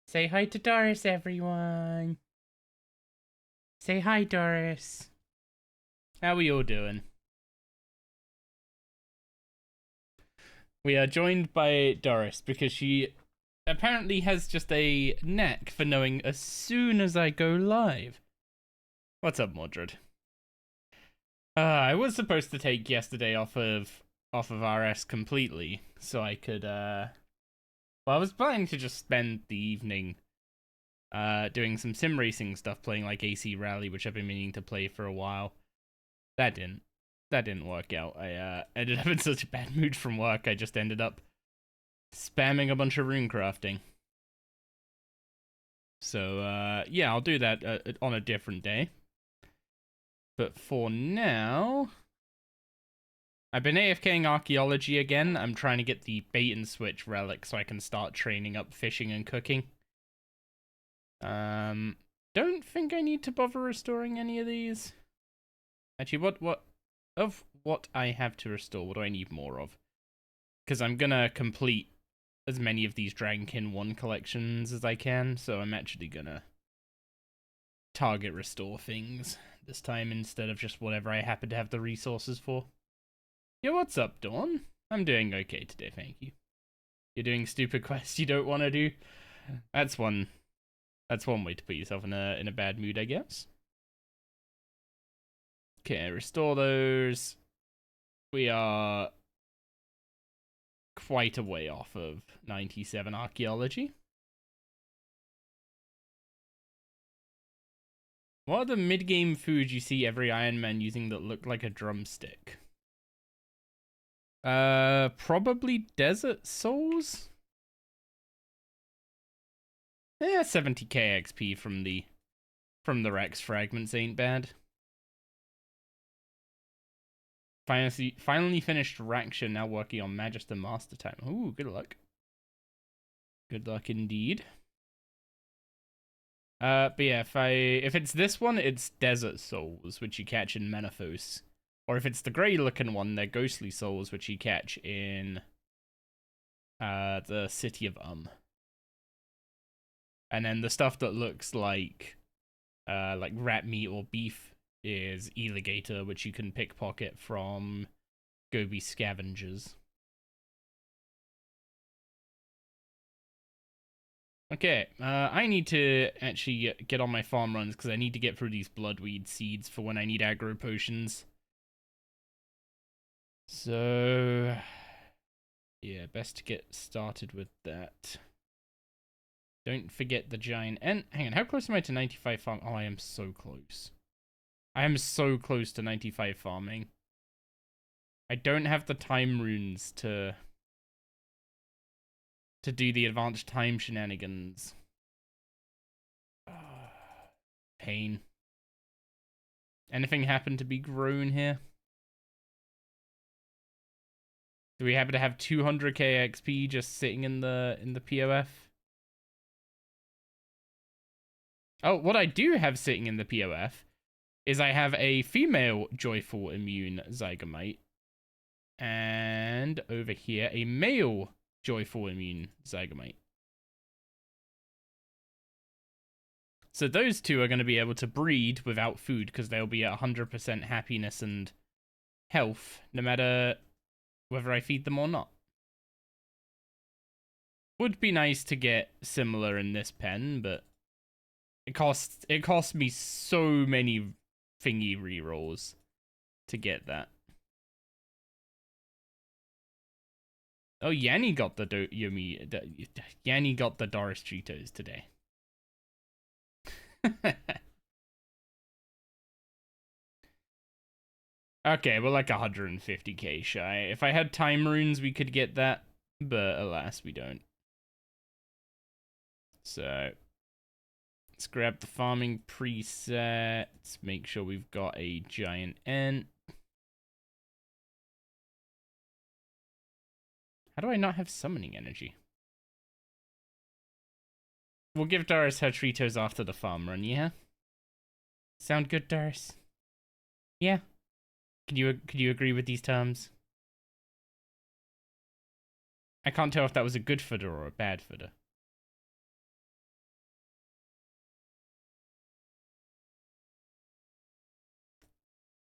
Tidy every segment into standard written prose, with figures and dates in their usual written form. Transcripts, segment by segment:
Say hi to Doris, everyone. Say hi, Doris. How are we all doing? We are joined by Doris because she apparently has just a knack for knowing as soon as I go live. What's up, Mordred? I was supposed to take yesterday off of RS completely, so I could well, I was planning to just spend the evening doing some sim racing stuff, playing like AC Rally, which I've been meaning to play for a while. That didn't work out. I ended up in such a bad mood from work, I just ended up spamming a bunch of runecrafting. So, yeah, I'll do that on a different day. But for now, I've been AFKing archaeology again. I'm trying to get the bait and switch relic so I can start training up fishing and cooking. Don't think I need to bother restoring any of these. Actually, what I have to restore, what do I need more of? Because I'm gonna complete as many of these Dragonkin 1 collections as I can, so I'm actually gonna target restore things this time instead of just whatever I happen to have the resources for. Yo, what's up, Dawn? I'm doing okay today, thank you. You're doing stupid quests you don't want to do? That's one way to put yourself in a bad mood, I guess. Okay, restore those. We are quite a way off of 97 archaeology. What are the mid-game foods you see every Iron Man using that look like a drumstick? Probably desert souls? Yeah, 70k XP from the Rex fragments ain't bad. Finally finished Raksha, now working on Magister Master Time. Ooh, good luck. Good luck indeed. But yeah, if it's this one, it's Desert Souls, which you catch in Menethos. Or if it's the grey looking one, they're Ghostly Souls, which you catch in the City of And then the stuff that looks like rat meat or beef is Eligator, which you can pickpocket from Gobi scavengers. Okay, I need to actually get on my farm runs because I need to get through these bloodweed seeds for when I need aggro potions. So, yeah, best to get started with that. Don't forget the giant. And hang on, how close am I to 95 farm? Oh, I am so close. I am so close to 95 farming. I don't have the time runes to do the advanced time shenanigans. Pain. Anything happen to be grown here? Do we happen to have 200k XP just sitting in the POF? Oh, what I do have sitting in the POF is I have a female joyful immune Zygamite. And over here, a male joyful immune Zygamite. So those two are going to be able to breed without food because they'll be at 100% happiness and health, no matter whether I feed them or not. Would be nice to get similar in this pen, but it costs me so many thingy rerolls to get that. Oh, Yanni got the Yanni got the Doris Cheetos today. Okay, we're like 150k shy. If I had time runes, we could get that, but alas, we don't. So, let's grab the farming presets, make sure we've got a giant ant. How do I not have summoning energy? We'll give Doris her Tritos after the farm run, yeah? Sound good, Doris? Yeah? Could you agree with these terms? I can't tell if that was a good footer or a bad footer.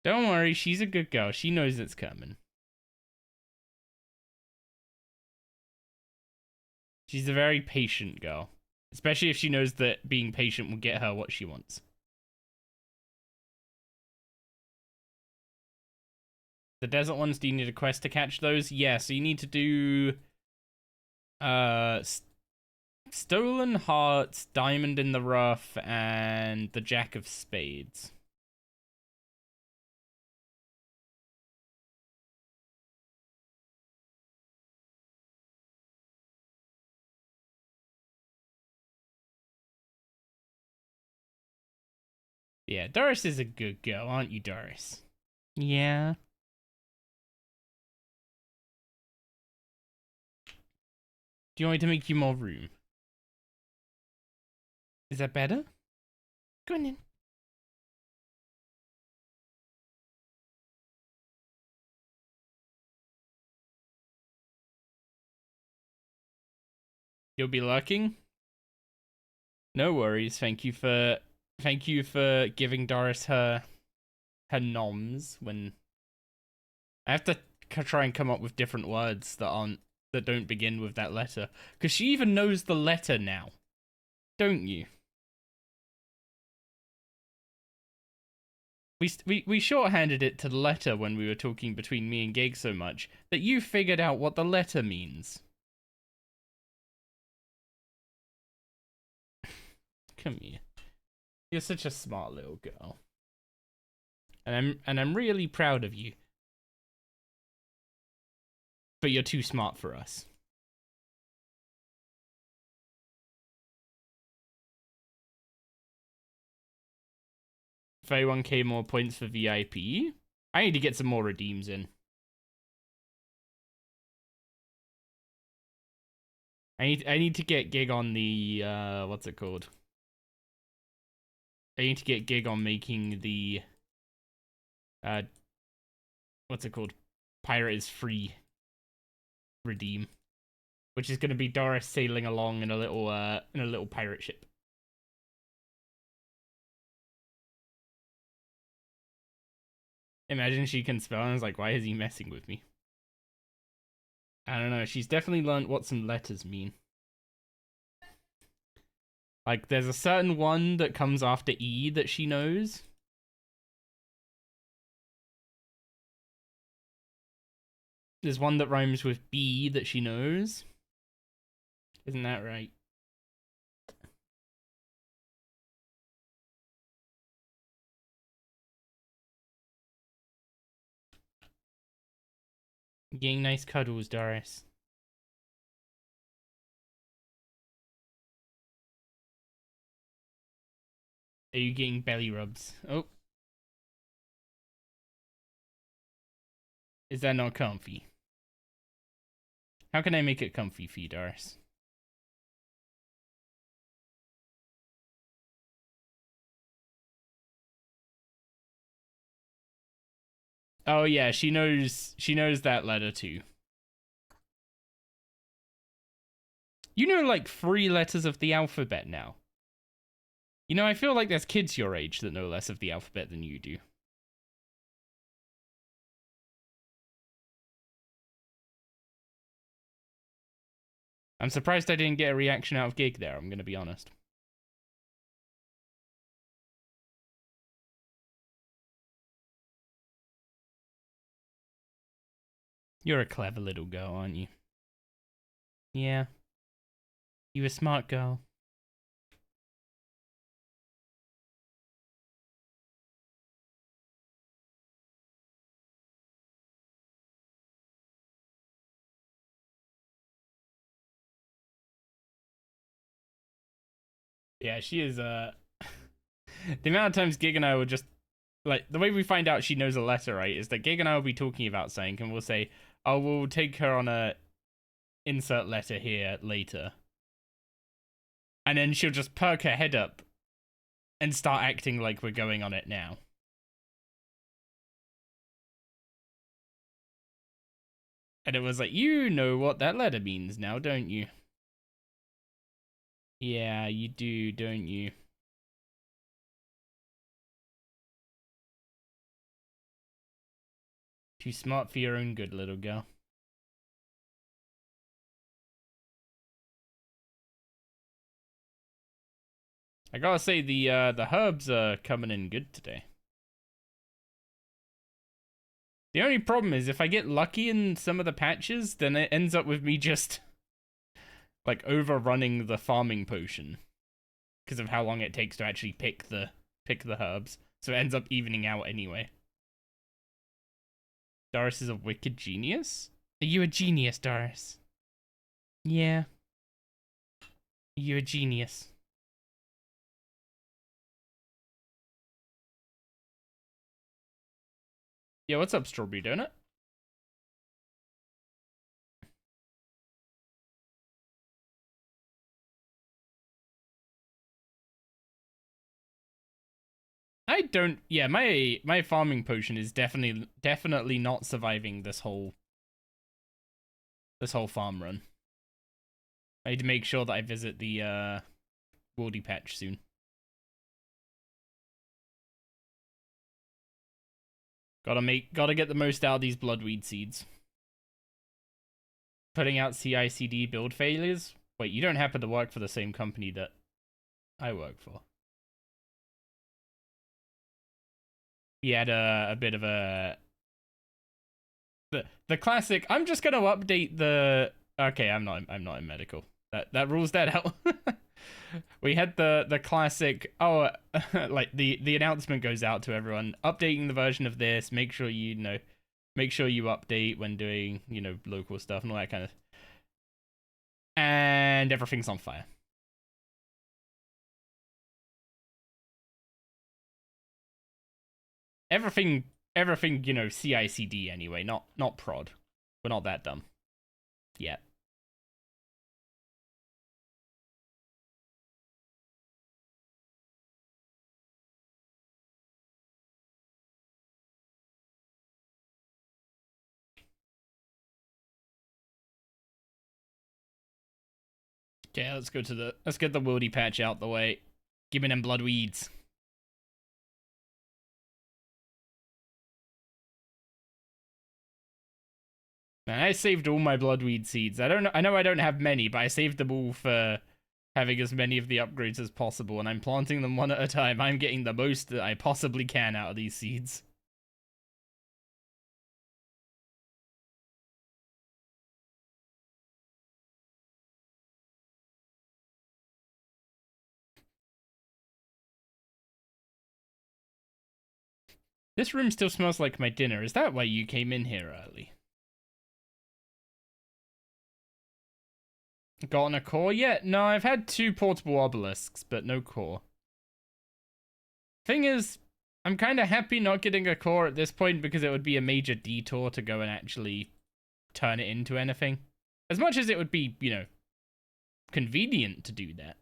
Don't worry, she's a good girl. She knows it's coming. She's a very patient girl. Especially if she knows that being patient will get her what she wants. The desert ones, do you need a quest to catch those? Yeah, so you need to do... Stolen Hearts, Diamond in the Rough, and the Jack of Spades. Yeah, Doris is a good girl, aren't you, Doris? Yeah. Do you want me to make you more room? Is that better? Go on in. You'll be lurking? No worries. Thank you for giving Doris her noms when I have to try and come up with different words that don't begin with that letter, because she even knows the letter now, don't you? We shorthanded it to the letter when we were talking between me and Gig so much that you figured out what the letter means. Come here. You're such a smart little girl. And I'm really proud of you. But you're too smart for us. 31k more points for VIP. I need to get some more redeems in. I need to get Gig on the what's it called? I need to get Gig on making the what's it called? Pirate is free redeem, which is going to be Doris sailing along in a little pirate ship. Imagine she can spell and is like, why is he messing with me? I don't know. She's definitely learned what some letters mean. Like, there's a certain one that comes after E that she knows. There's one that rhymes with B that she knows. Isn't that right? Getting nice cuddles, Doris. Are you getting belly rubs? Oh. Is that not comfy? How can I make it comfy for you, Doris? Oh yeah, she knows that letter too. You know like 3 letters of the alphabet now. You know, I feel like there's kids your age that know less of the alphabet than you do. I'm surprised I didn't get a reaction out of Gig there, I'm gonna be honest. You're a clever little girl, aren't you? Yeah. You a smart girl. Yeah, she is, the amount of times Gig and I will just, like, the way we find out she knows a letter, right, is that Gig and I will be talking about something, and we'll say, oh, we'll take her on a insert letter here later. And then she'll just perk her head up and start acting like we're going on it now. And it was like, you know what that letter means now, don't you? Yeah, you do, don't you? Too smart for your own good, little girl. I gotta say, the herbs are coming in good today. The only problem is if I get lucky in some of the patches, then it ends up with me just like overrunning the farming potion because of how long it takes to actually pick the herbs. So it ends up evening out anyway. Doris is a wicked genius? Are you a genius, Doris? Yeah. Are you a genius? Yeah, what's up, Strawberry Donut? I don't. Yeah, my farming potion is definitely not surviving this whole farm run. I need to make sure that I visit the Wildy patch soon. Gotta get the most out of these bloodweed seeds. Putting out CI/CD build failures. Wait, you don't happen to work for the same company that I work for? We had a bit of a the classic. I'm just gonna update the. Okay, I'm not in medical. That rules that out. We had the classic. Oh, like the announcement goes out to everyone, updating the version of this. Make sure you update when doing local stuff and all that kind of. And everything's on fire. Everything, CI/CD anyway, not prod. We're not that dumb. Yet. Okay, let's get the wildy patch out the way. Give me them blood weeds. Man, I saved all my bloodweed seeds. I know I don't have many, but I saved them all for having as many of the upgrades as possible, and I'm planting them one at a time. I'm getting the most that I possibly can out of these seeds. This room still smells like my dinner. Is that why you came in here early? Gotten a core yet? No, I've had 2 portable obelisks, but no core. Thing is, I'm kind of happy not getting a core at this point because it would be a major detour to go and actually turn it into anything. As much as it would be, convenient to do that,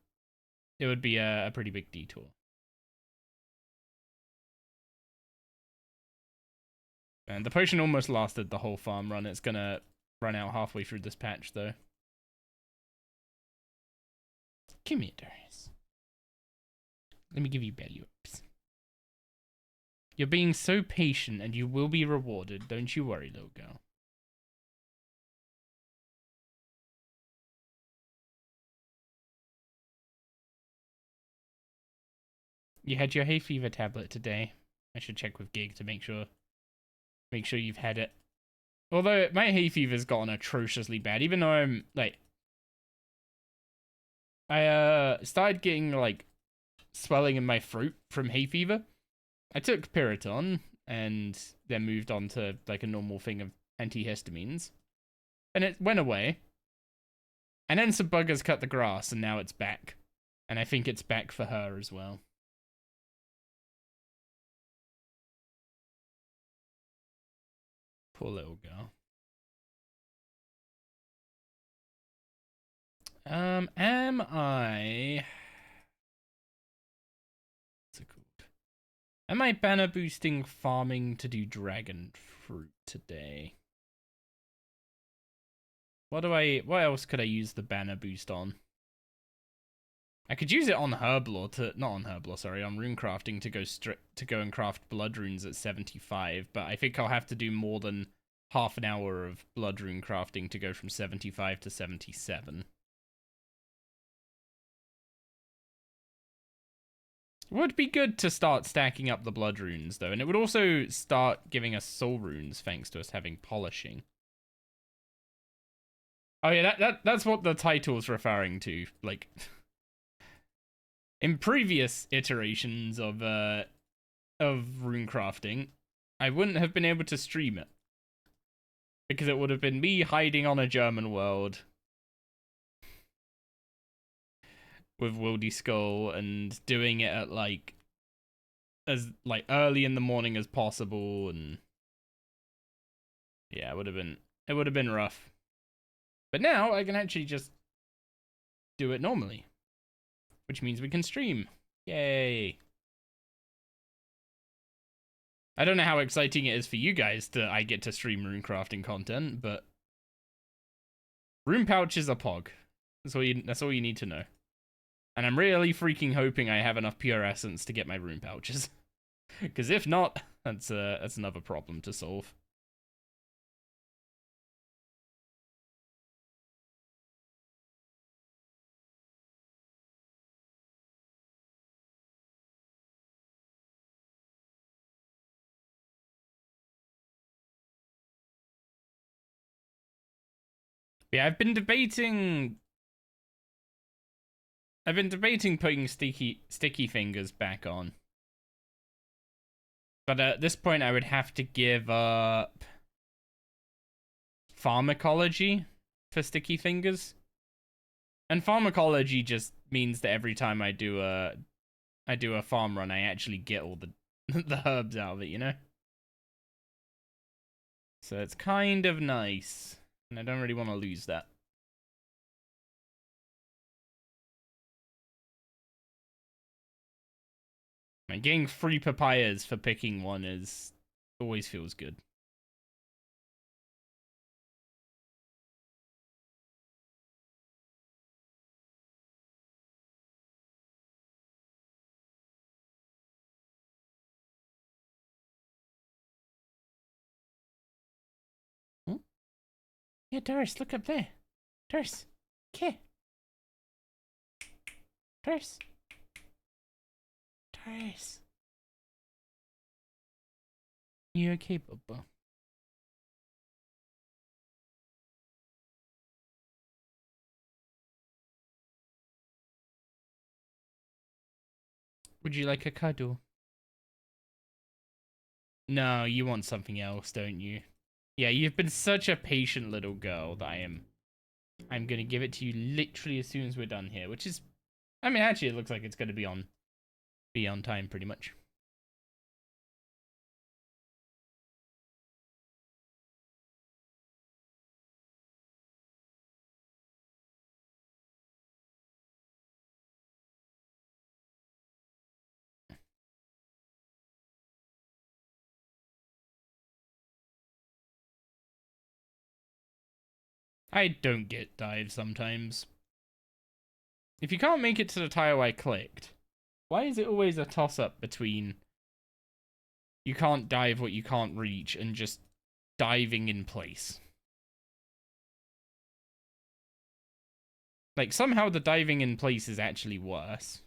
it would be a pretty big detour. And the potion almost lasted the whole farm run. It's gonna run out halfway through this patch, though. Come here, Darius. Let me give you belly rubs. You're being so patient, and you will be rewarded. Don't you worry, little girl. You had your hay fever tablet today. I should check with Gig to make sure you've had it. Although my hay fever's gotten atrociously bad, even though I'm like, I started getting like swelling in my throat from hay fever. I took Piriton and then moved on to like a normal thing of antihistamines, and it went away. And then some buggers cut the grass, and now it's back. And I think it's back for her as well. Poor little girl. Am I... What's it called? Am I banner boosting farming to do dragon fruit today? What else could I use the banner boost on? I could use it on Herblore to not on Herblore, sorry, on Runecrafting to go and craft blood runes at 75, but I think I'll have to do more than half an hour of blood rune crafting to go from 75 to 77. It would be good to start stacking up the blood runes though, and it would also start giving us soul runes thanks to us having polishing. Oh yeah, that's what the title's referring to. Like, in previous iterations of Runecrafting, I wouldn't have been able to stream it because it would have been me hiding on a German world with Wildy Skull and doing it at like as like early in the morning as possible, and yeah, it would have been rough. But now I can actually just do it normally, which means we can stream. Yay. I don't know how exciting it is for you guys that I get to stream runecrafting content, but rune pouches are pog. That's all you need to know. And I'm really freaking hoping I have enough pure essence to get my rune pouches. Because if not, that's another problem to solve. Yeah, I've been debating putting sticky fingers back on. But at this point I would have to give up pharmacology for sticky fingers. And pharmacology just means that every time I do a farm run, I actually get all the the herbs out of it, you know? So it's kind of nice. And I don't really want to lose that. And getting free papayas for picking one always feels good. Hmm? Yeah, Doris, look up there. Doris, here. Doris. Doris. You okay, Bubba? Would you like a cuddle? No, you want something else, don't you? Yeah, you've been such a patient little girl that I'm gonna give it to you literally as soon as we're done here, which is, I mean, actually it looks like it's gonna be on time pretty much. I don't get dives sometimes. If you can't make it to the tile I clicked, why is it always a toss-up between you can't dive what you can't reach and just diving in place? Like, somehow the diving in place is actually worse.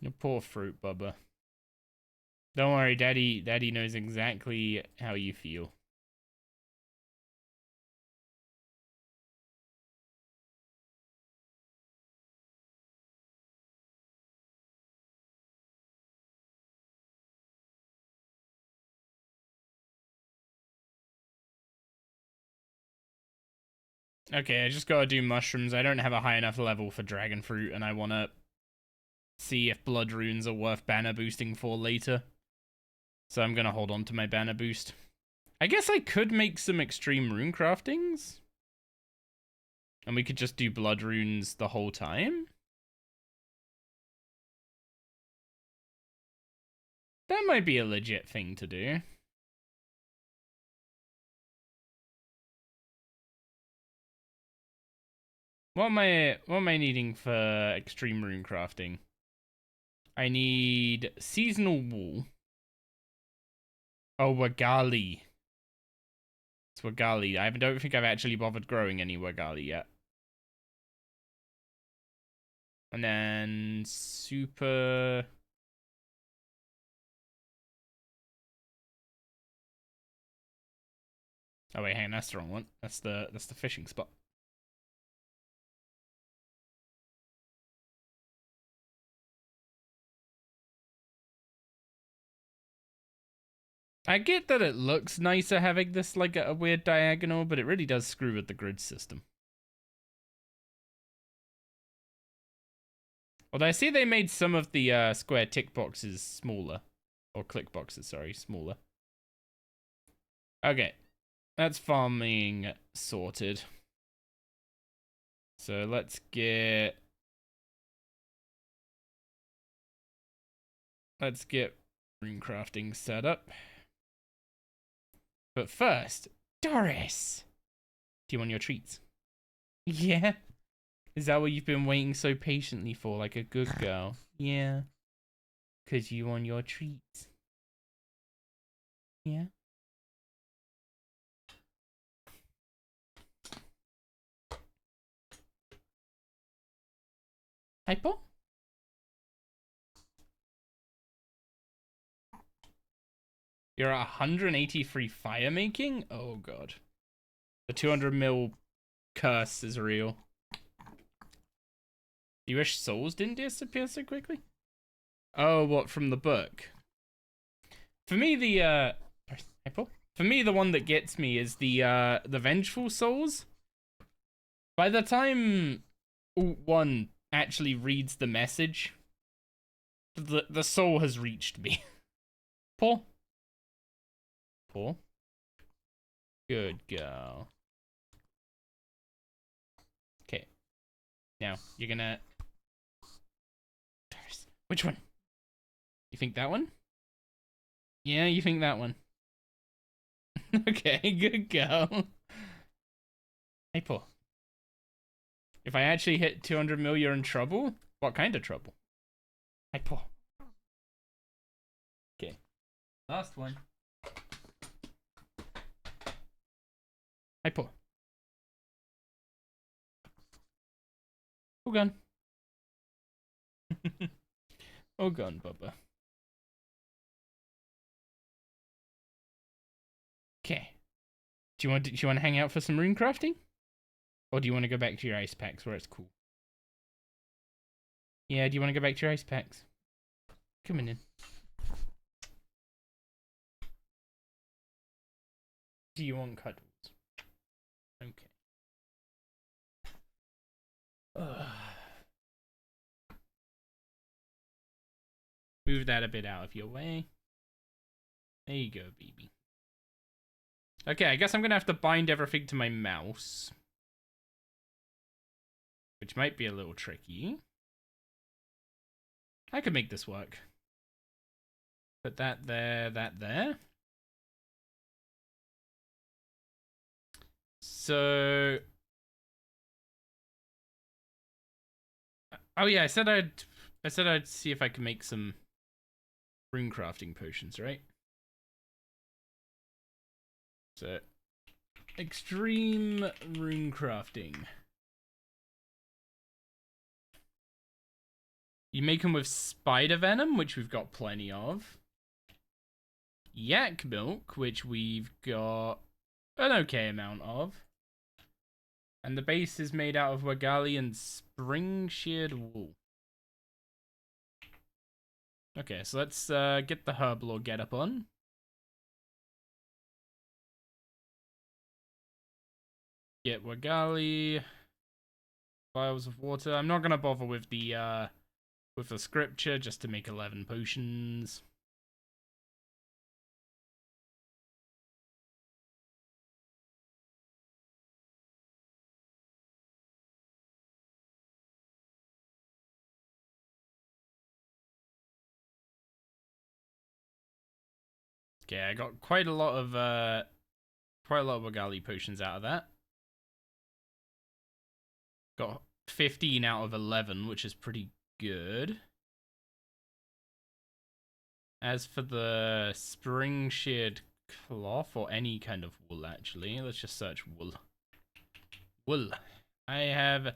Your poor fruit, Bubba. Don't worry, Daddy knows exactly how you feel. Okay, I just gotta do mushrooms. I don't have a high enough level for dragon fruit, and I wanna see if blood runes are worth banner boosting for later. So I'm gonna hold on to my banner boost. I guess I could make some extreme rune craftings. And we could just do blood runes the whole time. That might be a legit thing to do. What am I needing for extreme rune crafting? I need seasonal wool. Oh, wagali. It's wagali. I don't think I've actually bothered growing any wagali yet. And then super. Oh wait, hang on, that's the wrong one. That's the fishing spot. I get that it looks nicer having this like a weird diagonal, but it really does screw with the grid system. Although I see they made some of the square tick boxes smaller. Or click boxes, sorry, smaller. Okay. That's farming sorted. So let's get Runecrafting set up. But first, Doris! Do you want your treats? Yeah? Is that what you've been waiting so patiently for, like a good girl? Yeah. 'Cause you want your treats. Yeah? Hypo? You're at 183 fire making? Oh god. The 200 mil curse is real. You wish souls didn't disappear so quickly? Oh, what, from the book? For me, the one that gets me is the vengeful souls. By the time one actually reads the message, the soul has reached me. Paul? Paul? Good girl. Okay. Now, you're gonna... Which one? You think that one? Yeah, you think that one. Okay, good girl. Hey, Paul. If I actually hit 200 mil, you're in trouble? What kind of trouble? Hey, Paul. Okay. Last one. Hey, Paul. Oh, gun. Oh, gun, Bubba. Okay. Do you want to hang out for some rune crafting? Or do you want to go back to your ice packs where it's cool? Yeah, do you want to go back to your ice packs? Come in. Do you want cuddles? Okay. Move that a bit out of your way. There you go, baby. Okay, I guess I'm gonna have to bind everything to my mouse. Which might be a little tricky. I could make this work. Put that there, that there. So... Oh yeah, I said I'd see if I could make some rune crafting potions, right? So, extreme rune crafting. You make them with spider venom, which we've got plenty of. Yak milk, which we've got an okay amount of. And the base is made out of wagali and spring sheared wool. Okay, so let's get the herblore getup on. Get wagali, vials of water. I'm not gonna bother with the scripture just to make 11 potions. Okay, I got quite a lot of Wagali potions out of that. Got 15 out of 11, which is pretty good. As for the spring sheared cloth, or any kind of wool, actually, let's just search wool. Wool. I have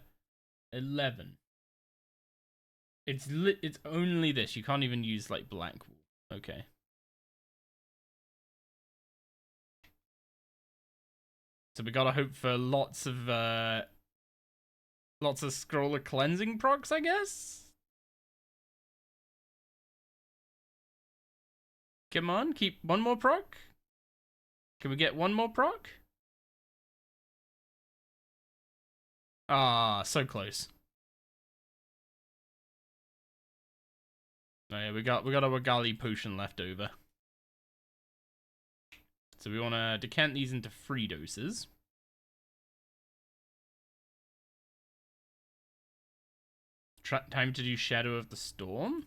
11. It's only this. You can't even use like black wool. Okay. So we gotta hope for lots of scroller cleansing procs, I guess. Come on, keep one more proc. Can we get one more proc? Ah, so close. Oh yeah, we got a Wagali potion left over. So we want to decant these into 3 doses. Time to do Shadow of the Storm.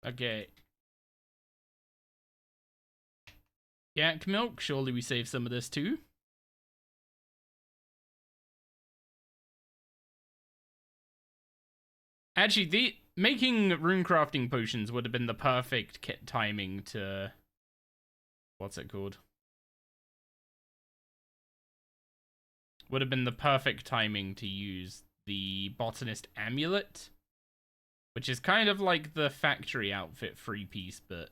Okay. Yak milk. Surely we save some of this too. Actually, making runecrafting potions would have been the perfect timing to... What's it called? Would have been the perfect timing to use the botanist amulet, which is kind of like the factory outfit 3-piece, but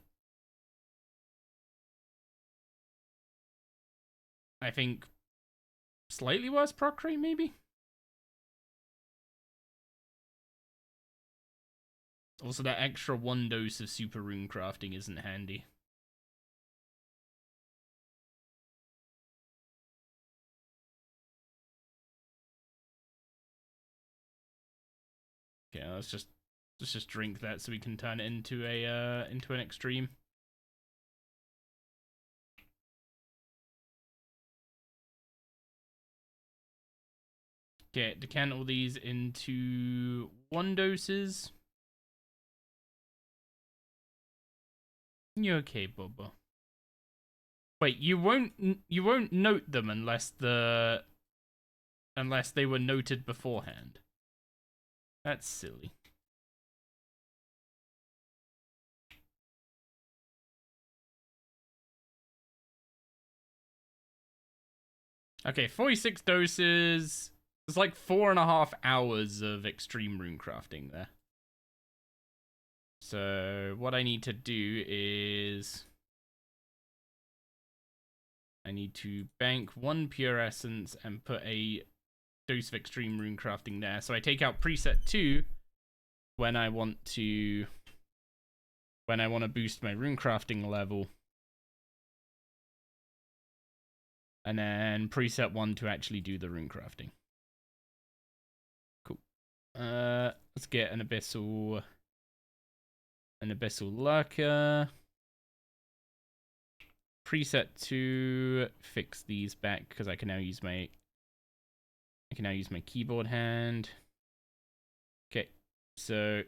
I think slightly worse proc rate, maybe? Also, that extra 1 dose of super rune crafting isn't handy. Okay, let's just drink that so we can turn it into an extreme. Okay, decant all these into 1 doses. You okay, Bubba? Wait, you won't note them unless they were noted beforehand. That's silly. Okay, 46 doses. It's like 4.5 hours of extreme rune crafting there. So what I need to do is I need to bank 1 pure essence and put a dose of extreme rune crafting there. So I take out preset 2 when I want to boost my rune crafting level. And then preset 1 to actually do the rune crafting. Cool. Let's get an abyssal lurker. Preset to fix these back because I can now use my keyboard hand. Okay, so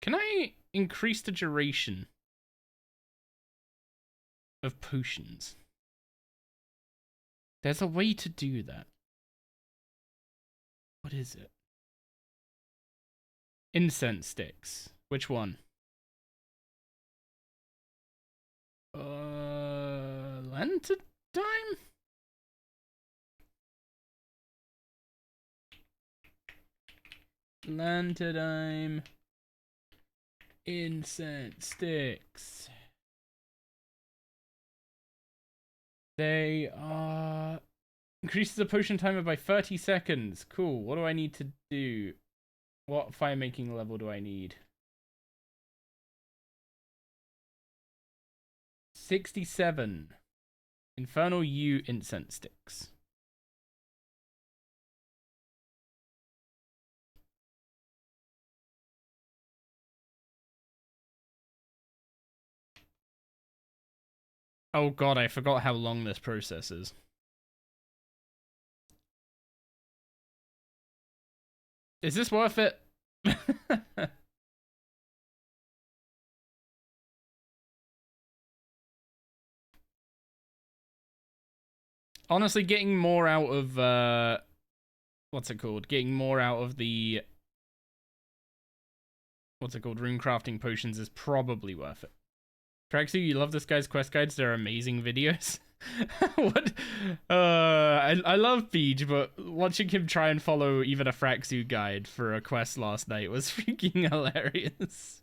can I increase the duration of potions? There's a way to do that. What is it? Incense sticks. Which one? Lantern time? Lantern incense sticks. They are... Increases the potion timer by 30 seconds. Cool. What do I need to do? What fire making level do I need? 67. Infernal U incense sticks. Oh god, I forgot how long this process is. Is this worth it? Honestly, getting more out of what's it called? Getting more out of the Runecrafting potions is probably worth it. Traxu, you love this guy's quest guides? They're amazing videos. What? I love Beej, but watching him try and follow even a Fraxu guide for a quest last night was freaking hilarious.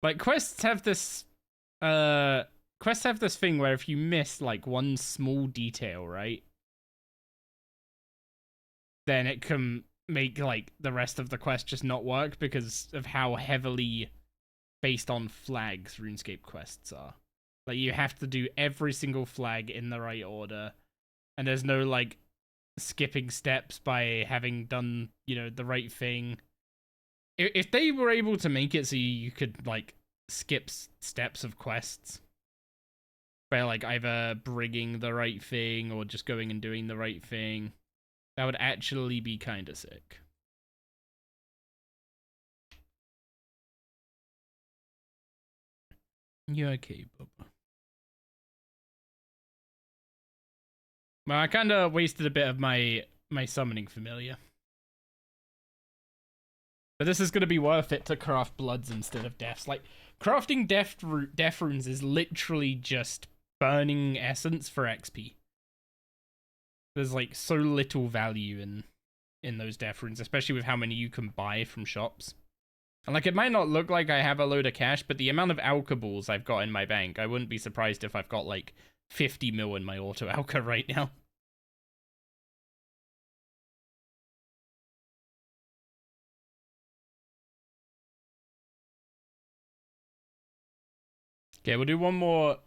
Like quests have this thing where if you miss like one small detail, right, then it can make like the rest of the quest just not work because of how heavily based on flags RuneScape quests are. Like you have to do every single flag in the right order, and there's no like skipping steps by having done, you know, the right thing. If they were able to make it so you could like skip steps of quests by like either bringing the right thing or just going and doing the right thing, that would actually be kind of sick. You okay, Bubba? Well, I kind of wasted a bit of my summoning familiar. But this is going to be worth it to craft bloods instead of deaths. Like, crafting death runes is literally just burning essence for XP. There's like so little value in those death runes, especially with how many you can buy from shops. And like, it might not look like I have a load of cash, but the amount of alka balls I've got in my bank, I wouldn't be surprised if I've got like 50 mil in my auto alka right now. Okay, we'll do one more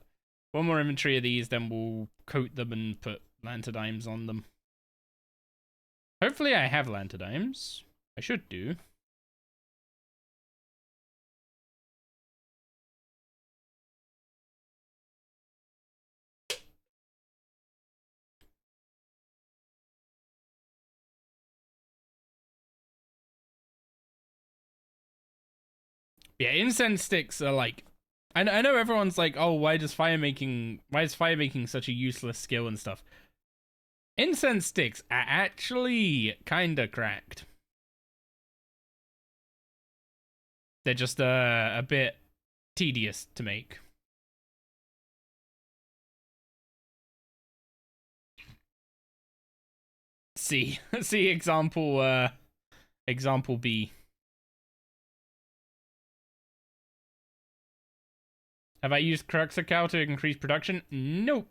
inventory of these, then we'll coat them and put lanterdimes on them. Hopefully I have lanterdimes. I should do. Yeah, incense sticks are like, I know everyone's like, oh, why is fire making such a useless skill and stuff? Incense sticks are actually kinda cracked. They're just a bit tedious to make. See example B. Have I used Cruxacow to increase production? Nope.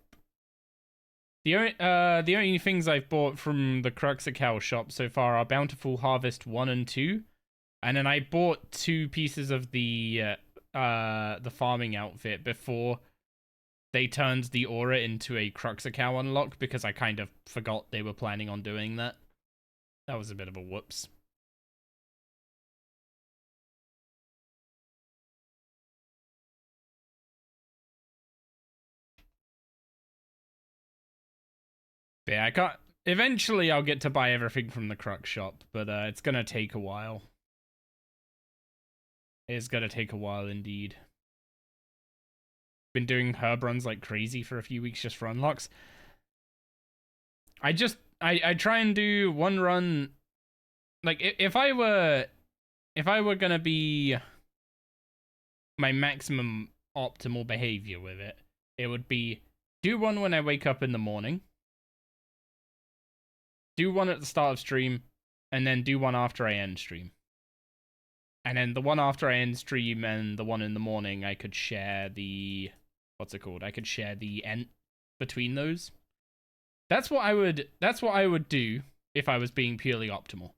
The only things I've bought from the Cruxacow shop so far are Bountiful Harvest 1 and 2. And then I bought 2 pieces of the farming outfit before they turned the aura into a Cruxacow unlock, because I kind of forgot they were planning on doing that. That was a bit of a whoops. Yeah, I can't. Eventually, I'll get to buy everything from the Crux shop, but it's gonna take a while. It's gonna take a while indeed. Been doing herb runs like crazy for a few weeks just for unlocks. I try and do one run. Like if I were gonna be my maximum optimal behavior with it, it would be do one when I wake up in the morning, do one at the start of stream, and then do one after I end stream. And then the one after I end stream and the one in the morning, I could share the, what's it called? I could share the ent between those. That's what I would do if I was being purely optimal.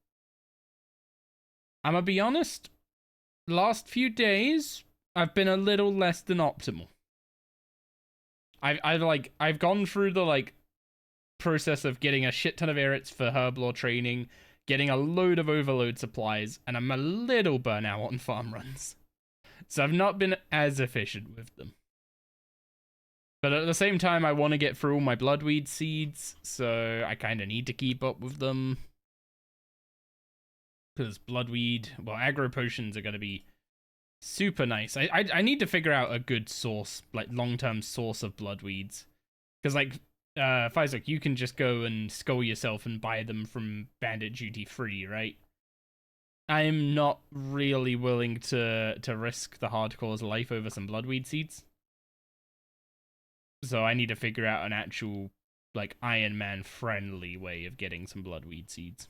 I'm gonna be honest, last few days I've been a little less than optimal. I've gone through the like process of getting a shit ton of erits for herblore training, getting a load of overload supplies, and I'm a little burnt out on farm runs. So I've not been as efficient with them. But at the same time, I want to get through all my bloodweed seeds, so I kind of need to keep up with them. Because bloodweed, well, aggro potions are going to be super nice. I need to figure out a good source, like long-term source of bloodweeds. Because like, Fizok, you can just go and skull yourself and buy them from Bandit Duty Free, right? I'm not really willing to risk the hardcore's life over some bloodweed seeds. So I need to figure out an actual, like, Iron Man friendly way of getting some bloodweed seeds.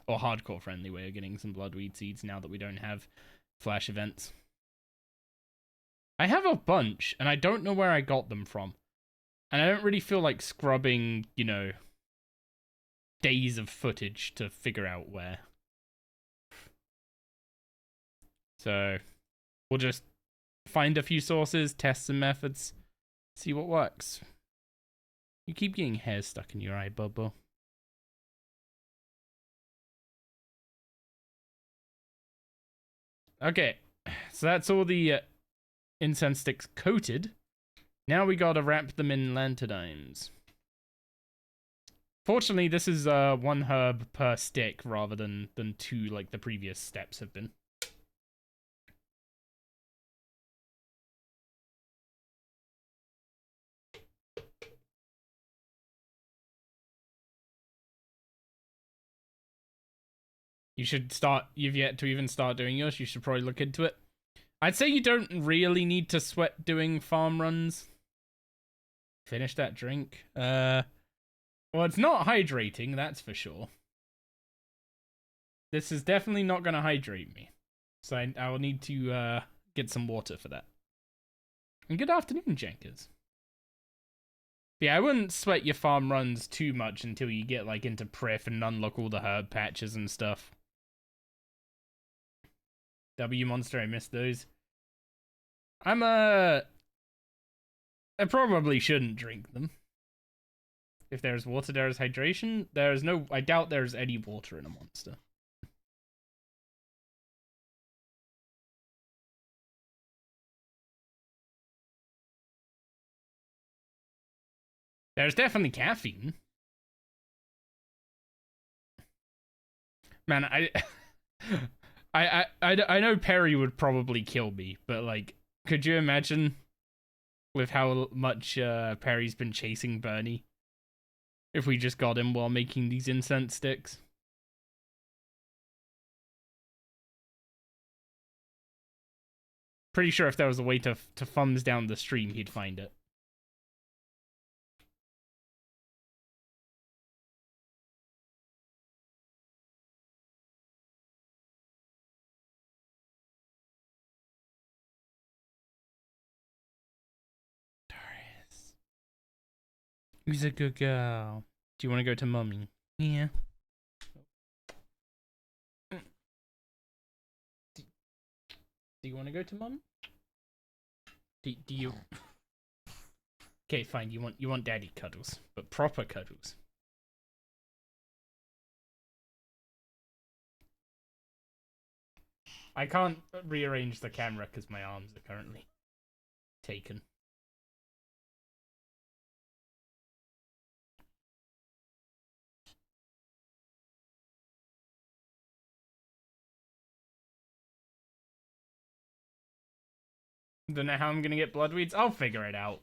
Or hardcore friendly way of getting some bloodweed seeds now that we don't have flash events. I have a bunch, and I don't know where I got them from. And I don't really feel like scrubbing, you know, days of footage to figure out where. So, we'll just find a few sources, test some methods, see what works. You keep getting hair stuck in your eye, Bobo. Okay, so that's all the incense sticks coated. Now we gotta wrap them in lanternines. Fortunately, this is 1 herb per stick rather than 2 like the previous steps have been. You should start, you've yet to even start doing yours, you should probably look into it. I'd say you don't really need to sweat doing farm runs. Finish that drink. Well, it's not hydrating, that's for sure. This is definitely not going to hydrate me. So I will need to get some water for that. And good afternoon, Jenkers. Yeah, I wouldn't sweat your farm runs too much until you get like into Pref and unlock all the herb patches and stuff. W Monster, I missed those. I probably shouldn't drink them. If there's water, there is hydration. There's no... I doubt there's any water in a monster. There's definitely caffeine. Man, I know Perry would probably kill me, but like, could you imagine with how much Perry's been chasing Bernie? If we just got him while making these incense sticks. Pretty sure if there was a way to thumbs down the stream, he'd find it. Doris. Who's a good girl? Do you want to go to Mummy? Yeah. Do you want to go to Mum? Do you... Okay, fine. You want daddy cuddles, but proper cuddles. I can't rearrange the camera because my arms are currently taken. Don't know how I'm gonna get bloodweeds. I'll figure it out.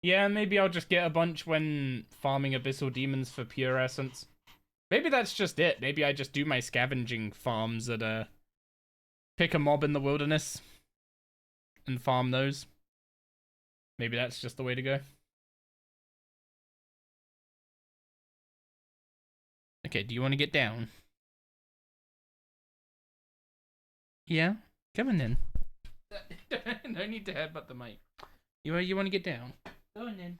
Yeah, maybe I'll just get a bunch when farming abyssal demons for pure essence. Maybe that's just it. Maybe I just do my scavenging farms at pick a mob in the wilderness and farm those. Maybe that's just the way to go. Okay, do you want to get down? Yeah? Come on then. No need to headbutt the mic. You want to get down? Go on then.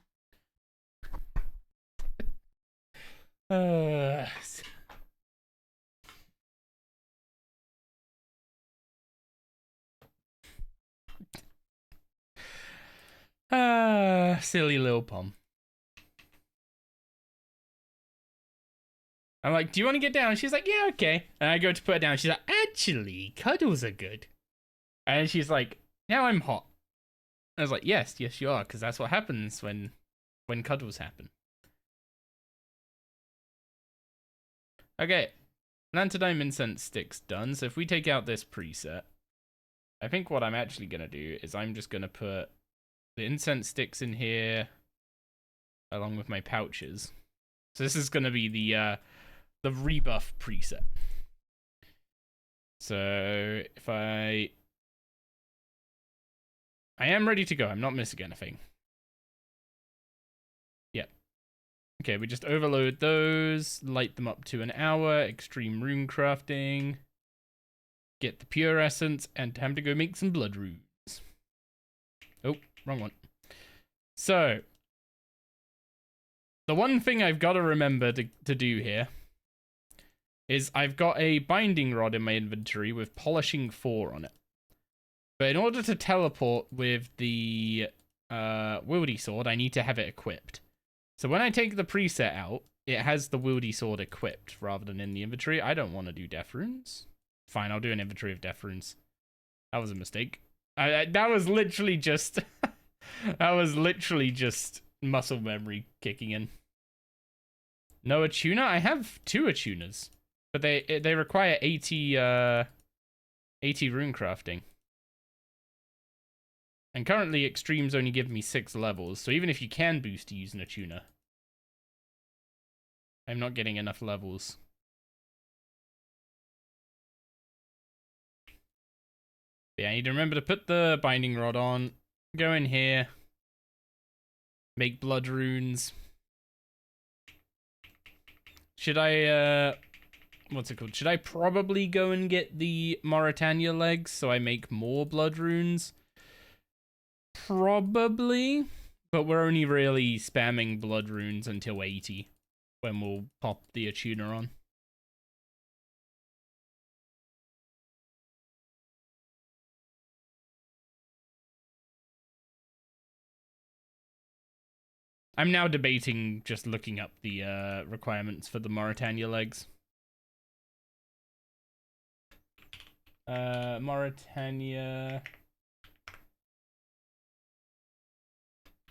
Silly little pom. I'm like, do you want to get down? She's like, yeah, okay. And I go to put her down. She's like, actually, cuddles are good. And she's like, now I'm hot. I was like, yes, you are, because that's what happens when cuddles happen. Okay, Lanternine incense sticks done. So if we take out this preset, I think what I'm actually going to do is I'm just going to put the incense sticks in here along with my pouches. So this is going to be the rebuff preset. So if I am ready to go. I'm not missing anything. Yep. Okay, we just overload those, light them up to an hour, extreme runecrafting, get the pure essence, and time to go make some blood runes. Oh, wrong one. So, the one thing I've got to remember to do here is I've got a binding rod in my inventory with polishing 4 on it. But in order to teleport with the wieldy sword, I need to have it equipped. So when I take the preset out, it has the wieldy sword equipped rather than in the inventory. I don't want to do death runes. Fine, I'll do an inventory of death runes. That was a mistake. That was literally just... that was literally just muscle memory kicking in. No attuner? I have 2 attuners. But they require 80 runecrafting. And currently, extremes only give me 6 levels, so even if you can boost to using a tuner, I'm not getting enough levels. But yeah, I need to remember to put the binding rod on, go in here, make blood runes. Should I, what's it called? Should I probably go and get the Mauritania legs so I make more blood runes? Probably, but we're only really spamming blood runes until 80, when we'll pop the attuner on. I'm now debating just looking up the requirements for the Mauritania legs.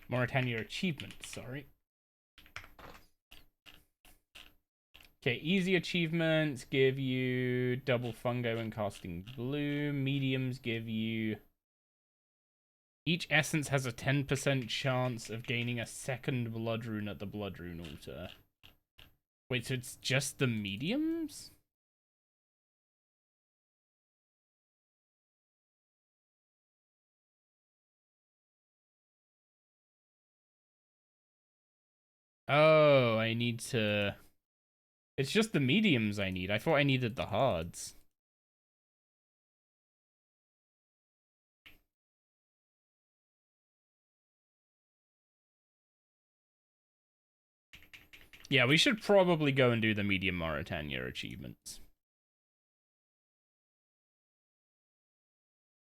Mauritania achievements, sorry. Okay, easy achievements give you double fungo and casting bloom. Mediums give you... Each essence has a 10% chance of gaining a second blood rune at the blood rune altar. Wait, so it's just the mediums? Oh, I need to... It's just the mediums I need. I thought I needed the hards. Yeah, we should probably go and do the medium Mauritania achievements.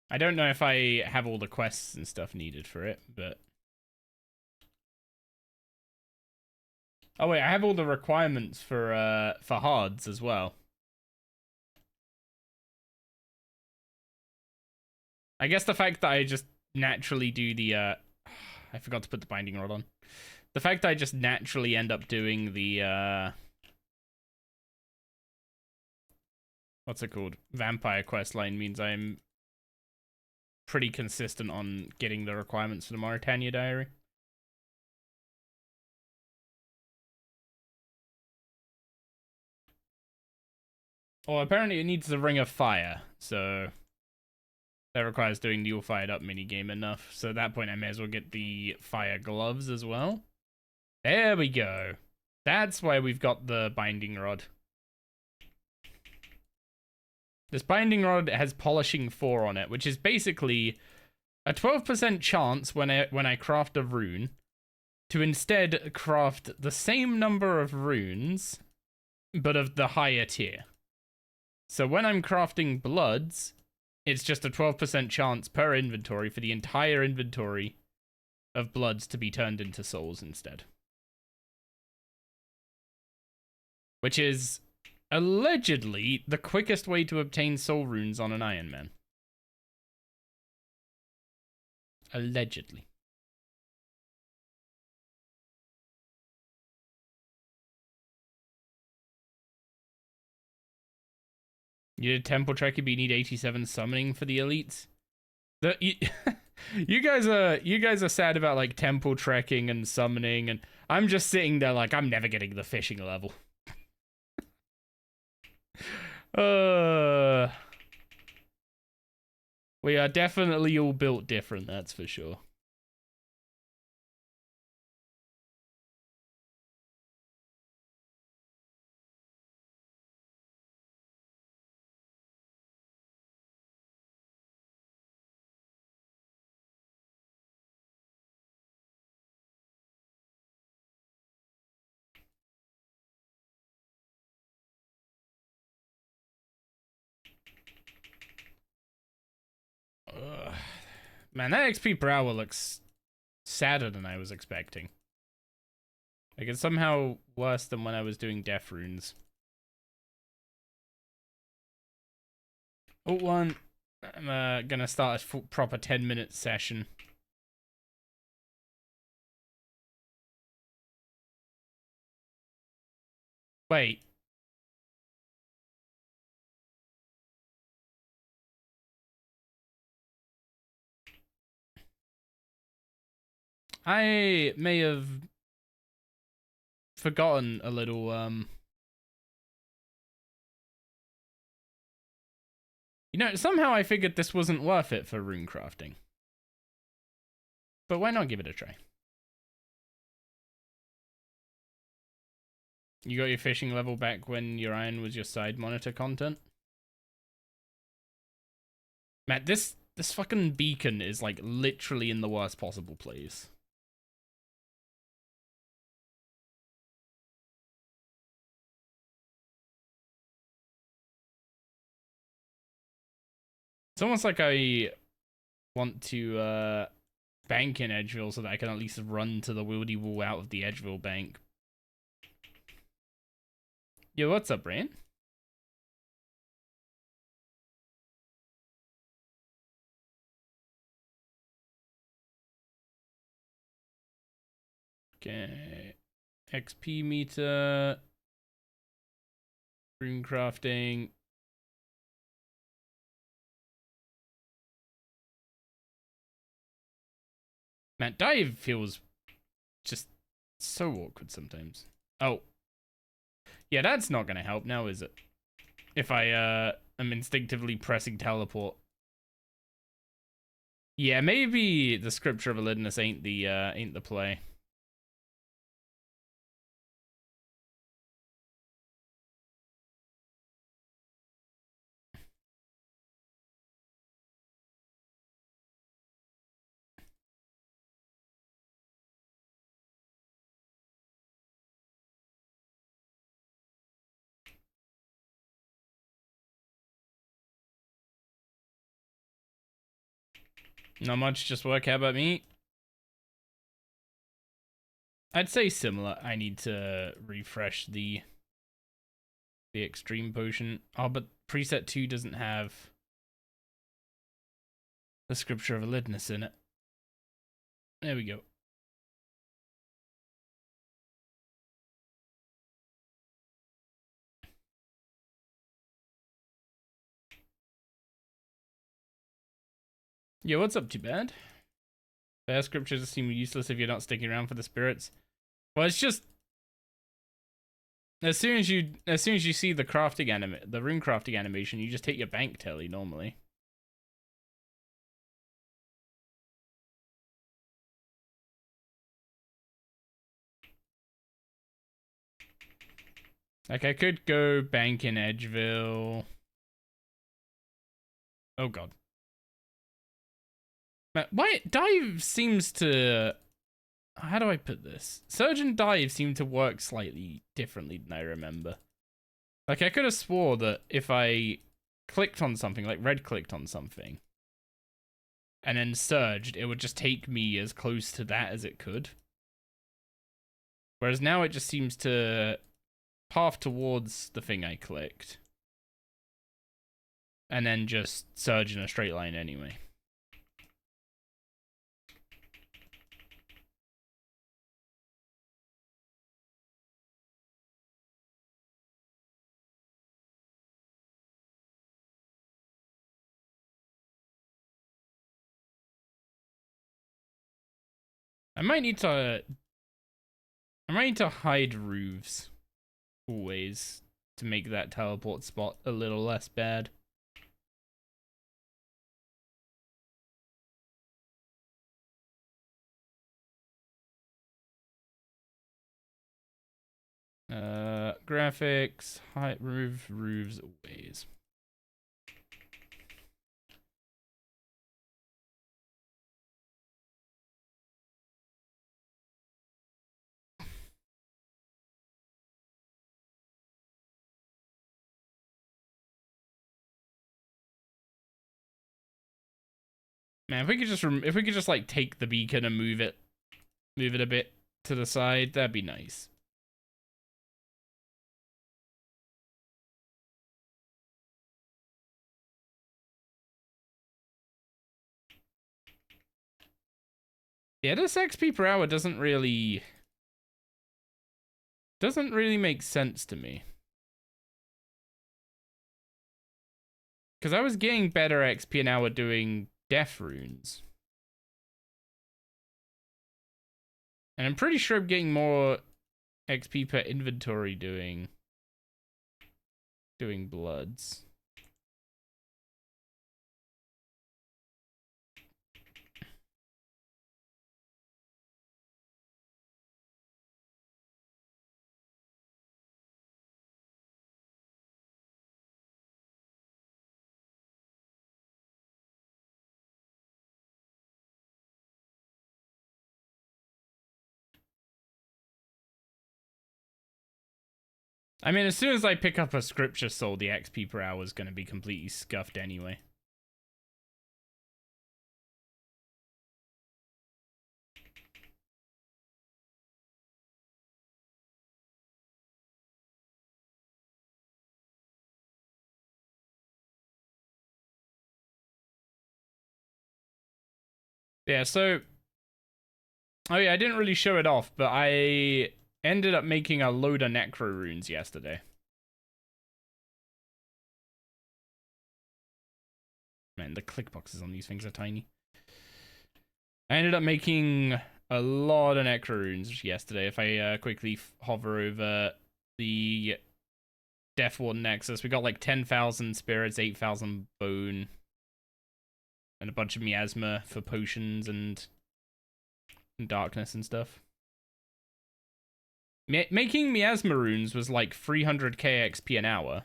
I don't know if I have all the quests and stuff needed for it, but... Oh wait, I have all the requirements for hards as well. I guess the fact that I just naturally do the I forgot to put the binding rod on. The fact that I just naturally end up doing the what's it called? Vampire questline means I'm pretty consistent on getting the requirements for the Mauritania diary. Oh, apparently it needs the Ring of Fire, so that requires doing the All Fired Up minigame enough. So at that point, I may as well get the fire gloves as well. There we go. That's why we've got the binding rod. This binding rod has polishing 4 on it, which is basically a 12% chance when I craft a rune to instead craft the same number of runes, but of the higher tier. So when I'm crafting bloods, it's just a 12% chance per inventory for the entire inventory of bloods to be turned into souls instead. which is allegedly the quickest way to obtain soul runes on an Iron Man. Allegedly. You did temple trekking, but you need 87 summoning for the elites. You guys are sad about like temple trekking and summoning, and I'm just sitting there like I'm never getting the fishing level. We are definitely all built different, that's for sure. Man, that XP per hour looks sadder than I was expecting. Like, it's somehow worse than when I was doing death runes. Oh, one. I'm gonna start a proper 10-minute session. Wait. I may have forgotten a little, You know, somehow I figured this wasn't worth it for runecrafting. But why not give it a try? You got your fishing level back when your iron was your side monitor content? Matt, this fucking beacon is like literally in the worst possible place. It's almost like I want to bank in Edgeville so that I can at least run to the Wildy Wall out of the Edgeville bank. Yo, what's up, Brian? Okay. XP meter. Runecrafting. Man, dive feels just so awkward sometimes. Oh. Yeah, that's not gonna help now, is it? If I am instinctively pressing teleport. Yeah, maybe the Scripture of Elidness ain't the play. Not much, just work. How about me? I'd say similar. I need to refresh the extreme potion. Oh, but preset 2 doesn't have the Scripture of Elidness in it. There we go. Yo, what's up, too bad? The scriptures seem useless if you're not sticking around for the spirits. Well, it's just as soon as you see the rune crafting animation, you just hit your bank telly normally. Like, I could go bank in Edgeville. Oh god. Why dive seems to, how do I put this? Surge and dive seem to work slightly differently than I remember. Like, I could have swore that if I clicked on something, like red-clicked on something, and then surged, it would just take me as close to that as it could. Whereas now it just seems to path towards the thing I clicked. And then just surge in a straight line anyway. I might need to hide roofs always to make that teleport spot a little less bad. Graphics, hide roofs always. Man, if we could just like take the beacon and move it a bit to the side, that'd be nice. Yeah, this XP per hour doesn't really make sense to me. Because I was getting better XP an hour doing death runes. And I'm pretty sure I'm getting more XP per inventory doing bloods. I mean, as soon as I pick up a scripture soul, the XP per hour is going to be completely scuffed anyway. Yeah, so... Oh yeah, I didn't really show it off, but I ended up making a load of necro runes yesterday. Man, the click boxes on these things are tiny. I ended up making a lot of necro runes yesterday. If I quickly hover over the Death Warden Nexus, we got like 10,000 spirits, 8,000 bone, and a bunch of miasma for potions and darkness and stuff. Making miasma runes was like 300k XP an hour.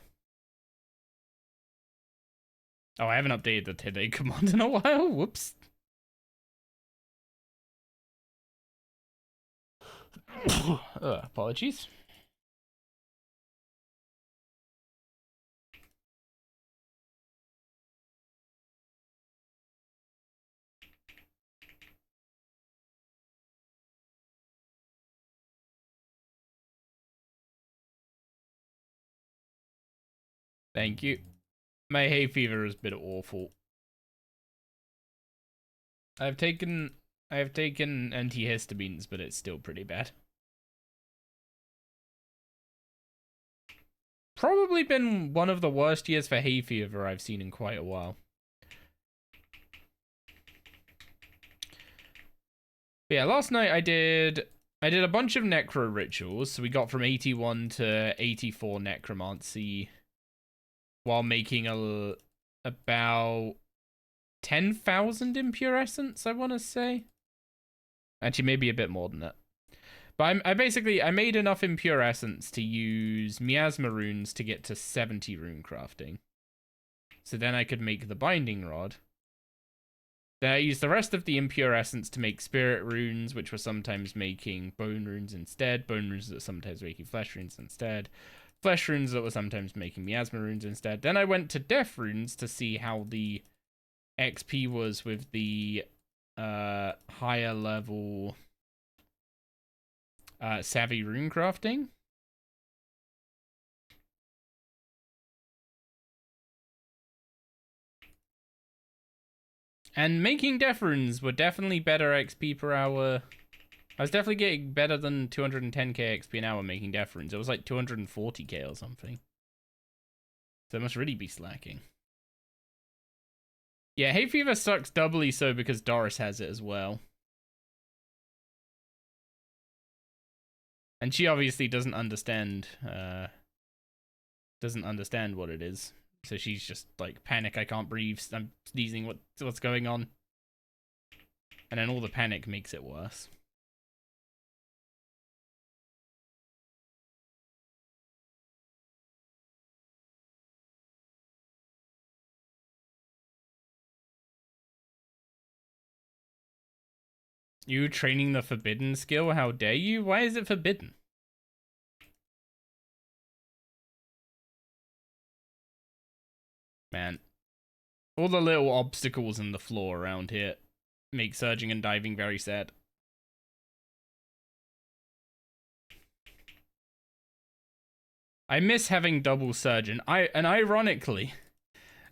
Oh, I haven't updated the today command in a while. Whoops. Apologies. Thank you. My hay fever has been awful. I've taken antihistamines, but it's still pretty bad. Probably been one of the worst years for hay fever I've seen in quite a while. But yeah, last night I did a bunch of necro rituals, so we got from 81 to 84 necromancy while making about 10,000 impure essence, I want to say. Actually, maybe a bit more than that. But I made enough impure essence to use miasma runes to get to 70 runecrafting. So then I could make the binding rod. Then I used the rest of the impure essence to make spirit runes, which were sometimes making bone runes instead. Bone runes that were sometimes making flesh runes instead. Flesh runes that were sometimes making miasma runes instead. Then I went to death runes to see how the XP was with the higher level savvy runecrafting. And making death runes were definitely better XP per hour. I was definitely getting better than 210k XP an hour making death runes. It was like 240k or something. So it must really be slacking. Yeah, hay fever sucks doubly so because Doris has it as well. And she obviously doesn't understand what it is. So she's just like, panic, I can't breathe, I'm sneezing, what's going on? And then all the panic makes it worse. You training the forbidden skill? How dare you? Why is it forbidden? Man. All the little obstacles in the floor around here make surging and diving very sad. I miss having double surge, and ironically,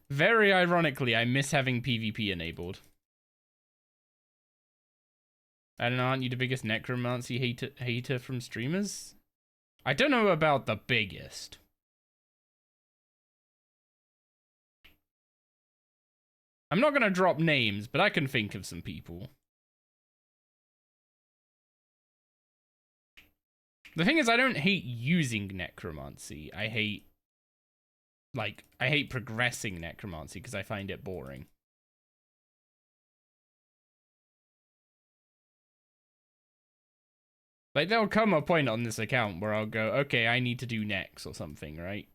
very ironically, I miss having PvP enabled. I don't know, aren't you the biggest necromancy hater from streamers? I don't know about the biggest. I'm not gonna drop names, but I can think of some people. The thing is, I don't hate using necromancy. I hate progressing necromancy because I find it boring. Like, there'll come a point on this account where I'll go, okay, I need to do Nex or something, right?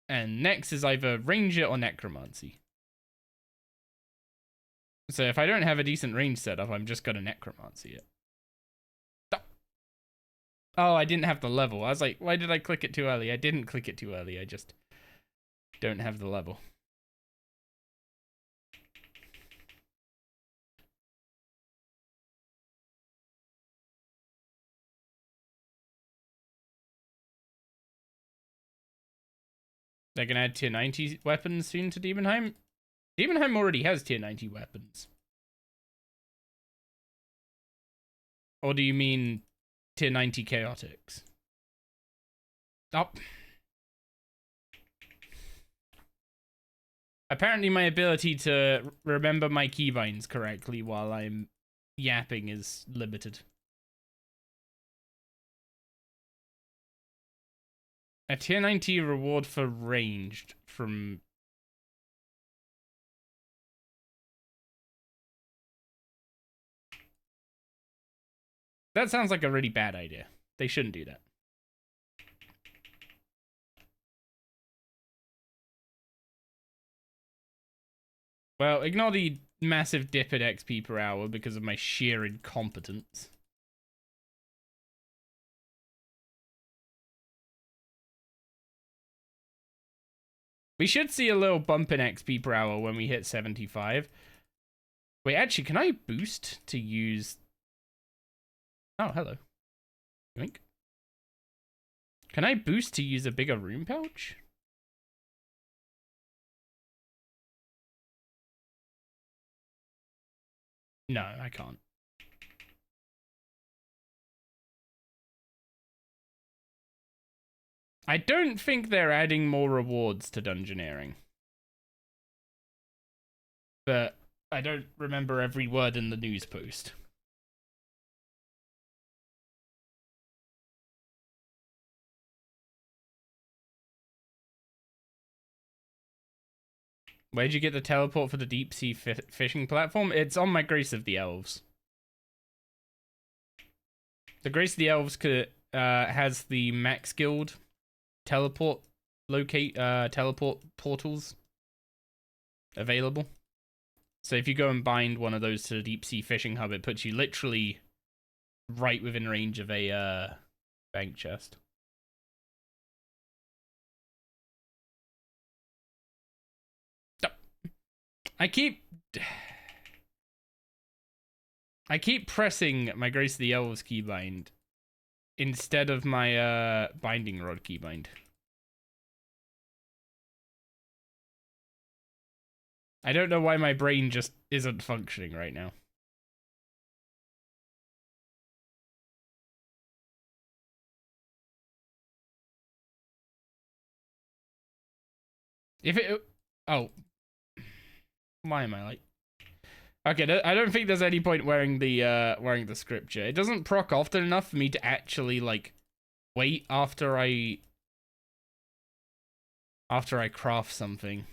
And Nex is either Ranger or Necromancy. So if I don't have a decent range setup, I'm just gonna Necromancy it. Oh, I didn't have the level. I was like, why did I click it too early? I didn't click it too early. I just don't have the level. They're gonna add tier 90 weapons soon to Demonheim? Demonheim already has tier 90 weapons. Or do you mean tier 90 chaotics? Oh. Apparently my ability to remember my keybinds correctly while I'm yapping is limited. A tier 90 reward for ranged from... That sounds like a really bad idea. They shouldn't do that. Well, ignore the massive dip at XP per hour because of my sheer incompetence. We should see a little bump in XP per hour when we hit 75. Wait, actually, can I boost to use... Oh, hello. Yoink. Can I boost to use a bigger rune pouch? No, I can't. I don't think they're adding more rewards to dungeoneering. But I don't remember every word in the news post. Where'd you get the teleport for the deep sea fishing platform? It's on my Grace of the Elves. The Grace of the Elves has the Max Guild teleport portals available. So if you go and bind one of those to the deep sea fishing hub, it puts you literally right within range of a bank chest. I keep pressing my Grace of the Elves keybind instead of my binding rod keybind. I don't know why my brain just isn't functioning right now. If it... Oh. Why am I like... Okay, I don't think there's any point wearing the scripture. It doesn't proc often enough for me to actually, like, wait after I craft something.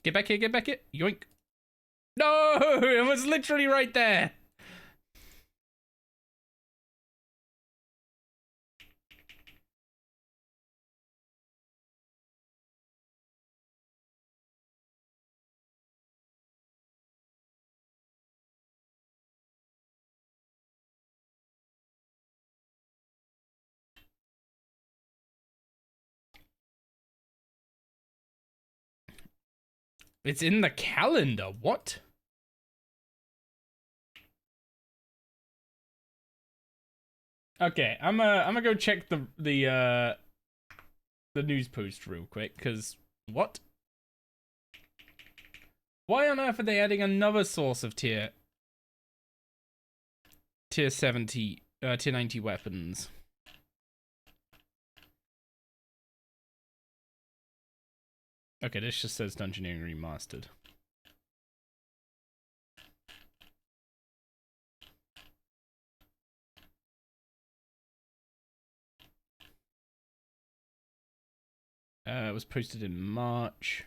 Get back here, get back here. Yoink. No, it was literally right there. It's in the calendar. What? Okay, I'm gonna go check the news post real quick, cause what? Why on earth are they adding another source of tier 70 tier 90 weapons? Okay, this just says Dungeoneering Remastered. It was posted in March.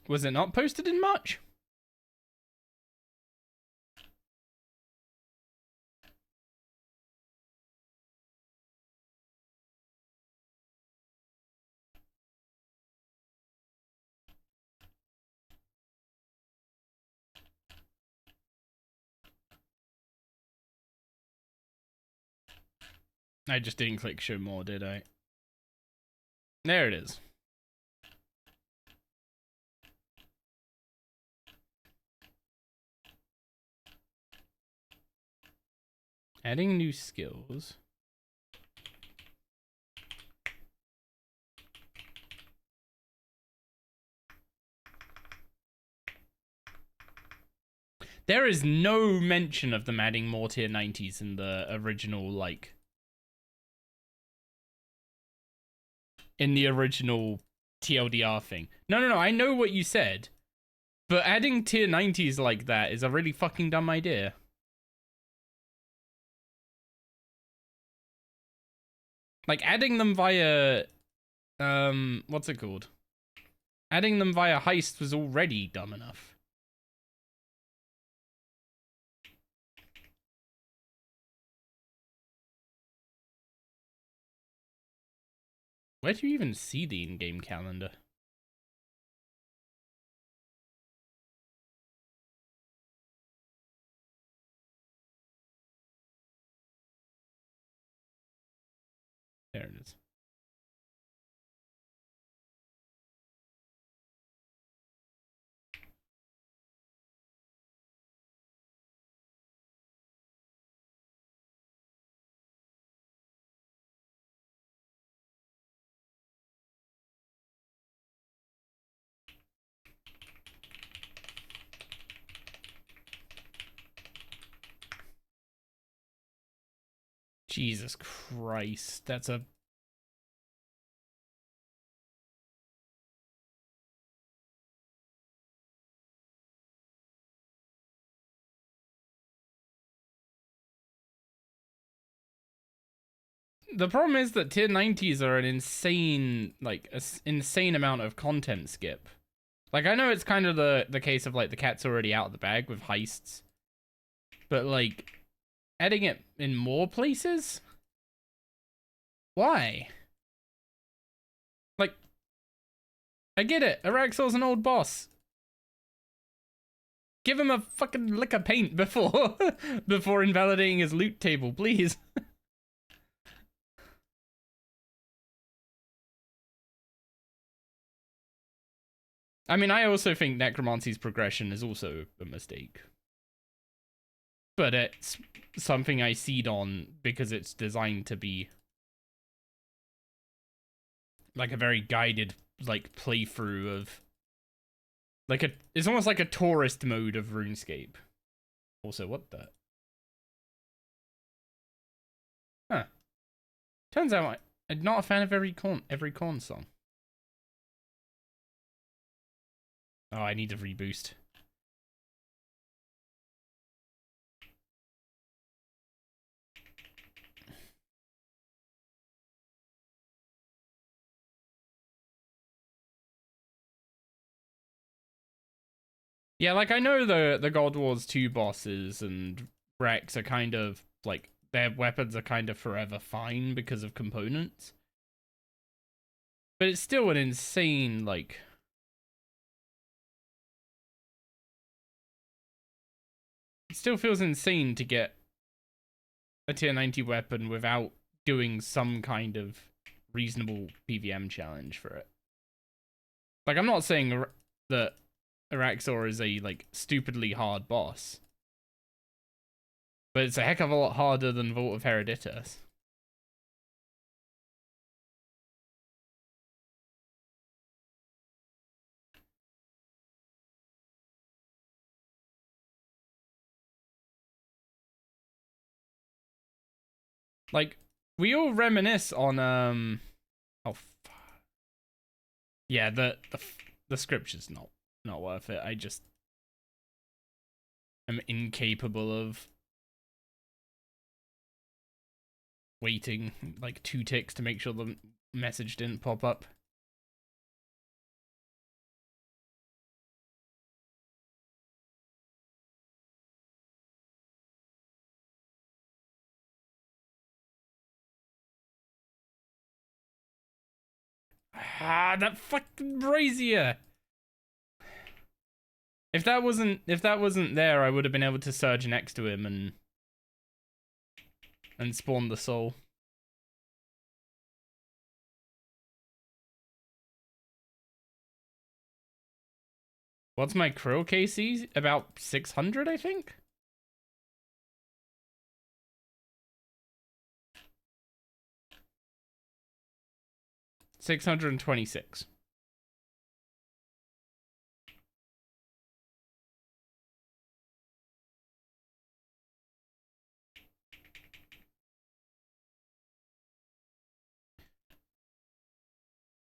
Was it not posted in March? I just didn't click show more, did I? There it is. Adding new skills. There is no mention of them adding more tier 90s in the original, like... in the original TLDR thing. No, I know what you said. But adding tier 90s like that is a really fucking dumb idea. Like, adding them via... what's it called? Adding them via heist was already dumb enough. Where do you even see the in-game calendar? There it is. Jesus Christ, that's a... The problem is that tier 90s are an insane, like, insane amount of content skip. Like, I know it's kind of the case of, like, the cat's already out of the bag with heists. But, like, adding it in more places? Why? Like, I get it. Araxor's an old boss. Give him a fucking lick of paint before invalidating his loot table, please. I mean, I also think Necromancy's progression is also a mistake. But it's something I seed on because it's designed to be like a very guided like playthrough of like it's almost like a tourist mode of RuneScape. Also, what the? Huh. Turns out I'm not a fan of every corn song. Oh, I need a reboost. Yeah, like I know the God Wars 2 bosses and Rex are kind of like their weapons are kind of forever fine because of components. But it's still an insane like it still feels insane to get a tier 90 weapon without doing some kind of reasonable PVM challenge for it. Like I'm not saying that Araxor is a like stupidly hard boss, but it's a heck of a lot harder than Vault of Hereditas. Like we all reminisce on oh yeah, the scripture's not worth it. I just am incapable of waiting like 2 ticks to make sure the message didn't pop up. Ah, that fucking brazier. If that wasn't there, I would have been able to surge next to him and spawn the soul. What's my Krill KC? About 600, I think? $626.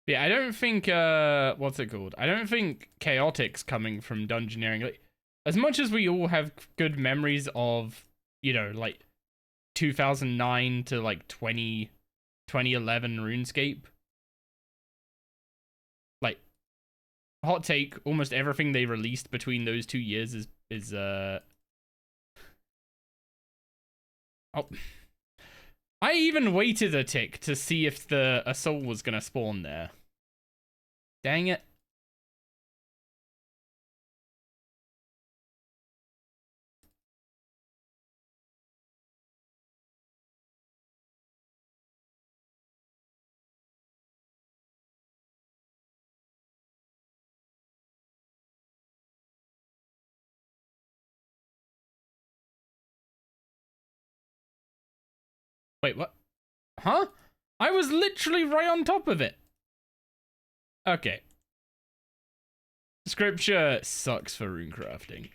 Yeah, I don't think what's it called? I don't think Chaotic's coming from Dungeoneering. Like, as much as we all have good memories of, you know, like 2009 to like 2011 RuneScape. Like, hot take, almost everything they released between those 2 years is oh, I even waited a tick to see if a soul was gonna spawn there. Dang it. Wait, what? Huh? I was literally right on top of it. Okay. Scripture sucks for runecrafting.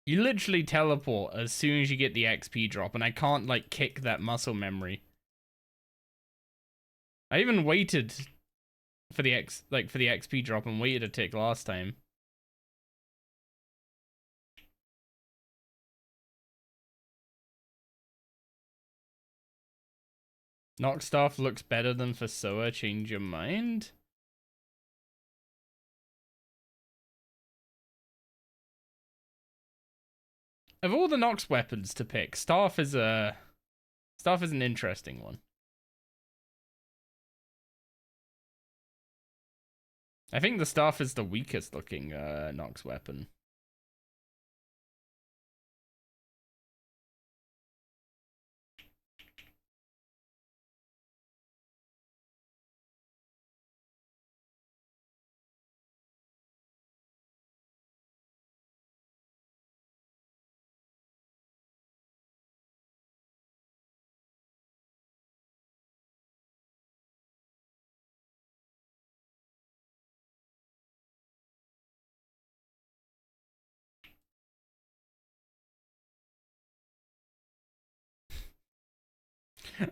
You literally teleport as soon as you get the XP drop, and I can't, like, kick that muscle memory. I even waited for the XP drop and waited a tick last time. Knockstaff looks better than for Soa, change your mind? Of all the Nox weapons to pick, Staff is an interesting one. I think the Staff is the weakest looking Nox weapon.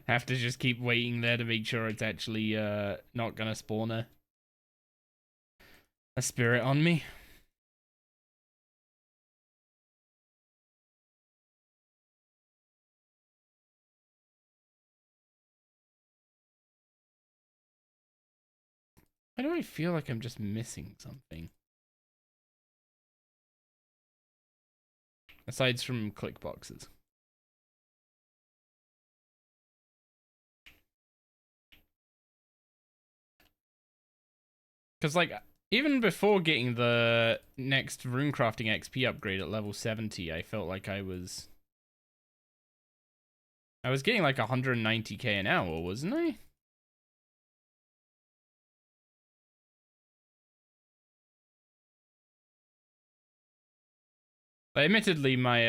Have to just keep waiting there to make sure it's actually not gonna spawn a spirit on me. Why do I feel like I'm just missing something? Aside from click boxes. Because, like, even before getting the next Runecrafting XP upgrade at level 70, I felt like I was getting like 190k an hour, wasn't I? Admittedly, my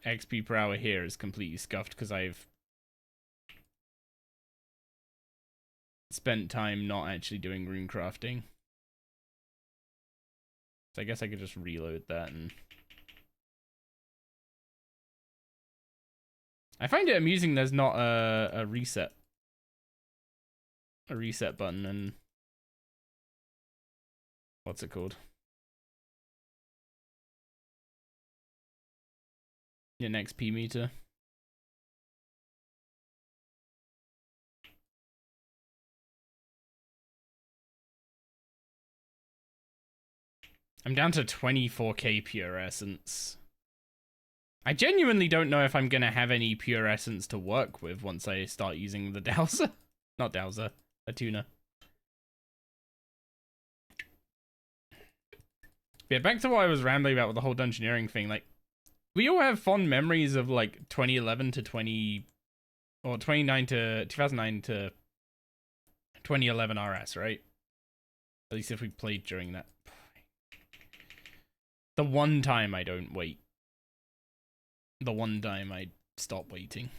XP per hour here is completely scuffed because I've spent time not actually doing runecrafting. So I guess I could just reload that and... I find it amusing there's not a reset. A reset button and... What's it called? An XP meter. I'm down to 24k pure essence. I genuinely don't know if I'm gonna have any pure essence to work with once I start using the dowser. Not dowser, a tuner. Yeah, back to what I was rambling about with the whole dungeoneering thing. Like, we all have fond memories of like 2011 to 2009 to 2009 to 2011 RS, right? At least if we played during that. The one time I don't wait. The one time I stop waiting.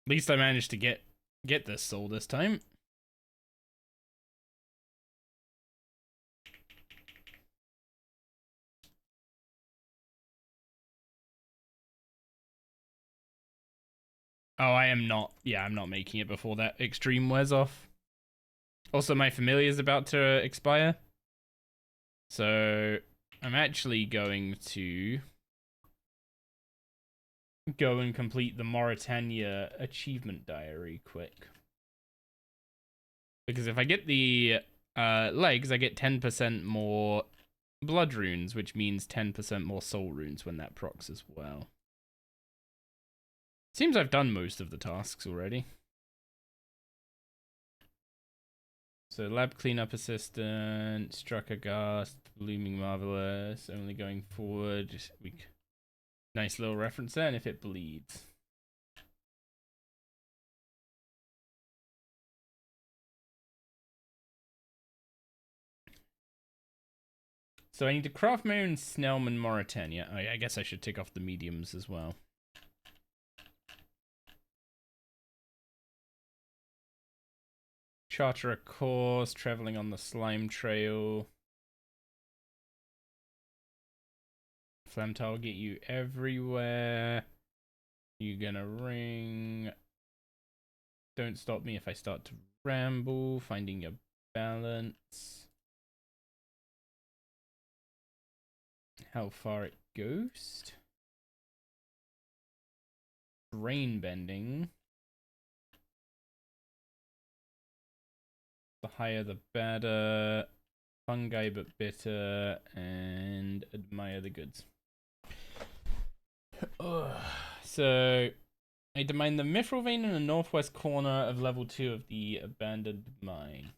At least I managed to get this soul this time. Oh, I am not. Yeah, I'm not making it before that extreme wears off. Also, my familiar is about to expire. So, I'm actually going to go and complete the Mauritania achievement diary quick. Because if I get the legs, I get 10% more blood runes, which means 10% more soul runes when that procs as well. Seems I've done most of the tasks already. So lab cleanup assistant, struck aghast, blooming marvelous, only going forward. Nice little reference there, and if it bleeds. So I need to craft my own Snellman Mauritania. Oh, yeah, I guess I should tick off the mediums as well. Charter a course, traveling on the slime trail. Flamtal will get you everywhere. You gonna ring. Don't stop me if I start to ramble. Finding your balance. How far it goes. Brain bending. The higher the better. Fungi but bitter. And admire the goods. So, I demine the mithril vein in the northwest corner of level 2 of the abandoned mine.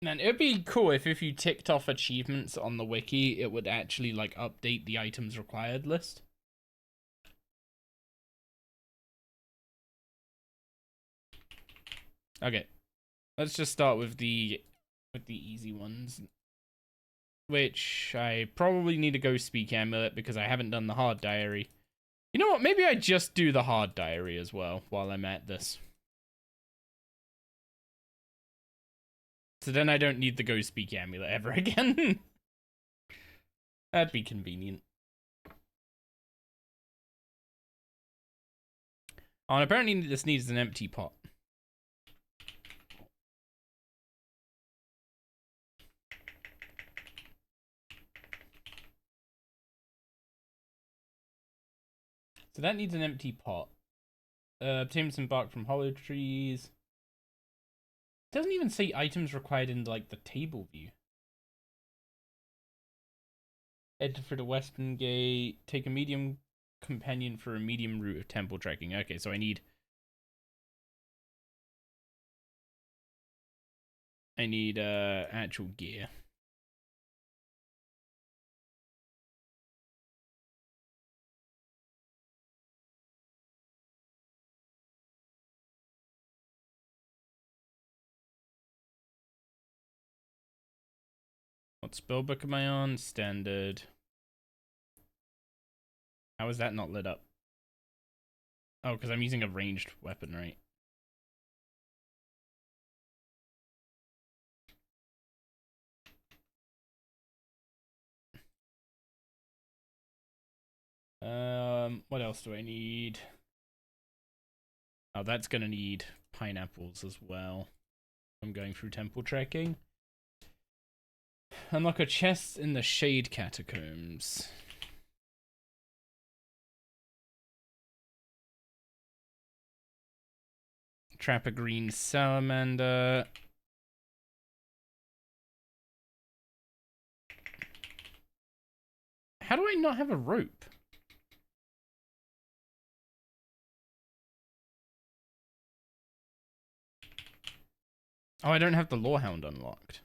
Man, it would be cool if you ticked off achievements on the wiki, it would actually, like, update the items required list. Okay. Let's just start with the easy ones. Which I probably need to go speak amulet because I haven't done the hard diary. You know what? Maybe I just do the hard diary as well while I'm at this. So then I don't need the go speak amulet ever again. That'd be convenient. Oh, and apparently this needs an empty pot. So that needs an empty pot. Obtain some bark from hollow trees. It doesn't even say items required in like the table view. Enter through the western gate. Take a medium companion for a medium route of temple trekking. Okay, so I need actual gear. What spellbook am I on? Standard. How is that not lit up? Oh, because I'm using a ranged weapon, right? What else do I need? Oh, that's gonna need pineapples as well. I'm going through temple trekking. Unlock a chest in the Shade Catacombs. Trap a green salamander. How do I not have a rope? Oh, I don't have the Lorehound unlocked.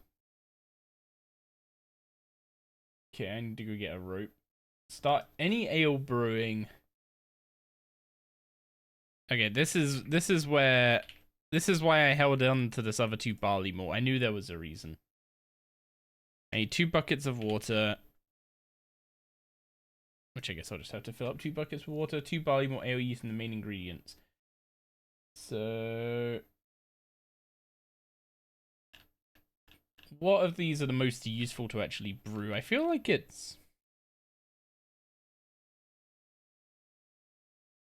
Okay, I need to go get a rope. Start any ale brewing. Okay, this is why I held on to this other 2 barley malt. I knew there was a reason. I need 2 buckets of water. Which I guess I'll just have to fill up 2 buckets with water, 2 barley malt, ale yeast, and the main ingredients. So what of these are the most useful to actually brew? I feel like it's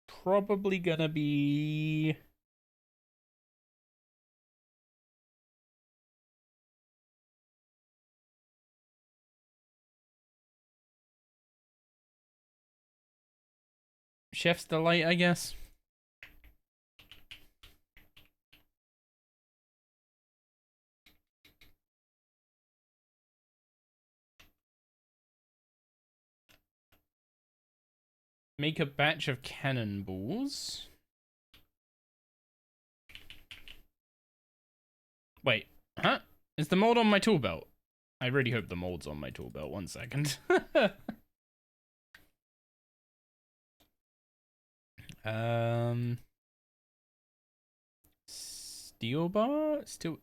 probably gonna be Chef's Delight, I guess. Make a batch of cannonballs. Wait, huh? Is the mold on my tool belt? I really hope the mold's on my tool belt. 1 second. Steel bar? Still.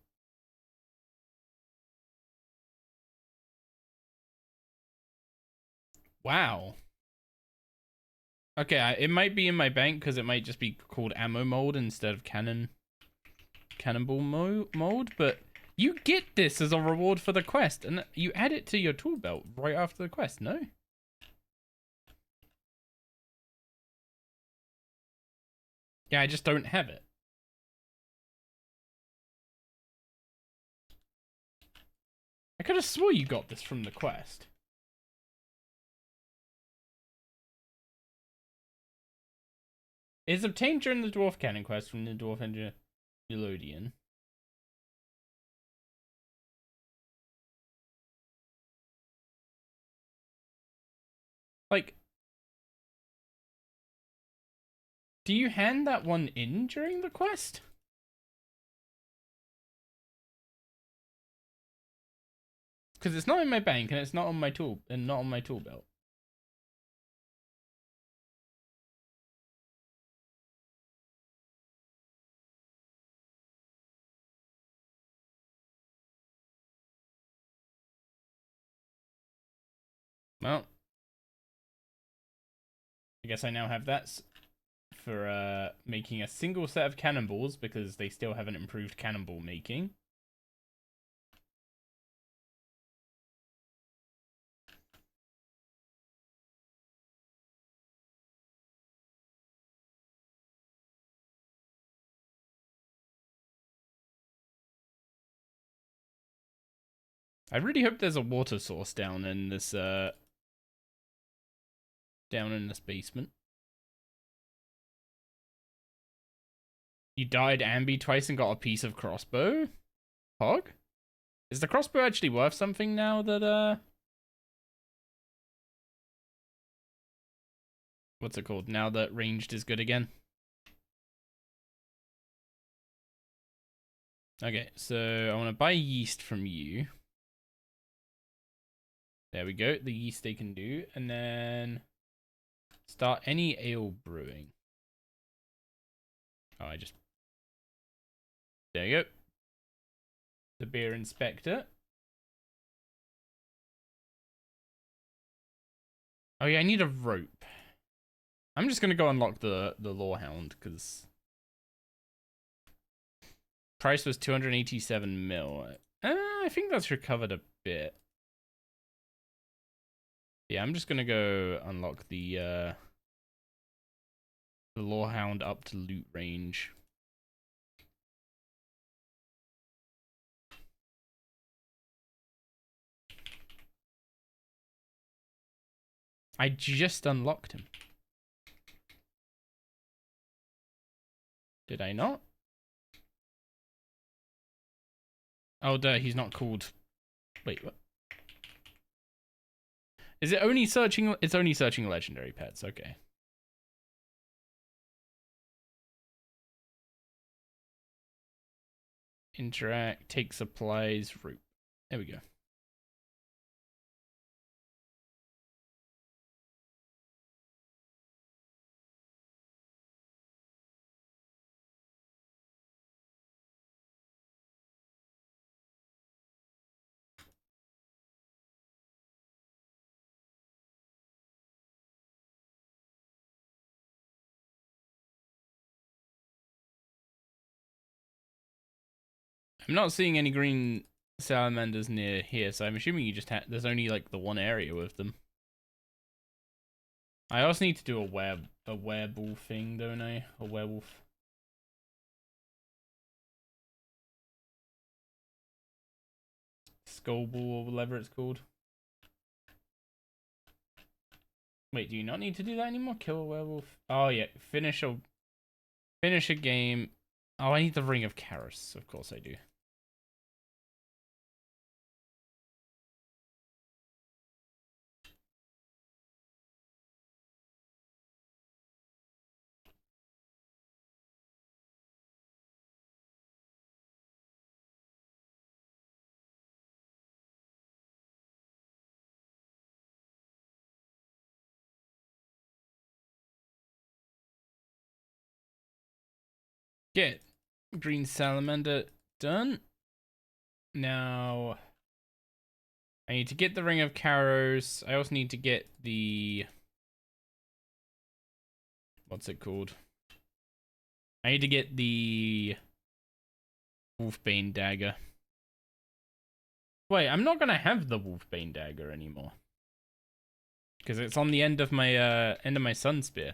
Wow. Okay, it might be in my bank because it might just be called ammo mold instead of cannonball mold, but you get this as a reward for the quest, and you add it to your tool belt right after the quest, no? Yeah, I just don't have it. I could have swore you got this from the quest. It's obtained during the Dwarf Cannon quest from the Dwarf Engineer Elodian. Like, do you hand that one in during the quest? Because it's not in my bank and it's not on my tool belt. Well, I guess I now have that for making a single set of cannonballs, because they still haven't improved cannonball making. I really hope there's a water source down in this basement. You died Ambi twice and got a piece of crossbow? Hog? Is the crossbow actually worth something now that what's it called? Now that ranged is good again? Okay, so I want to buy yeast from you. There we go, the yeast they can do. And then start any ale brewing. Oh, there you go. The beer inspector. Oh yeah, I need a rope. I'm just gonna go unlock the Lorehound, because price was 287 mil. I think that's recovered a bit. Yeah, I'm just gonna go unlock the Lorehound up to loot range. I just unlocked him. Did I not? Oh, duh, he's not called... Wait, what? Is it only searching... It's only searching legendary pets, okay. Interact, take supplies, route. There we go. I'm not seeing any green salamanders near here, so I'm assuming you just there's only like the one area with them. I also need to do a werewolf thing, don't I? A werewolf. Skullball or whatever it's called. Wait, do you not need to do that anymore? Kill a werewolf? Oh yeah, finish a game. Oh, I need the Ring of Karos. Of course I do. Get green salamander done. Now I need to get the Ring of Karos. I also need to get the... What's it called? I need to get the Wolfbane dagger. Wait, I'm not gonna have the Wolfbane dagger anymore, because it's on the end of my sun spear.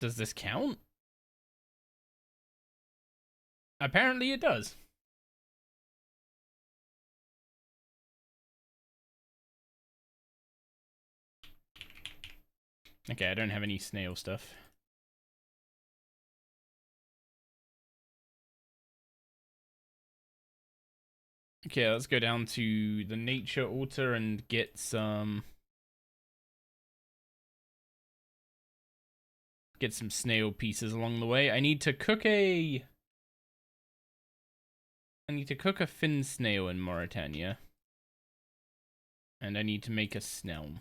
Does this count? Apparently it does. Okay, I don't have any snail stuff. Okay, let's go down to the nature altar and get some snail pieces along the way. I need to cook a fin snail in Mauritania. And I need to make a snail.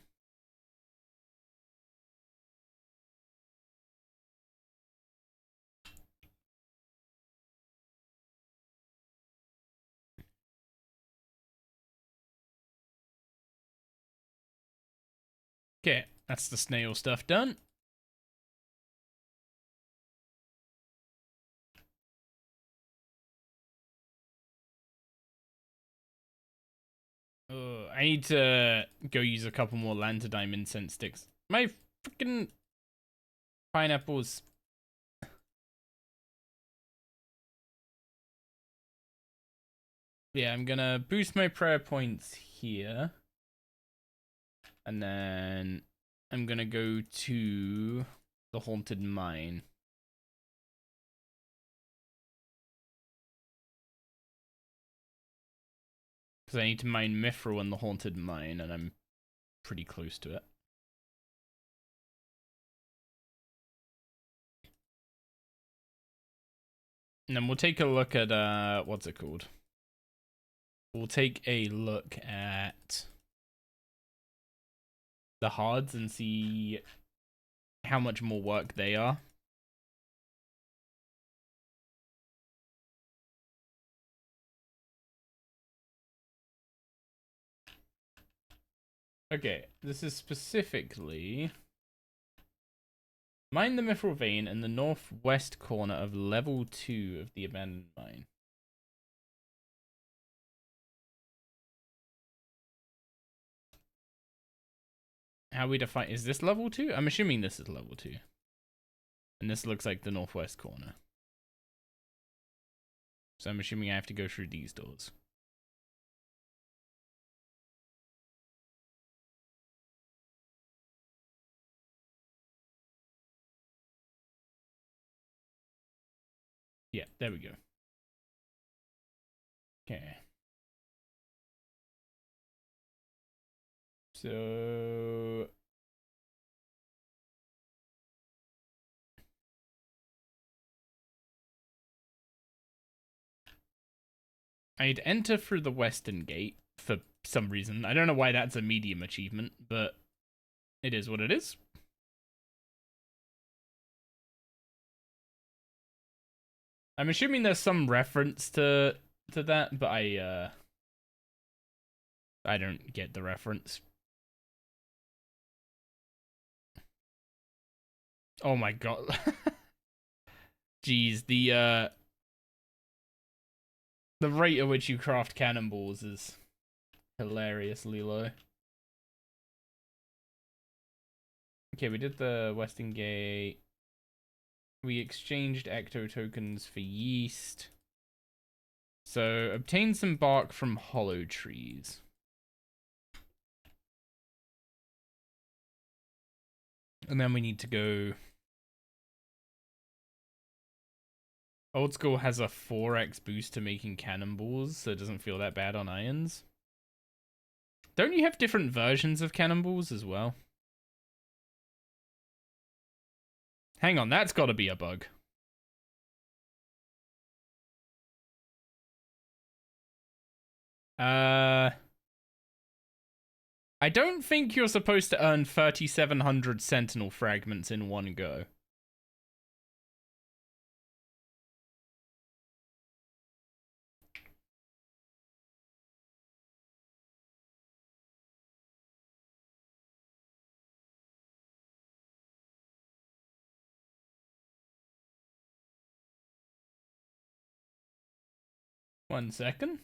That's the snail stuff done. I need to go use a couple more Lantadime incense sticks. My freaking pineapples. Yeah, I'm gonna boost my prayer points here. And then I'm gonna go to the Haunted Mine. Because I need to mine Mithril in the Haunted Mine, and I'm pretty close to it. And then we'll take a look at, what's it called? We'll take a look at the hards and see how much more work they are. Okay, this is specifically mine the Mithril Vein in the northwest corner of level 2 of the abandoned mine. How we define, is this level 2? I'm assuming this is level 2. And this looks like the northwest corner. So I'm assuming I have to go through these doors. Yeah, there we go. Okay. So I'd enter through the western gate for some reason. I don't know why that's a medium achievement, but it is what it is. I'm assuming there's some reference to that, but I don't get the reference. Oh my god. Jeez, the rate at which you craft cannonballs is hilariously low. Okay, we did the Western Gate. We exchanged ecto tokens for yeast. So, obtain some bark from hollow trees. And then we need to go... Old School has a 4x boost to making cannonballs, so it doesn't feel that bad on irons. Don't you have different versions of cannonballs as well? Hang on, that's gotta be a bug. I don't think you're supposed to earn 3,700 Sentinel fragments in one go. One second.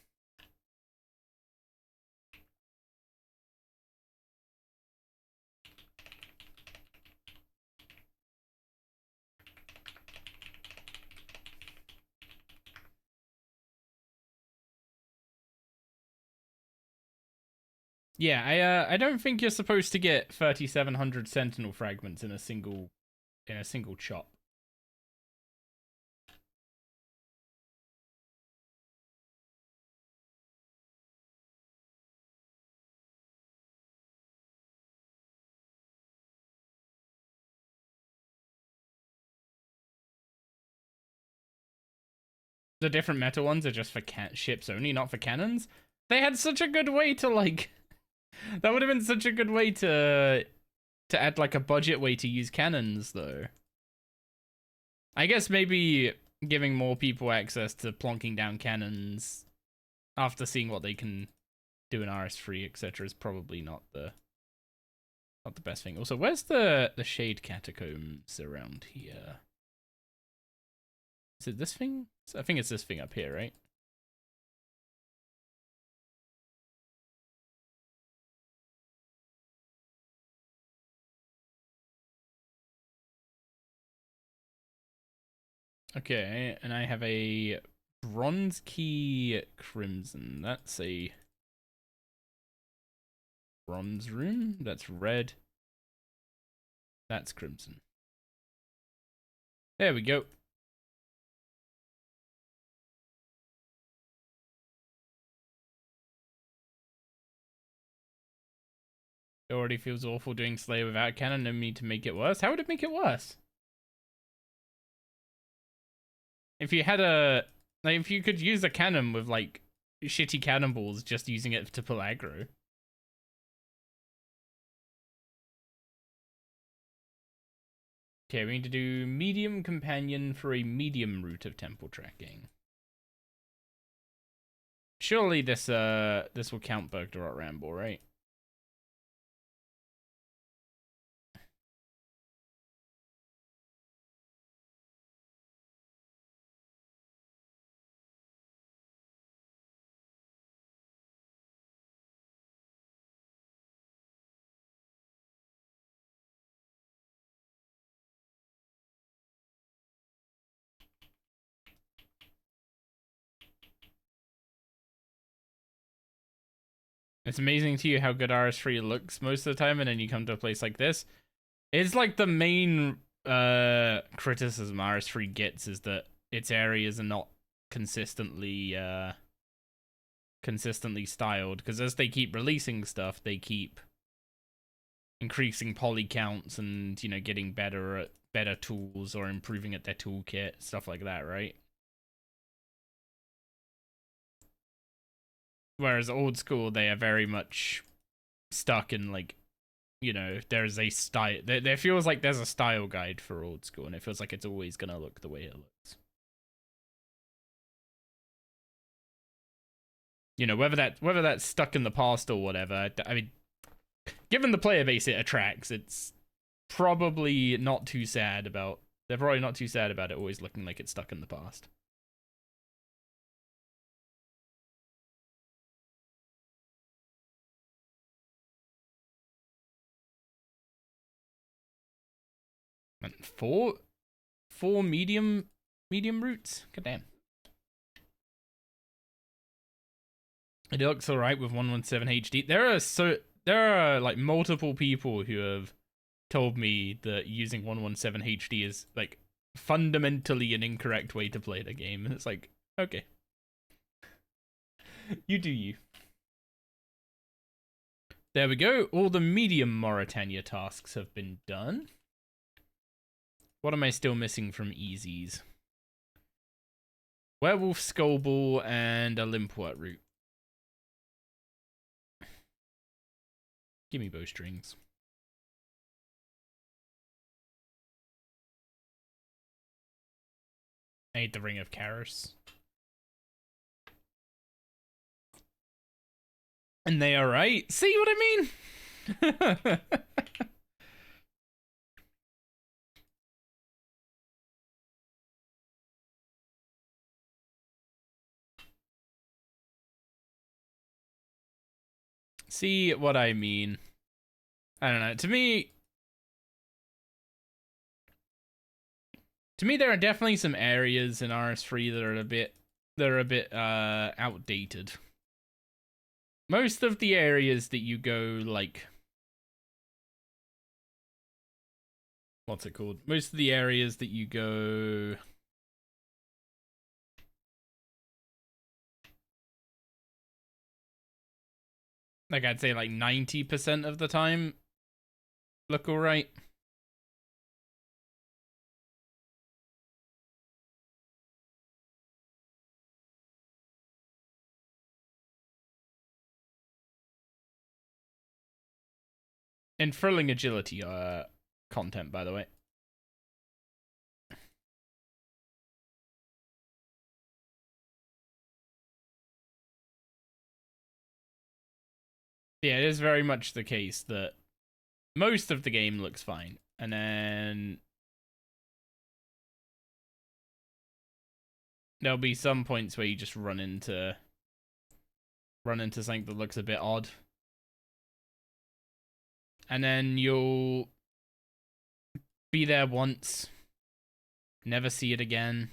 Yeah, I don't think you're supposed to get 3,700 Sentinel fragments in a single chop. The different meta ones are just for ships only, not for cannons. They had such a good way to like. That would have been such a good way to add like a budget way to use cannons, though. I guess maybe giving more people access to plonking down cannons after seeing what they can do in RS3, etc., is probably not the Not the best thing. Also, where's the shade catacombs around here? Is it this thing? I think it's this thing up here, right? Okay, and I have a bronze key crimson. That's a bronze room. That's red. That's crimson. There we go. It already feels awful doing Slayer without cannon. No need to make it worse. How would it make it worse? If you had a... Like, if you could use a cannon with, like, shitty cannonballs, just using it to pull aggro. Okay, we need to do medium companion for a medium route of temple tracking. Surely this will count Bergdorf Ramble, right? It's amazing to you how good RS3 looks most of the time, and then you come to a place like this. It's like the main criticism RS3 gets is that its areas are not consistently styled, because as they keep releasing stuff, they keep increasing poly counts and, you know, getting better at better tools or improving at their toolkit, stuff like that, right? Whereas old school, they are very much stuck in, like, you know, there's a style. There feels like there's a style guide for old school, and it feels like it's always gonna look the way it looks. You know, whether that's stuck in the past or whatever. I mean, given the player base it attracts, it's probably not too sad about. They're probably not too sad about it always looking like it's stuck in the past. And four medium routes. God damn. It looks alright with 117 HD. There are like multiple people who have told me that using 117 HD is like fundamentally an incorrect way to play the game, and it's like, okay. You do you. There we go. All the medium Mauritania tasks have been done. What am I still missing from easies? Werewolf Skullball and a Limpwort route. Give me bowstrings. I need the Ring of Karos. And they are right. See what I mean? See what I mean? I don't know. To me, there are definitely some areas in RS3 that are a bit outdated. Most of the areas that you go, like, what's it called? Most of the areas that you go, like, I'd say like 90% of the time look alright. And thrilling agility content, by the way. Yeah, it is very much the case that most of the game looks fine. And then there'll be some points where you just run into something that looks a bit odd. And then you'll be there once, never see it again.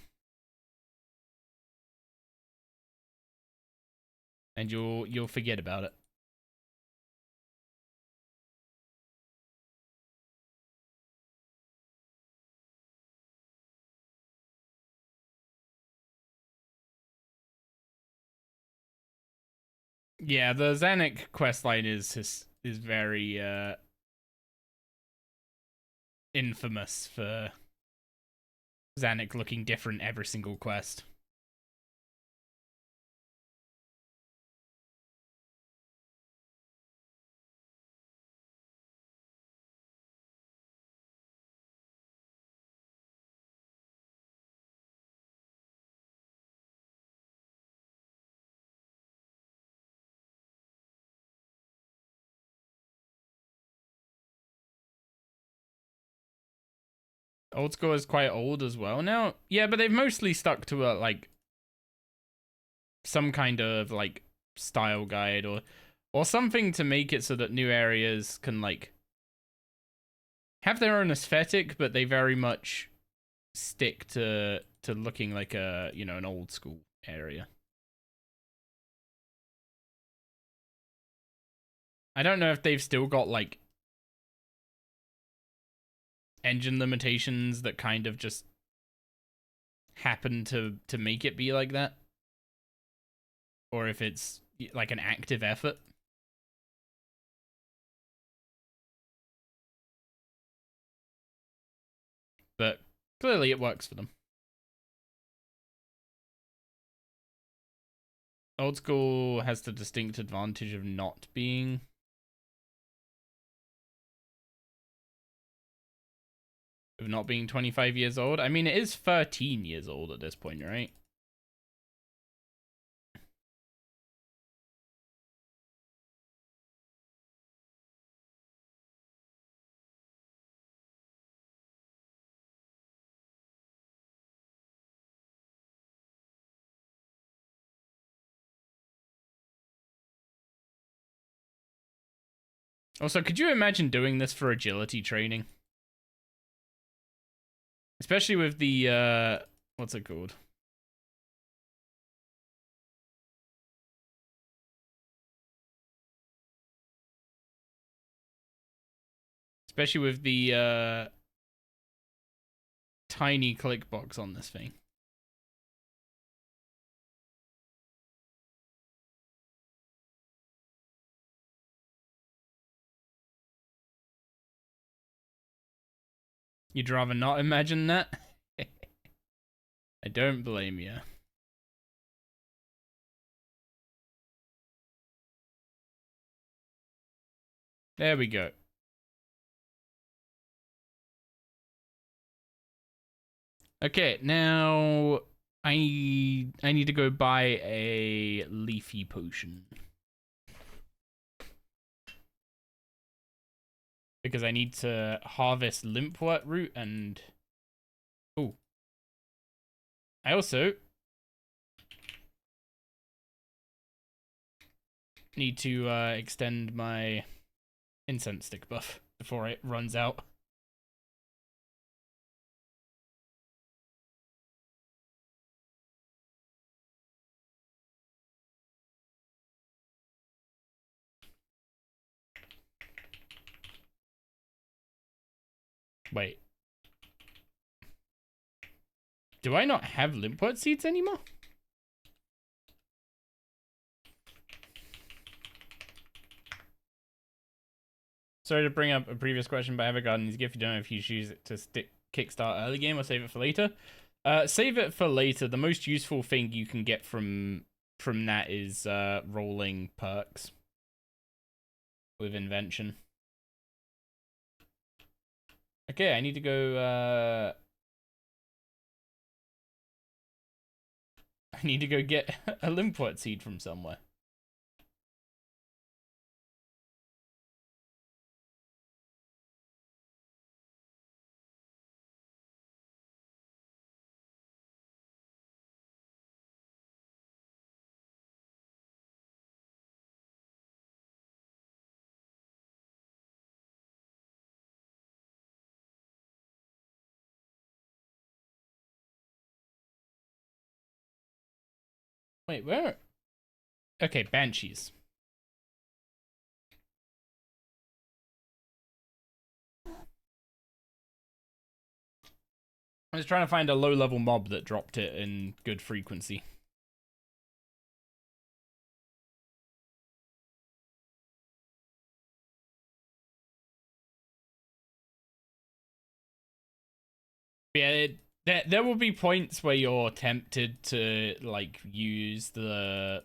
And you'll forget about it. Yeah, the Zanuck questline is very infamous for Zanuck looking different every single quest. Old School is quite old as well now. Yeah, but they've mostly stuck to a like some kind of like style guide or something to make it so that new areas can like have their own aesthetic, but they very much stick to looking like a, you know, an old school area. I don't know if they've still got like engine limitations that kind of just happen to make it be like that, or if it's like an active effort. But clearly it works for them. Old School has the distinct advantage of not being of not being 25 years old. I mean, it is 13 years old at this point, right? Also, could you imagine doing this for agility training? Especially with the, what's it called? Especially with the, tiny click box on this thing. You'd rather not imagine that? I don't blame you. There we go. Okay, now I need to go buy a leafy potion. Because I need to harvest limpwort root and... Oh. I also need to extend my incense stick buff before it runs out. Wait. Do I not have limpwort seeds anymore? Sorry to bring up a previous question, but I have a garden gift. You don't know if you choose it to kickstart early game or save it for later. Save it for later. The most useful thing you can get from that is rolling perks with invention. Okay, I need to go. I need to go get a limpwort seed from somewhere. Wait, where? Okay, banshees. I was trying to find a low-level mob that dropped it in good frequency. Yeah, there will be points where you're tempted to like use the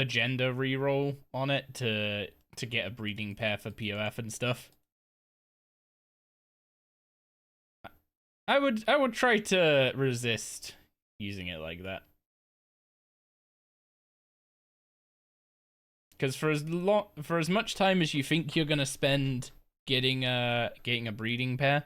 gender reroll on it to get a breeding pair for POF and stuff. I would try to resist using it like that. Because for as much time as you think you're gonna spend getting a breeding pair,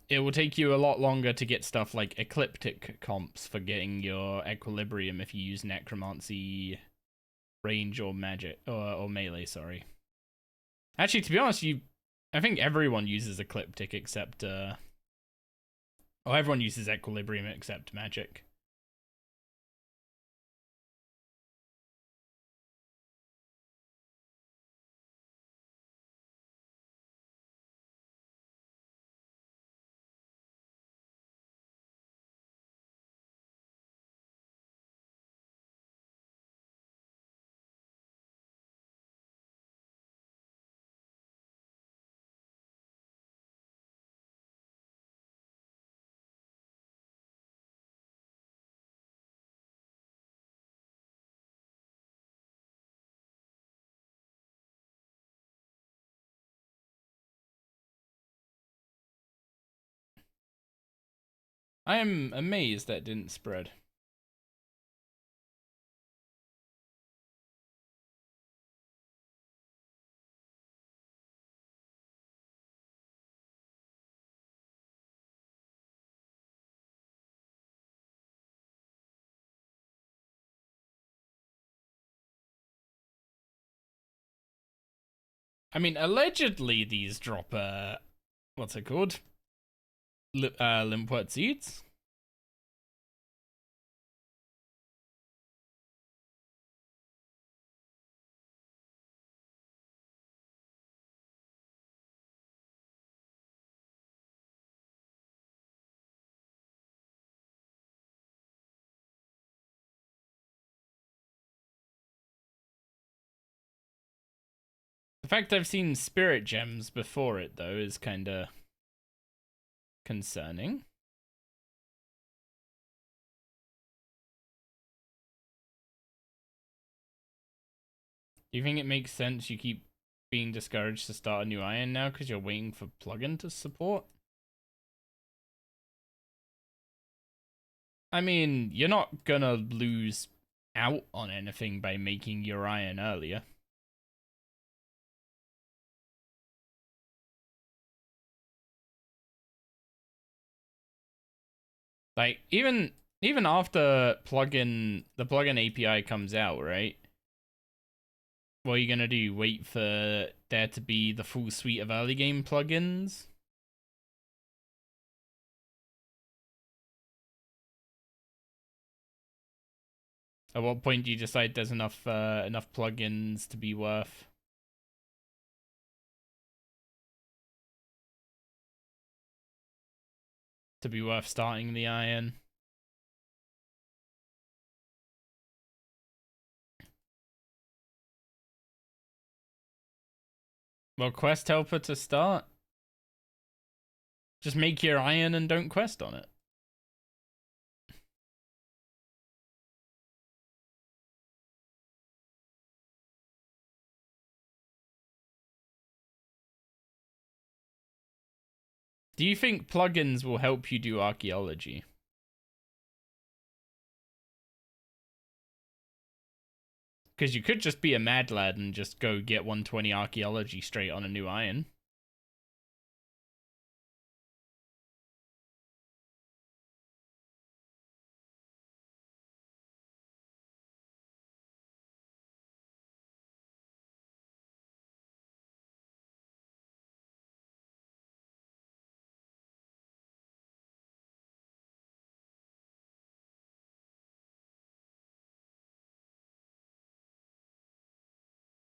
it will take you a lot longer to get stuff like ecliptic comps for getting your equilibrium if you use necromancy, range, or magic or melee. Sorry. Actually, to be honest, I think everyone uses ecliptic except everyone uses equilibrium except magic. I am amazed that didn't spread. I mean, allegedly these drop what's it called? Limpwort seeds. The fact I've seen spirit gems before it though is kind of concerning. Do you think it makes sense you keep being discouraged to start a new iron now because you're waiting for plugin to support? I mean, you're not gonna lose out on anything by making your iron earlier. Like even after the plugin API comes out, right? What are you gonna do? Wait for there to be the full suite of early game plugins? At what point do you decide there's enough plugins to be worth starting the iron? Well, quest helper to start. Just make your iron and don't quest on it. Do you think plugins will help you do archaeology? Because you could just be a mad lad and just go get 120 archaeology straight on a new iron.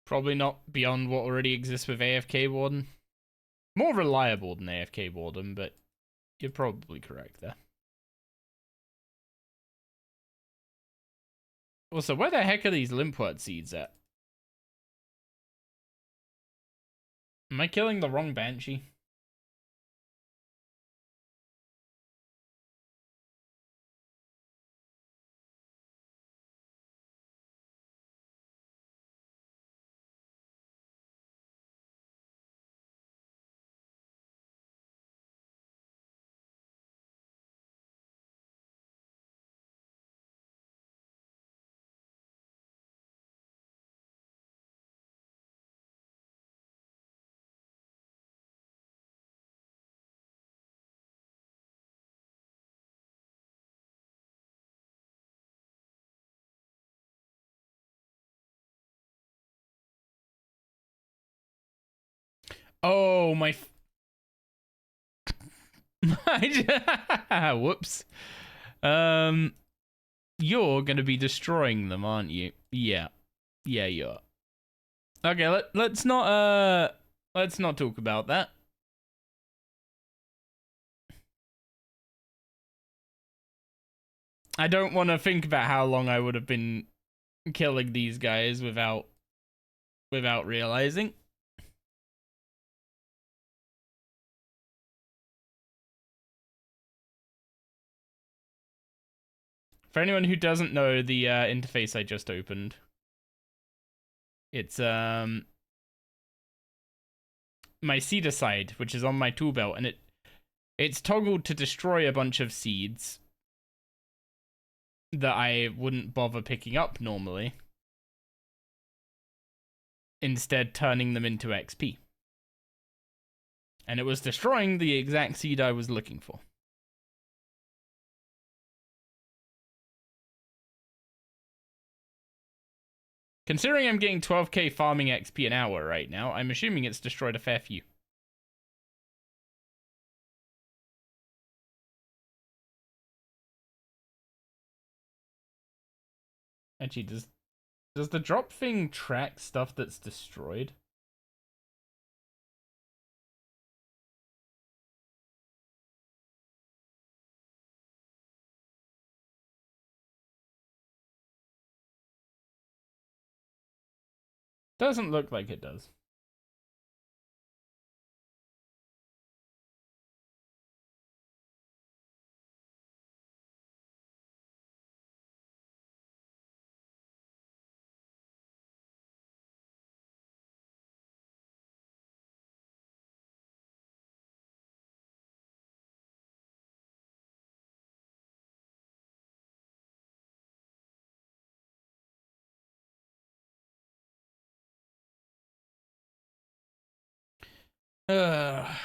Probably not beyond what already exists with AFK Warden. More reliable than AFK Warden, but you're probably correct there. Also, where the heck are these limpwort seeds at? Am I killing the wrong banshee? Oh, my... Whoops. You're gonna be destroying them, aren't you? Yeah. Yeah, you are. Okay, let's not talk about that. I don't want to think about how long I would have been killing these guys without realizing. For anyone who doesn't know the interface I just opened, it's my seeder side, which is on my tool belt, and it's toggled to destroy a bunch of seeds that I wouldn't bother picking up normally, instead turning them into XP. And it was destroying the exact seed I was looking for. Considering I'm getting 12k farming XP an hour right now, I'm assuming it's destroyed a fair few. Actually, does the drop thing track stuff that's destroyed? Doesn't look like it does.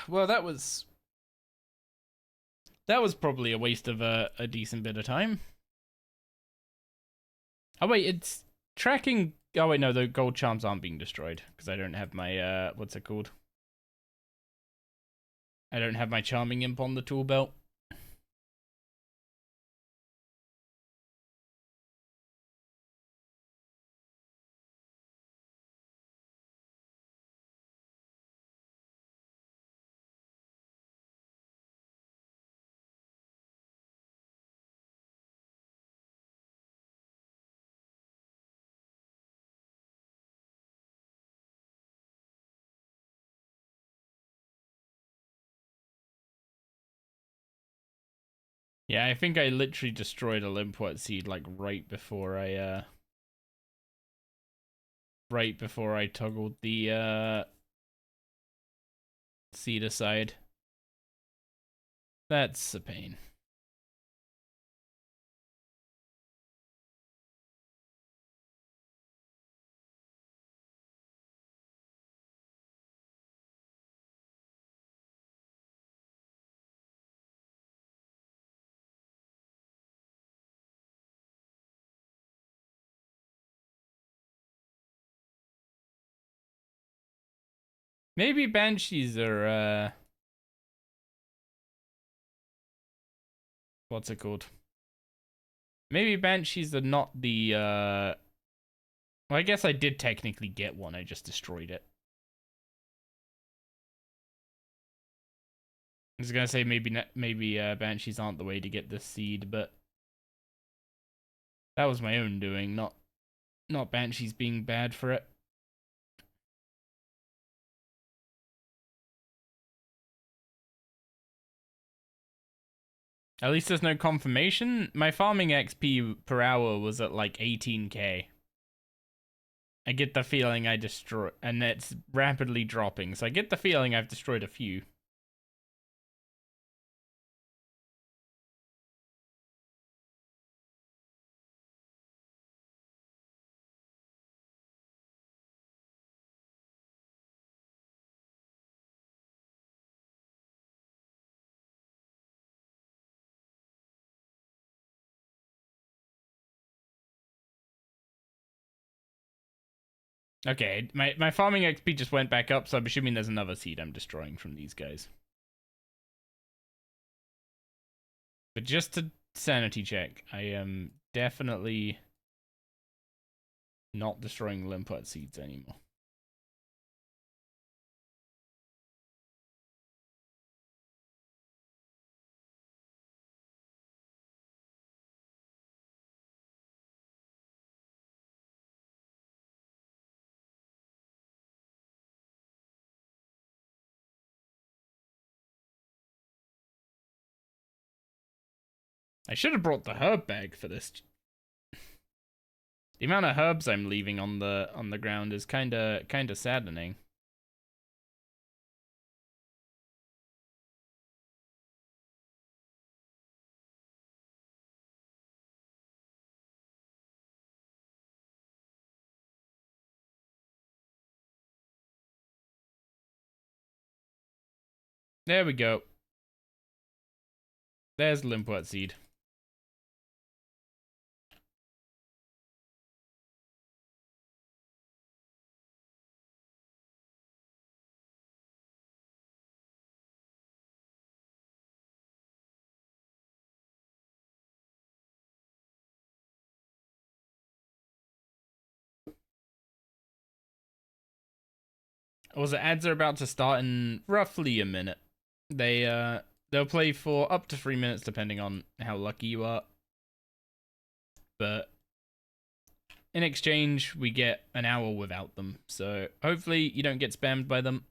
Well, that was probably a waste of a decent bit of time. Oh wait, it's tracking. Oh wait, no, the gold charms aren't being destroyed because I don't have my what's it called? I don't have my charming imp on the tool belt. Yeah, I think I literally destroyed a limpwort seed like right before I toggled the seed aside. That's a pain. Maybe banshees are what's it called? Maybe banshees are not the Well, I guess I did technically get one. I just destroyed it. I was gonna say maybe banshees aren't the way to get this seed, but that was my own doing, not banshees being bad for it. At least there's no confirmation. My farming XP per hour was at like 18k. I get the feeling I destroy, and it's rapidly dropping. So I get the feeling I've destroyed a few. Okay, my farming XP just went back up, so I'm assuming there's another seed I'm destroying from these guys. But just to sanity check, I am definitely not destroying limpet seeds anymore. I should have brought the herb bag for this. The amount of herbs I'm leaving on the ground is kinda saddening. There we go. There's limpet seed. Also, ads are about to start in roughly a minute. They'll play for up to 3 minutes depending on how lucky you are. But in exchange, we get an hour without them. So hopefully you don't get spammed by them.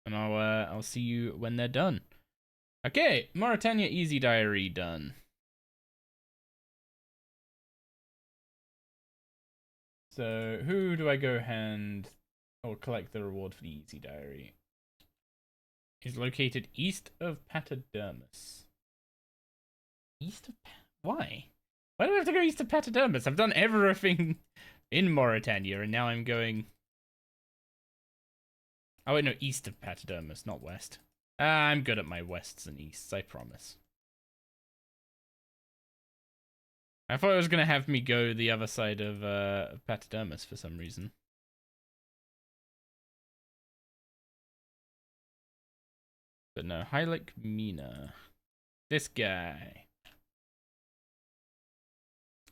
And I'll see you when they're done. Okay, Mauritania Easy Diary done. So who do I go hand or collect the reward for the Easy Diary? Is located east of Patadermis. East of why? Why do I have to go east of Patadermis? I've done everything in Mauritania, and now I'm going. Oh wait, no, east of Patadermis, not west. I'm good at my wests and easts, I promise. I thought it was gonna have me go the other side of Patadermis for some reason. But no, Hylik Mina. This guy.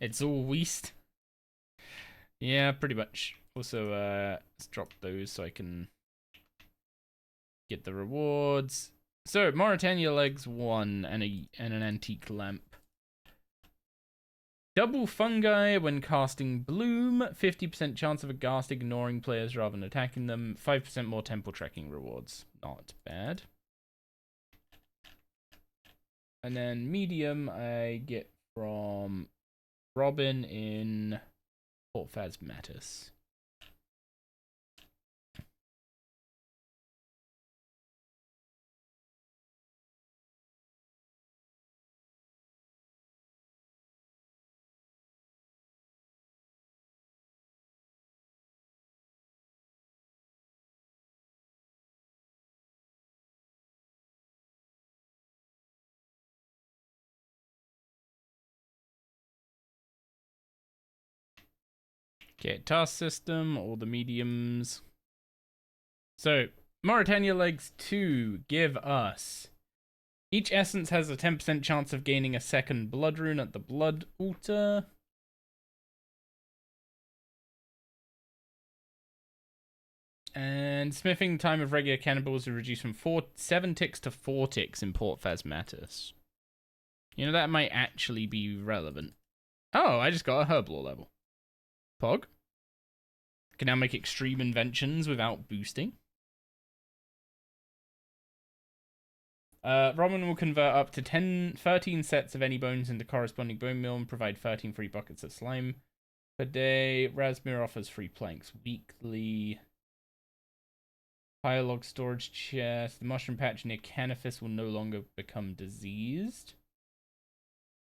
It's all east. Yeah, pretty much. Also, let's drop those so I can get the rewards. So, Mauritania legs 1 and an antique lamp. Double fungi when casting Bloom. 50% chance of a ghast ignoring players rather than attacking them. 5% more temple trekking rewards. Not bad. And then medium I get from Robin in Port Phasmatis. Okay, task system, all the mediums. So, Mauritania legs 2 give us. Each essence has a 10% chance of gaining a second blood rune at the blood altar. And smithing time of regular cannonballs is reduced from 7 ticks to 4 ticks in Port Phasmatis. You know, that might actually be relevant. Oh, I just got a herb lore level. Pog. Can now make extreme inventions without boosting. Robin will convert up to 13 sets of any bones into corresponding bone meal and provide 13 free buckets of slime per day. Razmir offers free planks weekly. Log storage chest. The mushroom patch near Canifis will no longer become diseased.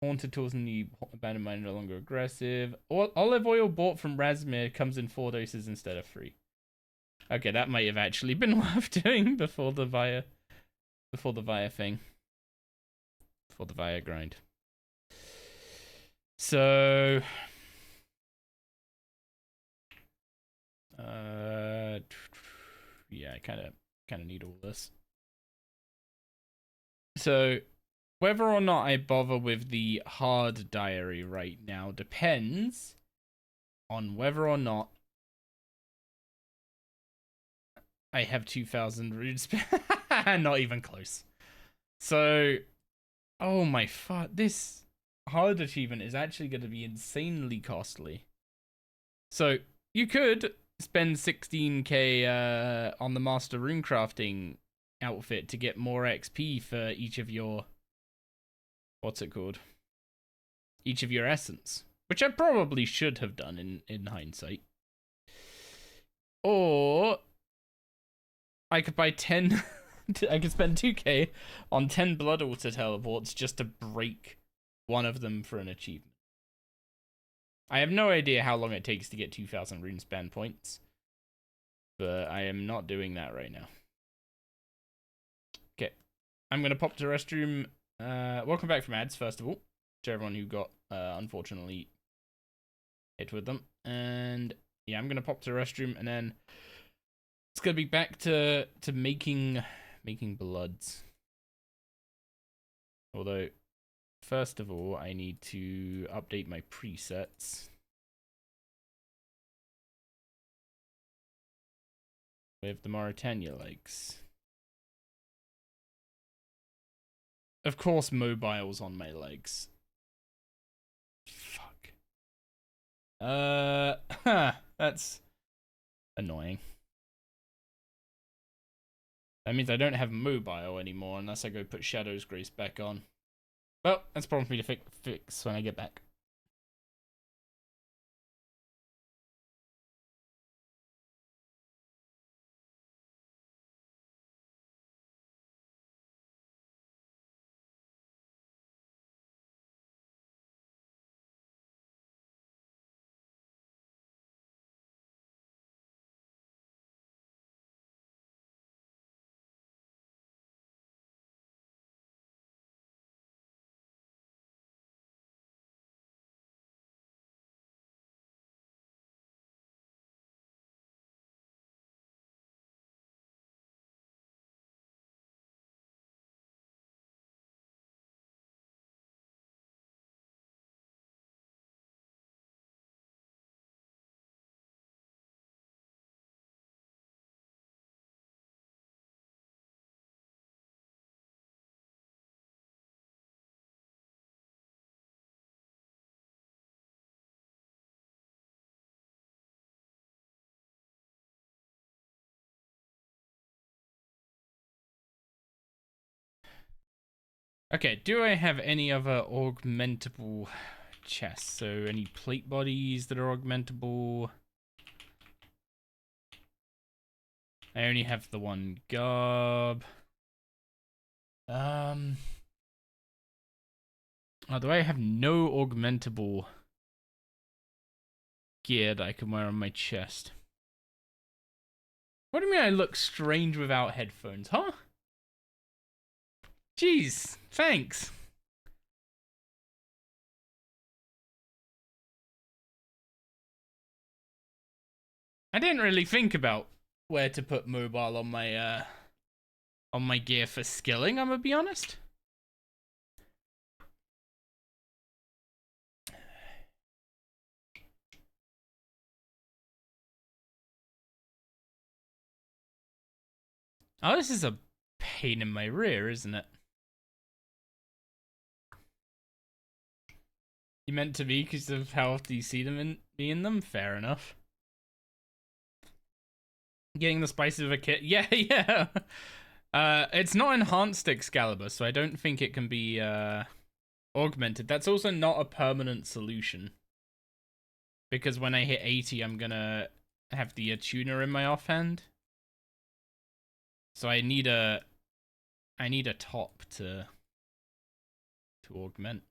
Haunted tools in the abandoned mine are no longer aggressive. Olive oil bought from Razmir comes in 4 doses instead of 3. Okay, that might have actually been worth doing before the Via thing. Before the Via grind. So yeah, I kind of need all this. So whether or not I bother with the hard diary right now depends on whether or not I have 2,000 runes. Not even close. So, oh my fuck, this hard achievement is actually going to be insanely costly. So, you could spend 16k on the Master Runecrafting outfit to get more XP for each of your... What's it called? Each of your essence. Which I probably should have done in hindsight. Or I could buy 10... I could spend 2k on 10 Blood Altar teleports just to break one of them for an achievement. I have no idea how long it takes to get 2,000 rune span points, but I am not doing that right now. Okay, I'm going to pop to the restroom. Welcome back from ads, first of all, to everyone who got, unfortunately, hit with them. And yeah, I'm going to pop to the restroom, and then it's going to be back to making bloods. Although, first of all, I need to update my presets with the Mauritania legs. Of course, mobile's on my legs. Fuck. That's annoying. That means I don't have mobile anymore unless I go put Shadow's Grace back on. Well, that's a problem for me to fix when I get back. Okay, do I have any other augmentable chests? So any plate bodies that are augmentable? I only have the one garb. Although I have no augmentable gear that I can wear on my chest. What do you mean I look strange without headphones, huh? Jeez, thanks. I didn't really think about where to put mobile on my gear for skilling, I'm gonna be honest. Oh, this is a pain in my rear, isn't it? You meant to be because of how often you see them in them? Fair enough. Getting the spices of a kit. Yeah, yeah. It's not enhanced Excalibur, so I don't think it can be augmented. That's also not a permanent solution. Because when I hit 80, I'm gonna have the tuner in my offhand. So I need a top to augment.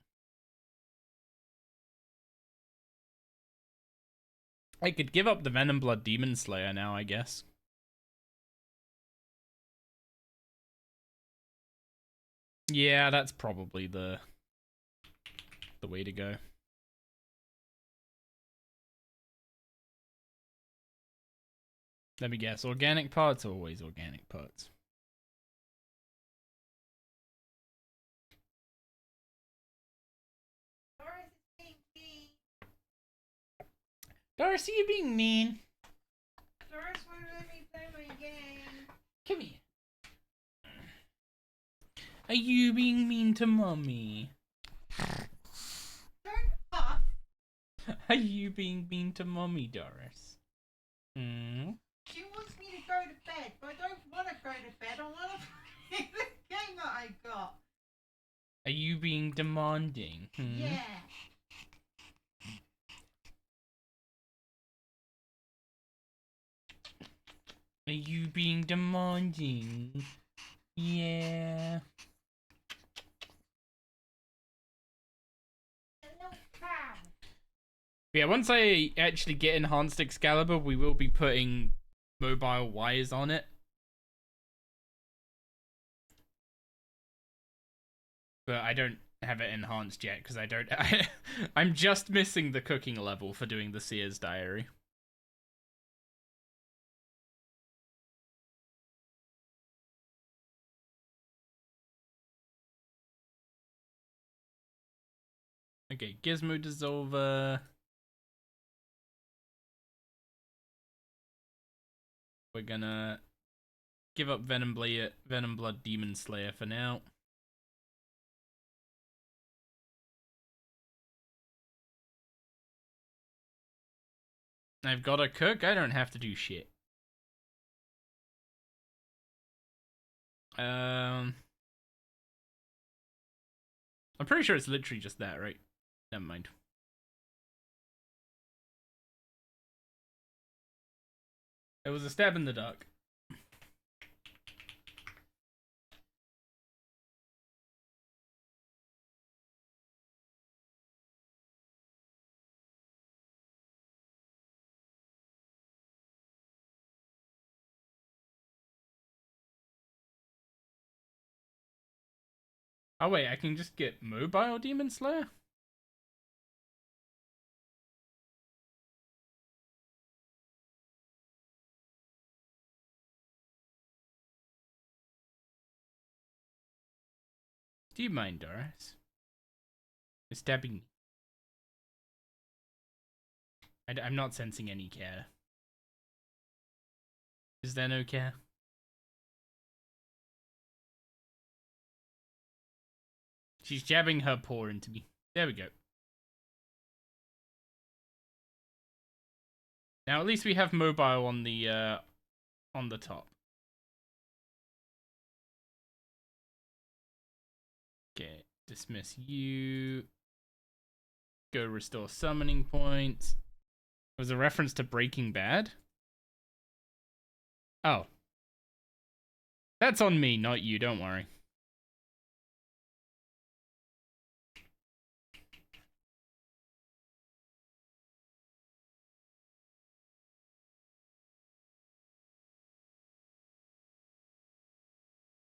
I could give up the Venom Blood Demon Slayer now, I guess. Yeah, that's probably the way to go. Let me guess, organic parts? Always organic parts. Doris, are you being mean? Doris won't let me play my game. Come here. Are you being mean to mommy? Don't huff. Are you being mean to mommy, Doris? Hmm? She wants me to go to bed, but I don't want to go to bed. I want to play the game that I got. Are you being demanding? Hmm? Yeah. Are you being demanding? Yeah. Hello, cow. Yeah, once I actually get enhanced Excalibur, we will be putting mobile wires on it. But I don't have it enhanced yet because I don't. I'm just missing the cooking level for doing the Seer's Diary. Okay, Gizmo Dissolver. We're gonna give up Venom Blood Demon Slayer for now. I've got to cook. I don't have to do shit. I'm pretty sure it's literally just that, right? Never mind. It was a stab in the dark. Oh wait, I can just get mobile Demon Slayer? Do you mind, Doris? You're stabbing me. I'm not sensing any care. Is there no care? She's jabbing her paw into me. There we go. Now at least we have mobile on the top. Okay, dismiss you. Go restore summoning points. It was a reference to Breaking Bad? Oh. That's on me, not you, don't worry.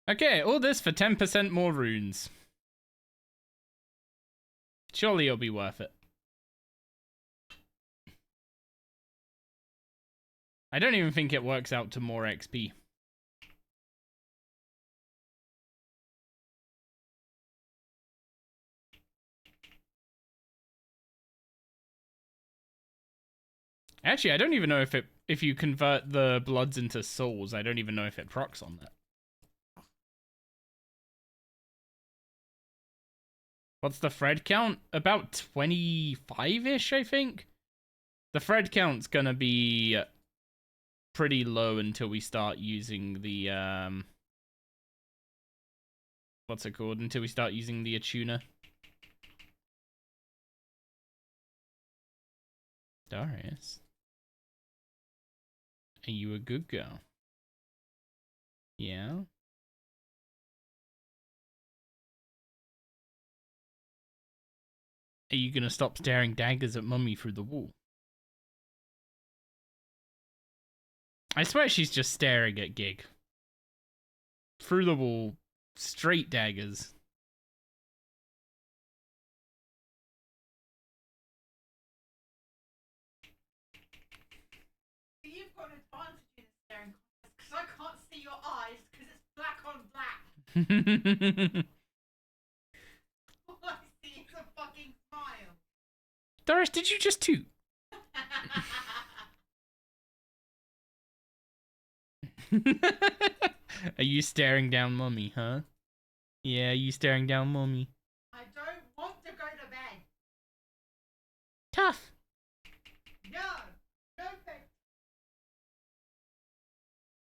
Okay, all this for 10% more runes. Surely it'll be worth it. I don't even think it works out to more XP. Actually, I don't even know if you convert the bloods into souls, I don't even know if it procs on that. What's the thread count? About 25-ish, I think. The thread count's gonna be pretty low until we start using the, what's it called? Until we start using the Attuna. Darius. Are you a good girl? Yeah? Are you gonna stop staring daggers at Mummy through the wall? I swear she's just staring at Gig. Through the wall, straight daggers. You've got an advantage in the staring contest because I can't see your eyes because it's black on black. All I see is a fucking smile. Doris, did you just toot? Are you staring down Mummy, huh? Yeah, you staring down Mummy. I don't want to go to bed. Tough. No. No bed.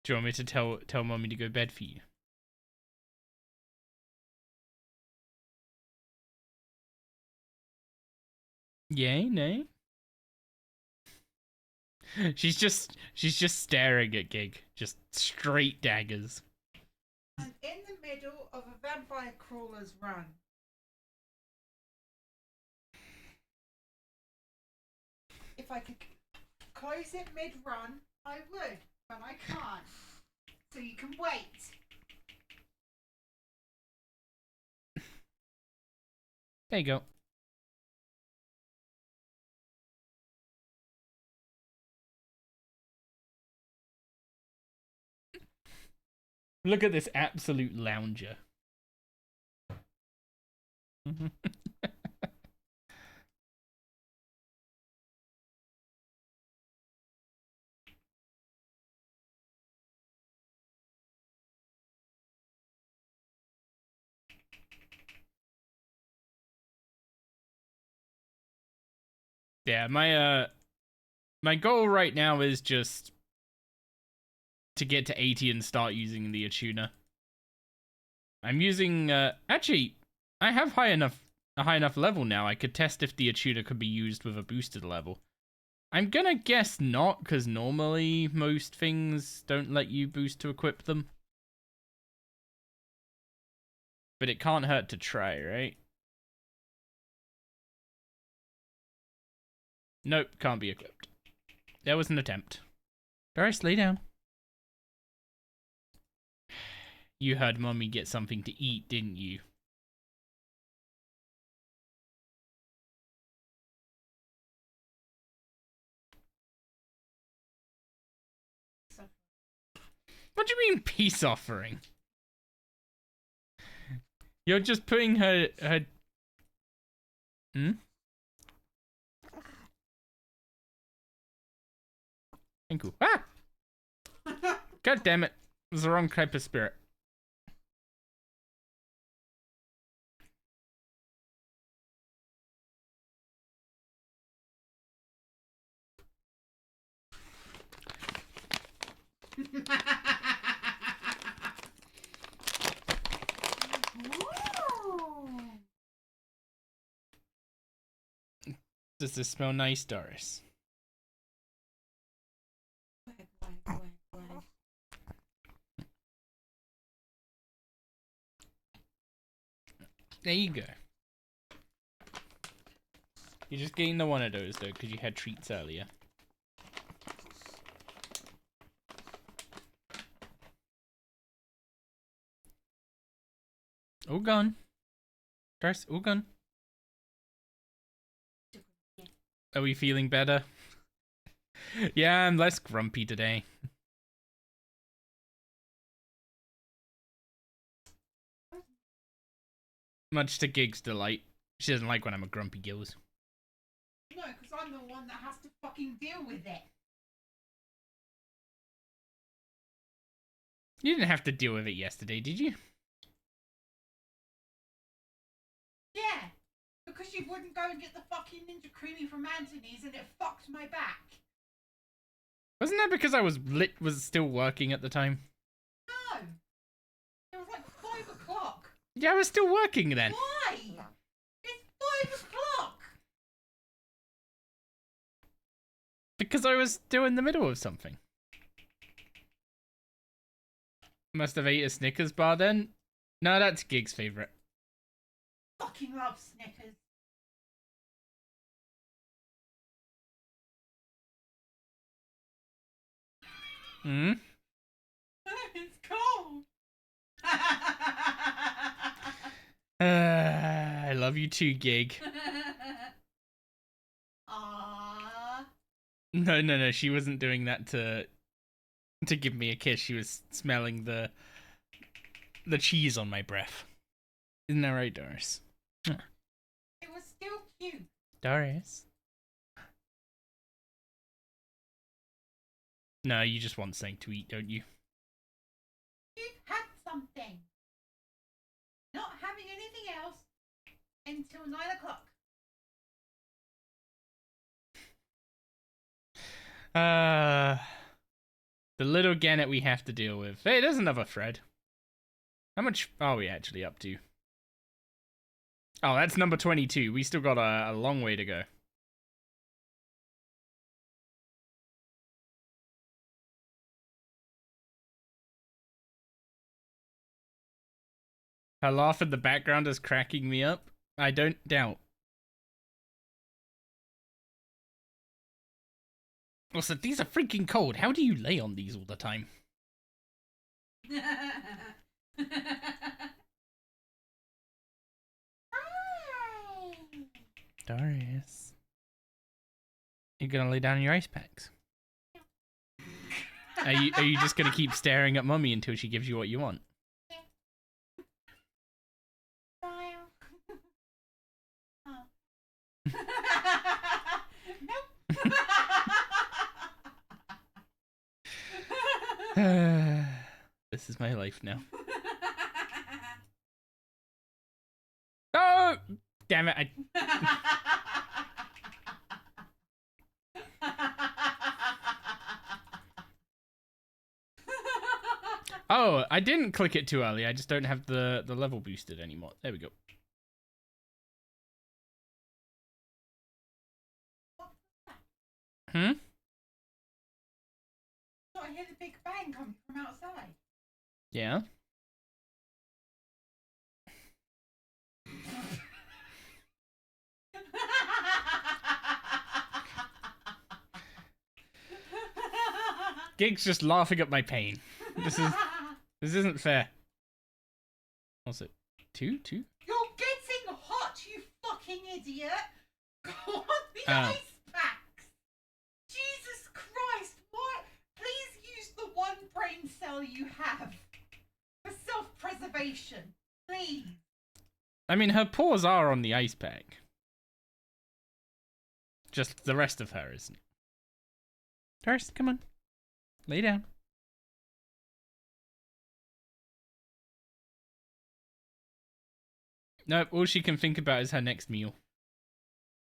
Do you want me to tell Mummy to go to bed for you? Yay, nay? She's just staring at Gig. Just straight daggers. I'm in the middle of a vampire crawler's run. If I could close it mid-run, I would, but I can't. So you can wait. There you go. Look at this absolute lounger. Yeah, my goal right now is just to get to 80 and start using the Attuna. I'm using actually I have a high enough level now. I could test if the Attuna could be used with a boosted level. I'm gonna guess not, because normally most things don't let you boost to equip them. But it can't hurt to try, right? Nope, can't be equipped. There was an attempt. Doris, lay down. You heard Mummy get something to eat, didn't you? What do you mean peace offering? You're just putting her... Hmm? Cool. Ah! God damn it. It was the wrong type of spirit. Does this smell nice, Doris? There you go. You're just getting the one of those, though, because you had treats earlier. All gone. Doris, all gone. Are we feeling better? Yeah, I'm less grumpy today. Much to Gig's delight. She doesn't like when I'm a grumpy gills. No, because I'm the one that has to fucking deal with it. You didn't have to deal with it yesterday, did you? Yeah, Because you wouldn't go and get the fucking Ninja Creamy from Anthony's and it fucked my back. Wasn't that because I was still working at the time? No. It was like 5 o'clock. Yeah, I was still working then. Why? It's 5 o'clock. Because I was still in the middle of something. Must have ate a Snickers bar then. No, that's Gig's favourite. Fucking love Snickers. Hmm? It's cold. I love you too, Gig. Aww. No, she wasn't doing that to give me a kiss. She was smelling the cheese on my breath. Isn't that right, Doris? It was still cute. Doris? No, you just want something to eat, don't you? You've had something. Not having anything else until 9 o'clock. The little gannet we have to deal with. Hey, there's another thread. How much are we actually up to? Oh, that's number 22. We still got a long way to go. Her laugh in the background is cracking me up. I don't doubt. Also, these are freaking cold. How do you lay on these all the time? Darius. You're gonna lay down in your ice packs? Are you just gonna keep staring at Mummy until she gives you what you want? This is my life now. Oh! Damn it, Oh, I didn't click it too early. I just don't have the level boosted anymore. There we go. Hmm? I hear the big bang coming from outside. Yeah? Gig's just laughing at my pain. This isn't fair. What's it? Two? You're getting hot, you fucking idiot! Go on the Oh. ice packs! Jesus Christ, what? Please use the one brain cell you have for self-preservation. Please. I mean, her paws are on the ice pack. Just the rest of her isn't. Doris, come on. Lay down. Nope, all she can think about is her next meal.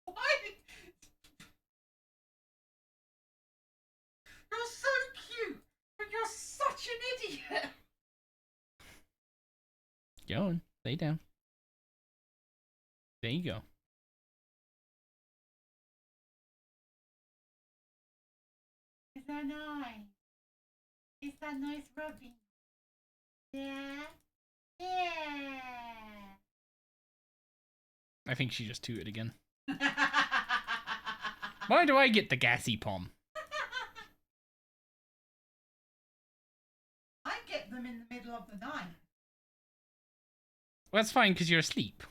Why? You're so cute, but you're such an idiot. Go on, lay down. There you go. Is that nice? Is that nice rubbing? Yeah? Yeah. I think she just tooted again. Why do I get the gassy palm? I get them in the middle of the night. Well, that's fine because you're asleep.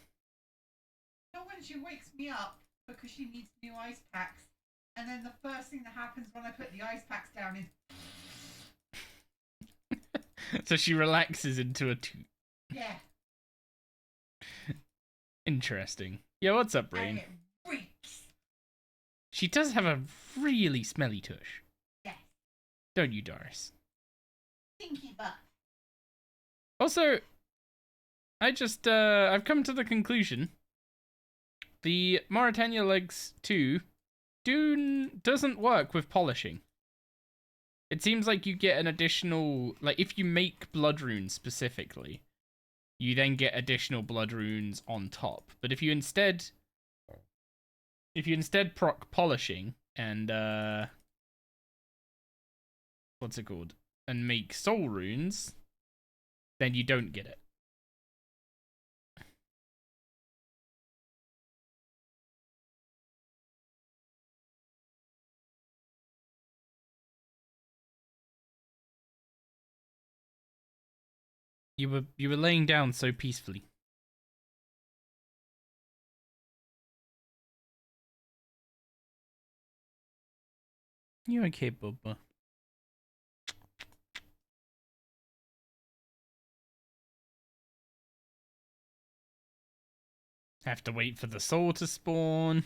Not when she wakes me up because she needs new ice packs. And then the first thing that happens when I put the ice packs down is... So she relaxes into a toot. Yeah. Interesting. Yeah, what's up, And Rain? it reeks. She does have a really smelly tush. Yes. Don't you, Doris? Stinky butt. Also, I've come to the conclusion the Mauritania Legs 2 doesn't work with polishing. It seems like you get an additional, like if you make blood runes specifically, you then get additional blood runes on top. But if you instead proc polishing and what's it called? And make soul runes, then you don't get it. You were laying down so peacefully. You okay, Bubba? Have to wait for the soul to spawn.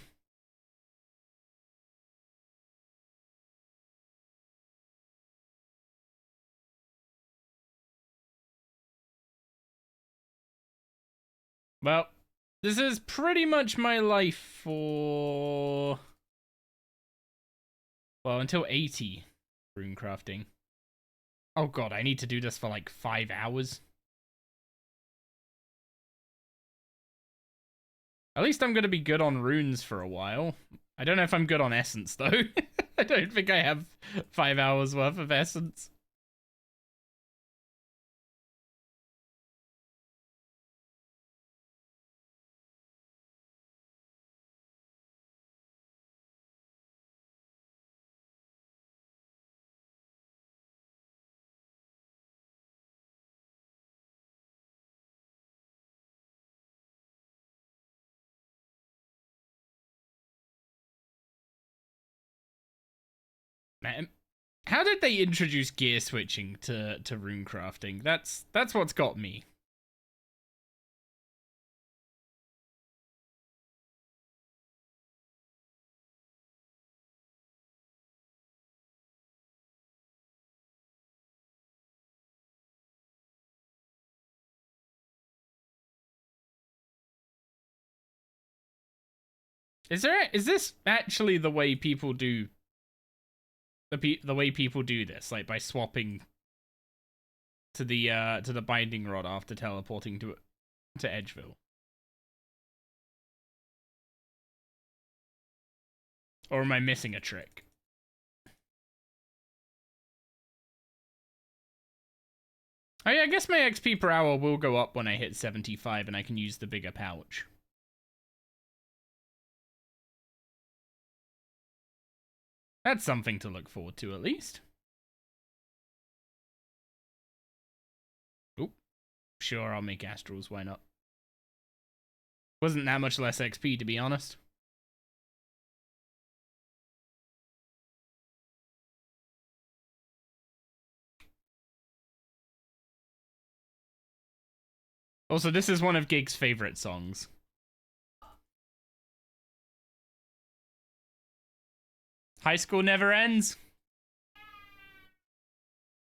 Well, this is pretty much my life for... well, until 80 runecrafting. Oh god, I need to do this for like 5 hours. At least I'm going to be good on runes for a while. I don't know if I'm good on essence, though. I don't think I have 5 hours worth of essence. Man, how did they introduce gear switching to runecrafting? That's what's got me. Is this actually the way people do the way people do this, like by swapping to the binding rod after teleporting to Edgeville? Or am I missing a trick? Oh yeah, I guess my XP per hour will go up when I hit 75 and I can use the bigger pouch. That's something to look forward to, at least. Oop. Sure, I'll make Astrals, why not? Wasn't that much less XP, to be honest. Also, this is one of Gig's favorite songs. High school never ends.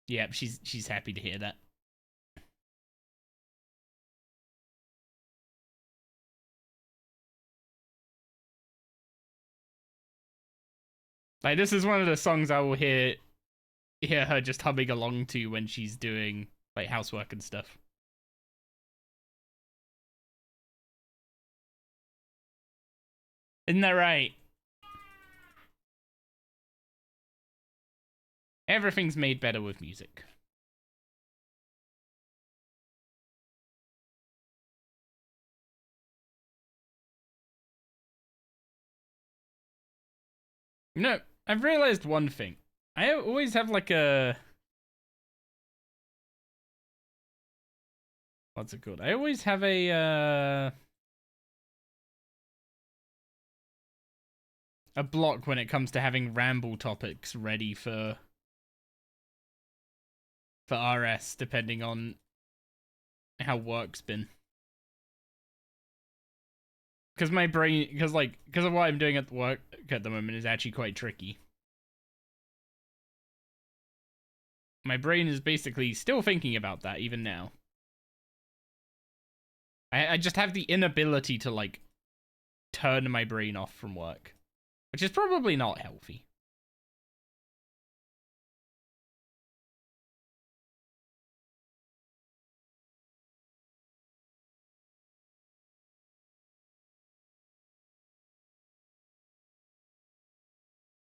Yep, she's happy to hear that. Like, this is one of the songs I will hear her just humming along to when she's doing like housework and stuff. Isn't that right? Everything's made better with music. No, I've realized one thing. I always have like a... what's it called? I always have a block when it comes to having ramble topics ready for RS, depending on how work's been. Because my brain, because of what I'm doing at work at the moment is actually quite tricky. My brain is basically still thinking about that even now. I just have the inability to like turn my brain off from work, which is probably not healthy.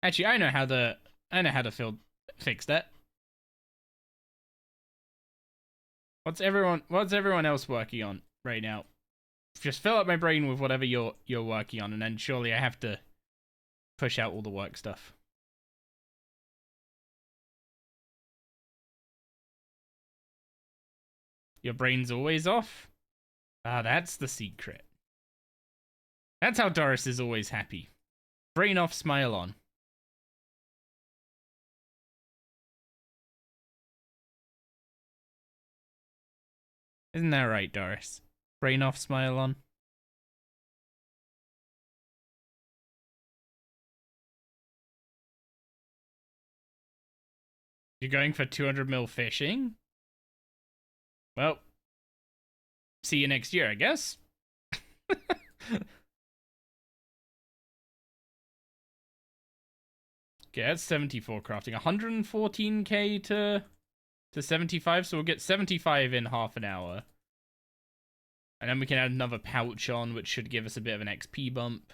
Actually, I know how to fix that. What's everyone else working on right now? Just fill up my brain with whatever you're working on, and then surely I have to push out all the work stuff. Your brain's always off? Ah, that's the secret. That's how Doris is always happy. Brain off, smile on. Isn't that right, Doris? Brain off, smile on. You're going for 200 mil fishing? Well, see you next year, I guess. Okay, that's 74 crafting. 114k to 75, so we'll get 75 in half an hour. And then we can add another pouch on, which should give us a bit of an XP bump.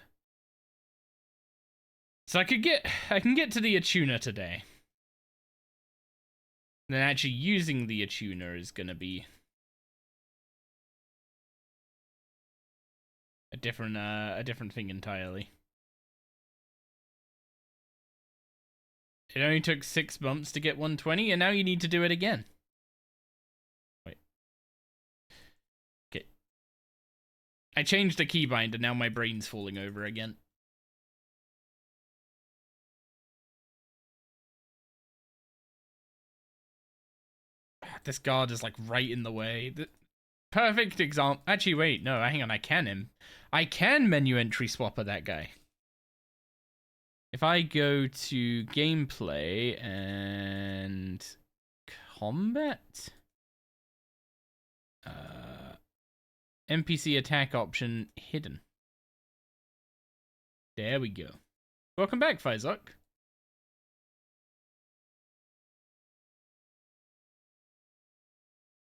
So I can get to the attuner today. And then actually using the attuner is gonna be a different thing entirely. It only took 6 bumps to get 120, and now you need to do it again. Wait. Okay. I changed the keybind, and now my brain's falling over again. This guard is like right in the way. The perfect example. Actually, wait, no, hang on. I can menu entry swapper that guy. If I go to gameplay and combat, NPC attack option hidden. There we go. Welcome back, Fizok.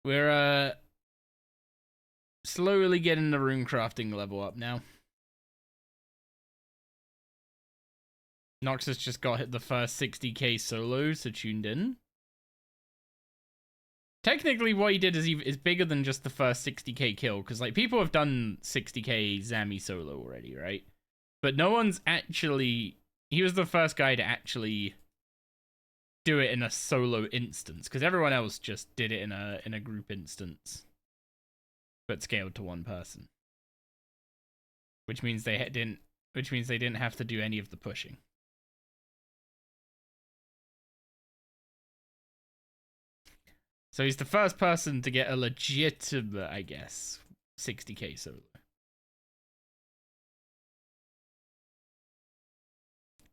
We're slowly getting the runecrafting level up now. Noxus just got hit the first 60k solo, so tuned in. Technically, what he did is bigger than just the first 60k kill, because like people have done 60k Zami solo already, right? But no one's actually. He was the first guy to actually do it in a solo instance, because everyone else just did it in a group instance, but scaled to one person, which means they didn't have to do any of the pushing. So he's the first person to get a legitimate, I guess, 60k solo.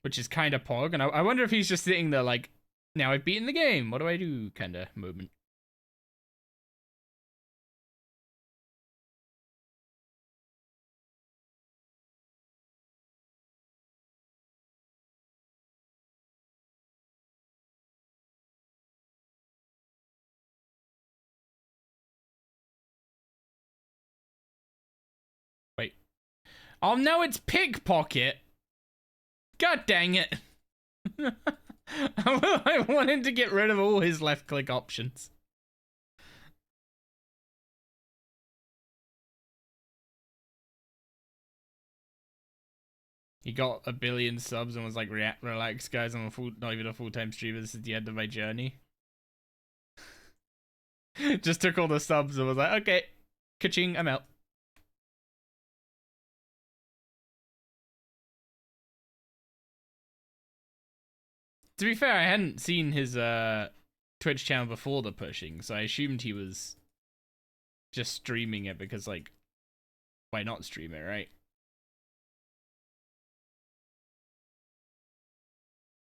Which is kind of pog, and I wonder if he's just sitting there like, now I've beaten the game, what do I do kind of moment. Wait. Oh, no, it's pickpocket. God dang it. I wanted to get rid of all his left click options. He got 1 billion subs and was like, relax guys, I'm not even a full-time streamer, this is the end of my journey. Just took all the subs and was like, okay, ka-ching, I'm out. To be fair, I hadn't seen his Twitch channel before the pushing, so I assumed he was just streaming it because, like, why not stream it, right?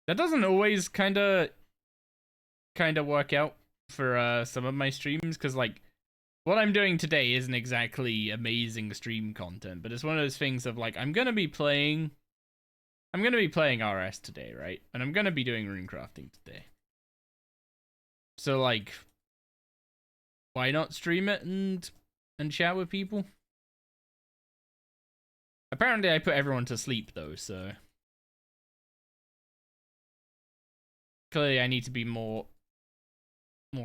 That doesn't always kind of work out for some of my streams, because, like, what I'm doing today isn't exactly amazing stream content, but it's one of those things of like I'm gonna be playing RS today, right? And I'm gonna be doing runecrafting today. So like, why not stream it and chat with people? Apparently, I put everyone to sleep though, so clearly I need to be more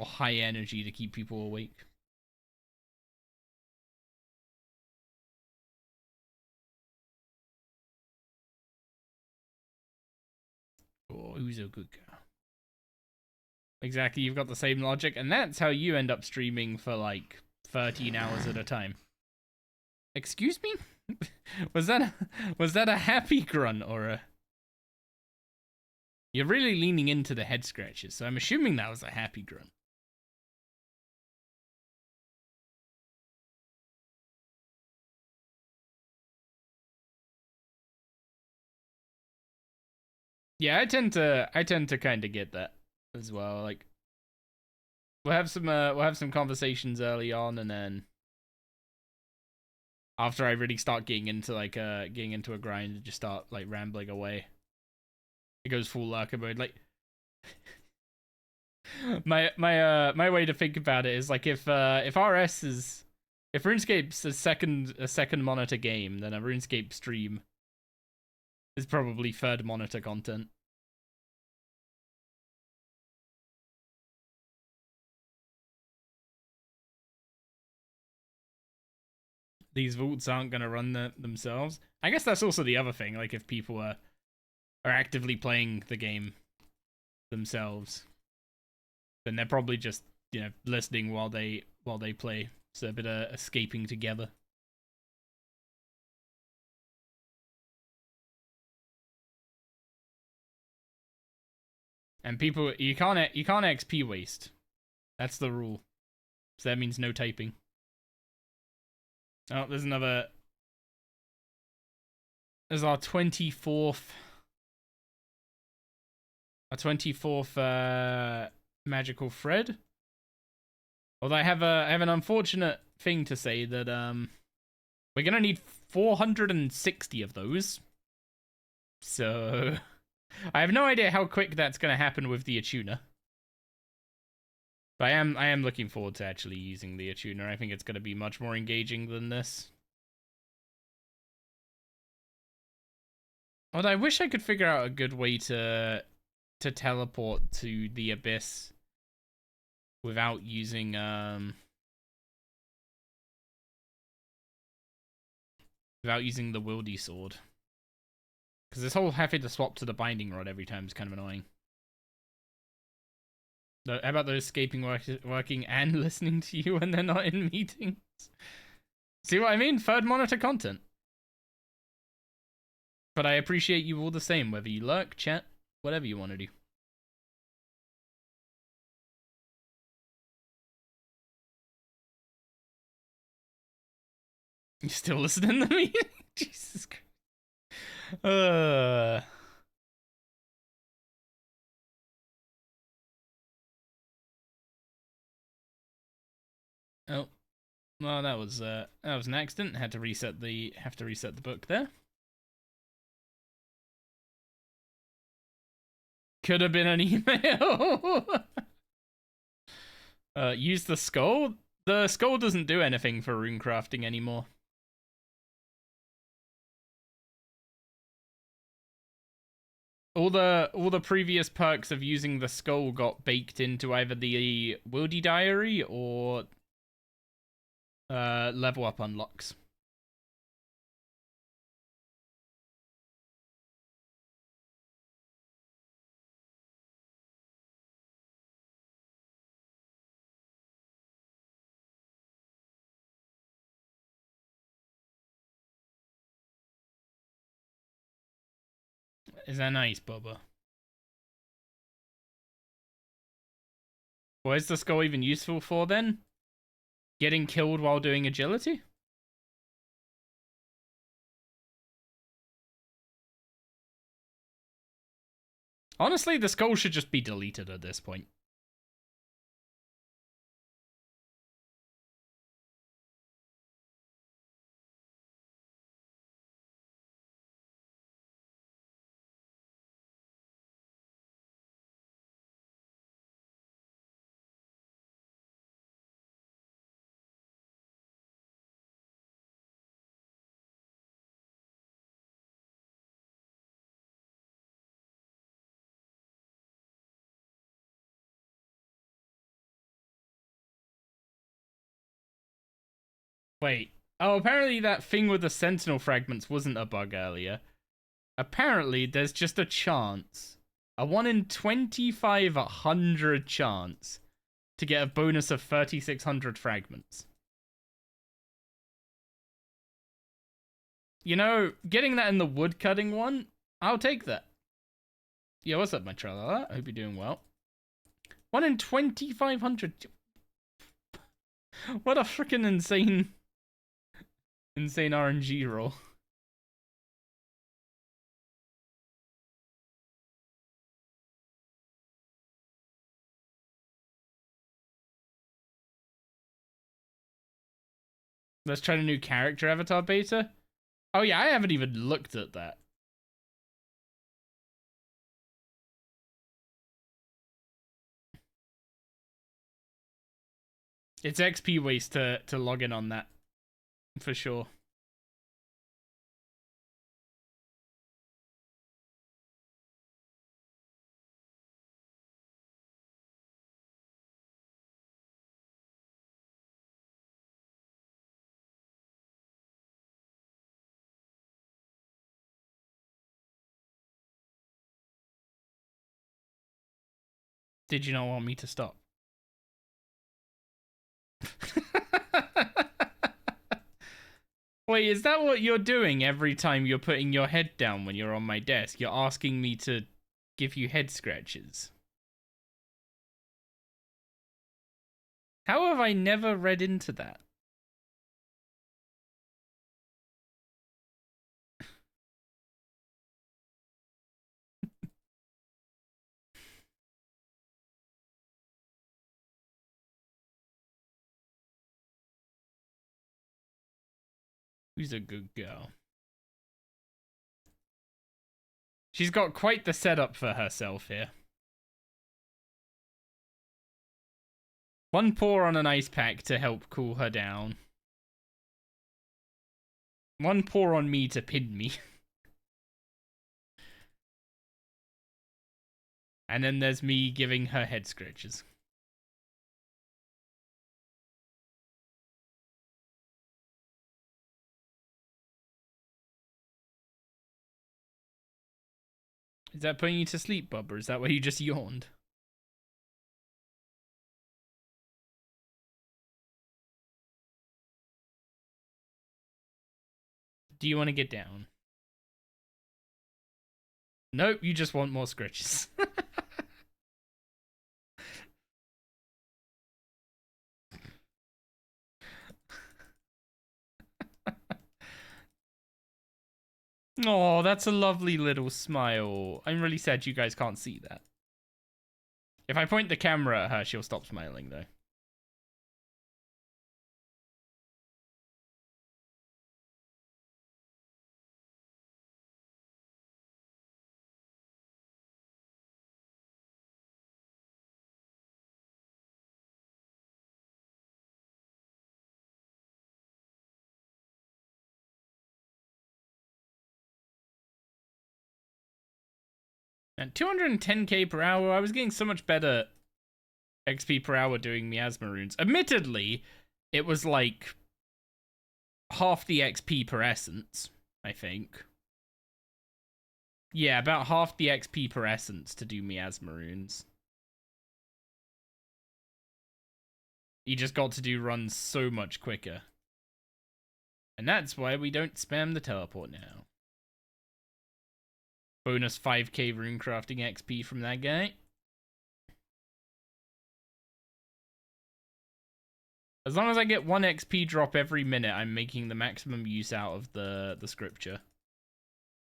high energy to keep people awake. Oh, who's a good girl? Exactly, you've got the same logic, and that's how you end up streaming for like 13 hours at a time. Excuse me? was that a happy grunt or a... You're really leaning into the head scratches, so I'm assuming that was a happy grunt. Yeah, I tend to kind of get that as well. Like, we'll have some conversations early on, and then after I really start getting into a grind and just start like rambling away, it goes full lurker mode. Like, my way to think about it is like if RuneScape's a second monitor game, then a RuneScape stream is probably third monitor content. These vaults aren't gonna run themselves. I guess that's also the other thing. Like if people are actively playing the game themselves, then they're probably just listening while they play. So a bit of escaping together. And people, you can't XP waste. That's the rule. So that means no typing. Oh, there's another. There's our 24th. Our 24th magical thread. Although I have an unfortunate thing to say that we're gonna need 460 of those. So I have no idea how quick that's gonna happen with the attuner. But I am looking forward to actually using the attuner. I think it's gonna be much more engaging than this. Although I wish I could figure out a good way to teleport to the abyss without using the wildy sword. Because this whole having to swap to the binding rod every time is kind of annoying. How about those escaping working and listening to you when they're not in meetings? See what I mean? Third monitor content. But I appreciate you all the same, whether you lurk, chat, whatever you want to do. You still listening to me? Jesus Christ. Oh. Well, that was an accident. Have to reset the book there. Could have been an email. Use the skull. The skull doesn't do anything for runecrafting anymore. All the previous perks of using the skull got baked into either the Wildy Diary or level up unlocks. Is that nice, Bubba? What is the skull even useful for then? Getting killed while doing agility? Honestly, the skull should just be deleted at this point. Wait. Oh, apparently that thing with the sentinel fragments wasn't a bug earlier. Apparently, there's just a chance. A 1 in 2,500 chance to get a bonus of 3,600 fragments. You know, getting that in the woodcutting one, I'll take that. Yeah, what's up, my tralala? I hope you're doing well. 1 in 2,500. What a freaking insane RNG roll. Let's try the new character avatar beta. Oh yeah, I haven't even looked at that. It's XP waste to log in on that, for sure. Did you not want me to stop? Wait, is that what you're doing every time you're putting your head down when you're on my desk? You're asking me to give you head scratches. How have I never read into that? Who's a good girl? She's got quite the setup for herself here. One pour on an ice pack to help cool her down. One pour on me to pin me. And then there's me giving her head scratches. Is that putting you to sleep, Bub, or is that why you just yawned? Do you want to get down? Nope, you just want more scratches. Oh, that's a lovely little smile. I'm really sad you guys can't see that. If I point the camera at her, she'll stop smiling, though. And 210k per hour, I was getting so much better XP per hour doing miasma runes. Admittedly, it was like half the XP per essence, I think. Yeah, about half the XP per essence to do miasma runes. You just got to do runs so much quicker. And that's why we don't spam the teleport now. Bonus 5k runecrafting XP from that guy. As long as I get 1 XP drop every minute, I'm making the maximum use out of the scripture.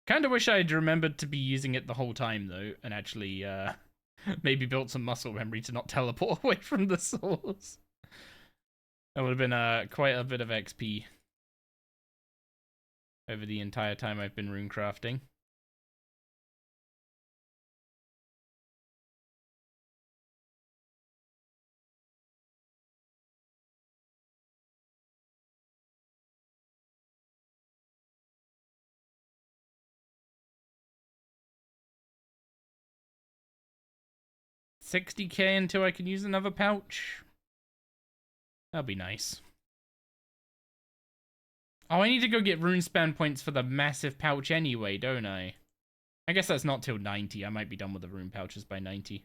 Kinda wish I had remembered to be using it the whole time, though, and actually maybe built some muscle memory to not teleport away from the source. That would have been quite a bit of XP over the entire time I've been runecrafting. $60k until I can use another pouch. That'll be nice. Oh, I need to go get RuneSpan points for the massive pouch anyway, don't I? I guess that's not till 90. I might be done with the rune pouches by 90.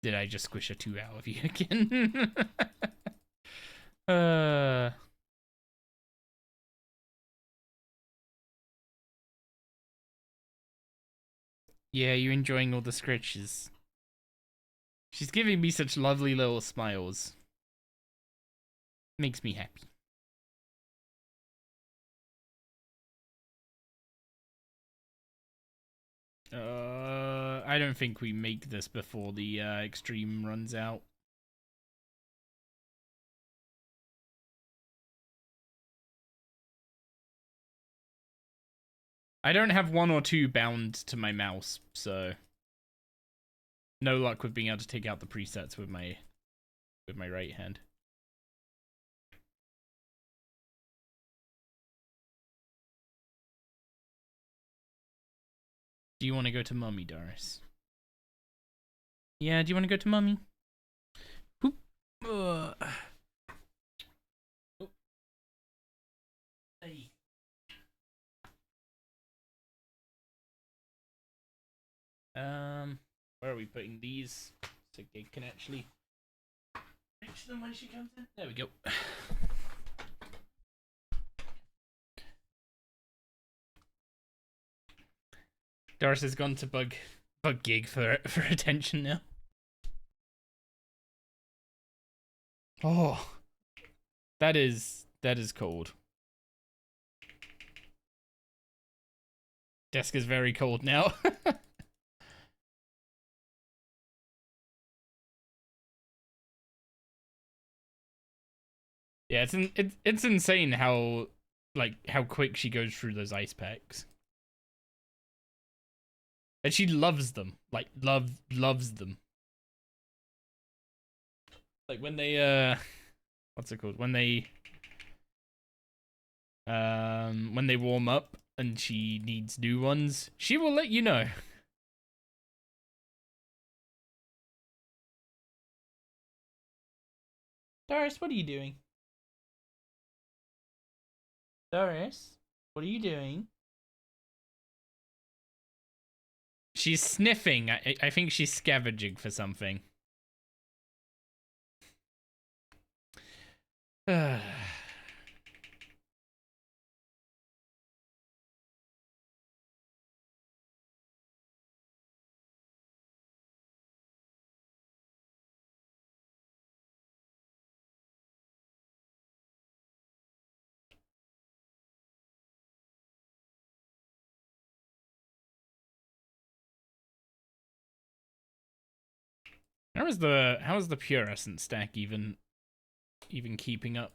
Did I just squish a 2 out of you again? Yeah, you enjoying all the scritches. She's giving me such lovely little smiles. Makes me happy. I don't think we make this before the extreme runs out. I don't have 1 or 2 bound to my mouse, so no luck with being able to take out the presets with my right hand. Do you want to go to Mummy, Doris? Yeah, do you want to go to Mummy? Hey. Where are we putting these? So Gig can actually reach them when she comes in. There we go. Doris has gone to bug Gig for attention now. Oh, that is cold. Desk is very cold now. Yeah, it's insane how quick she goes through those ice packs. And she loves them. Like loves them. Like when they what's it called? When they warm up and she needs new ones, she will let you know. Doris, what are you doing? Doris, what are you doing? She's sniffing. I think she's scavenging for something. How is the pure essence stack even keeping up?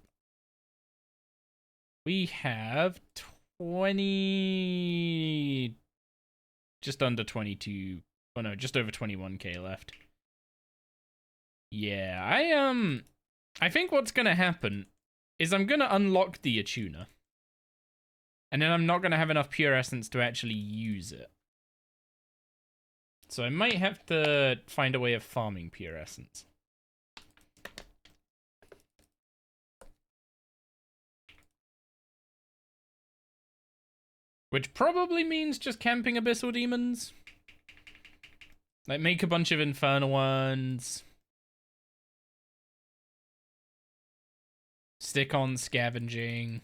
We have 20, just under 22. Oh no, just over 21k left. Yeah, I think what's gonna happen is I'm gonna unlock the Attuna, and then I'm not gonna have enough pure essence to actually use it. So I might have to find a way of farming pure essence. Which probably means just camping abyssal demons. Like, make a bunch of infernal ones. Stick on scavenging.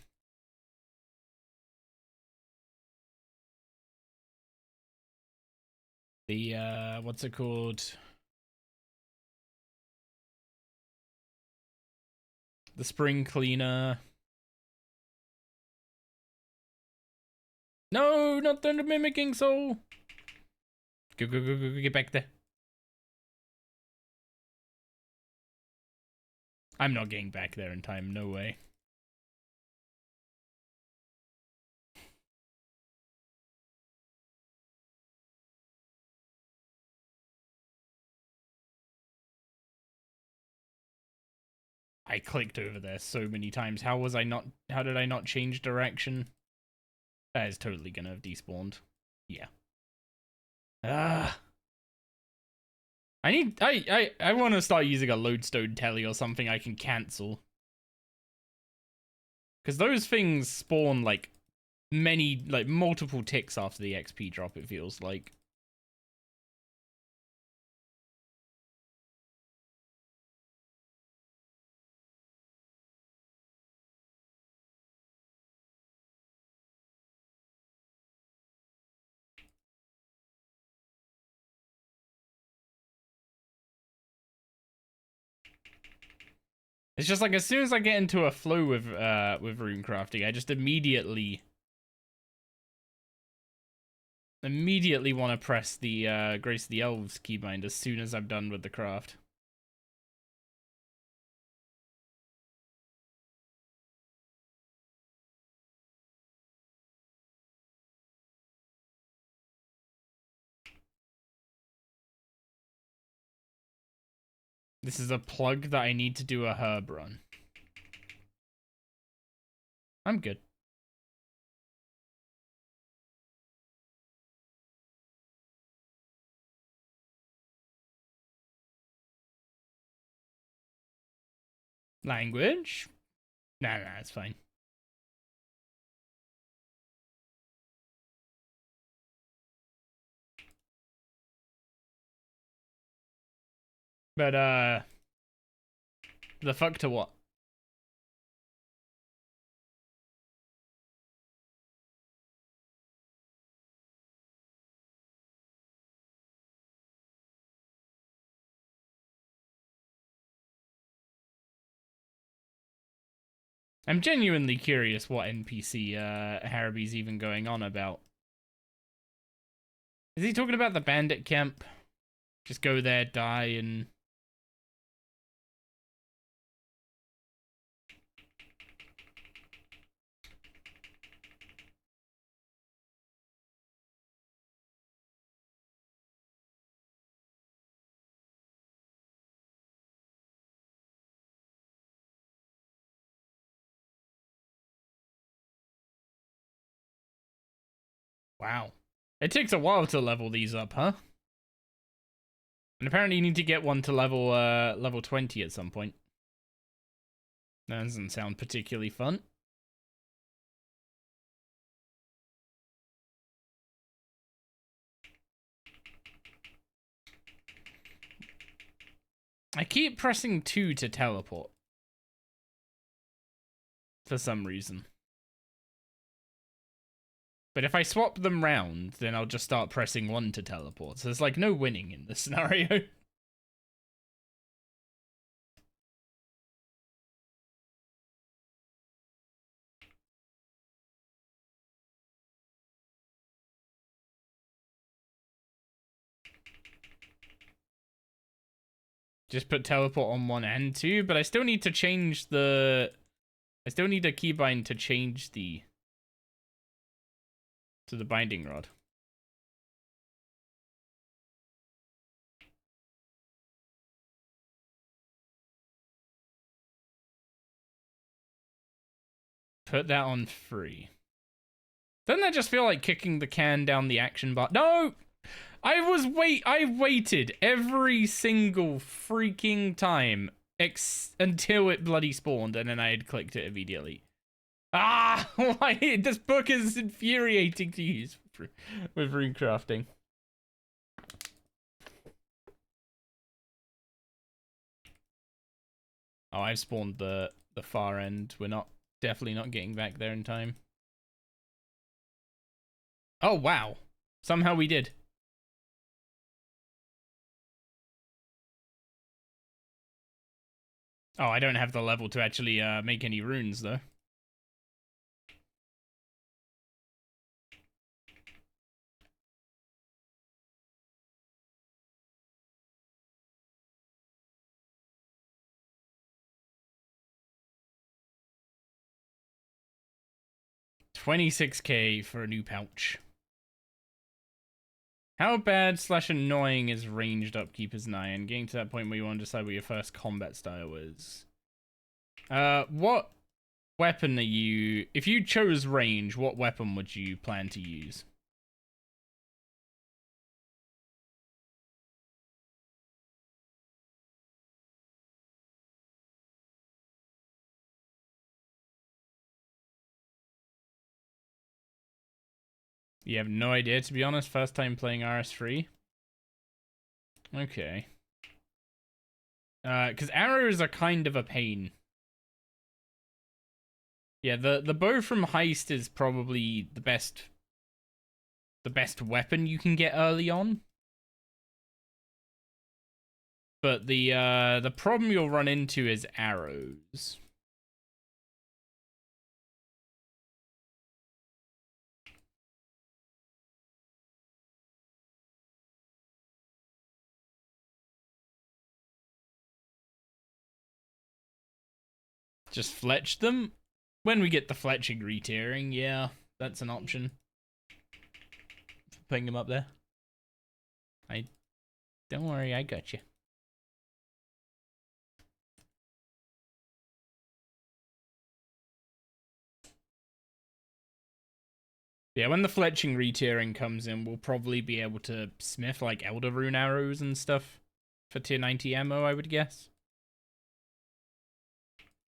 The, what's it called? The spring cleaner. No, not the mimicking soul. Go, get back there. I'm not getting back there in time, no way. I clicked over there so many times. How did I not change direction? That is totally gonna have despawned. Yeah. Ah. I want to start using a lodestone telly or something I can cancel. Because those things spawn like multiple ticks after the XP drop, it feels like. It's just like as soon as I get into a flow with runecrafting, I just immediately want to press the Grace of the Elves keybind as soon as I'm done with the craft. This is a plug that I need to do a herb run. I'm good. Language? Nah, it's fine. But, the fuck to what? I'm genuinely curious what NPC Haraby's even going on about. Is he talking about the bandit camp? Just go there, die, and... Wow. It takes a while to level these up, huh? And apparently you need to get one to level 20 at some point. That doesn't sound particularly fun. I keep pressing 2 to teleport. For some reason. But if I swap them round, then I'll just start pressing 1 to teleport. So there's like no winning in this scenario. Just put teleport on 1 and 2, but I still need to change the... I still need a keybind to change the... to the binding rod. Put that on 3. Doesn't that just feel like kicking the can down the action bar? No! I waited every single freaking time until it bloody spawned, and then I had clicked it immediately. Ah! Why? This book is infuriating to use with runecrafting. Oh, I've spawned the far end. We're definitely not getting back there in time. Oh, wow. Somehow we did. Oh, I don't have the level to actually make any runes, though. $26K for a new pouch. How bad / annoying is ranged upkeep as 9? Getting to that point where you want to decide what your first combat style is. What weapon are you... If you chose range, what weapon would you plan to use? You have no idea, to be honest? First time playing RS3? Okay. Because arrows are kind of a pain. Yeah, the bow from Heist is probably the best weapon you can get early on. But the problem you'll run into is arrows. Just fletch them? When we get the fletching retiering, yeah, that's an option. Putting them up there. Don't worry, I got you. Yeah, when the fletching retiering comes in, we'll probably be able to smith like Elder Rune arrows and stuff for tier 90 ammo, I would guess.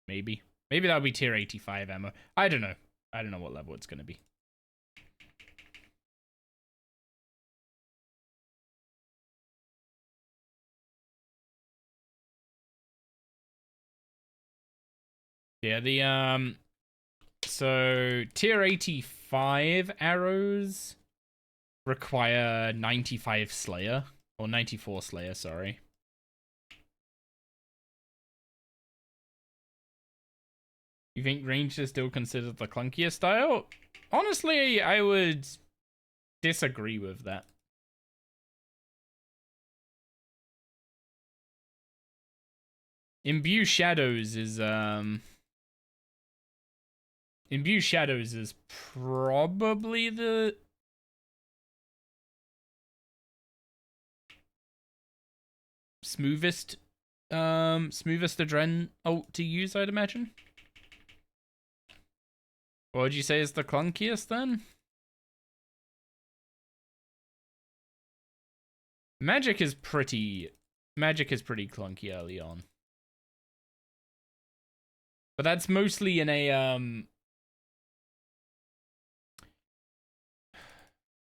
Maybe. Maybe that'll be tier 85 ammo. I don't know. I don't know what level it's going to be. Yeah, so tier 85 arrows require 95 Slayer. Or 94 Slayer, sorry. You think ranged is still considered the clunkier style? Honestly, I would disagree with that. Imbue Shadows is probably the smoothest Adren ult to use, I'd imagine. What would you say is the clunkiest then? Magic is pretty clunky early on. But that's mostly in a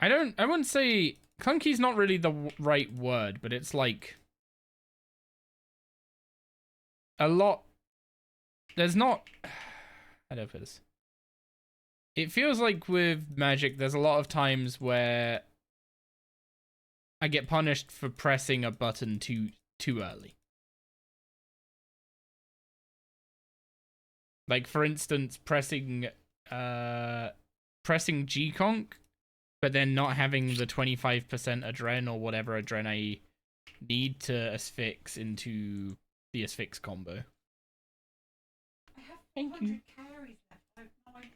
I wouldn't say clunky's not really the right word, but it's like a lot. There's not. How do I put this? It feels like with Magic, there's a lot of times where I get punished for pressing a button too early. Like for instance, pressing G-Conk, but then not having the 25% Adren or whatever Adren I need to asphyx into the asphyx combo. I have 400 calories left. I have no idea.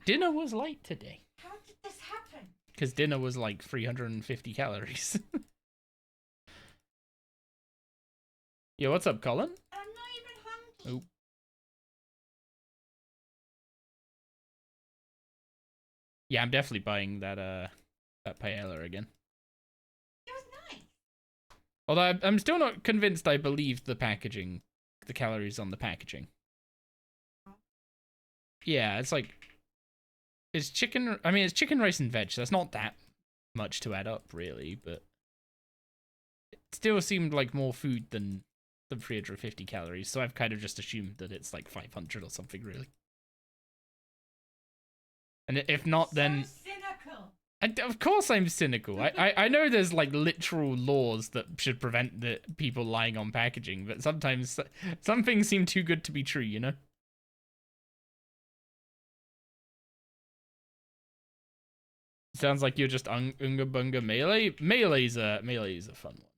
Dinner was light today. How did this happen? Because dinner was like 350 calories. Yo, what's up, Colin? I'm not even hungry. Oh. Yeah, I'm definitely buying that paella again. It was nice. Although I'm still not convinced I believe the packaging, the calories on the packaging. Yeah, it's like, it's chicken, I mean, it's chicken, rice, and veg, so that's not that much to add up, really, but it still seemed like more food than 350 calories, so I've kind of just assumed that it's like 500 or something, really. And if not, then... So cynical. Of course I'm cynical. I know there's like literal laws that should prevent the people lying on packaging, but sometimes some things seem too good to be true, you know? Sounds like you're just Unga Bunga Melee. Melee's a fun one.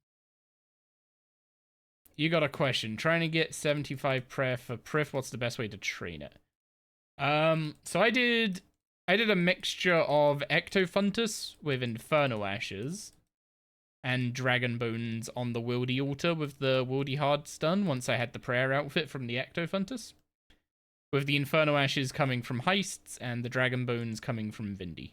You got a question. Trying to get 75 prayer for Prif, what's the best way to train it? So I did a mixture of Ectofuntus with Inferno Ashes and dragon bones on the Wildy altar with the Wildy hard stun once I had the prayer outfit from the Ectofuntus. With the Inferno Ashes coming from Heists and the dragon bones coming from Vindy.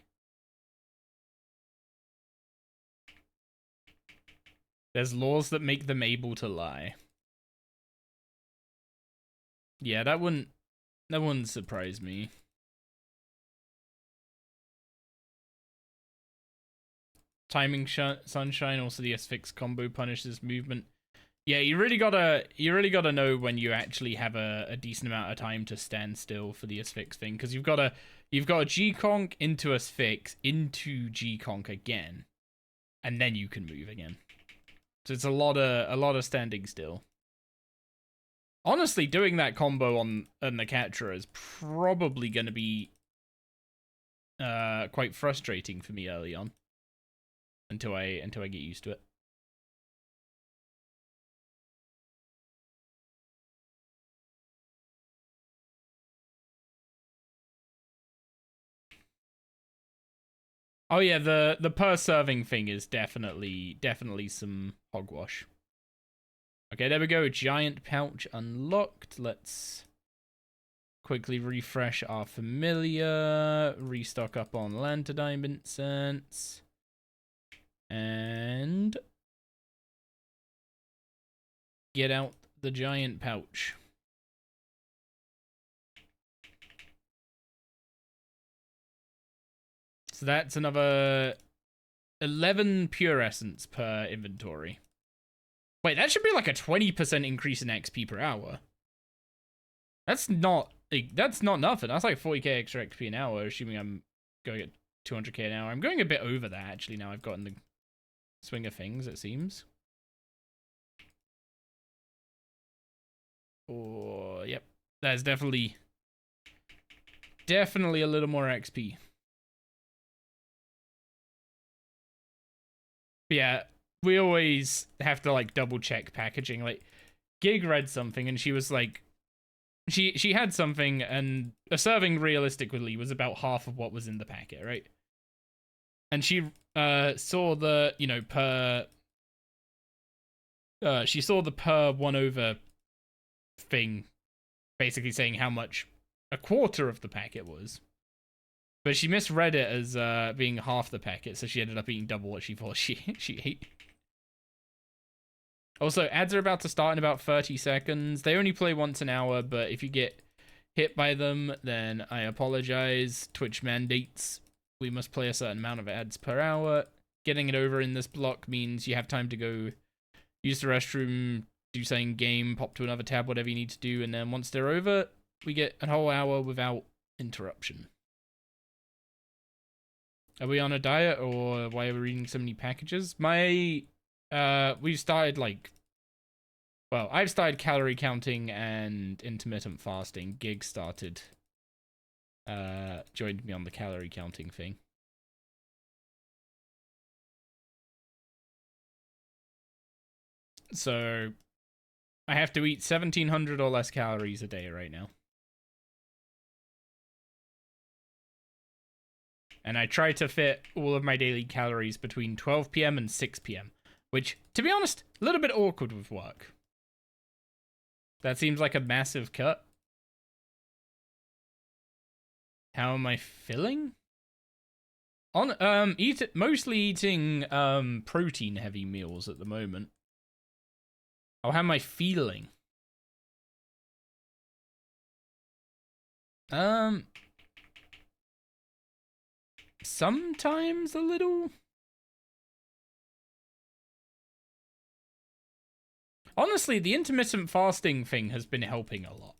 There's laws that make them able to lie. Yeah, that wouldn't surprise me. Timing Sunshine, also the S-Fix combo punishes movement. Yeah, you really gotta know when you actually have a decent amount of time to stand still for the S-Fix thing, because you've got a G-Conk into S-Fix into G-Conk again, and then you can move again. So it's a lot of standing still. Honestly, doing that combo on the Catra is probably going to be quite frustrating for me early on until I get used to it. Oh yeah, the per serving thing is definitely some hogwash. Okay, there we go. Giant pouch unlocked. Let's quickly refresh our familiar, restock up on Lantadime incense, and get out the giant pouch. So that's another 11 pure essence per inventory. Wait, that should be like a 20% increase in XP per hour. That's not nothing. That's like 40k extra XP an hour, assuming I'm going at 200k an hour. I'm going a bit over that, actually, now I've gotten the swing of things, it seems. Oh, yep. That's definitely a little more XP. But yeah, we always have to like double check packaging. Like, Gig read something and she was like, she had something, and a serving realistically was about half of what was in the packet, right? And she saw the, you know, she saw the per 1/over thing, basically saying how much a quarter of the packet was. But she misread it as being half the packet, so she ended up eating double what she thought she ate. Also, ads are about to start in about 30 seconds. They only play once an hour, but if you get hit by them, then I apologize. Twitch mandates we must play a certain amount of ads per hour. Getting it over in this block means you have time to go use the restroom, do something game, pop to another tab, whatever you need to do, and then once they're over, we get a whole hour without interruption. Are we on a diet, or why are we reading so many packages? We've started I've started calorie counting and intermittent fasting. Gig started, joined me on the calorie counting thing. So, I have to eat 1,700 or less calories a day right now. And I try to fit all of my daily calories between 12 p.m. and 6 p.m. Which, to be honest, a little bit awkward with work. That seems like a massive cut. How am I feeling? Mostly eating protein heavy meals at the moment. Oh, how am I feeling? Sometimes a little. Honestly, the intermittent fasting thing has been helping a lot.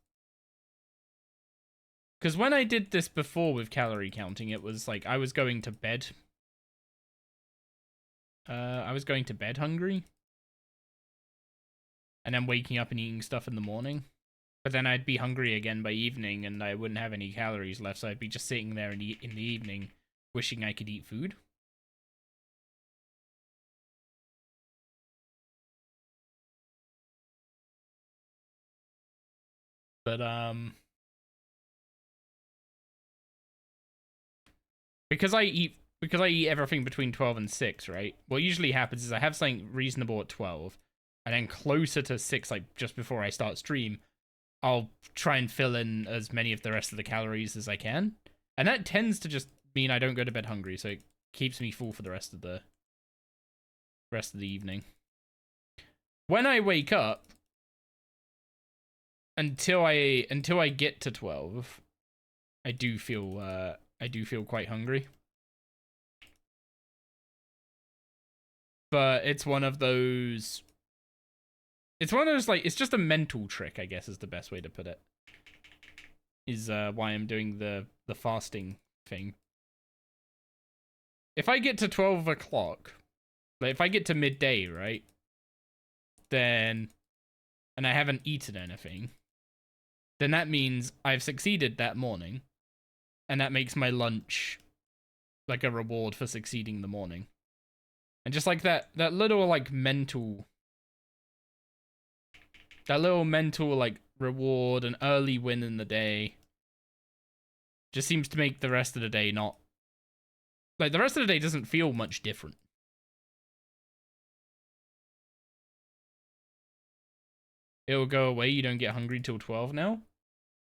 Because when I did this before with calorie counting, it was like I was going to bed. I was going to bed hungry. And then waking up and eating stuff in the morning. But then I'd be hungry again by evening and I wouldn't have any calories left. So I'd be just sitting there in the evening wishing I could eat food. But, because because I eat everything between 12 and 6, right? What usually happens is I have something reasonable at 12, and then closer to 6, like just before I start stream, I'll try and fill in as many of the rest of the calories as I can. And that tends to just mean I don't go to bed hungry, so it keeps me full for the rest of the evening. When I wake up, until I get to 12, I do feel quite hungry. But it's one of those like, it's just a mental trick, I guess is the best way to put it. Is why I'm doing the fasting thing. If I get to 12 o'clock, like if I get to midday, right? Then, and I haven't eaten anything, then that means I've succeeded that morning. And that makes my lunch like a reward for succeeding the morning. And just like that little like mental like reward, an early win in the day, just seems to make the rest of the day not like, the rest of the day doesn't feel much different. It'll go away, you don't get hungry till 12 now.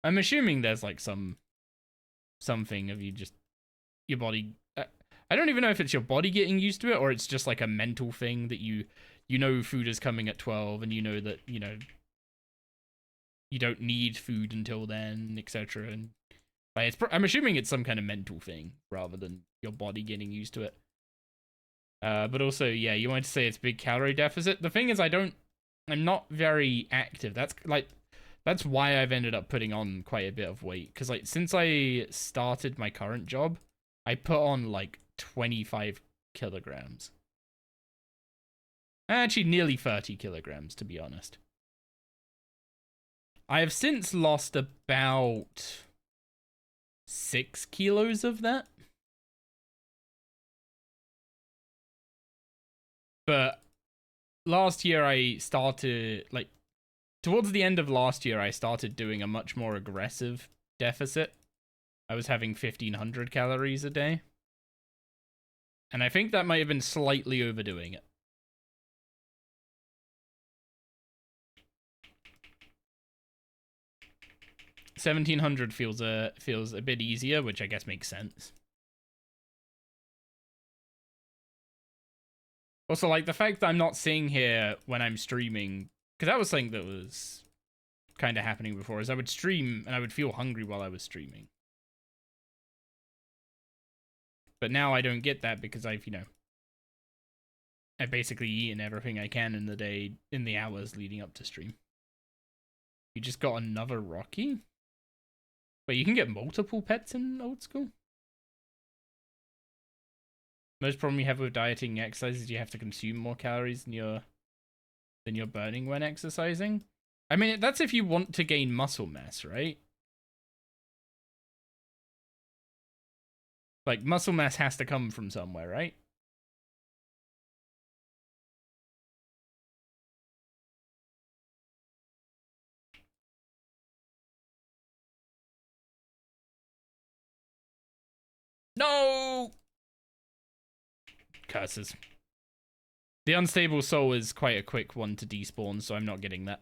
I'm assuming there's like something of your body. I don't even know if it's your body getting used to it, or it's just like a mental thing that you know food is coming at 12, and you know that, you know, you don't need food until then, etc. And like, I'm assuming it's some kind of mental thing rather than your body getting used to it. But also, yeah, you wanted to say it's big calorie deficit. The thing is, I'm not very active. That's why I've ended up putting on quite a bit of weight. Because like, since I started my current job, I put on like 25 kilograms. Actually, nearly 30 kilograms, to be honest. I have since lost about 6 kilos of that. But last year I started, like, towards the end of last year, I started doing a much more aggressive deficit. I was having 1,500 calories a day. And I think that might have been slightly overdoing it. $1,700 feels a bit easier, which I guess makes sense. Also, like, the fact that I'm not sitting here when I'm streaming, because that was something that was kind of happening before, is I would stream and I would feel hungry while I was streaming. But now I don't get that because I've basically eaten everything I can in the day, in the hours leading up to stream. You just got another Rocky? Wait, you can get multiple pets in old school? Most problem you have with dieting and exercise is you have to consume more calories than you're burning when exercising. I mean, that's if you want to gain muscle mass, right? Like, muscle mass has to come from somewhere, right? No! Curses. The unstable soul is quite a quick one to despawn, so I'm not getting that.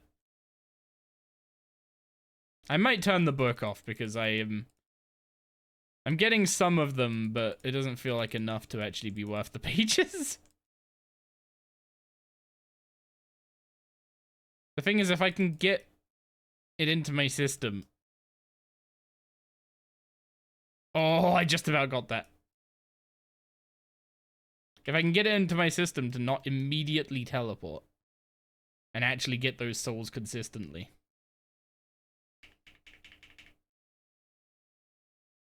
I might turn the book off because I'm getting some of them, but it doesn't feel like enough to actually be worth the pages. The thing is, if I can get it into my system... Oh, I just about got that. If I can get it into my system to not immediately teleport and actually get those souls consistently.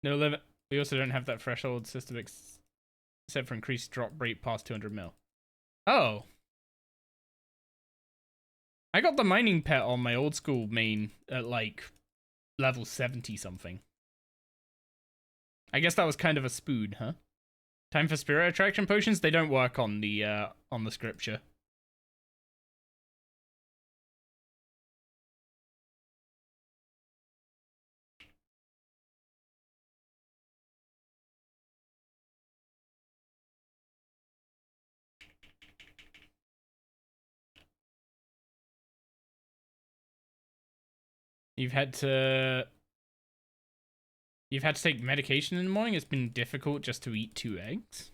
No limit. We also don't have that threshold system except for increased drop rate past 200 mil. Oh. I got the mining pet on my old school main at like level 70 something. I guess that was kind of a spoon, huh? Time for spirit attraction potions? They don't work on the scripture. You've had to take medication in the morning. It's been difficult just to eat 2 eggs.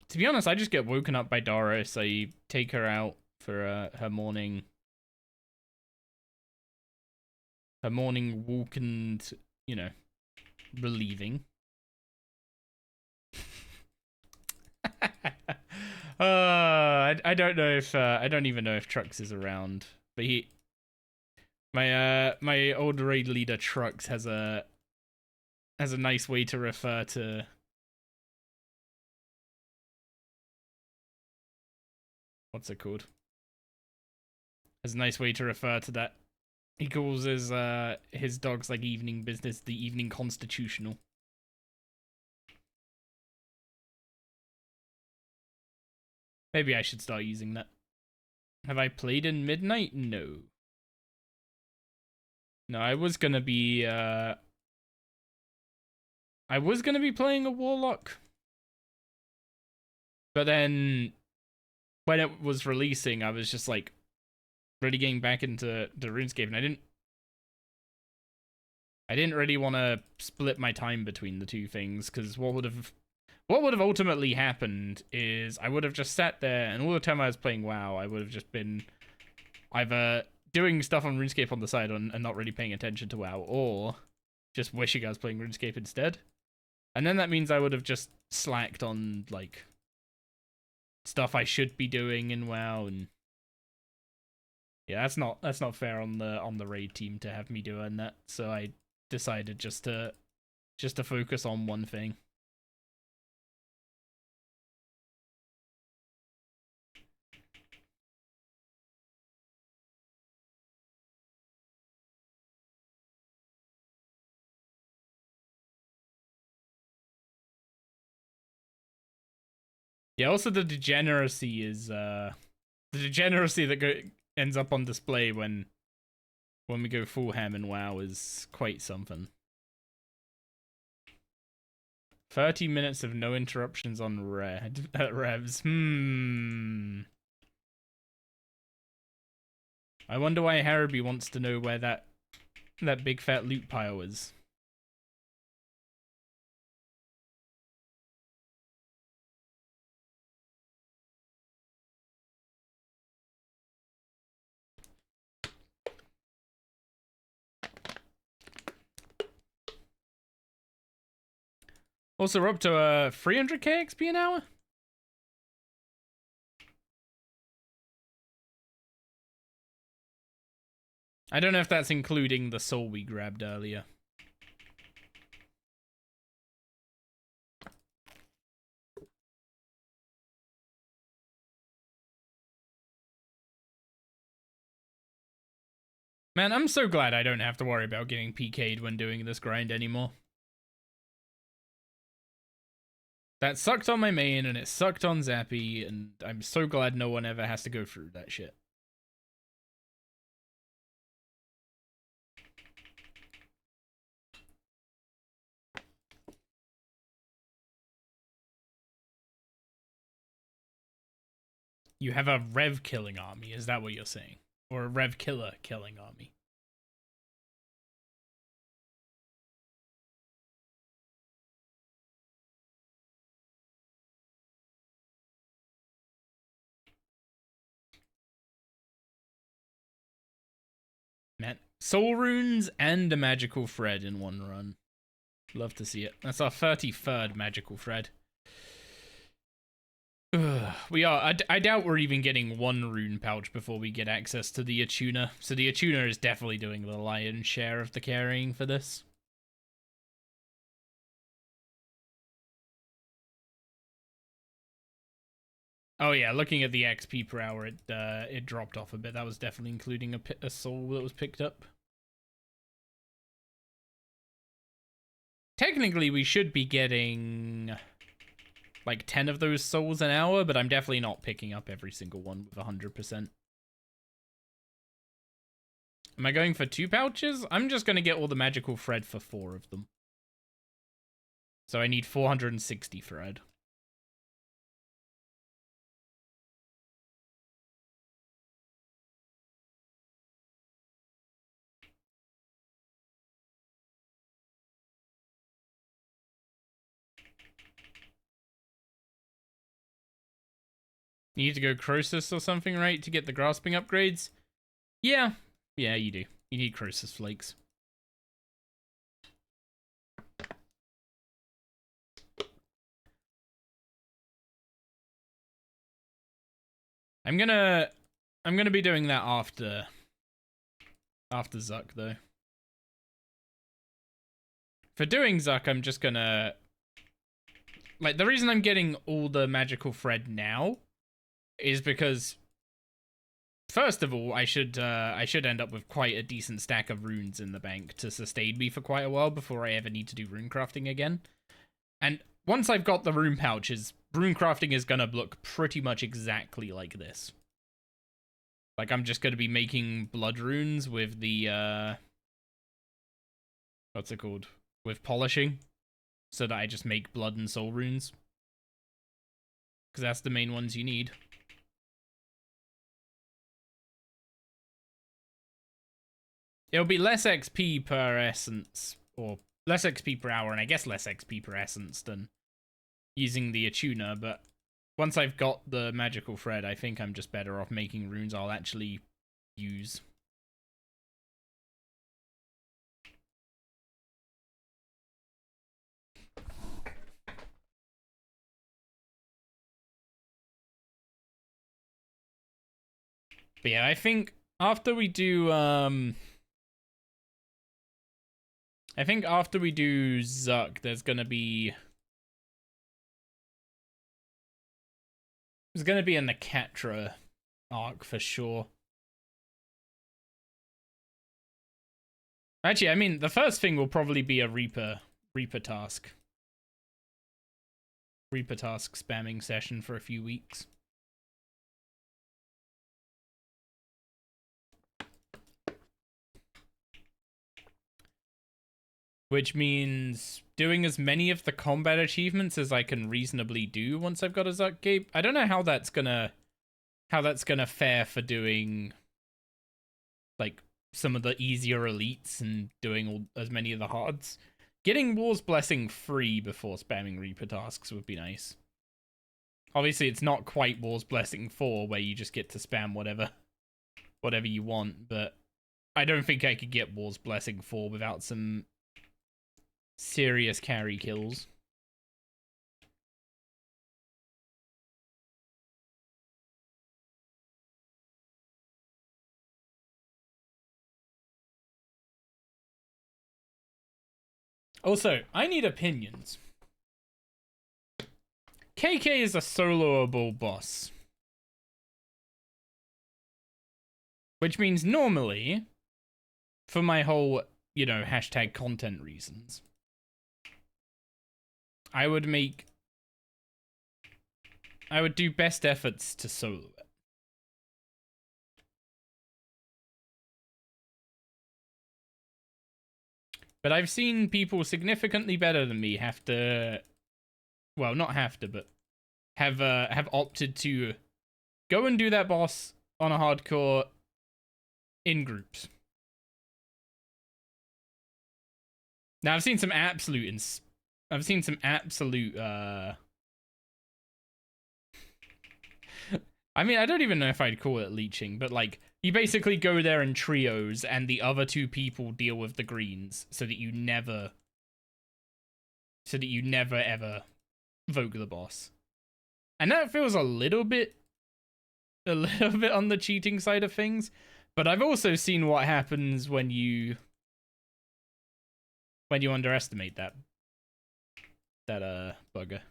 To be honest, I just get woken up by Doris. I take her out for her morning walk and, you know, relieving. I don't know if I don't even know if Trucks is around, but my old raid leader Trucks has a nice way to refer to what's it called? Has a nice way to refer to that. He calls his dog's like evening business the evening constitutional. Maybe I should start using that. Have I played in Midnight? No. No, I was gonna be playing a Warlock. But then when it was releasing, I was just like really getting back into RuneScape, and I didn't really want to split my time between the two things, because what would have ultimately happened is I would have just sat there, and all the time I was playing WoW, I would have just been either doing stuff on RuneScape on the side and not really paying attention to WoW, or just wishing I was playing RuneScape instead. And then that means I would have just slacked on like stuff I should be doing in WoW, and yeah, that's not fair on the raid team to have me doing that. So I decided just to focus on one thing. Yeah, also the degeneracy is the degeneracy that ends up on display when we go full ham in WoW is quite something. 30 minutes of no interruptions on revs. I wonder why Haraby wants to know where that big fat loot pile is. Also, we're up to 300k XP an hour. I don't know if that's including the soul we grabbed earlier. Man, I'm so glad I don't have to worry about getting PK'd when doing this grind anymore. That sucked on my main, and it sucked on Zappy, and I'm so glad no one ever has to go through that shit. You have a Rev killing army, is that what you're saying? Or a Rev killer killing army? Man, soul runes and a magical thread in one run. Love to see it. That's our 33rd magical thread. We are. I doubt we're even getting one rune pouch before we get access to the Attuna. So the Attuna is definitely doing the lion's share of the carrying for this. Oh yeah, looking at the XP per hour, it dropped off a bit. That was definitely including a soul that was picked up. Technically, we should be getting like 10 of those souls an hour, but I'm definitely not picking up every single one with 100%. Am I going for 2 pouches? I'm just going to get all the magical thread for 4 of them. So I need 460 thread. You need to go Croesus or something, right, to get the grasping upgrades? Yeah. Yeah, you do. You need Croesus flakes. I'm gonna be doing that after Zuck, though. For doing Zuck, I'm just gonna... Like, the reason I'm getting all the magical thread now is because, first of all, I should end up with quite a decent stack of runes in the bank to sustain me for quite a while before I ever need to do runecrafting again. And once I've got the rune pouches, runecrafting is gonna look pretty much exactly like this. Like, I'm just gonna be making blood runes with the, what's it called? With polishing. So that I just make blood and soul runes. Because that's the main ones you need. It'll be less XP per essence, or less XP per hour, and I guess less XP per essence than using the attuner, but once I've got the magical thread, I think I'm just better off making runes I'll actually use. But yeah, I think after we do, I think after we do Zuck, there's gonna be a Nakatra arc for sure. Actually, I mean, the first thing will probably be a Reaper task. Reaper task spamming session for a few weeks. Which means doing as many of the combat achievements as I can reasonably do once I've got a Zuck Cape. I don't know how that's gonna fare for doing like some of the easier elites and doing as many of the hards. Getting War's Blessing free before spamming Reaper tasks would be nice. Obviously, it's not quite War's Blessing 4 where you just get to spam whatever you want, but I don't think I could get War's Blessing 4 without some serious carry kills. Also, I need opinions. KK is a soloable boss. Which means normally, for my whole, you know, hashtag content reasons, I would do best efforts to solo it. But I've seen people significantly better than me have to, well, not have to, but have opted to go and do that boss on a hardcore in groups. Now I've seen some absolute I mean, I don't even know if I'd call it leeching, but like, you basically go there in trios and the other two people deal with the greens so that you never ever vogue the boss. And that feels a little bit on the cheating side of things, but I've also seen what happens when you underestimate that bugger.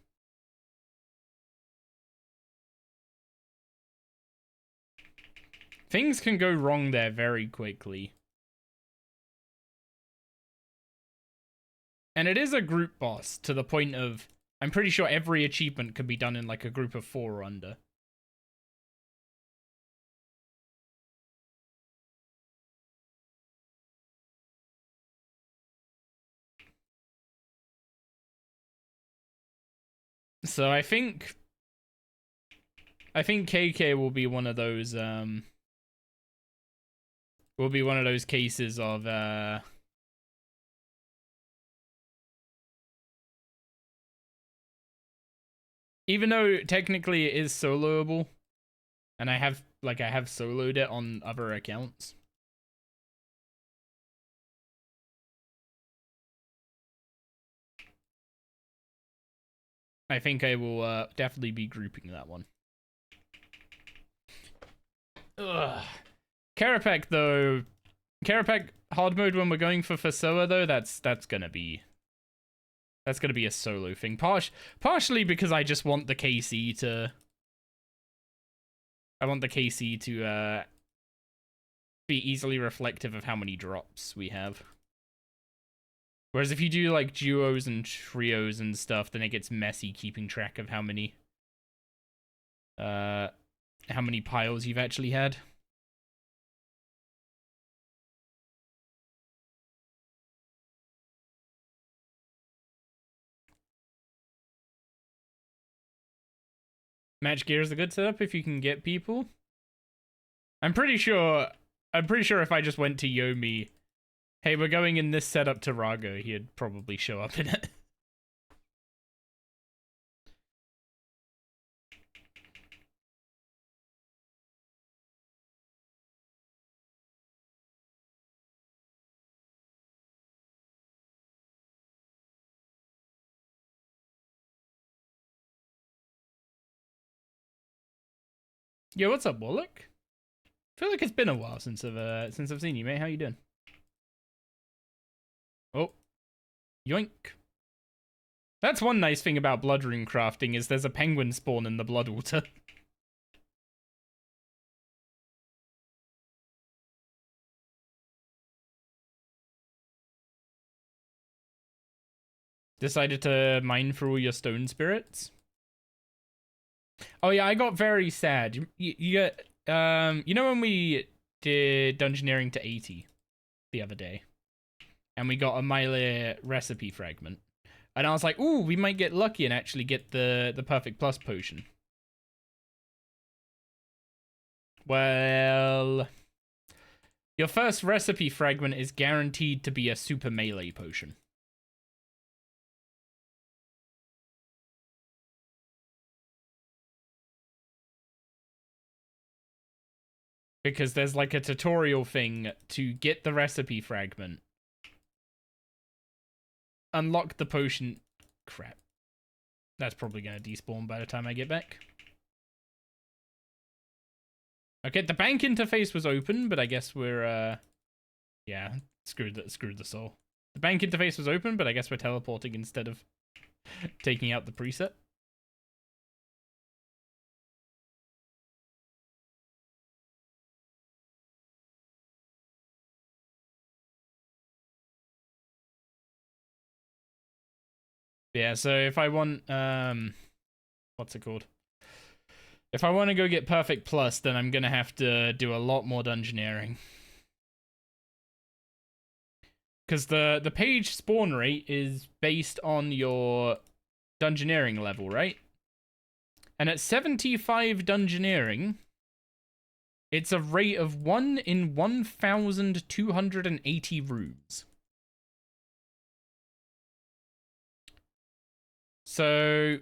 Things can go wrong there very quickly. And it is a group boss to the point of, I'm pretty sure every achievement can be done in like a group of 4 or under. So I think KK will be one of those cases of even though technically it is soloable, And I have soloed it on other accounts. I think I will definitely be grouping that one. Ugh. Karapek though, Karapek hard mode when we're going for Fasoa though, that's gonna be a solo thing. Partially because I just want the KC to be easily reflective of how many drops we have. Whereas if you do like duos and trios and stuff, then it gets messy keeping track of how many piles you've actually had. Match gear is a good setup if you can get people. I'm pretty sure if I just went to Yomi, hey, we're going in this setup to Rago, he'd probably show up in it. Yo, what's up, Warlock? I feel like it's been a while since I've seen you, mate. How you doing? Oh, yoink. That's one nice thing about blood rune crafting is there's a penguin spawn in the blood water. Decided to mine for all your stone spirits. Oh yeah, I got very sad. You get you know when we did dungeoneering to 80 the other day, and we got a Mile recipe fragment, and I was like, ooh, we might get lucky and actually get the perfect plus potion. Well, your first recipe fragment is guaranteed to be a super melee potion. Because there's like a tutorial thing to get the recipe fragment. Unlock the potion. Crap. That's probably going to despawn by the time I get back. Okay, the bank interface was open, but I guess we're, yeah, screwed the soul. The bank interface was open, but I guess we're teleporting instead of taking out the preset. Yeah, so if I want, what's it called? If I want to go get Perfect Plus, then I'm going to have to do a lot more dungeoneering. Because the page spawn rate is based on your dungeoneering level, right? And at 75 dungeoneering, it's a rate of 1 in 1,280 rooms. So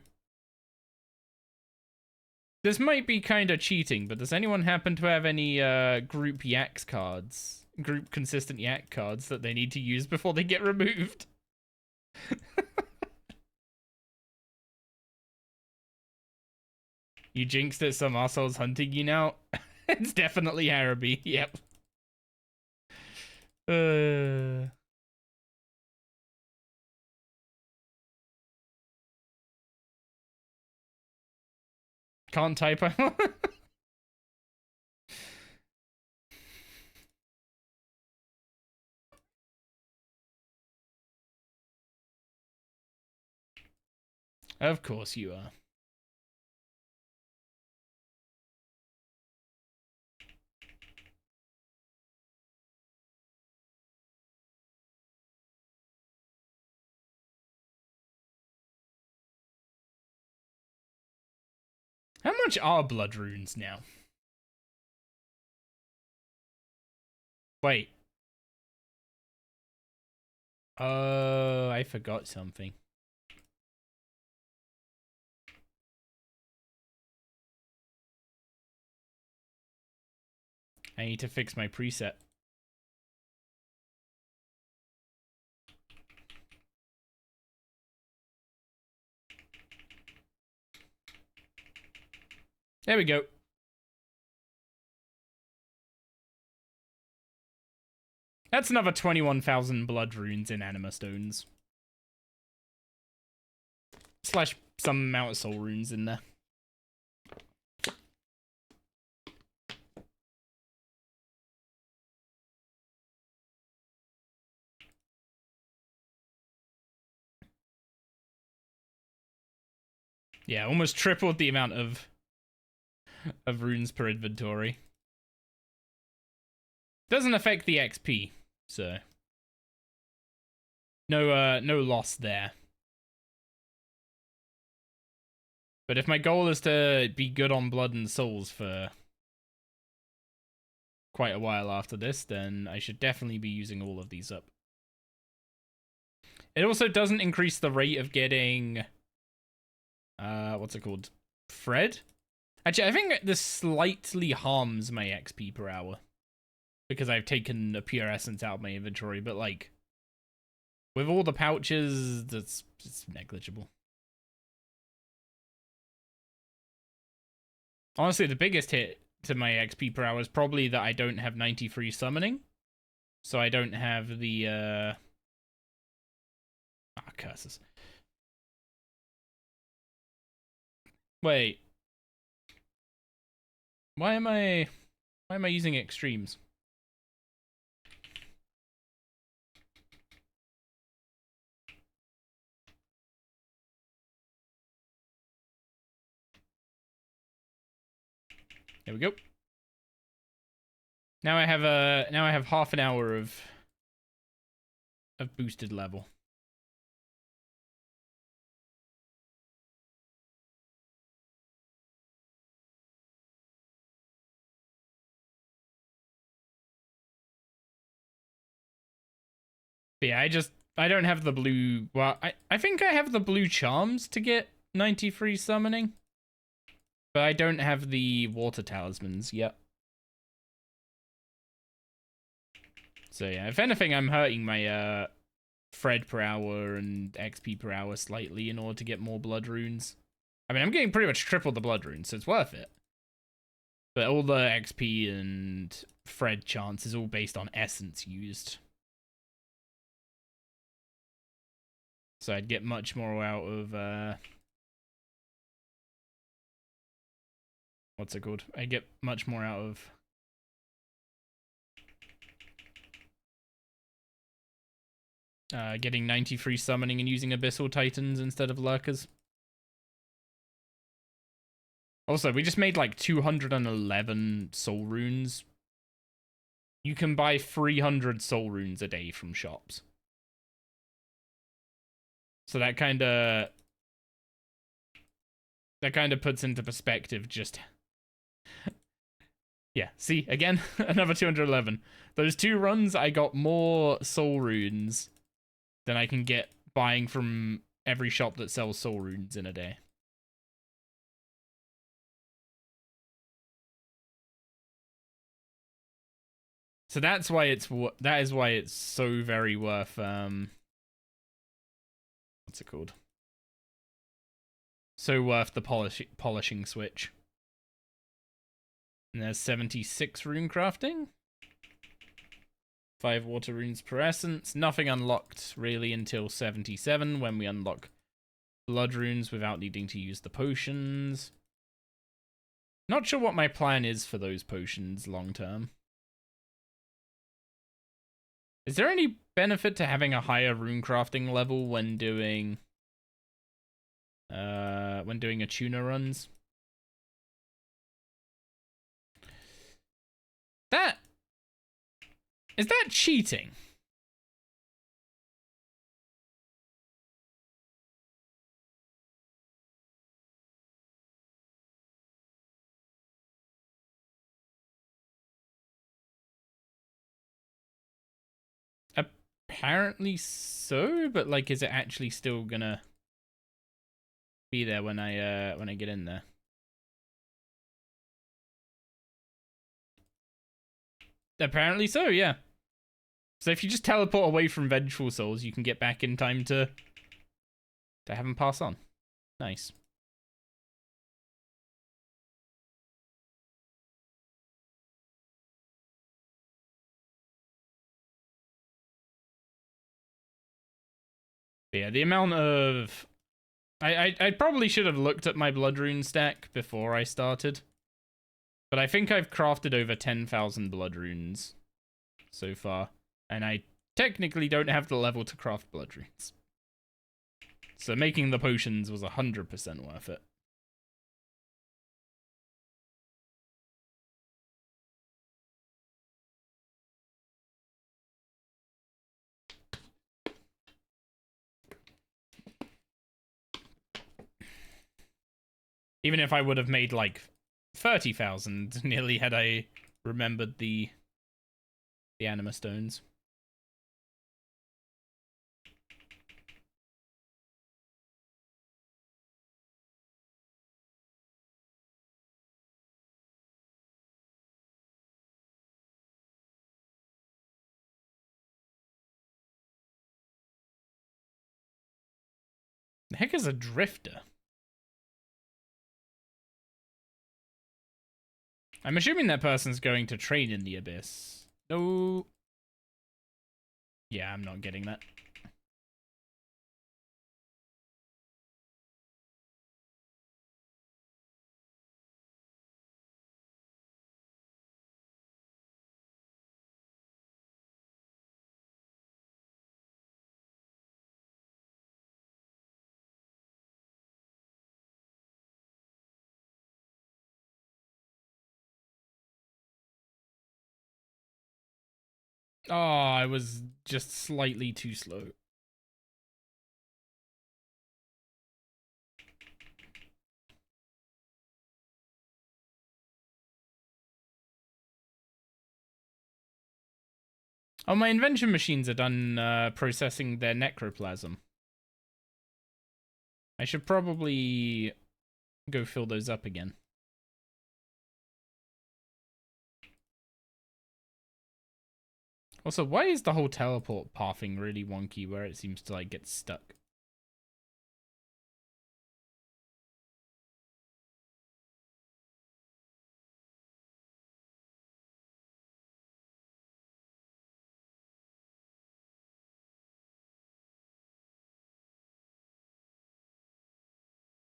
this might be kind of cheating, but does anyone happen to have any group Yaks cards? Group consistent Yak cards that they need to use before they get removed? You jinxed it, some asshole's hunting you now. It's definitely Haraby, yep. Can't typo. Of course you are. How much are blood runes now? Wait. Oh, I forgot something. I need to fix my preset. There we go. That's another 21,000 blood runes in anima stones. Slash some amount of soul runes in there. Yeah, almost tripled the amount of runes per inventory. Doesn't affect the XP, so no loss there. But if my goal is to be good on blood and souls for quite a while after this, then I should definitely be using all of these up. It also doesn't increase the rate of getting what's it called? Fred? Actually, I think this slightly harms my XP per hour because I've taken a pure essence out of my inventory, but like with all the pouches, it's negligible. Honestly, the biggest hit to my XP per hour is probably that I don't have 93 summoning. So I don't have the curses. Wait. Why am I using extremes? There we go. Now I have half an hour of boosted level. But yeah, I don't have the blue. Well, I think I have the blue charms to get 93 summoning, but I don't have the water talismans yet. So yeah, if anything, I'm hurting my Fred per hour and XP per hour slightly in order to get more blood runes. I mean, I'm getting pretty much triple the blood runes, so it's worth it. But all the XP and Fred chance is all based on essence used. So I'd get much more out of, what's it called? I get much more out of getting 93 summoning and using Abyssal Titans instead of Lurkers. Also, we just made like 211 soul runes. You can buy 300 soul runes a day from shops. So that kind of puts into perspective just yeah, see, again, another 211. Those 2 runs, I got more soul runes than I can get buying from every shop that sells soul runes in a day. So that is why it's so very worth what's it called? So worth the polishing switch. And there's 76 runecrafting. 5 water runes per essence. Nothing unlocked really until 77 when we unlock blood runes without needing to use the potions. Not sure what my plan is for those potions long term. Is there any benefit to having a higher runecrafting level when doing Attuna runs? Is that cheating? Apparently so, but like, is it actually still gonna be there when I get in there? Apparently so, yeah. So if you just teleport away from vengeful souls, you can get back in time to have them pass on. Nice. But yeah, the amount of... I probably should have looked at my blood rune stack before I started. But I think I've crafted over 10,000 blood runes so far. And I technically don't have the level to craft blood runes. So making the potions was 100% worth it. Even if I would have made like 30,000 nearly had I remembered the anima stones. The heck is a drifter? I'm assuming that person's going to train in the abyss. No. Yeah, I'm not getting that. Oh, I was just slightly too slow. Oh, my invention machines are done processing their necroplasm. I should probably go fill those up again. Also, why is the whole teleport pathing really wonky where it seems to like get stuck?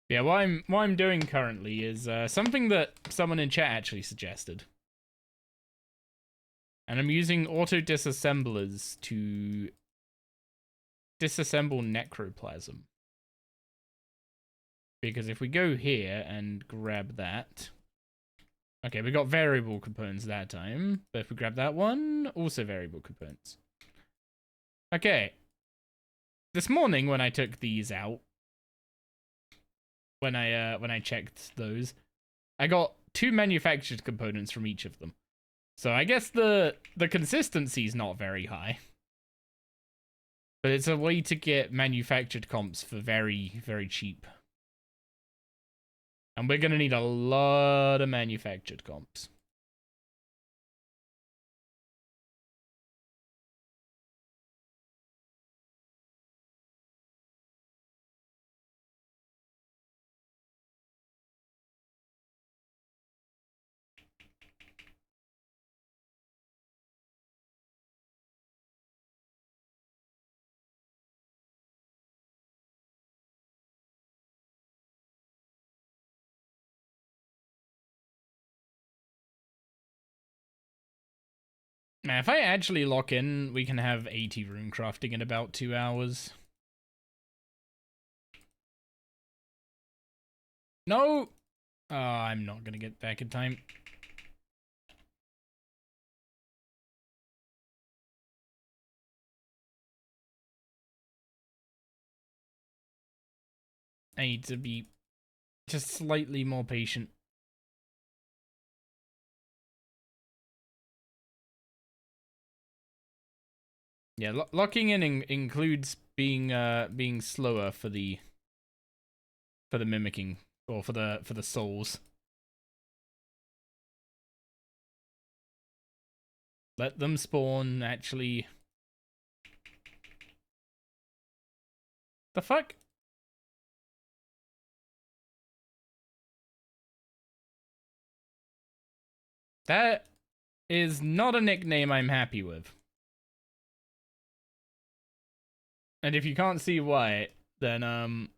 Yeah, what I'm doing currently is something that someone in chat actually suggested. And I'm using auto disassemblers to disassemble necroplasm. Because if we go here and grab that... Okay, we got variable components that time. But if we grab that one, also variable components. Okay. This morning when I took these out, when I checked those, I got 2 manufactured components from each of them. So I guess the consistency is not very high. But it's a way to get manufactured comps for very, very cheap. And we're going to need a lot of manufactured comps. Now, if I actually lock in, we can have 80 runecrafting in about 2 hours. No! I'm not gonna get back in time. I need to be just slightly more patient. Yeah, locking in includes being slower for the mimicking or for the souls. Let them spawn, actually. The fuck? That is not a nickname I'm happy with. And if you can't see why, then,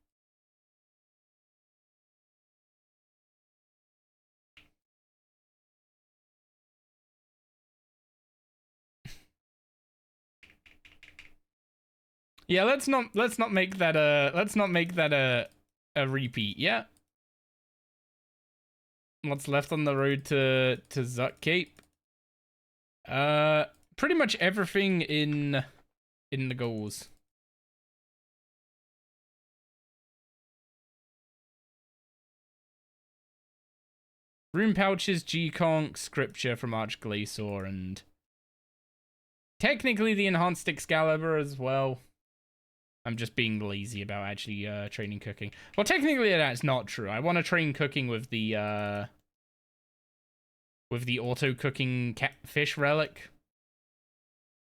yeah, let's not make that a repeat, yeah? What's left on the road to Zuckcape? Pretty much everything in the goals. Rune pouches, G-Conk, scripture from Archglacior, and technically the enhanced Excalibur as well. I'm just being lazy about actually training cooking. Well, technically that's not true. I want to train cooking with the auto cooking fish relic.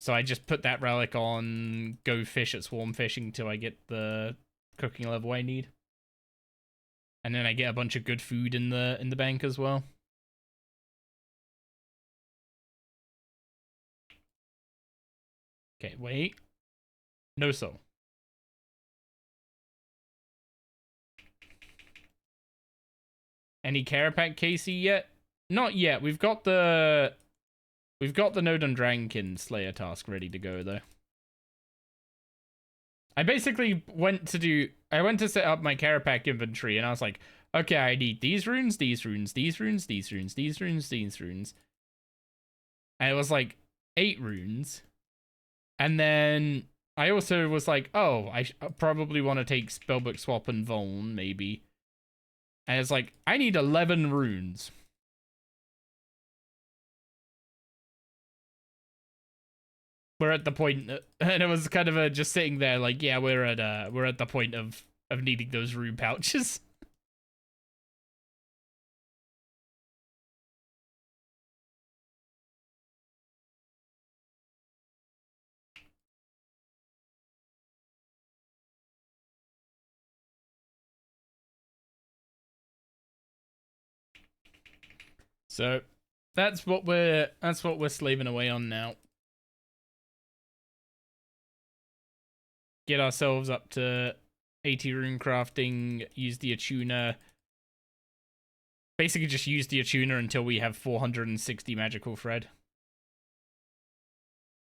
So I just put that relic on, go fish at swarm fishing till I get the cooking level I need. And then I get a bunch of good food in the bank as well. Okay, wait. No soul. Any Carapac Casey yet? Not yet. We've got the Node on Dragonkin Slayer task ready to go though. I basically went to set up my Carapac inventory and I was like, okay, I need these runes, these runes, these runes, these runes, these runes, these runes. And it was like 8 runes. And then I also was like, oh, I probably want to take Spellbook Swap and Vuln, maybe. And it's like, I need 11 runes. We're at the point, and it was kind of just sitting there like, yeah, we're at the point of needing those rune pouches. So that's what we're slaving away on now. Get ourselves up to 80 Runecrafting, use the Attuna. Basically just use the Attuna until we have 460 magical thread.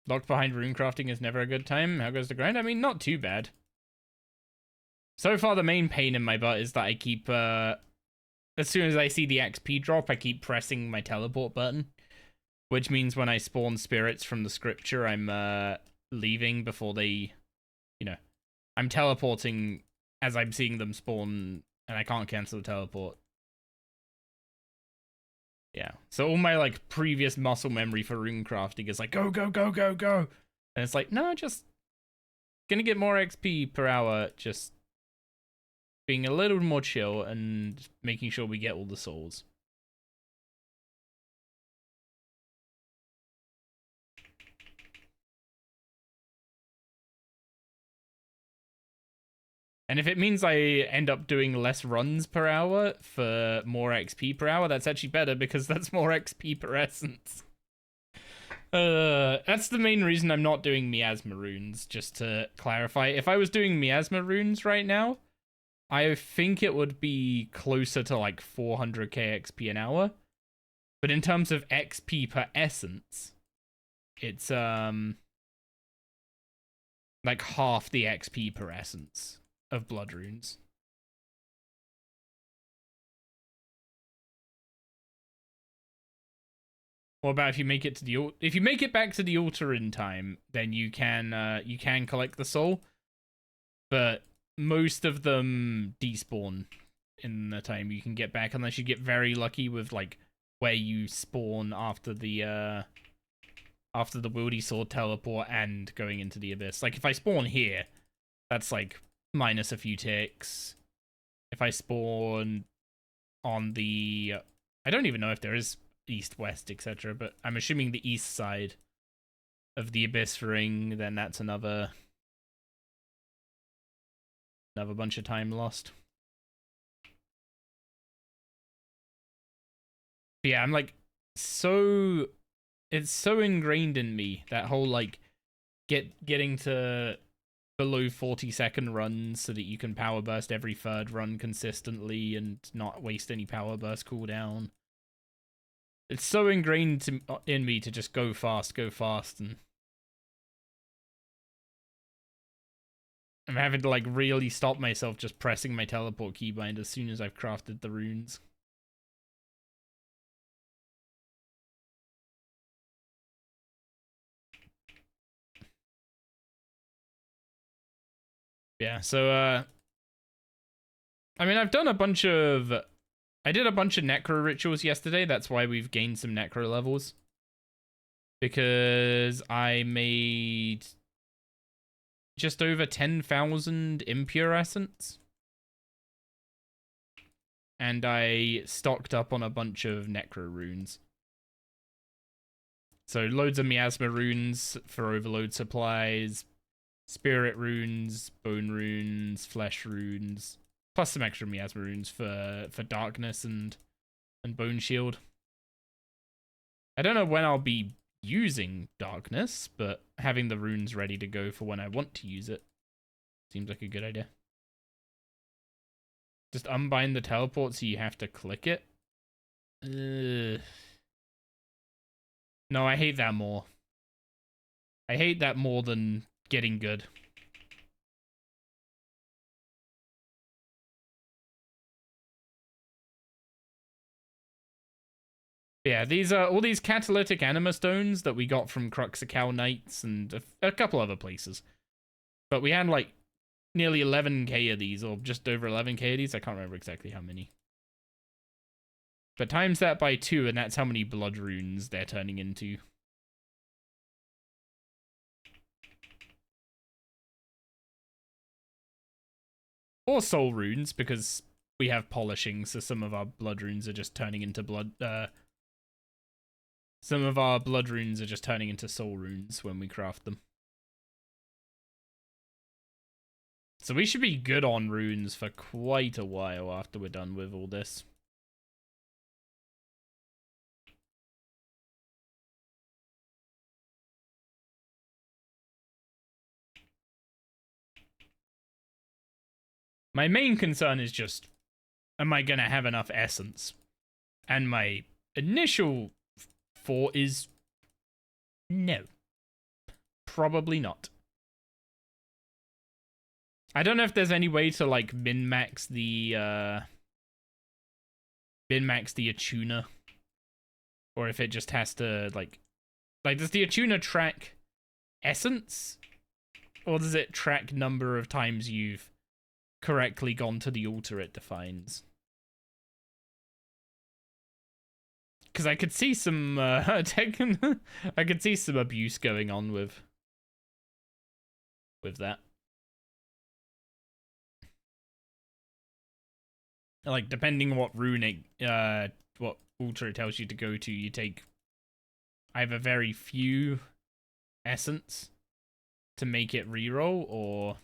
Locked behind Runecrafting is never a good time. How goes the grind? I mean, not too bad. So far, the main pain in my butt is that I keep, as soon as I see the XP drop, I keep pressing my teleport button. Which means when I spawn spirits from the scripture, I'm, leaving before they, you know, I'm teleporting as I'm seeing them spawn, and I can't cancel the teleport. Yeah, so all my, like, previous muscle memory for runecrafting is like, go, go, go, go, go. And it's like, no, just gonna get more XP per hour, just being a little more chill and making sure we get all the souls. And if it means I end up doing less runs per hour for more XP per hour, that's actually better because that's more XP per essence. That's the main reason I'm not doing Miasma runes, just to clarify. If I was doing Miasma runes right now, I think it would be closer to like 400k XP an hour. But in terms of XP per essence, it's like half the XP per essence of blood runes. What about if you make it to the if you make it back to the altar in time, then you can collect the soul, but most of them despawn in the time you can get back unless you get very lucky with like where you spawn after the wieldy sword teleport and going into the abyss. Like if I spawn here, that's like minus a few ticks. If I spawn on the I don't even know if there is east, west, etc., but I'm assuming the east side, of the Abyss Ring, then that's another bunch of time lost. But yeah, I'm like so it's so ingrained in me, that whole like getting to below 40-second runs so that you can power burst every third run consistently and not waste any power burst cooldown. It's so ingrained in me to just go fast, and I'm having to like really stop myself just pressing my teleport keybind as soon as I've crafted the runes. Yeah, so I mean, I did a bunch of necro rituals yesterday. That's why we've gained some necro levels. Because I made just over 10,000 impure essence. And I stocked up on a bunch of necro runes. So loads of miasma runes for overload supplies, spirit runes, bone runes, flesh runes, plus some extra miasma runes for darkness and bone shield. I don't know when I'll be using darkness, but having the runes ready to go for when I want to use it seems like a good idea. Just unbind the teleport so you have to click it. No, I hate that more. I hate that more than getting good. Yeah, these are all these catalytic anima stones that we got from Cruxacal Knights and a couple other places. But we had like nearly 11k of these, or just over 11k of these. I can't remember exactly how many. But times that by 2, and that's how many blood runes they're turning into. Or soul runes, because we have polishing, so some of our blood runes are just turning into some of our blood runes are just turning into soul runes when we craft them. So we should be good on runes for quite a while after we're done with all this. My main concern is just, am I going to have enough essence? And my initial thought is, no. Probably not. I don't know if there's any way to like min-max the Attuna, or if it just has to like does the Attuna track essence, or does it track number of times you've correctly gone to the altar it defines? Because I could see some I could see some abuse going on with that. Like, depending on what runic, what altar it tells you to go to, you take either very few essence to make it reroll, or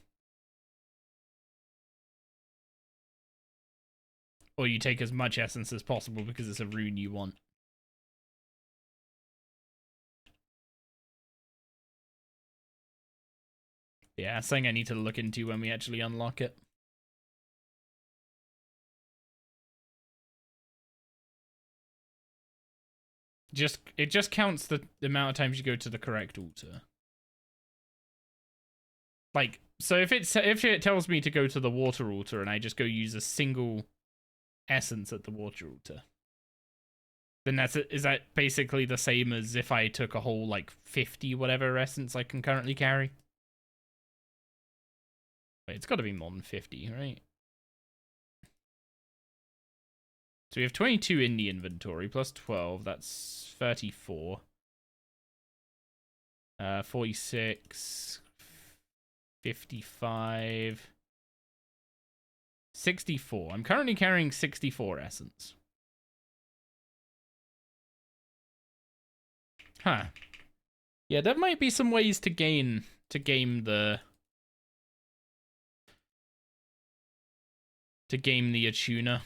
you take as much essence as possible because it's a rune you want. Yeah, something I need to look into when we actually unlock it. It just counts the amount of times you go to the correct altar. Like, so if it tells me to go to the water altar and I just go use a single essence at the water altar, then is that basically the same as if I took a whole like 50 whatever essence I can currently carry? Wait, it's got to be more than 50, right? So we have 22 in the inventory, plus 12, that's 34. 46, 55, 64. I'm currently carrying 64 essence. Huh. Yeah, there might be some ways to game the attuner.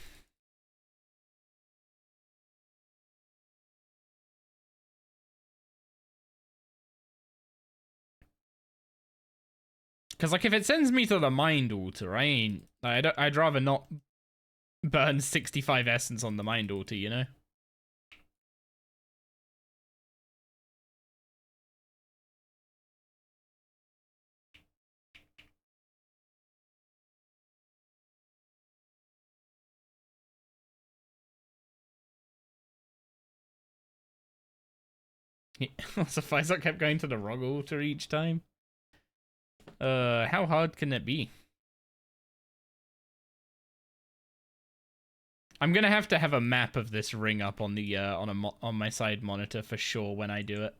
Because, like, if it sends me to the mind altar, I'd rather not burn 65 essence on the mind altar, you know? Also, Fizok kept going to the wrong altar each time. How hard can it be? I'm gonna have to have a map of this ring up on the on my side monitor for sure when I do it.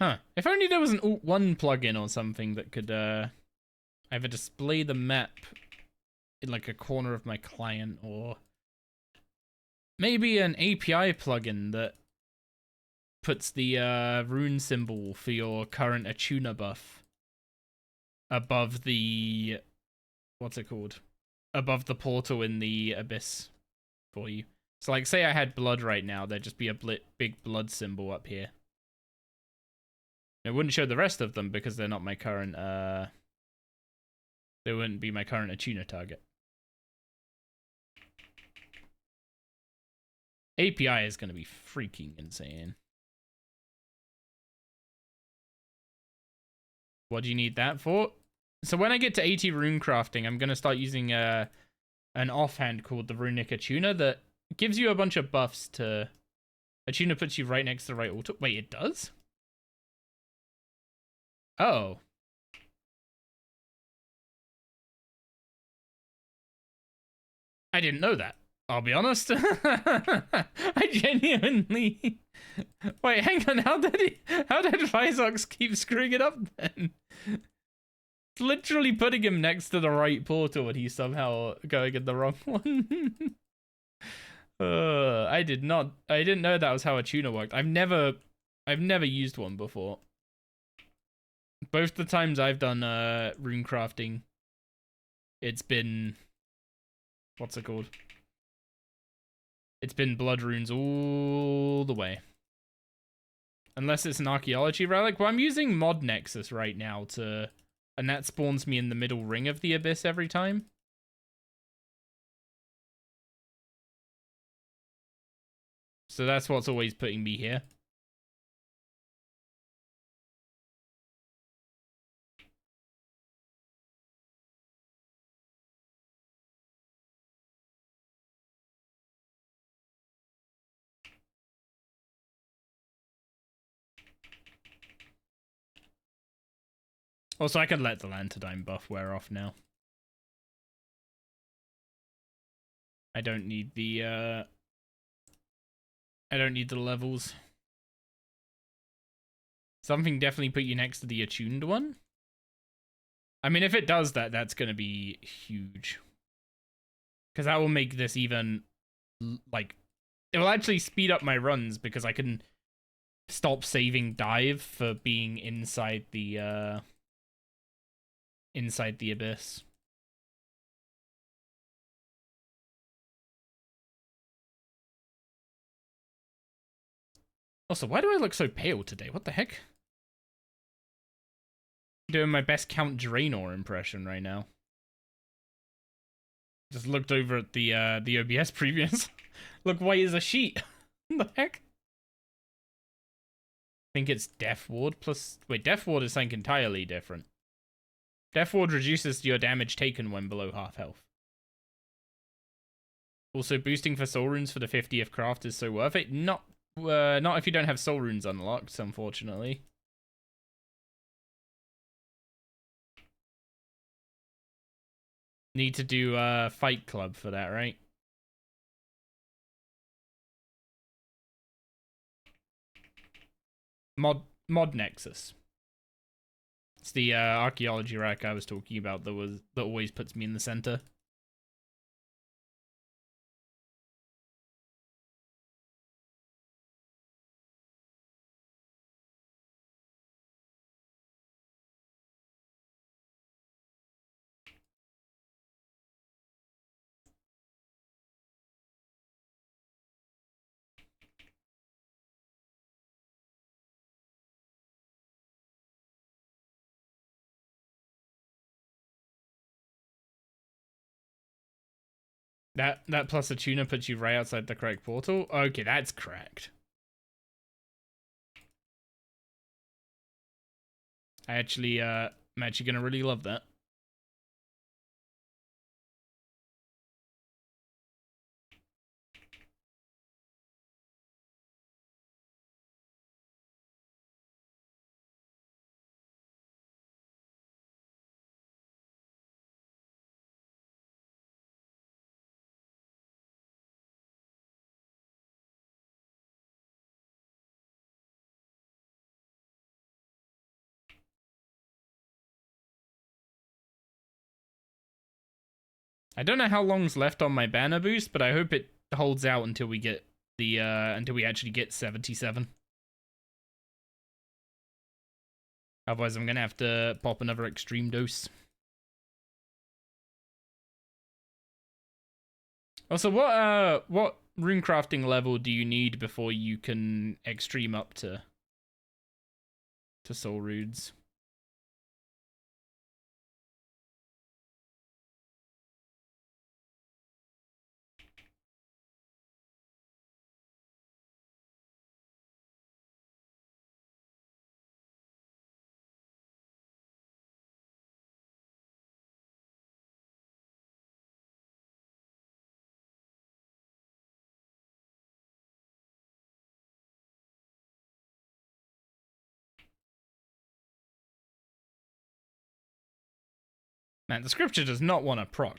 Huh. If only there was an Alt 1 plugin or something that could either display the map in like a corner of my client, or maybe an API plugin that puts the rune symbol for your current attuner buff above the, what's it called? Above the portal in the abyss for you. So like, say I had blood right now, there'd just be a big blood symbol up here. It wouldn't show the rest of them because they're not my current, they wouldn't be my current attuner target. API is going to be freaking insane. What do you need that for? So when I get to 80 runecrafting, I'm going to start using an offhand called the Runic Attuner that gives you a bunch of buffs to... Attuner puts you right next to the right altar. Wait, it does? Oh. I didn't know that. I'll be honest. I genuinely... Wait, hang on. How did Vizox keep screwing it up then? It's literally putting him next to the right portal and he's somehow going in the wrong one. I didn't know that was how a tuner worked. I've never used one before. Both the times I've done runecrafting, it's been, what's it called? It's been blood runes all the way. Unless it's an archaeology relic. Well, I'm using Mod Nexus right now to, and that spawns me in the middle ring of the abyss every time. So that's what's always putting me here. Also, I can let the Lantadine buff wear off now. I don't need the levels. Something definitely put you next to the attuned one. I mean, if it does that, that's going to be huge. Because that will make this even, like, it will actually speed up my runs because I can stop saving dive for being inside the abyss. Also, why do I look so pale today? What the heck? I'm doing my best Count Draenor impression right now. Just looked over at the OBS previews. Look white as a sheet. What the heck? I think it's Death Ward plus... Wait, Death Ward is something entirely different. Death Ward reduces your damage taken when below half health. Also, boosting for soul runes for the 50th craft is so worth it. Not if you don't have soul runes unlocked, unfortunately. Need to do Fight Club for that, right? Mod Nexus. It's the archaeology rack I was talking about that always puts me in the center. That plus a tuner puts you right outside the correct portal? Okay, that's correct. I'm actually gonna really love that. I don't know how long's left on my banner boost, but I hope it holds out until we get the until we actually get 77. Otherwise, I'm gonna have to pop another extreme dose. Also, what runecrafting level do you need before you can extreme up to soul rudes? Man, the scripture does not want to proc.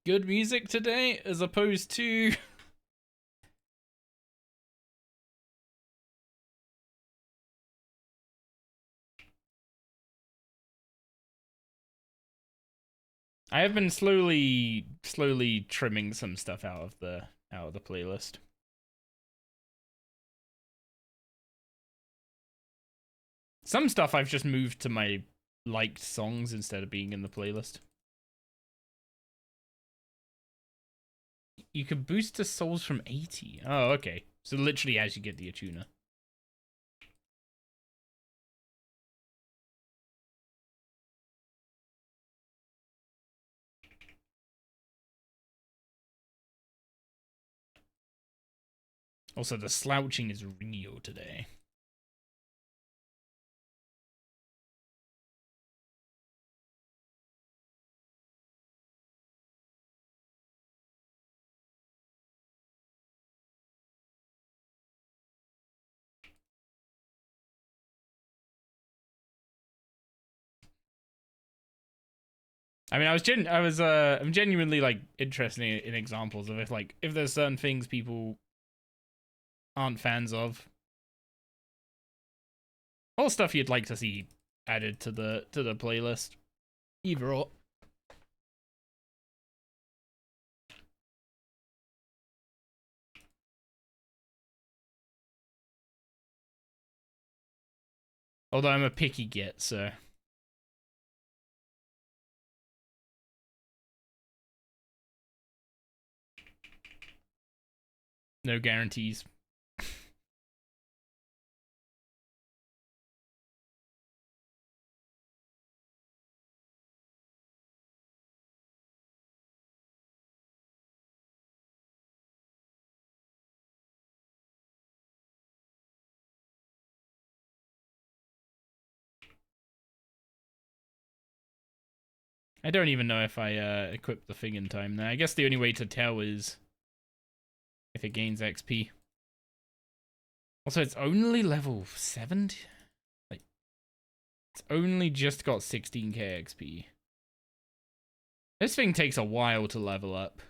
Good music today, as opposed to... I have been slowly trimming some stuff out of the playlist. Some stuff I've just moved to my liked songs instead of being in the playlist. You can boost the souls from 80. Oh, okay. So literally as you get the attuner. Also, the slouching is real today. I mean, I'm genuinely like interested in examples of if there's certain things people aren't fans of, all stuff you'd like to see added to the playlist, either or. Although I'm a picky git, so no guarantees. I don't even know if I equip the thing in time there. I guess the only way to tell is if it gains XP. Also, it's only level 70? Like, it's only just got 16k XP. This thing takes a while to level up.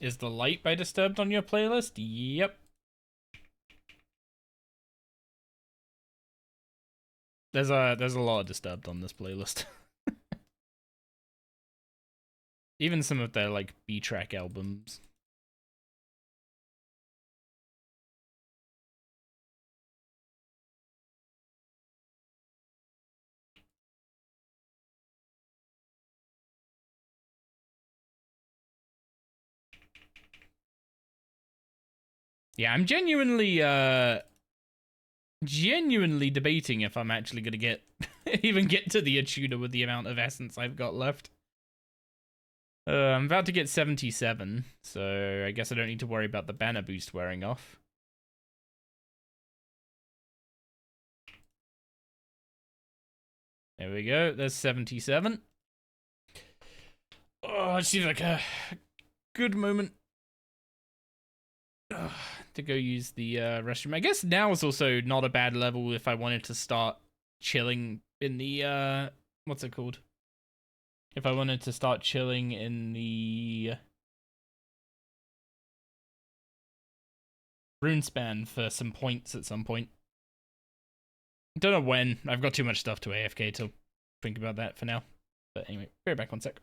Is the light by Disturbed on your playlist? Yep. There's a lot of Disturbed on this playlist. Even some of their like B-track albums. Yeah, I'm genuinely debating if I'm actually gonna get even get to the Attuner with the amount of essence I've got left. I'm about to get 77, so I guess I don't need to worry about the banner boost wearing off. There we go, there's 77. Oh, it seems like a good moment to go use the restroom. I guess now is also not a bad level if I wanted to start chilling in the, what's it called? If I wanted to start chilling in the RuneSpan for some points at some point. Don't know when. I've got too much stuff to AFK to think about that for now. But anyway, be right back one sec.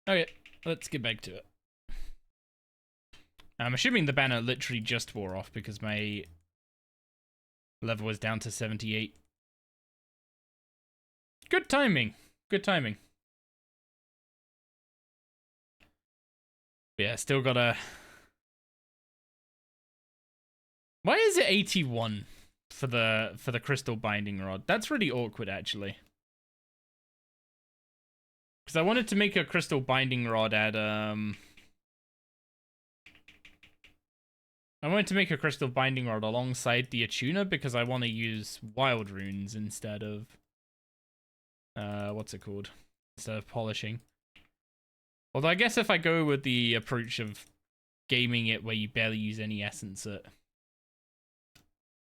Okay, let's get back to it. I'm assuming the banner literally just wore off because my level was down to 78. Good timing. Good timing. But yeah, still gotta... Why is it 81 for the crystal binding rod? That's really awkward, actually. Because I wanted to make a crystal binding rod at, I wanted to make a crystal binding rod alongside the Attuner because I want to use wild runes instead of, what's it called? Instead of polishing. Although I guess if I go with the approach of gaming it where you barely use any essence at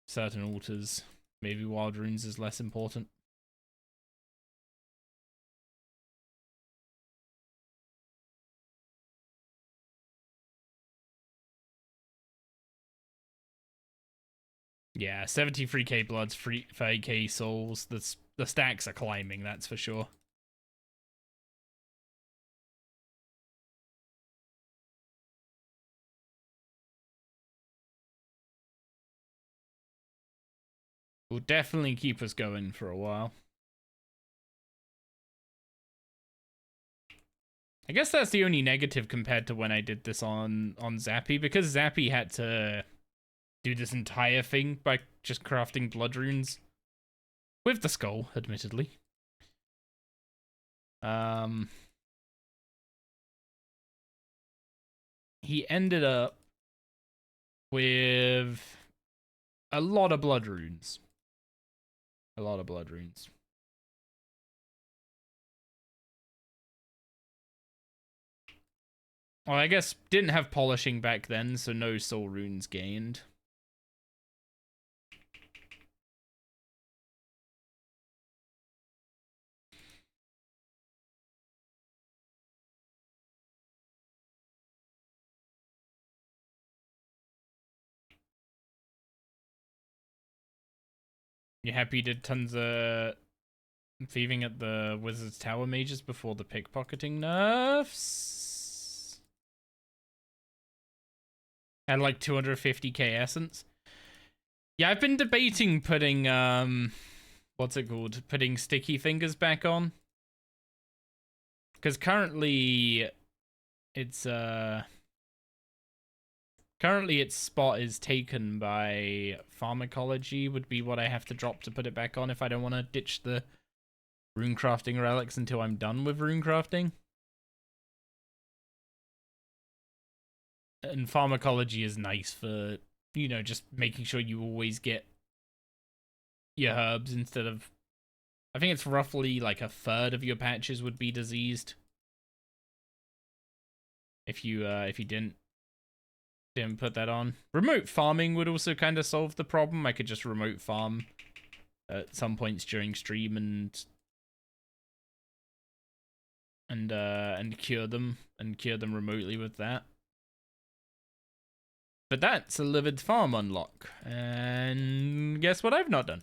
certain altars, maybe wild runes is less important. Yeah, 73k bloods, 3k souls. The stacks are climbing, that's for sure. Will definitely keep us going for a while. I guess that's the only negative compared to when I did this on Zappy, because Zappy had to do this entire thing by just crafting blood runes. With the skull, admittedly. He ended up with a lot of blood runes. A lot of blood runes. Well, I guess didn't have polishing back then, so no soul runes gained. You happy you did tons of thieving at the Wizard's Tower mages before the pickpocketing nerfs? Had like 250k essence. Yeah, I've been debating putting, what's it called? Putting sticky fingers back on. Because currently, it's, currently its spot is taken by pharmacology, would be what I have to drop to put it back on if I don't want to ditch the runecrafting relics until I'm done with runecrafting. And pharmacology is nice for, you know, just making sure you always get your herbs instead of, I think it's roughly like a third of your patches would be diseased if you didn't put that on. Remote farming would also kind of solve the problem. I could just remote farm at some points during stream and cure them remotely with that. But that's a livid farm unlock. And guess what I've not done?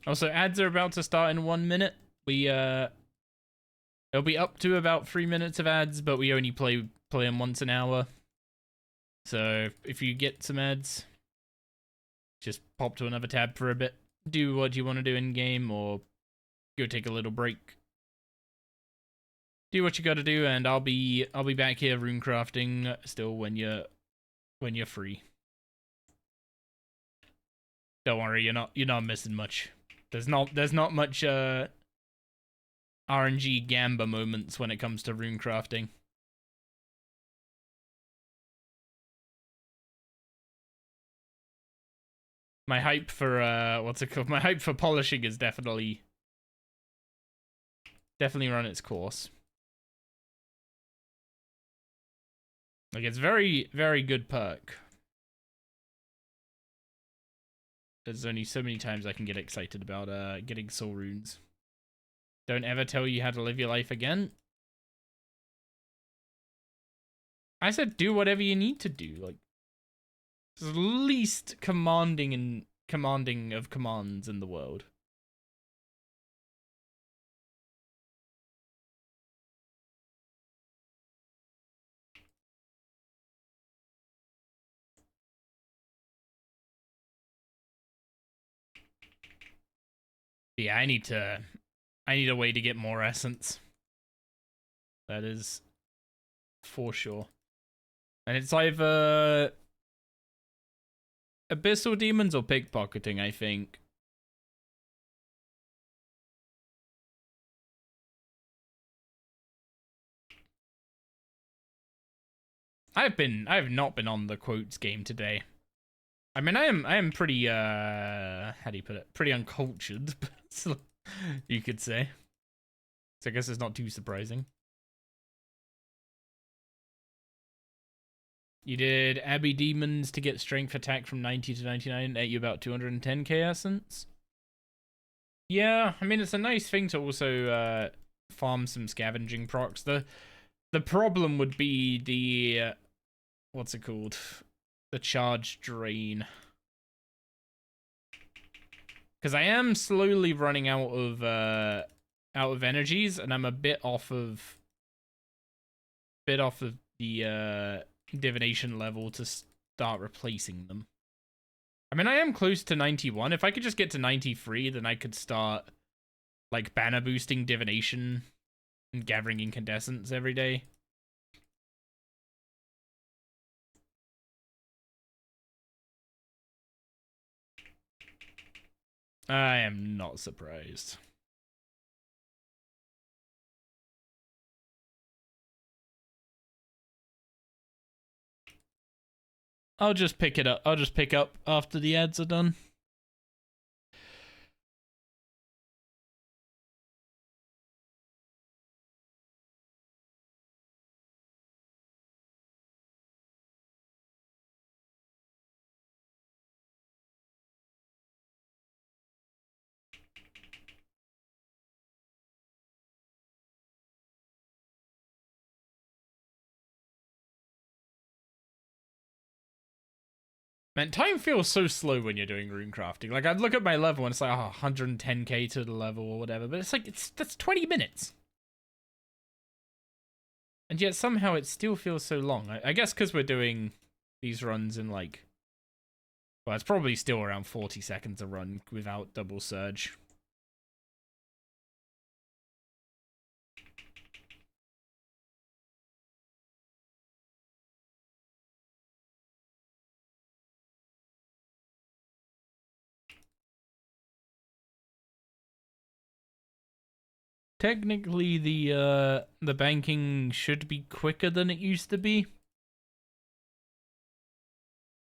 Also, ads are about to start in 1 minute. It'll be up to about 3 minutes of ads, but we only play them once an hour. So if you get some ads, just pop to another tab for a bit. Do what you want to do in game, or go take a little break. Do what you got to do, and I'll be back here runecrafting still when you're free. Don't worry, you're not missing much. There's not much RNG Gamba moments when it comes to runecrafting. My hype for what's it called? My hype for polishing is definitely run its course. Like, it's very, very good perk. There's only so many times I can get excited about getting soul runes. Don't ever tell you how to live your life again. I said do whatever you need to do. Like, it's the least commanding of commands in the world. Yeah, I need a way to get more essence. That is for sure. And it's either abyssal demons or pickpocketing, I think. I have not been on the quotes game today. I mean, I am pretty how do you put it? Pretty uncultured, you could say. So I guess it's not too surprising. You did Abbey Demons to get strength attack from 90 to 99 at you about 210k essence. Yeah, I mean, it's a nice thing to also farm some scavenging procs. The problem would be the what's it called? The charge drain. Because I am slowly running out of energies, and I'm a bit off of the divination level to start replacing them. I mean, I am close to 91. If I could just get to 93, then I could start like banner boosting divination and gathering incandescents every day. I am not surprised. I'll just pick it up. I'll just pick up after the ads are done. Man, time feels so slow when you're doing runecrafting. Like, I'd look at my level and it's like, oh, 110k to the level or whatever, but it's like, that's 20 minutes. And yet somehow it still feels so long. I guess because we're doing these runs in like, well, it's probably still around 40 seconds a run without double surge. Technically, the banking should be quicker than it used to be.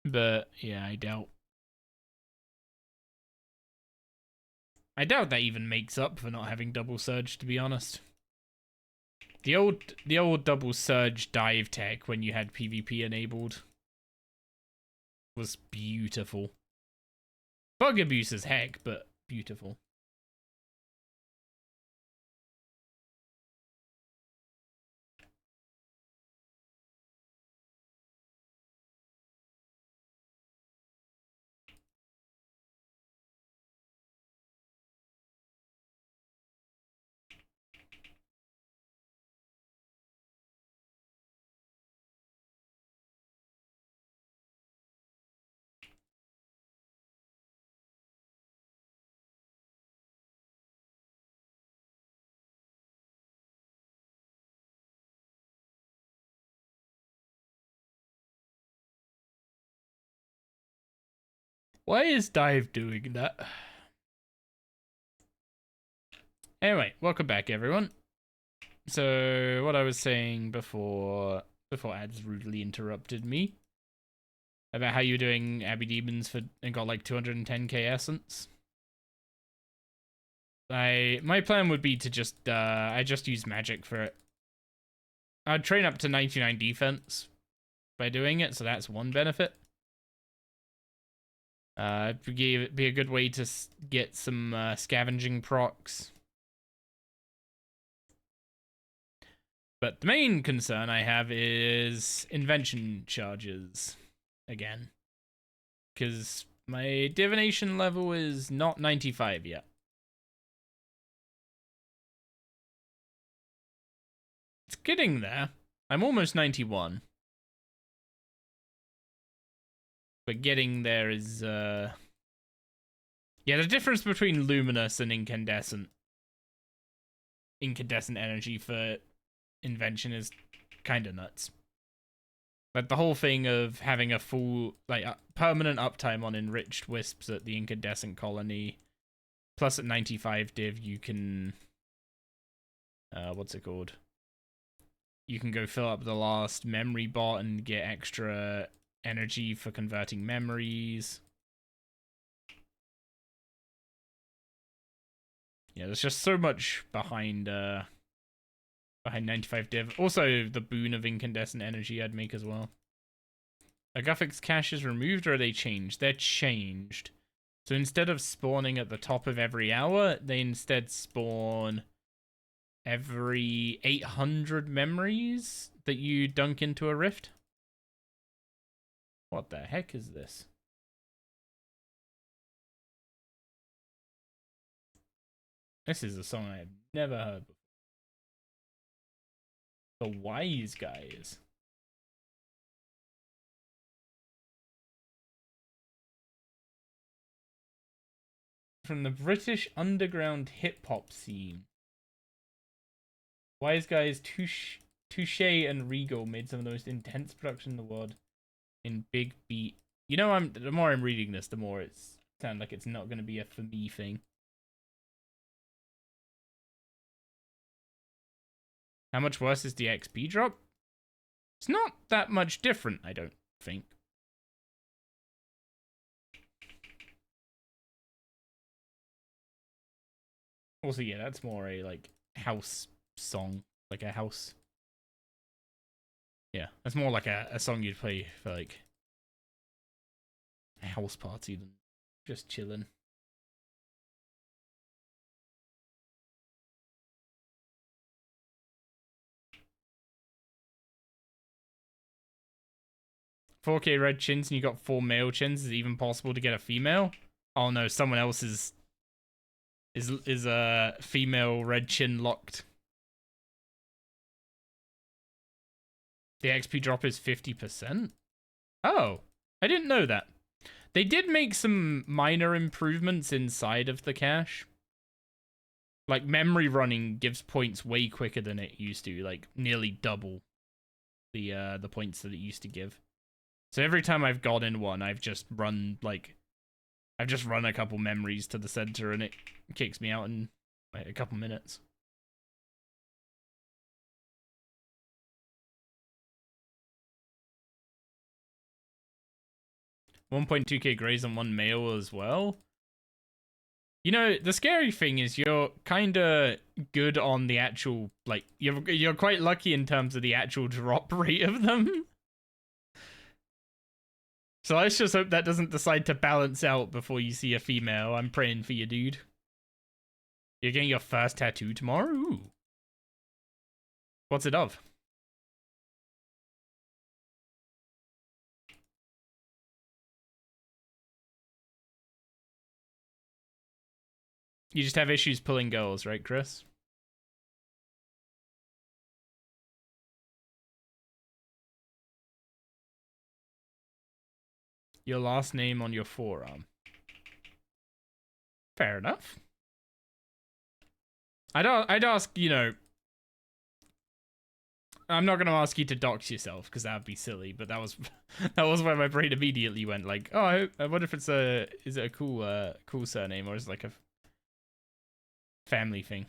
But, yeah, I doubt that even makes up for not having double surge, to be honest. The old double surge dive tech when you had PvP enabled was beautiful. Bug abuse as heck, but beautiful. Why is Dive doing that? Anyway, welcome back, everyone. So, what I was saying before ads rudely interrupted me about how you're doing Abbey Demons and got like 210k essence. My plan would be to just I just use magic for it. I'd train up to 99 defense by doing it, so that's one benefit. It'd be a good way to get some scavenging procs. But the main concern I have is invention charges again. Because my divination level is not 95 yet. It's getting there. I'm almost 91. But getting there is, yeah, the difference between luminous and incandescent energy for invention is kind of nuts. Like, the whole thing of having a full, like, permanent uptime on enriched wisps at the incandescent colony, plus at 95 div, you can, what's it called? You can go fill up the last memory bot and get extra energy for converting memories. Yeah, there's just so much behind 95 div. Also, the boon of incandescent energy I'd make as well. Are Guffix caches removed or are they changed? They're changed. So instead of spawning at the top of every hour, they instead spawn every 800 memories that you dunk into a rift. What the heck is this? This is a song I have never heard before. The Wise Guys. From the British underground hip-hop scene. Wise Guys, Touche and Regal made some of the most intense production in the world in big beat. You know, the more I'm reading this, the more it sounds like it's not going to be a for me thing. How much worse is the XP drop? It's not that much different, I don't think. Also, yeah, that's more a like house song, like a house. Yeah, that's more like a song you'd play for like a house party than just chilling. $4K red chins and you got 4 male chins. Is it even possible to get a female? Oh no, someone else is a female red chin locked. The XP drop is 50%. Oh, I didn't know that. They did make some minor improvements inside of the cache. Like memory running gives points way quicker than it used to, like nearly double the points that it used to give. So every time I've gotten one, I've just run a couple memories to the center and it kicks me out in like a couple minutes. $1.2K grays on 1 male as well. You know, the scary thing is you're kind of good on the actual, like, you're quite lucky in terms of the actual drop rate of them. So let's just hope that doesn't decide to balance out before you see a female. I'm praying for you, dude. You're getting your first tattoo tomorrow? Ooh. What's it of? You just have issues pulling girls, right, Chris? Your last name on your forearm. Fair enough. I'd ask, you know, I'm not gonna ask you to dox yourself because that'd be silly. But that was where my brain immediately went. Like, oh, I wonder if is it a cool surname or is it like a family thing?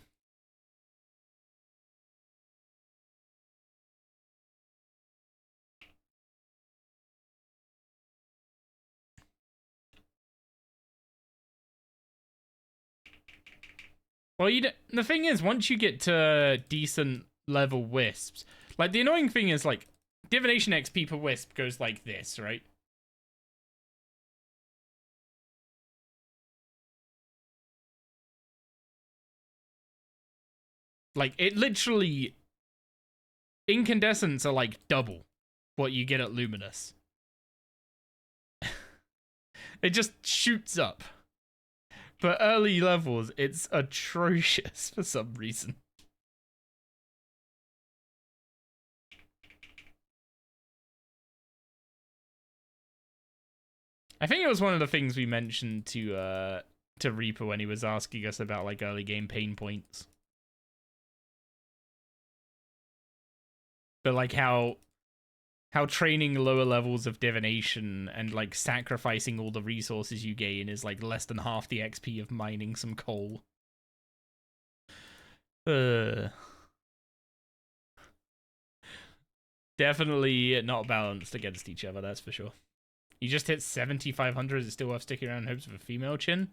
Well, the thing is, once you get to decent level wisps, like the annoying thing is like divination XP per wisp goes like this, right? Like it literally, incandescents are like double what you get at luminous. It just shoots up. But early levels, it's atrocious for some reason. I think it was one of the things we mentioned to Reaper when he was asking us about like early game pain points. But like how training lower levels of divination and like sacrificing all the resources you gain is like less than half the XP of mining some coal. Definitely not balanced against each other, that's for sure. You just hit 7,500. Is it still worth sticking around in hopes of a female chin?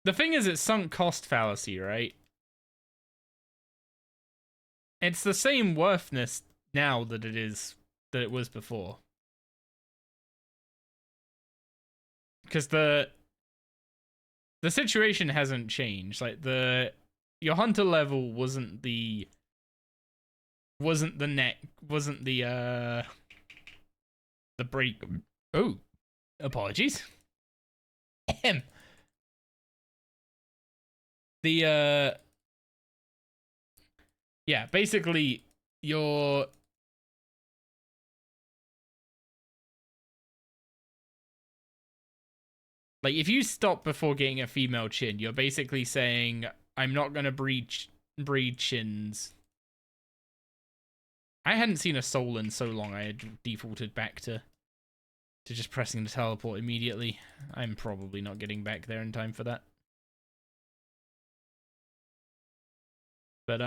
The thing is, it's sunk cost fallacy, right? It's the same worthness now that it was before. Because the situation hasn't changed. Like your hunter level wasn't the break. Oh, apologies. The yeah, basically your like if you stop before getting a female chin, you're basically saying I'm not gonna breed chins. I hadn't seen a soul in so long. I had defaulted back to just pressing the teleport immediately. I'm probably not getting back there in time for that. But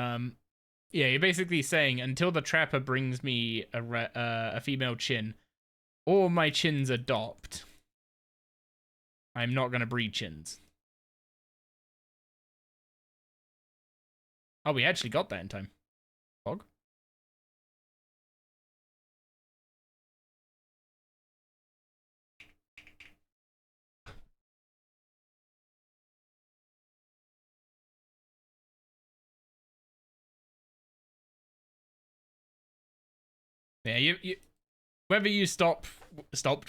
yeah, you're basically saying until the trapper brings me a female chin, or my chins adopt, I'm not gonna breed chins. Oh, we actually got that in time. Fog. Yeah, you whether you stopped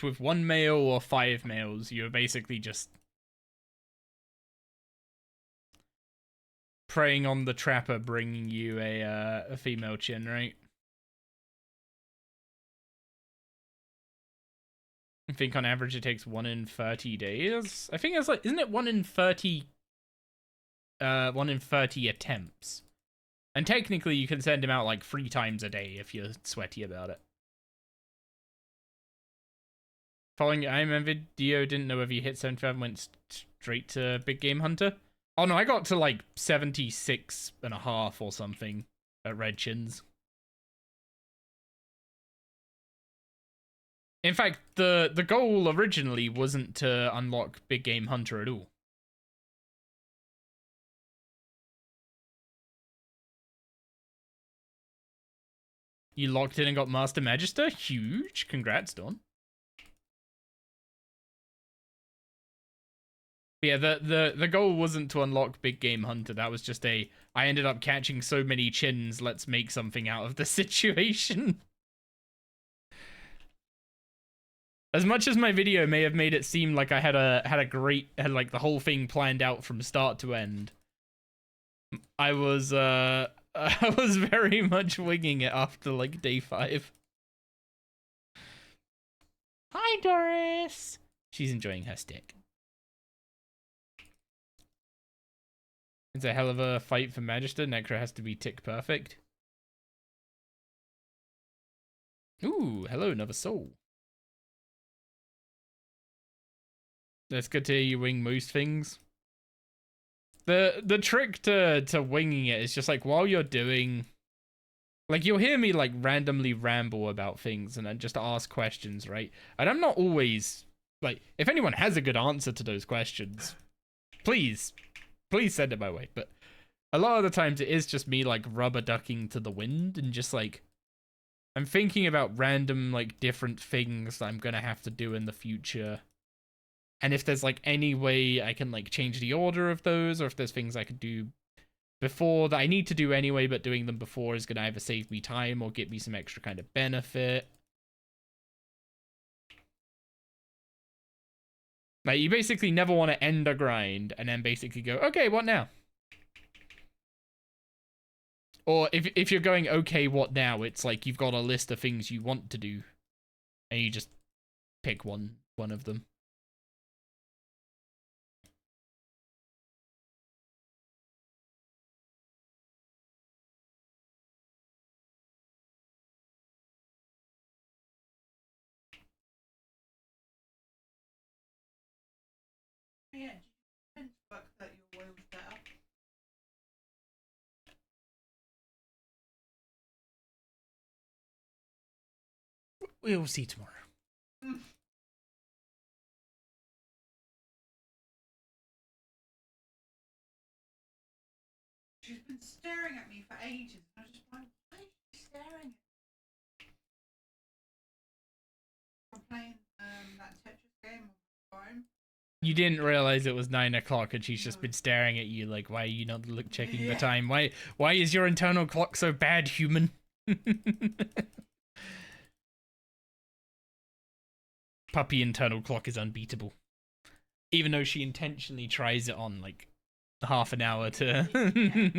with 1 male or 5 males, you're basically just preying on the trapper bringing you a female chin, right? I think on average it takes 1 in 30 days. I think it's like, isn't it 1 in 30? 1 in 30 attempts. And technically you can send him out like 3 times a day if you're sweaty about it. Following IMM video, didn't know whether you hit 75 and went straight to Big Game Hunter. Oh no, I got to like 76.5 or something at Red Chins. In fact, the goal originally wasn't to unlock Big Game Hunter at all. You locked in and got Master Magister? Huge. Congrats, Dawn. Yeah, the goal wasn't to unlock Big Game Hunter. That was just I ended up catching so many chins, let's make something out of the situation. As much as my video may have made it seem like I had like the whole thing planned out from start to end, I was I was very much winging it after like day 5. Hi Doris. She's enjoying her stick. It's a hell of a fight for Magister. Necro has to be tick perfect. Ooh, hello, another soul. That's good to hear you wing most things. The trick to winging it is just like while you're doing, like you'll hear me like randomly ramble about things and then just ask questions, right? And I'm not always like, if anyone has a good answer to those questions, please send it my way. But a lot of the times it is just me like rubber ducking to the wind and just like I'm thinking about random like different things that I'm gonna have to do in the future. And if there's like any way I can like change the order of those, or if there's things I could do before that I need to do anyway, but doing them before is gonna either save me time or get me some extra kind of benefit. Like you basically never want to end a grind and then basically go, okay, what now? Or if you're going, okay, what now? It's like you've got a list of things you want to do and you just pick one of them. Yeah, do you work that your oil's better? We'll see tomorrow. She's been staring at me for ages. I was just like, why is she staring at me? I'm playing that Tetris game on my phone. You didn't realize it was 9 o'clock and she's just been staring at you like, why are you not checking the time? Why is your internal clock so bad, human? Puppy internal clock is unbeatable. Even though she intentionally tries it on like half an hour to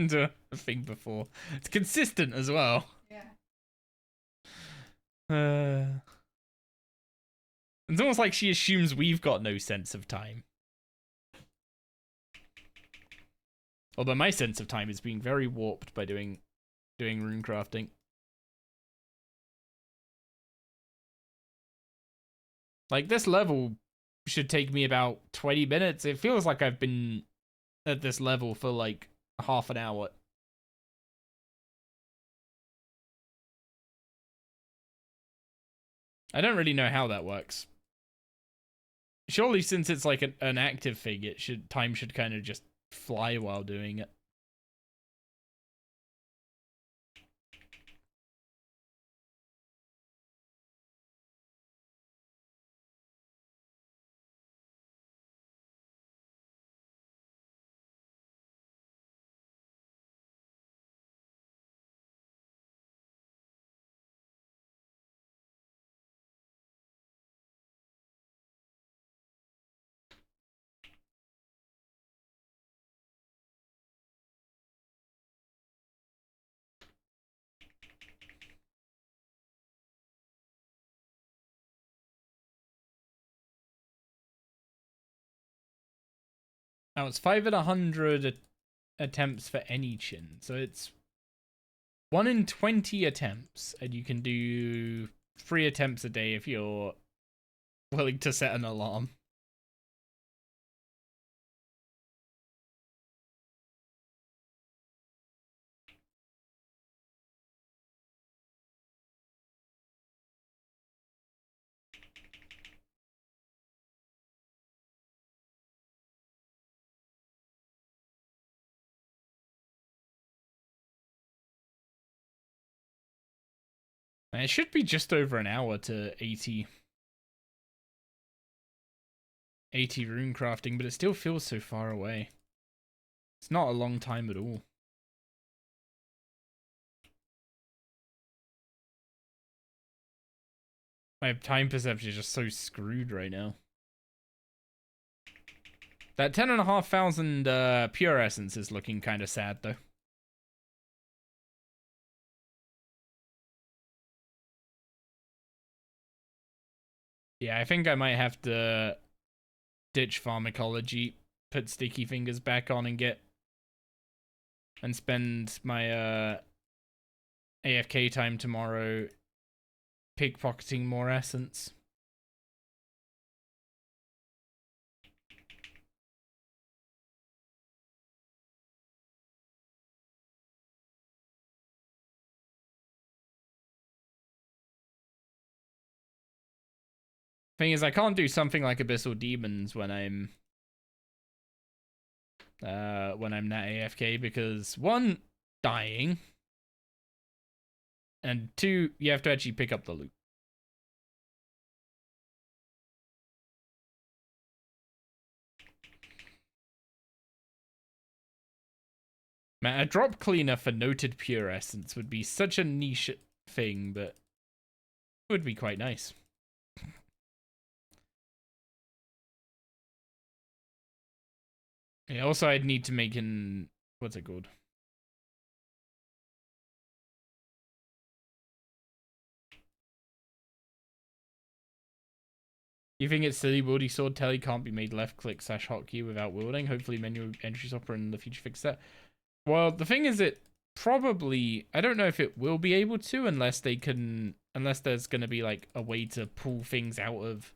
to a thing before. It's consistent as well. Yeah. It's almost like she assumes we've got no sense of time. Although my sense of time is being very warped by doing runecrafting. Like this level should take me about 20 minutes. It feels like I've been at this level for like half an hour. I don't really know how that works. Surely since it's like an active thing, time should kind of just fly while doing it. Now it's 5 in 100 attempts for any chin. So it's 1 in 20 attempts. And you can do 3 attempts a day if you're willing to set an alarm. And it should be just over an hour to 80 runecrafting, but it still feels so far away. It's not a long time at all. My time perception is just so screwed right now. That 10,500 pure essence is looking kind of sad though. Yeah, I think I might have to ditch pharmacology, put sticky fingers back on, and spend my AFK time tomorrow pickpocketing more essence. Thing is, I can't do something like Abyssal Demons when I'm not AFK because 1, dying, and 2, you have to actually pick up the loot. Man, a drop cleaner for noted pure essence would be such a niche thing, but it would be quite nice. Yeah, also I'd need to make an... what's it called? You think it's silly wieldy sword telly can't be made left click / hotkey without wielding? Hopefully menu entry software in the future fix that. Well, the thing is it probably... I don't know if it will be able to unless they can... unless there's going to be like a way to pull things out of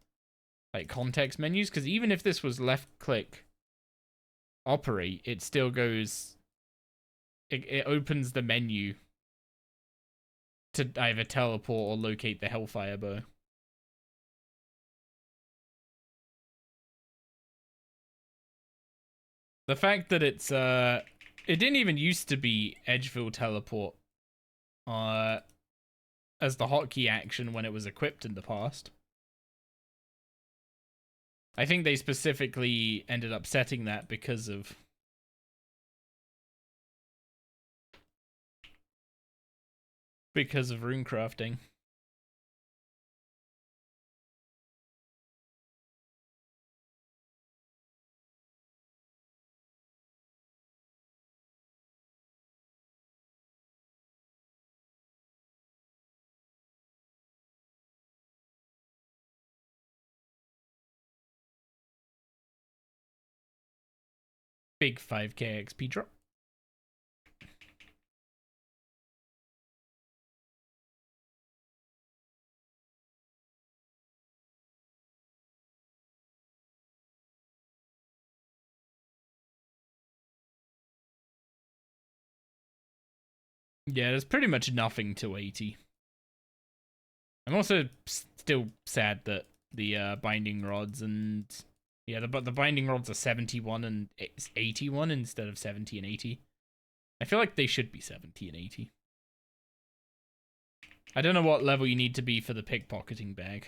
like context menus, because even if this was left click operate, it still goes... it opens the menu to either teleport or locate the Hellfire Bow. The fact that it's it didn't even used to be Edgeville teleport as the hotkey action when it was equipped in the past. I think they specifically ended up setting that because of runecrafting. Big 5k XP drop. Yeah, there's pretty much nothing to 80. I'm also still sad that the binding rods and... yeah, the binding rods are 71 and 81 instead of 70 and 80. I feel like they should be 70 and 80. I don't know what level you need to be for the pickpocketing bag.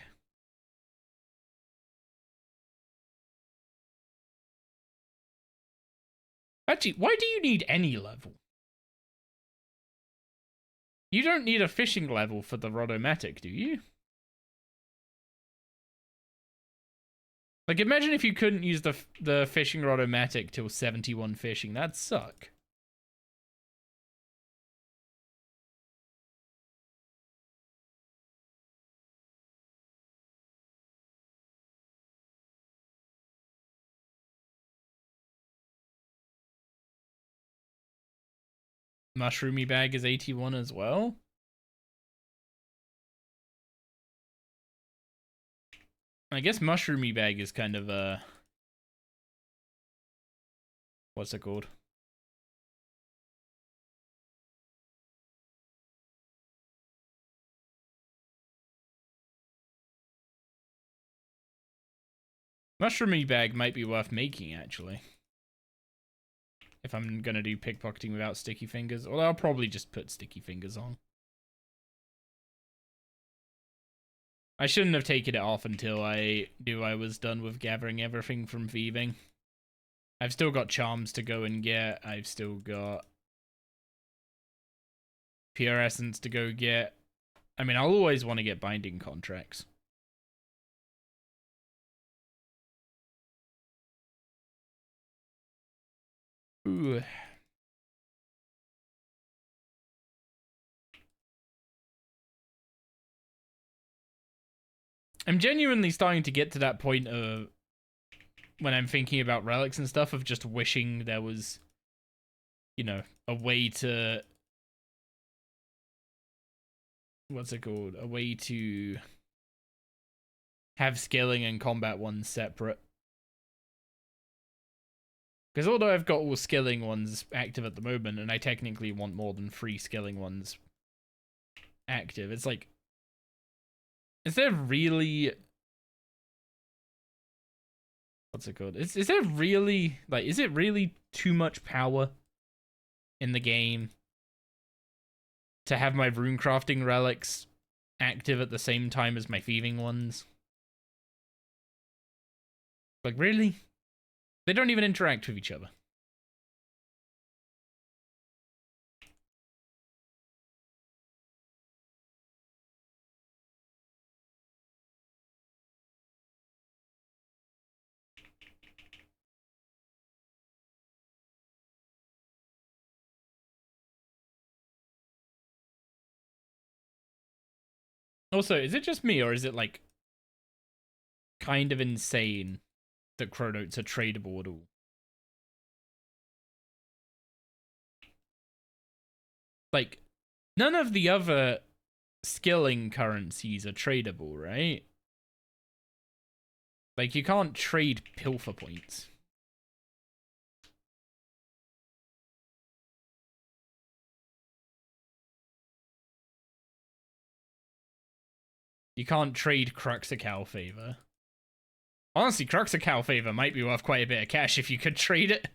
Actually, why do you need any level? You don't need a fishing level for the Rodomatic, do you? Like, imagine if you couldn't use the fishing Rodomatic till 71 fishing. That'd suck. Mushroomy Bag is 81 as well. I guess Mushroomy Bag is kind of a... what's it called? Mushroomy Bag might be worth making, actually. If I'm gonna do pickpocketing without sticky fingers. Well, I'll probably just put sticky fingers on. I shouldn't have taken it off until I knew I was done with gathering everything from thieving. I've still got charms to go and get. I've still got pure essence to go get. I mean, I'll always want to get binding contracts. Ooh. I'm genuinely starting to get to that point of when I'm thinking about relics and stuff of just wishing there was, you know, a way to... what's it called? A way to have skilling and combat ones separate. Because although I've got all skilling ones active at the moment, and I technically want more than 3 skilling ones active, it's like... is there really... what's it called? Is there really... like, is it really too much power in the game to have my runecrafting relics active at the same time as my thieving ones? Like, really? They don't even interact with each other. Also, is it just me, or is it, like, kind of insane that chronotes are tradable at all? Like, none of the other skilling currencies are tradable, right? Like, you can't trade pilfer points. You can't trade Cruxical favor. Honestly, Cruxical favor might be worth quite a bit of cash if you could trade it.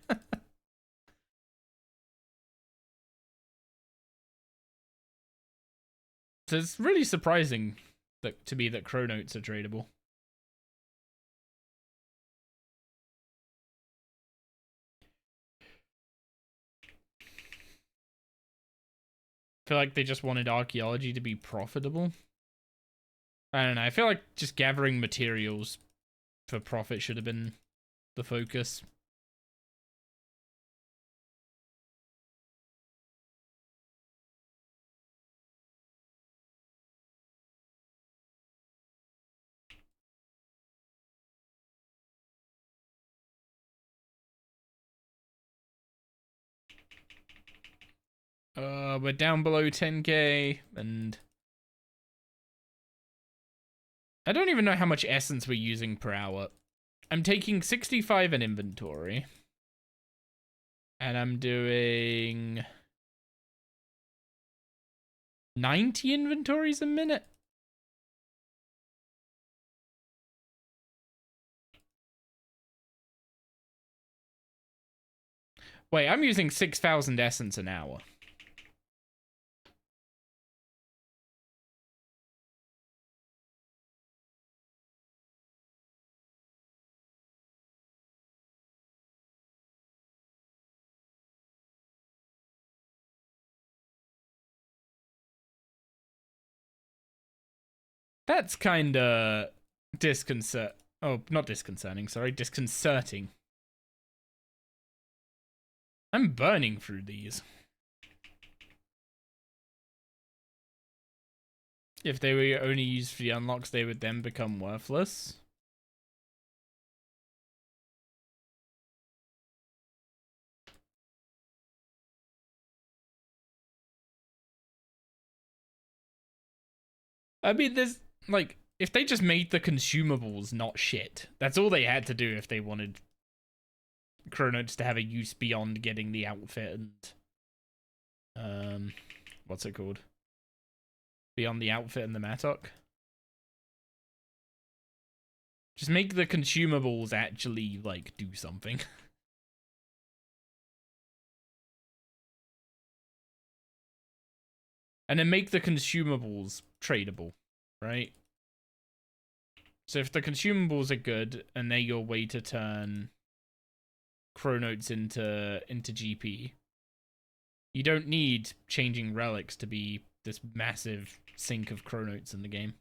So it's really surprising that, to me, that chronotes are tradable. I feel like they just wanted archaeology to be profitable. I don't know. I feel like just gathering materials for profit should have been the focus. We're down below 10k, and I don't even know how much essence we're using per hour. I'm taking 65 in inventory, and I'm doing 90 inventories a minute. Wait, I'm using 6,000 essence an hour. That's kinda not disconcerting, sorry, disconcerting. I'm burning through these. If they were only used for the unlocks, they would then become worthless. I mean, there's like, if they just made the consumables not shit, that's all they had to do if they wanted Chronotes to have a use beyond getting the outfit and what's it called? Beyond the outfit and the mattock. Just make the consumables actually like do something. And then make the consumables tradable, right? So if the consumables are good and they're your way to turn Chronotes into GP, you don't need changing relics to be this massive sink of Chronotes in the game.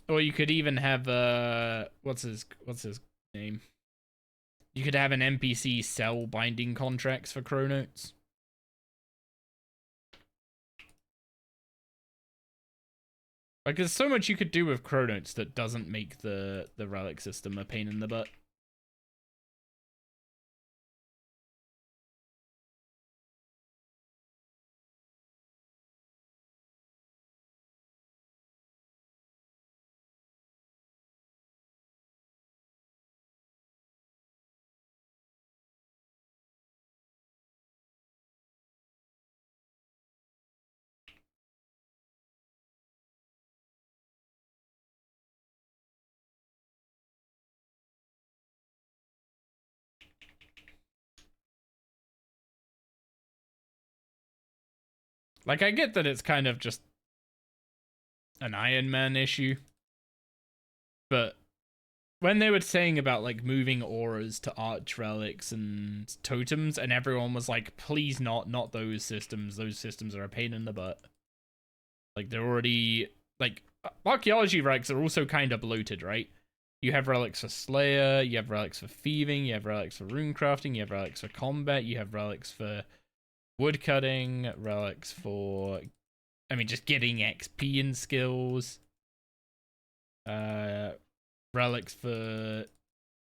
Or you could even have what's his name? You could have an NPC sell binding contracts for Chronotes. Like, there's so much you could do with Chronotes that doesn't make the relic system a pain in the butt. Like, I get that it's kind of just an Iron Man issue, but when they were saying about like moving auras to arch relics and totems, and everyone was like, please not those systems. Those systems are a pain in the butt. Like, they're already like, archaeology relics are also kind of bloated, right? You have relics for Slayer, you have relics for thieving, you have relics for runecrafting, you have relics for combat, you have relics for woodcutting, relics for, I mean, just getting XP and skills. Relics for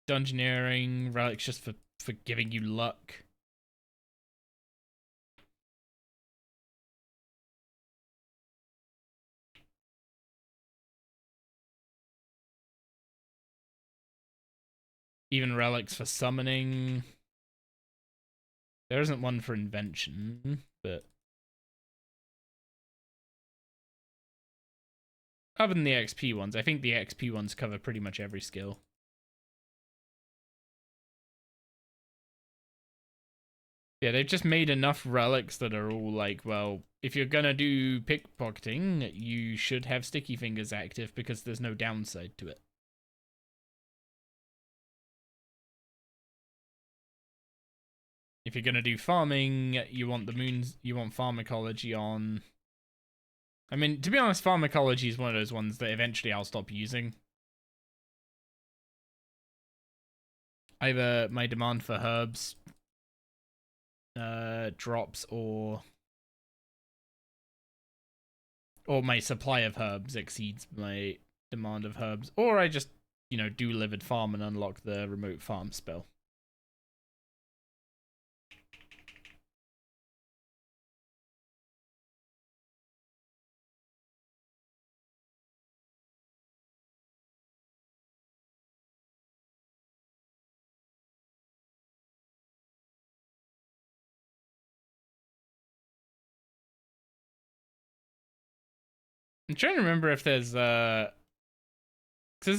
dungeoneering, relics just for giving you luck. Even relics for summoning. There isn't one for invention, but other than the XP ones, I think the XP ones cover pretty much every skill. Yeah, they've just made enough relics that are all like, well, if you're gonna do pickpocketing, you should have sticky fingers active because there's no downside to it. If you're gonna do farming, you want the moons, you want pharmacology on. I mean, to be honest, pharmacology is one of those ones that eventually I'll stop using. Either my demand for herbs drops, or my supply of herbs exceeds my demand of herbs, or I just, you know, do livid farm and unlock the remote farm spell. I'm trying to remember if there's a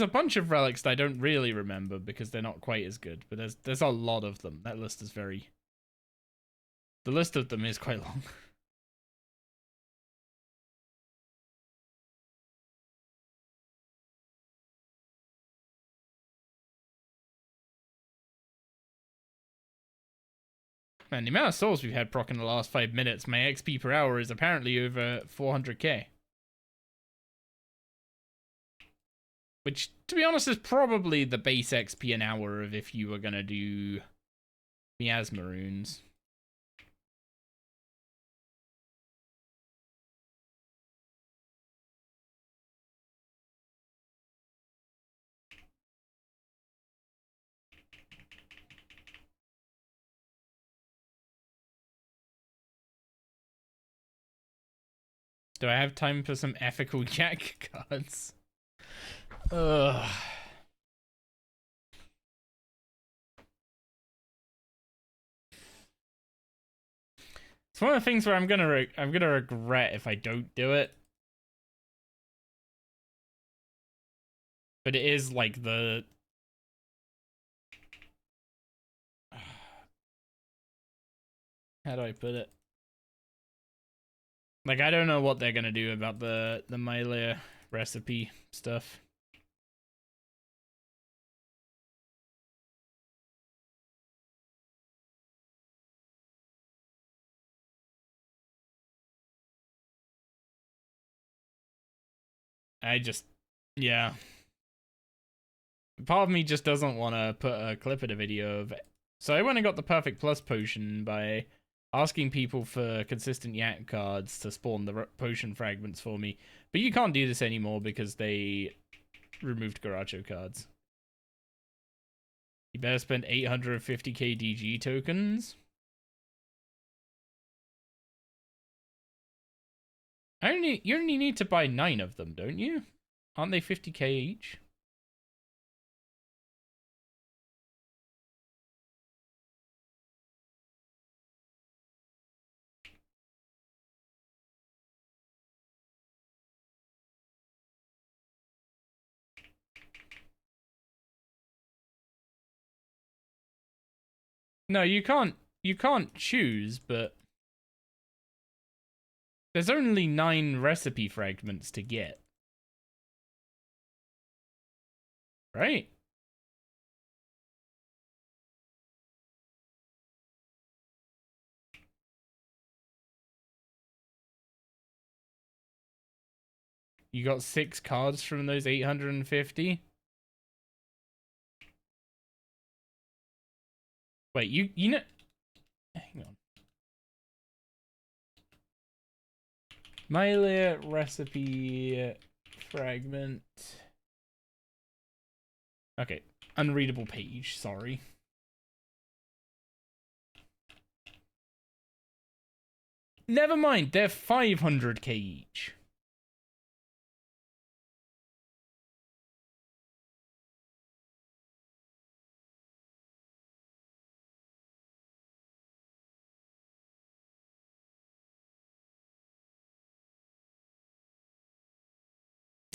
bunch of relics that I don't really remember because they're not quite as good, but there's a lot of them. That list is very, the list of them is quite long. Man, the amount of souls we've had proc in the last 5 minutes, my XP per hour is apparently over 400k. Which, to be honest, is probably the base XP an hour of if you were gonna do miasma runes. Do I have time for some ethical yak cards? Ugh. It's one of the things where I'm gonna regret if I don't do it. But it is like the... How do I put it? Like, I don't know what they're gonna do about the Mylia recipe stuff. I just... Yeah. Part of me just doesn't want to put a clip in a video of it. So I went and got the Perfect Plus potion by asking people for consistent yak cards to spawn the potion fragments for me. But you can't do this anymore because they removed Garacho cards. You better spend 850k DG tokens. You only need to buy 9 of them, don't you? Aren't they 50k each? No, you can't choose, but there's only 9 recipe fragments to get. Right? You got 6 cards from those 850? Wait, you know... Hang on. Mylia recipe fragment. Okay, unreadable page, sorry. Never mind, they're 500k each.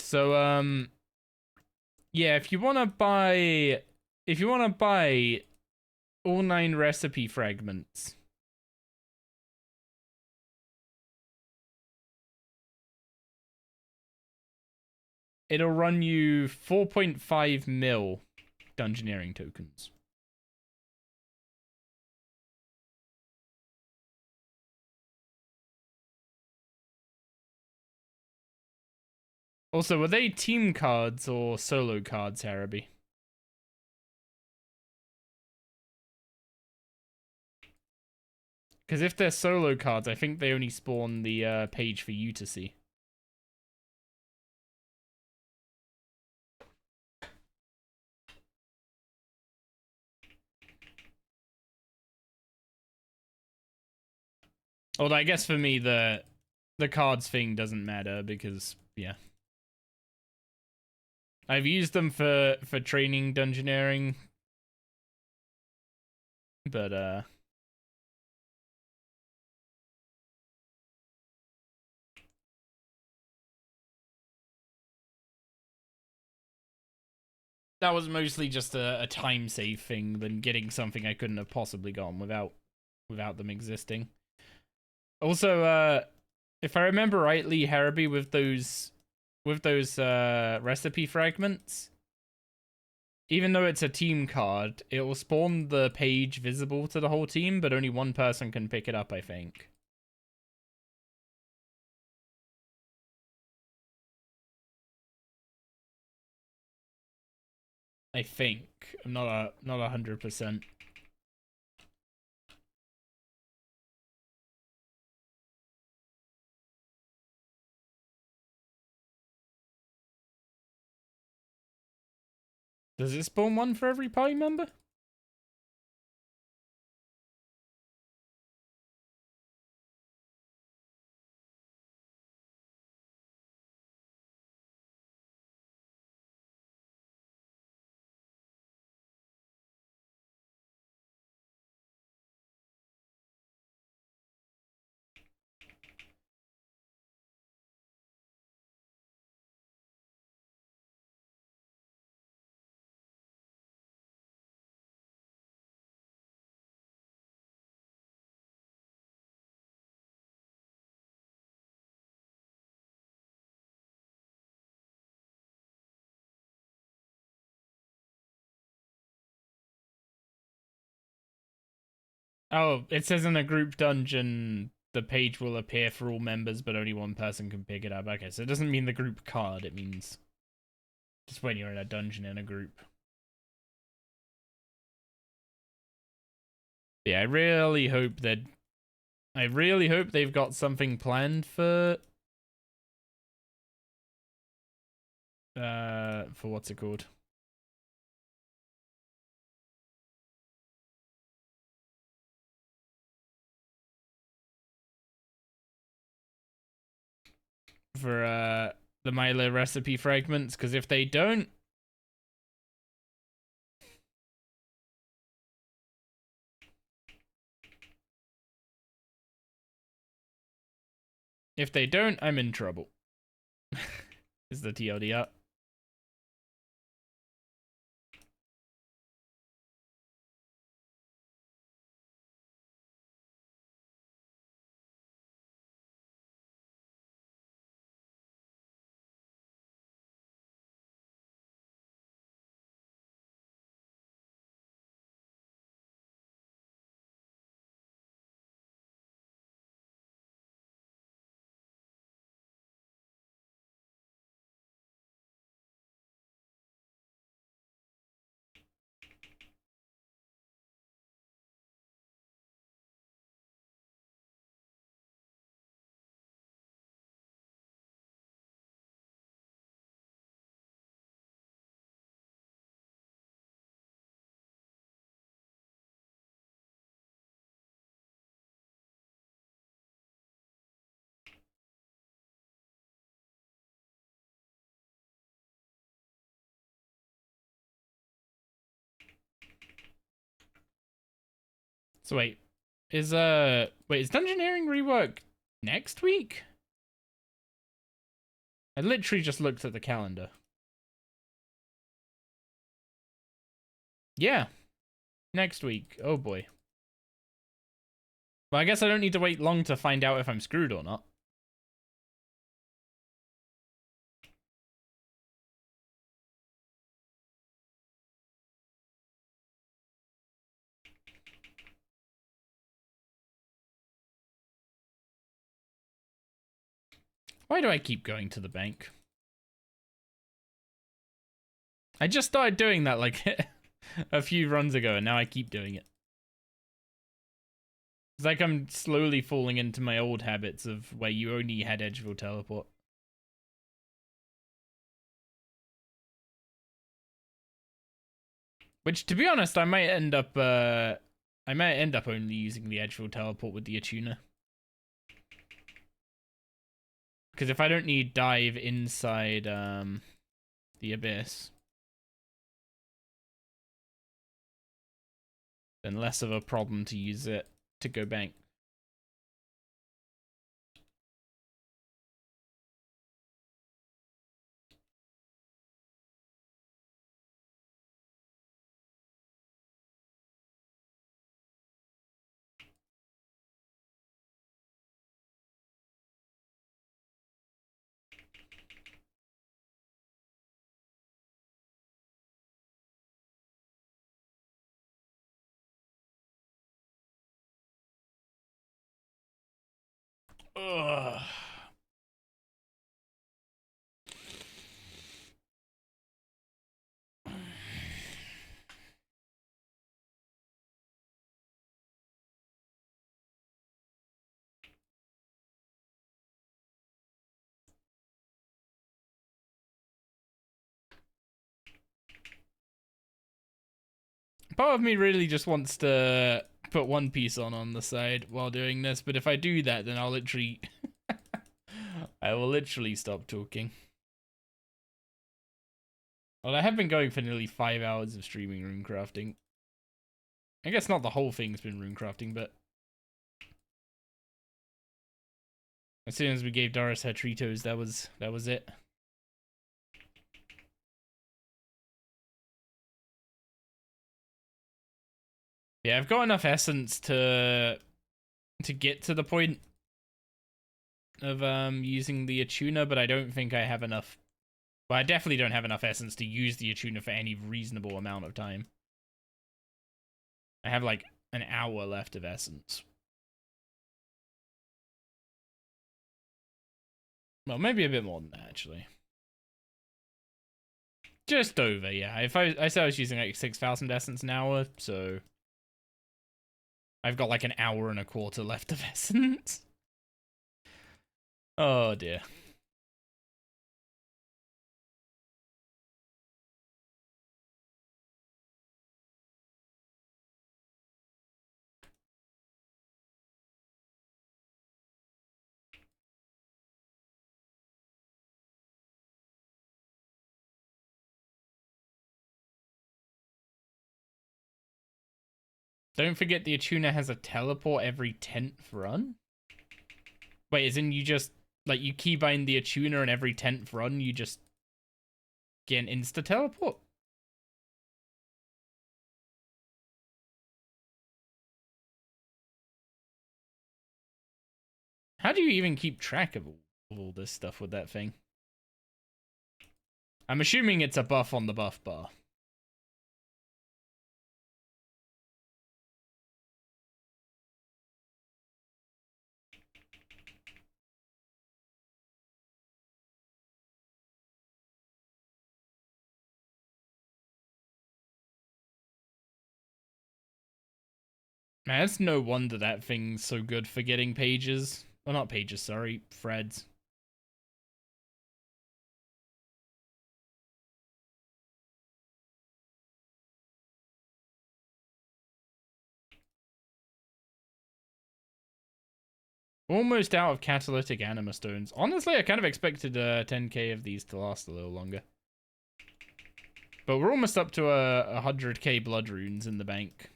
So, yeah, if you want to buy all 9 recipe fragments, it'll run you 4.5 mil dungeoneering tokens. Also, were they team cards or solo cards, Haraby? Because if they're solo cards, I think they only spawn the page for you to see. Although I guess for me the cards thing doesn't matter because yeah. I've used them for training dungeoneering. But that was mostly just a time save thing than getting something I couldn't have possibly gotten without them existing. Also, if I remember rightly, Haraby, with those recipe fragments, even though it's a team card, it will spawn the page visible to the whole team, but only one person can pick it up, I think. I think. I'm not 100%. Does it spawn one for every party member? Oh, it says in a group dungeon, the page will appear for all members, but only one person can pick it up. Okay, so it doesn't mean the group card, it means just when you're in a dungeon in a group. Yeah, I really hope they've got something planned for what's it called? For the Milo recipe fragments, because if they don't, I'm in trouble. Is the TLDR. So is Dungeoneering rework next week? I literally just looked at the calendar. Yeah, next week. Oh boy. Well, I guess I don't need to wait long to find out if I'm screwed or not. Why do I keep going to the bank? I just started doing that like a few runs ago, and now I keep doing it. It's like I'm slowly falling into my old habits of where you only had Edgeville teleport. Which, to be honest, I might end up only using the Edgeville teleport with the Attuna. Because if I don't need dive inside the abyss, then less of a problem to use it to go bank. Ugh. Part of me really just wants to put One Piece on the side while doing this, but if I do that, then I'll literally I will literally stop talking. Well, I have been going for nearly 5 hours of streaming runecrafting. I guess not the whole thing's been runecrafting, but as soon as we gave Doris her Tritos, that was it. Yeah, I've got enough essence to get to the point of using the Attuna, but I don't think I have enough. Well, I definitely don't have enough essence to use the Attuna for any reasonable amount of time. I have like an hour left of essence. Well, maybe a bit more than that, actually. Just over, yeah. If I said I was using like 6,000 essence an hour, so I've got like an hour and a quarter left of essence. Oh dear. Don't forget the Attuna has a teleport every 10th run? Wait, as in you just, like, you keybind the Attuna and every 10th run you just get an insta-teleport? How do you even keep track of all this stuff with that thing? I'm assuming it's a buff on the buff bar. Man, it's no wonder that thing's so good for getting pages. Well, not pages, sorry, threads. Almost out of catalytic anima stones. Honestly, I kind of expected 10k of these to last a little longer. But we're almost up to 100k blood runes in the bank.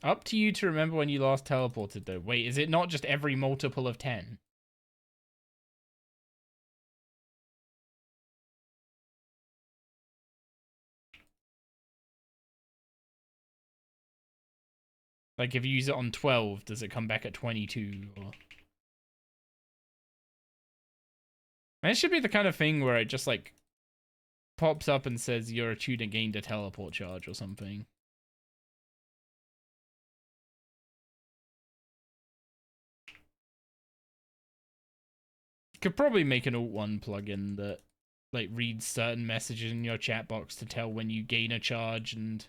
Up to you to remember when you last teleported, though. Wait, is it not just every multiple of 10? Like, if you use it on 12, does it come back at 22? Or... And it should be the kind of thing where it just, like, pops up and says your Attuna gained a teleport charge or something. Could probably make an Alt1 plugin that, like, reads certain messages in your chat box to tell when you gain a charge and...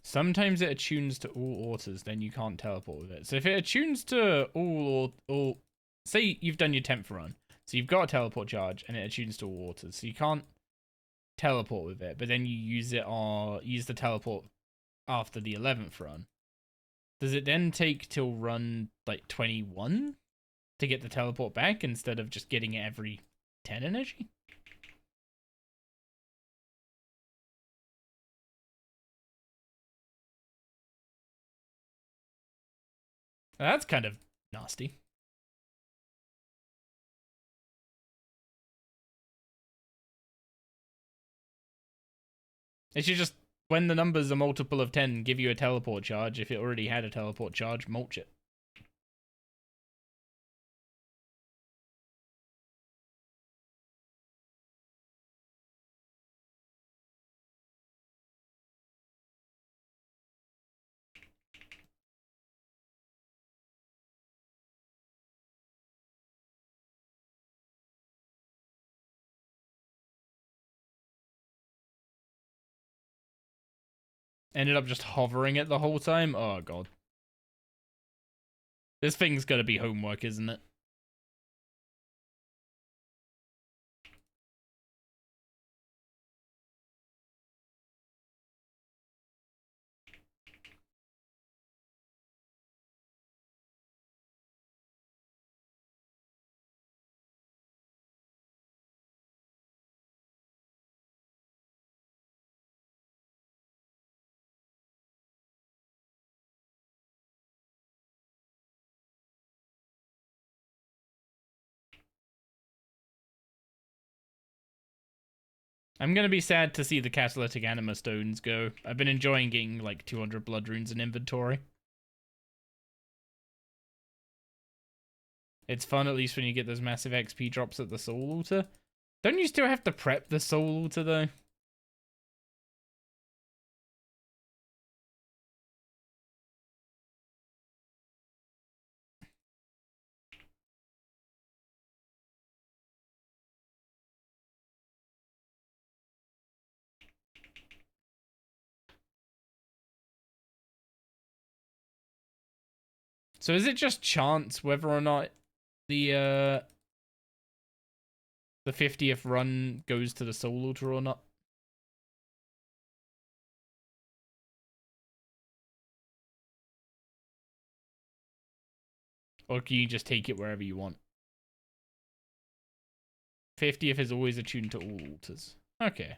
Sometimes it attunes to all autos, then you can't teleport with it. So if it attunes to all... Say you've done your 10th run. So you've got a teleport charge, and it attunes to all autos. So you can't teleport with it, but then you use it or use the teleport after the 11th run. Does it then take till run, like, 21 to get the teleport back instead of just getting it every 10 energy? That's kind of nasty. It should just, when the numbers are multiple of 10, give you a teleport charge. If it already had a teleport charge, mulch it. Ended up just hovering it the whole time. Oh, God. This thing's gonna be homework, isn't it? I'm gonna be sad to see the catalytic anima stones go. I've been enjoying getting like 200 blood runes in inventory. It's fun at least when you get those massive XP drops at the soul altar. Don't you still have to prep the soul altar though? So is it just chance whether or not the 50th run goes to the soul altar or not? Or can you just take it wherever you want? 50th is always attuned to all altars. Okay.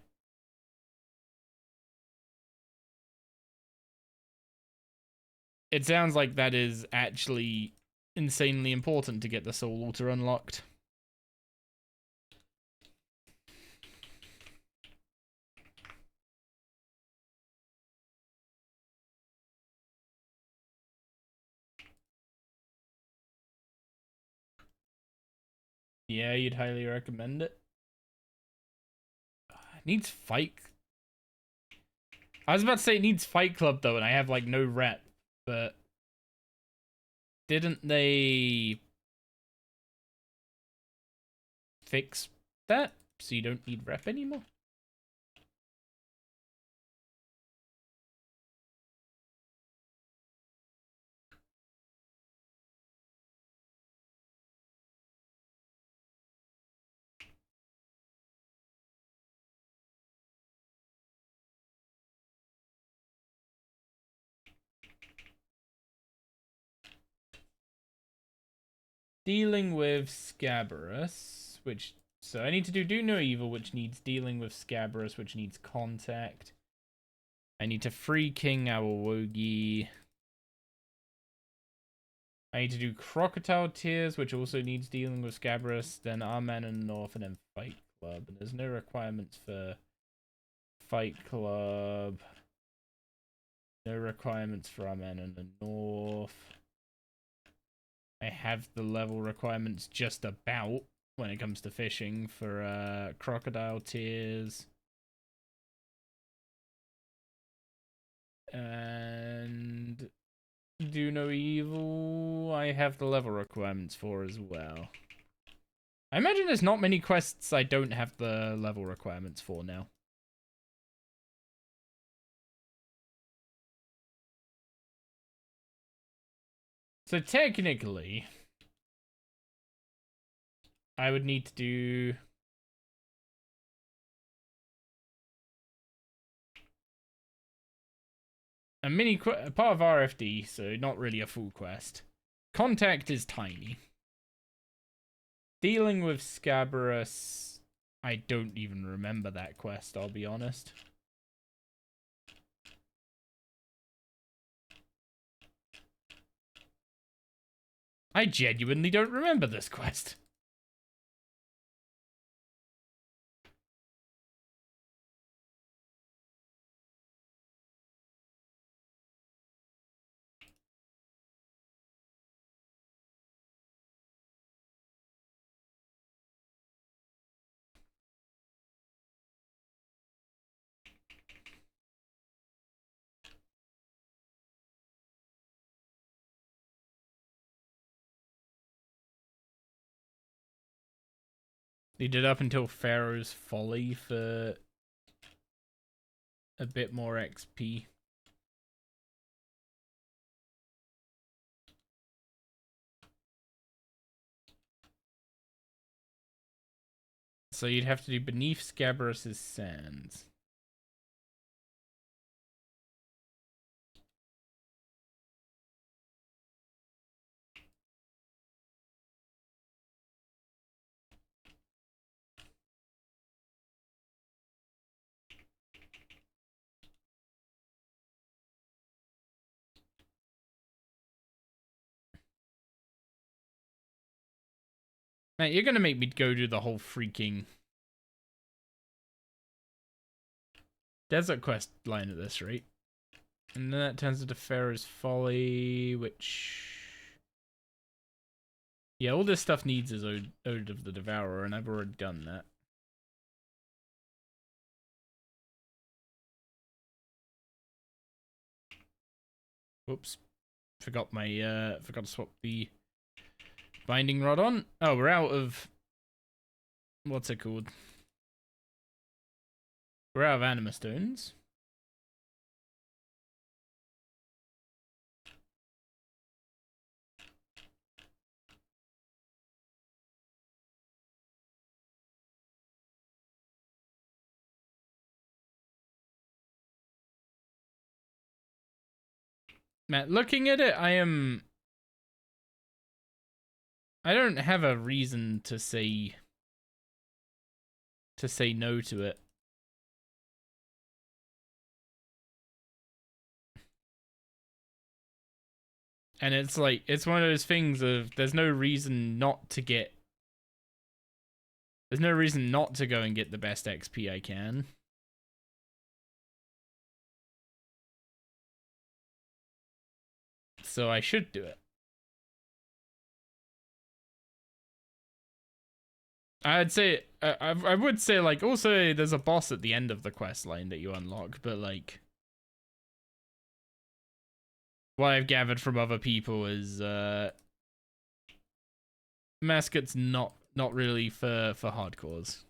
It sounds like that is actually insanely important to get the soul altar unlocked. Yeah, you'd highly recommend it. It needs fight. I was about to say it needs Fight Club though, and I have like no rep, but didn't they fix that so you don't need rep anymore? Dealing with Scabarus, which... So I need to do No Evil, which needs dealing with Scabarus, which needs contact. I need to free King Awawogi. I need to do Crocodile Tears, which also needs dealing with Scabarus, then Our Man in the North, and then Fight Club. And there's no requirements for Fight Club. No requirements for Our Man in the North. I have the level requirements just about when it comes to fishing for Crocodile Tears. And Do No Evil, I have the level requirements for as well. I imagine there's not many quests I don't have the level requirements for now. So technically, I would need to do... a mini part of RFD, so not really a full quest. Contact is tiny. Dealing with Scabarus, I don't even remember that quest, I'll be honest. I genuinely don't remember this quest. They did up until Pharaoh's Folly for a bit more XP. So you'd have to do Beneath Scabarus's Sands. Man, you're gonna make me go do the whole freaking desert quest line at this rate. And then that turns into Pharaoh's Folly, which... Yeah, all this stuff needs is Ode of the Devourer, and I've already done that. Whoops. Forgot to swap the binding rod on. Oh, we're out of... What's it called? We're out of anima stones. Matt, looking at it, I don't have a reason to say no to it. And it's like, it's one of those things of there's no reason not to go and get the best XP I can. So I should do it. I'd say, I would say, like, also there's a boss at the end of the quest line that you unlock, but like, what I've gathered from other people is, Mascot's not really for hardcores.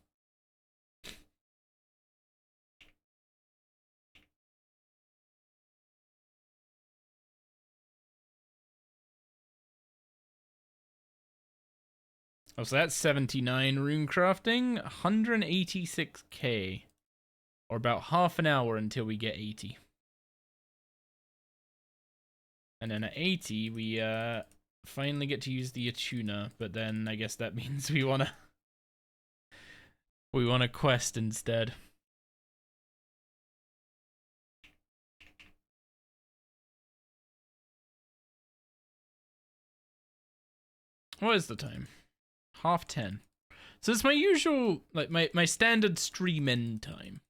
Oh, so that's 79 runecrafting, 186k. Or about half an hour until we get 80. And then at 80, we finally get to use the Attuna, but then I guess that means we wanna quest instead. What is the time? 10:30. So it's my usual, like, my standard stream end time.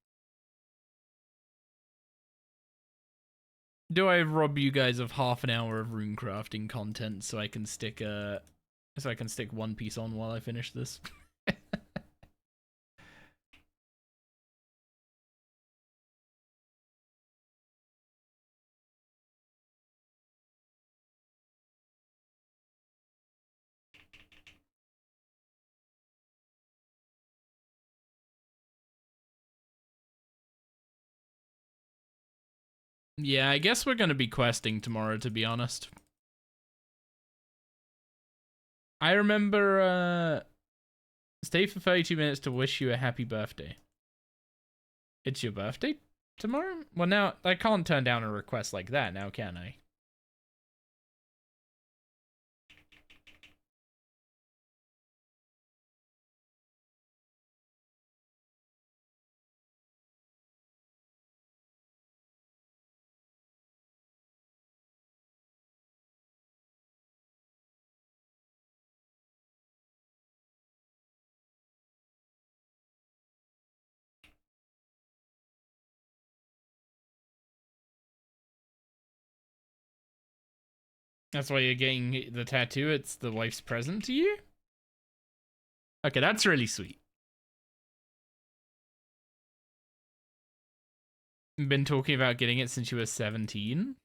Do I rob you guys of half an hour of runecrafting content so I can stick One Piece on while I finish this? Yeah, I guess we're gonna be questing tomorrow, to be honest. I remember, stay for 32 minutes to wish you a happy birthday. It's your birthday tomorrow? Well, now, I can't turn down a request like that now, can I? That's why you're getting the tattoo. It's the wife's present to you? Okay, that's really sweet. Been talking about getting it since you were 17?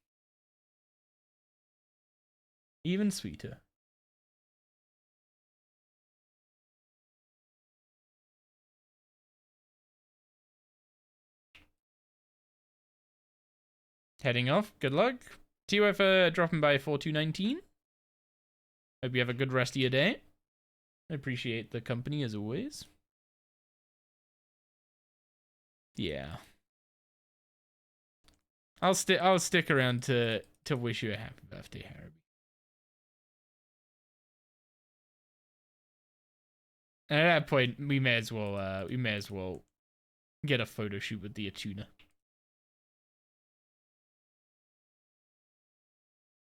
Even sweeter. Heading off. Good luck. TOF for dropping by 4219. Hope you have a good rest of your day. I appreciate the company as always. Yeah. I'll stick around to wish you a happy birthday, Harry. And at that point, we may as well get a photo shoot with the Attuna.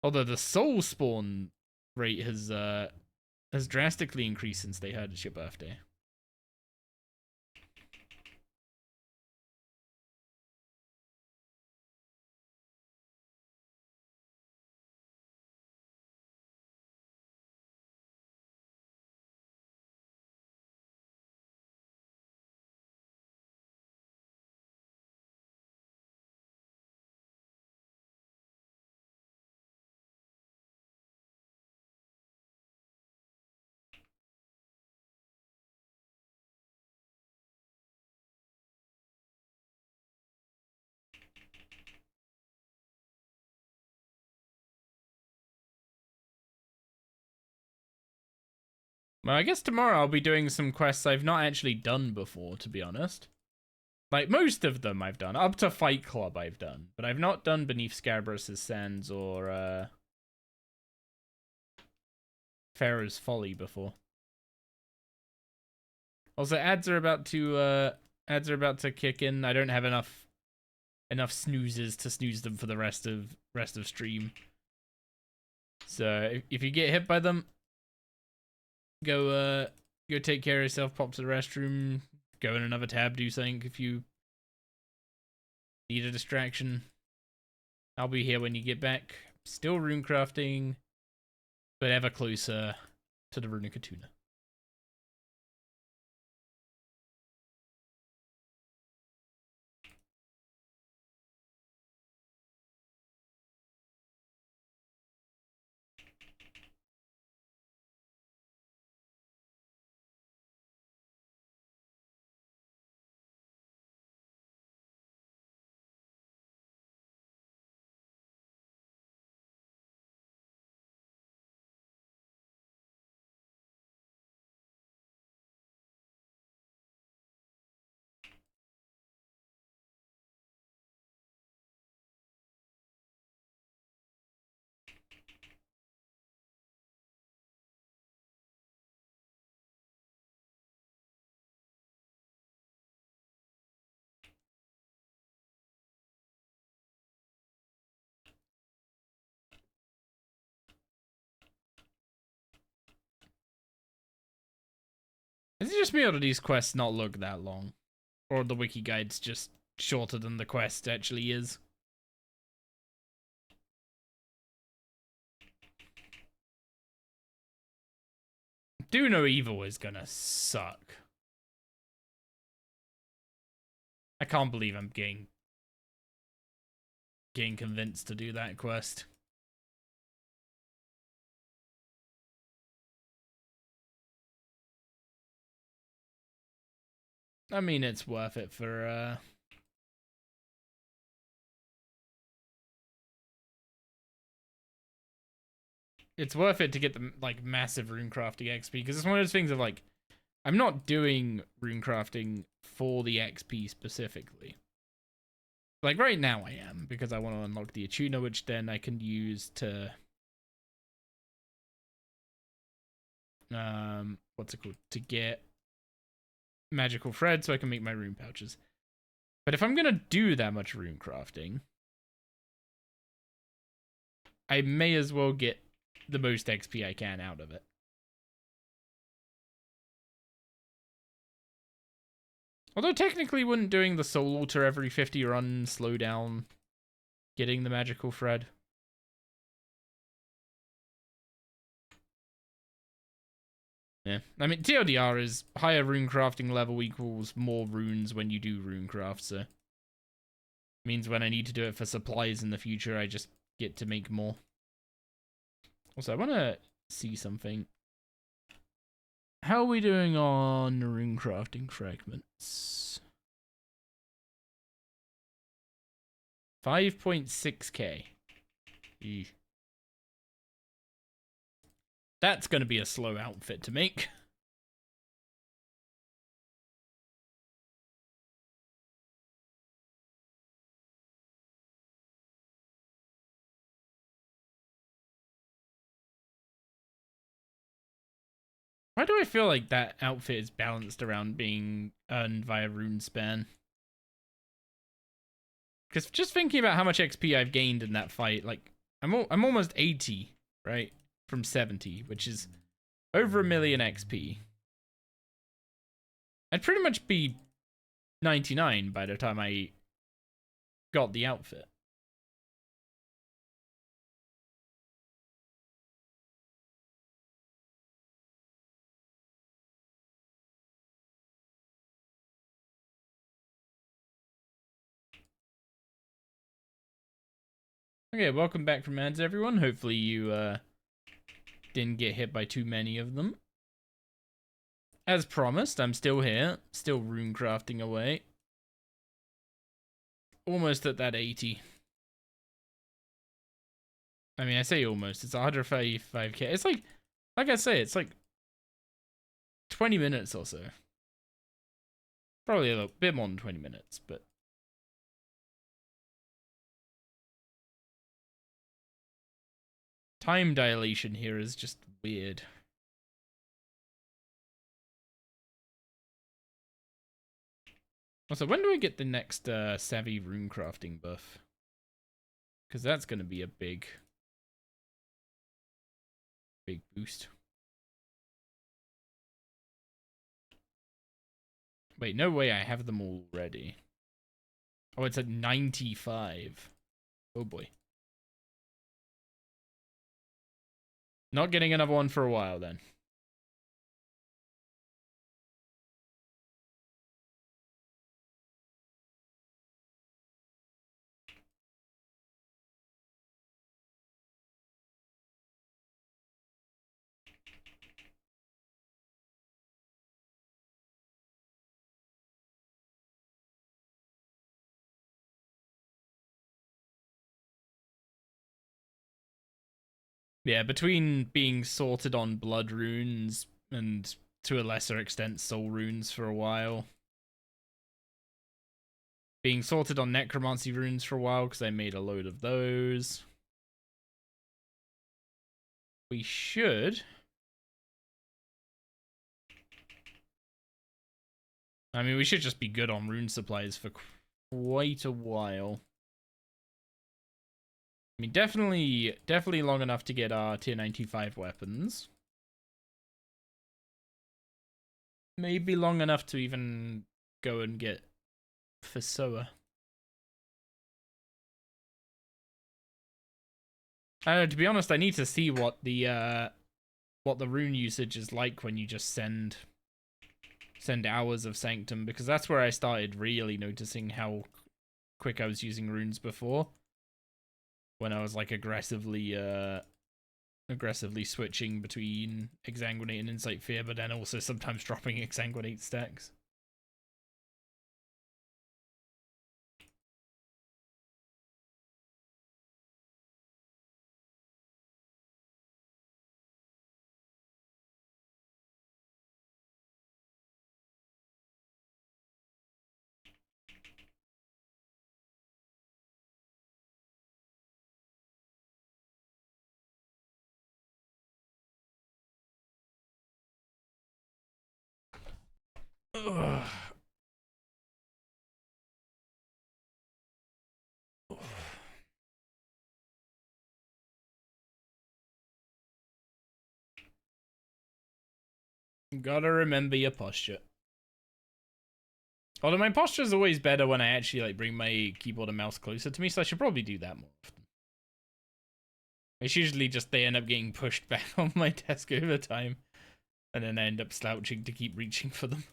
Although the soul spawn rate has drastically increased since they heard it's your birthday. Well, I guess tomorrow I'll be doing some quests I've not actually done before, to be honest. Like, most of them I've done. Up to Fight Club I've done. But I've not done Beneath Scarabus's Sands or, Pharaoh's Folly before. Also, ads are about to kick in. I don't have enough snoozes to snooze them for the rest of stream. So if you get hit by them, go take care of yourself, pop to the restroom, go in another tab, do something if you need a distraction. I'll be here when you get back. Still runecrafting, but ever closer to the Runecrafting. Is it just me or do these quests not look that long? Or the wiki guide's just shorter than the quest actually is? Do No Evil is gonna suck. I can't believe I'm getting convinced to do that quest. I mean, it's worth it for, it's worth it to get the, like, massive runecrafting XP, because it's one of those things of, like, I'm not doing runecrafting for the XP specifically. Like, right now I am, because I want to unlock the Attuna, which then I can use to... what's it called? To get magical thread so I can make my rune pouches. But if I'm gonna do that much runecrafting, I may as well get the most XP I can out of it. Although technically wouldn't doing the soul altar every 50 runs slow down getting the magical thread? Yeah, I mean, TLDR is higher runecrafting level equals more runes when you do runecraft, so... means when I need to do it for supplies in the future, I just get to make more. Also, I want to see something. How are we doing on runecrafting fragments? 5.6k. Eesh. That's going to be a slow outfit to make. Why do I feel like that outfit is balanced around being earned via RuneSpan? Because just thinking about how much XP I've gained in that fight, like, I'm almost 80, right? From 70, which is over 1 million XP. I'd pretty much be 99 by the time I got the outfit. Okay, welcome back from ads, everyone. Hopefully you didn't get hit by too many of them. As promised, I'm still here, still runecrafting away. Almost at that 80. I mean, I say almost, it's 135k. It's like I say, it's like 20 minutes or so. Probably a little bit more than 20 minutes, but time dilation here is just weird. Also, when do I get the next Savvy Runecrafting buff? Because that's going to be a big boost. Wait, no way I have them already. Oh, it's at 95. Oh boy. Not getting another one for a while then. Yeah, between being sorted on blood runes and to a lesser extent soul runes for a while. Being sorted on necromancy runes for a while because I made a load of those. We should. I mean, we should just be good on rune supplies for quite a while. I mean, definitely long enough to get our tier 95 weapons. Maybe long enough to even go and get Fasoa. To be honest, I need to see what the rune usage is like when you just send hours of Sanctum, because that's where I started really noticing how quick I was using runes before. When I was like aggressively switching between Exsanguinate and Insight Fear, but then also sometimes dropping Exsanguinate stacks. Ugh. Gotta remember your posture. Although my posture is always better when I actually like bring my keyboard and mouse closer to me, so I should probably do that more often. It's usually just they end up getting pushed back on my desk over time, and then I end up slouching to keep reaching for them.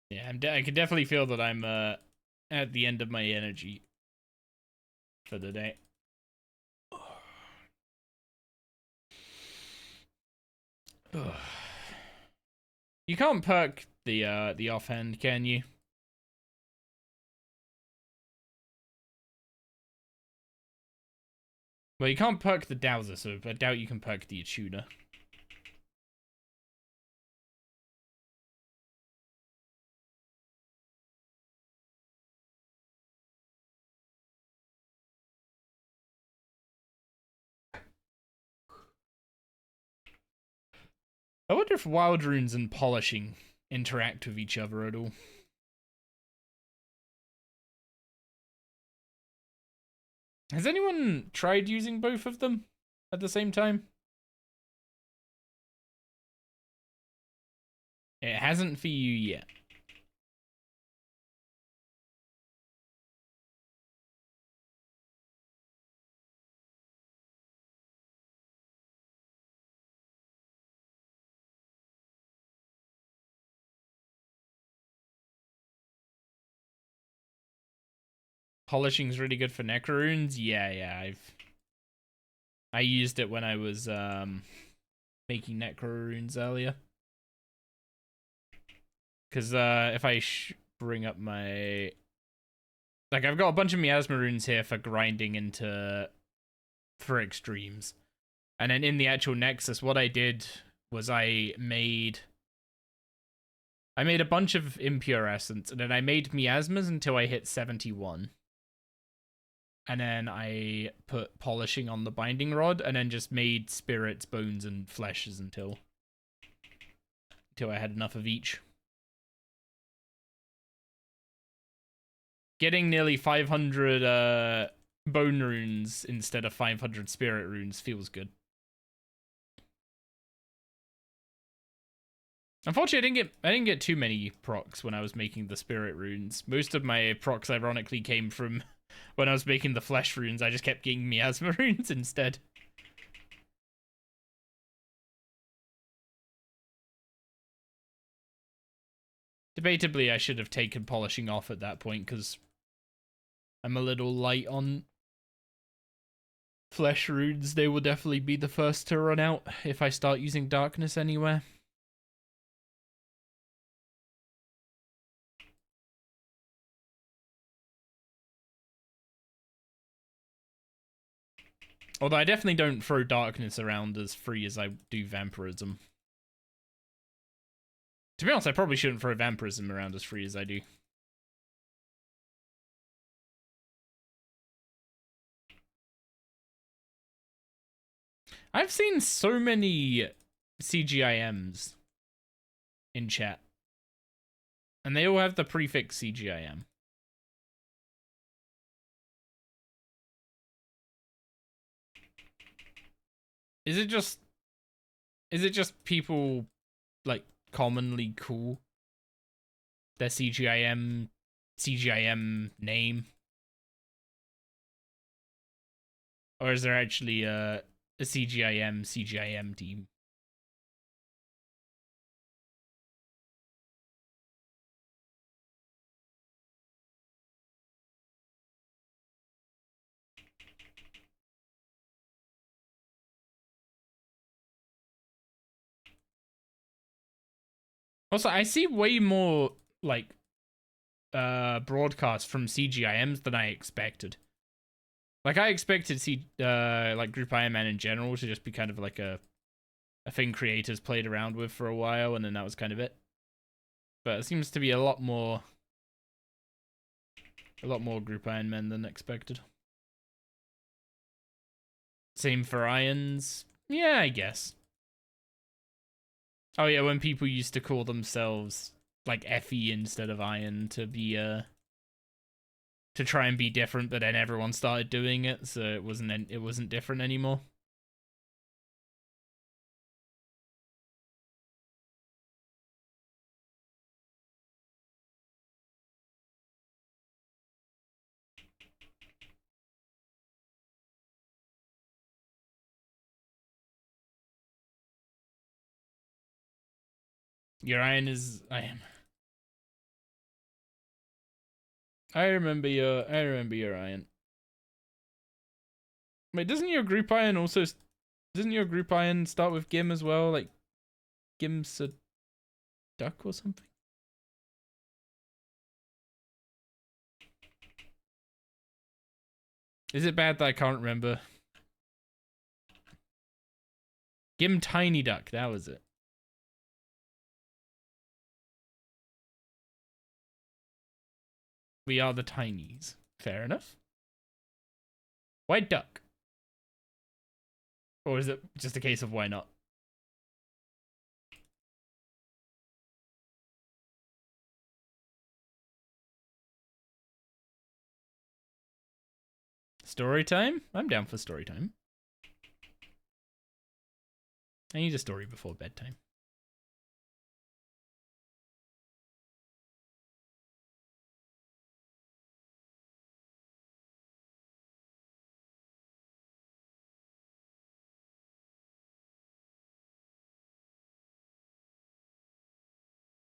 Yeah, I can definitely feel that I'm at the end of my energy for the day. You can't perk the offhand, can you? Well, you can't perk the Dowser, so I doubt you can perk the Attuner. I wonder if Wild Runes and Polishing interact with each other at all. Has anyone tried using both of them at the same time? It hasn't for you yet. Polishing's really good for necrorunes. Yeah, I used it when I was making necrorunes earlier. Because if I bring up my... Like, I've got a bunch of miasma runes here for grinding into... for extremes. And then in the actual Nexus, what I did was I made a bunch of impure essence, and then I made miasmas until I hit 71. And then I put polishing on the binding rod, and then just made spirits, bones, and fleshes until I had enough of each. Getting nearly 500 bone runes instead of 500 spirit runes feels good. Unfortunately, I didn't get too many procs when I was making the spirit runes. Most of my procs, ironically, came from when I was making the flesh runes. I just kept getting miasma runes instead. Debatably, I should have taken polishing off at that point, because I'm a little light on flesh runes. They will definitely be the first to run out if I start using darkness anywhere. Although I definitely don't throw darkness around as free as I do vampirism. To be honest, I probably shouldn't throw vampirism around as free as I do. I've seen so many CGIMs in chat. And they all have the prefix CGIM. Is it just people, like, commonly call their CGIM name? Or is there actually a CGIM team? Also, I see way more, like, broadcasts from CGIMs than I expected. Like, I expected like, Group Iron Man in general to just be kind of like a thing creators played around with for a while, and then that was kind of it. But it seems to be a lot more Group Iron Men than expected. Same for Irons. Yeah, I guess. Oh yeah, when people used to call themselves like Effie instead of Iron to be to try and be different, but then everyone started doing it, so it wasn't different anymore. Your Iron is I am. I remember your Iron. Wait, doesn't your Group Iron start with Gim as well? Like Gim's a duck or something? Is it bad that I can't remember? Gim Tiny Duck, that was it. We are the Tinies. Fair enough. White duck. Or is it just a case of why not? Story time? I'm down for story time. I need a story before bedtime.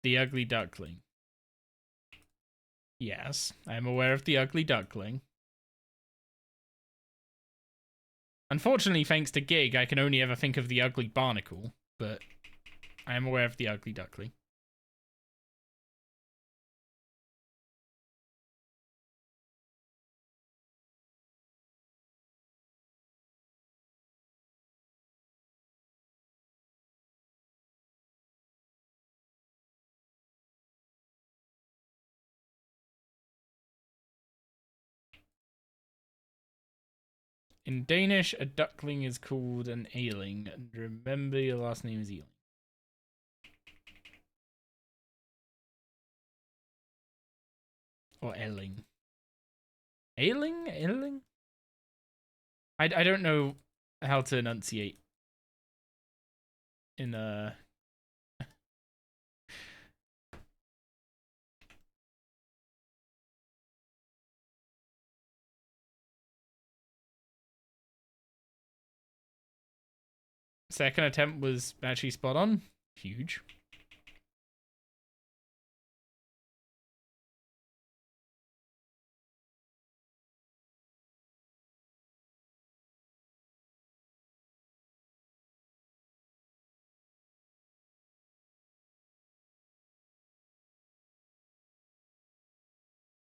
The Ugly Duckling. Yes, I am aware of the Ugly Duckling. Unfortunately, thanks to Gig, I can only ever think of the Ugly Barnacle, but I am aware of the Ugly Duckling. In Danish, a duckling is called an ailing, and remember your last name is Ealing. Or Elling. Ailing? Ailing? I don't know how to enunciate in second attempt was actually spot on. Huge.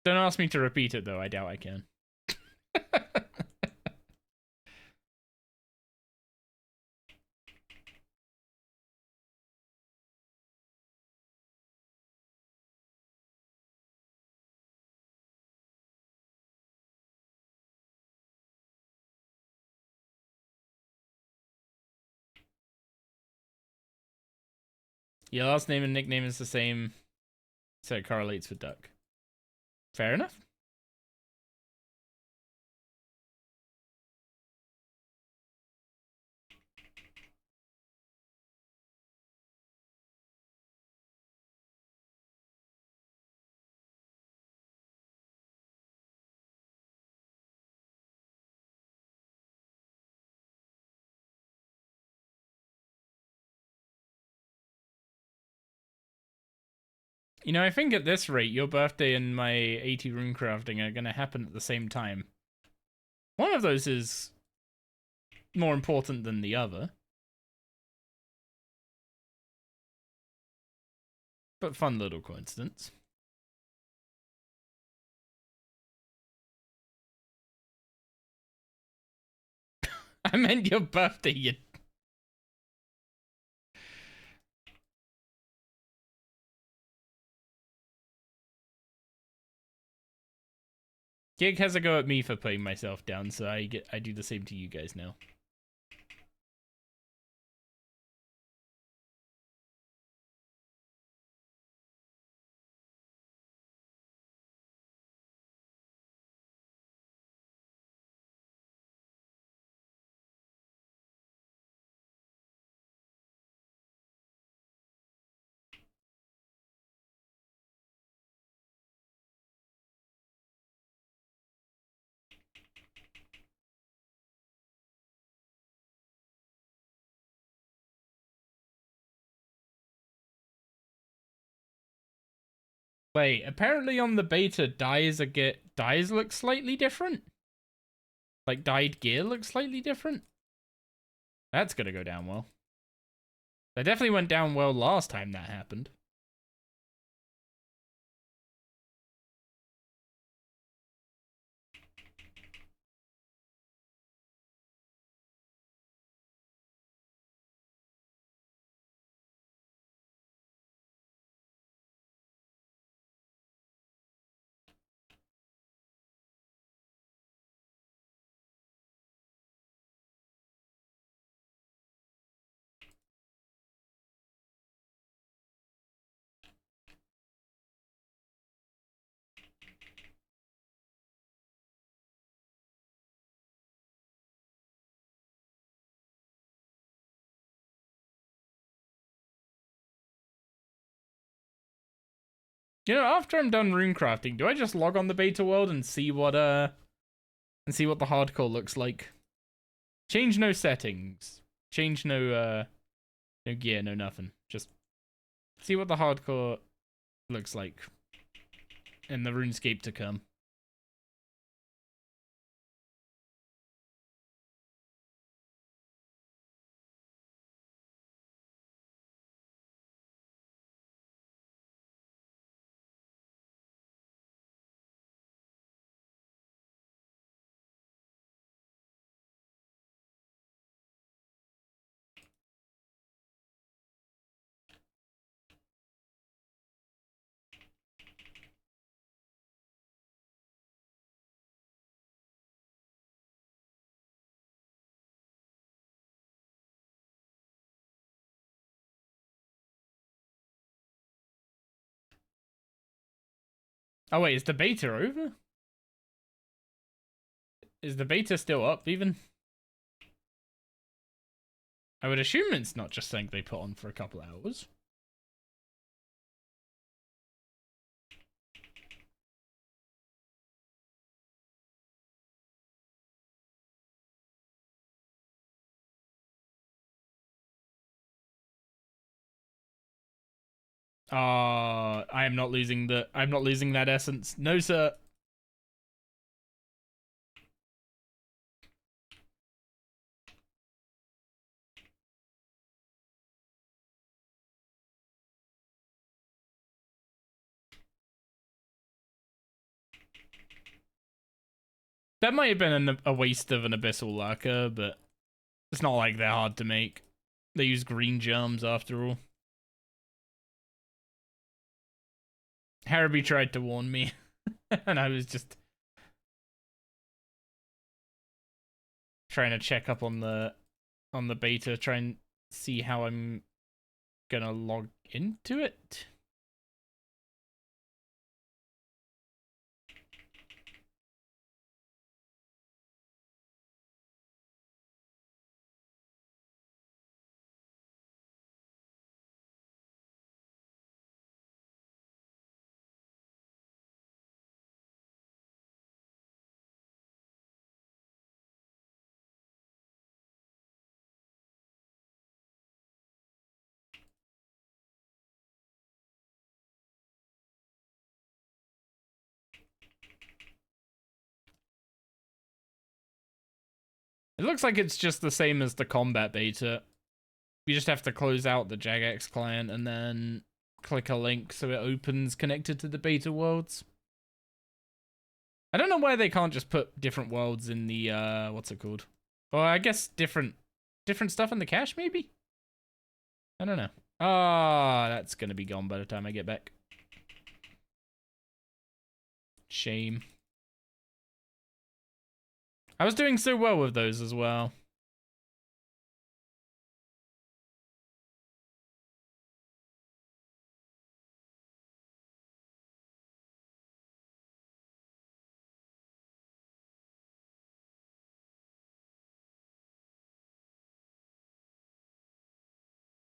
Don't ask me to repeat it though, I doubt I can. Your last name and nickname is the same, so it correlates with duck. Fair enough. You know, I think at this rate, your birthday and my 80 runecrafting are going to happen at the same time. One of those is more important than the other. But fun little coincidence. I meant your birthday, you... Gig has a go at me for putting myself down, so I do the same to you guys now. Wait, apparently on the beta, dyes look slightly different? Like, dyed gear looks slightly different? That's gonna go down well. That definitely went down well last time that happened. You know, after I'm done runecrafting, do I just log on the beta world and see what the hardcore looks like? Change no settings. Change no no gear, no nothing. Just see what the hardcore looks like in the RuneScape to come. Oh wait, is the beta over? Is the beta still up even? I would assume it's not just something they put on for a couple hours. I'm not losing that essence. No, sir. That might have been a waste of an abyssal lurker, but it's not like they're hard to make. They use green germs after all. Haraby tried to warn me, and I was just trying to check up on the beta, try and see how I'm gonna log into it. It looks like it's just the same as the combat beta. You just have to close out the Jagex client and then click a link so it opens connected to the beta worlds. I don't know why they can't just put different worlds in the what's it called? Or I guess different stuff in the cache maybe? I don't know. Ah, that's gonna be gone by the time I get back. Shame. I was doing so well with those as well.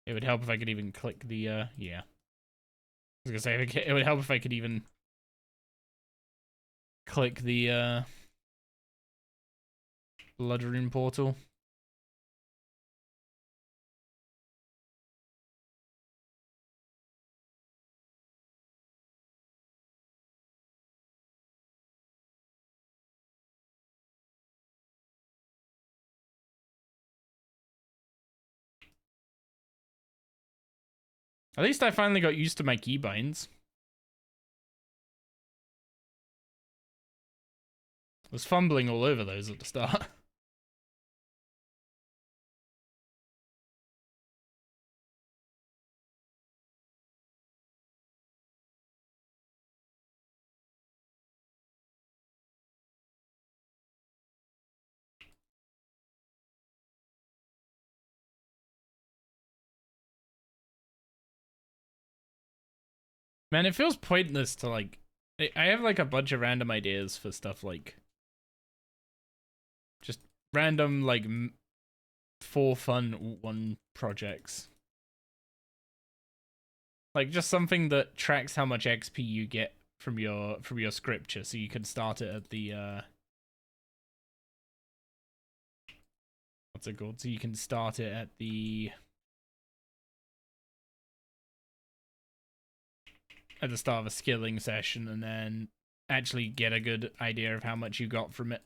It would help if I could even click the yeah. I was gonna say it would help if I could even click the Blood Rune portal. At least I finally got used to my keybinds. I was fumbling all over those at the start. Man, it feels pointless to like... I have like a bunch of random ideas for stuff like... Just random like for fun one projects. Like just something that tracks how much XP you get from your scripture, so you can start it at the what's it called? So you can start it at the start of a skilling session and then actually get a good idea of how much you got from it.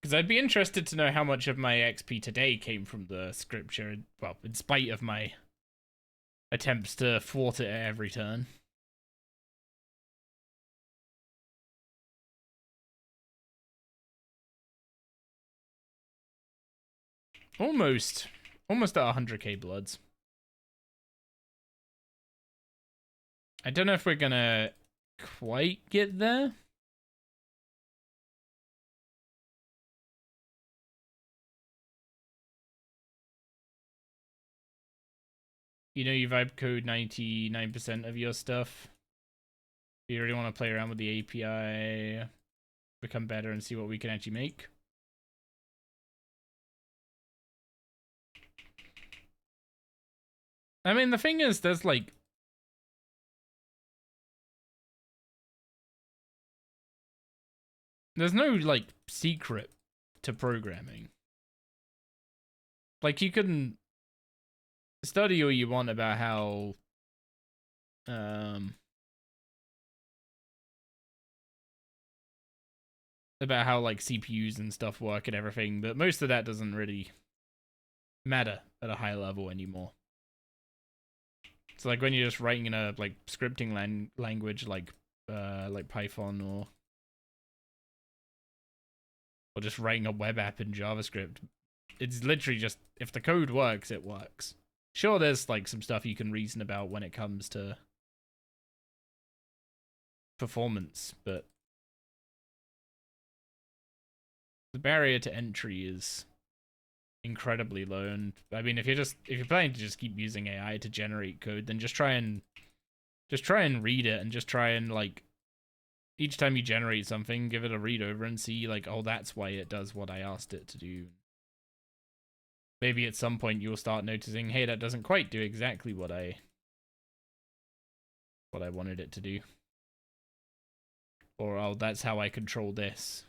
Because I'd be interested to know how much of my XP today came from the scripture, well, in spite of my attempts to thwart it at every turn. Almost at 100k bloods. I don't know if we're gonna quite get there. You know, you vibe code 99% of your stuff. You really want to play around with the API, become better, and see what we can actually make. I mean, the thing is, there's no like secret to programming. Like you can study all you want about how like CPUs and stuff work and everything, but most of that doesn't really matter at a high level anymore. So like when you're just writing in a like scripting language like Python or just writing a web app in JavaScript, it's literally just if the code works, it works. Sure, there's like some stuff you can reason about when it comes to performance, but the barrier to entry is incredibly low. And I mean, if you're planning to just keep using AI to generate code, then just try and read it and just try and like each time you generate something, give it a read over and see like, oh, that's why it does what I asked it to do. Maybe at some point you'll start noticing, hey, that doesn't quite do exactly what I wanted it to do. Or, oh, that's how I control this.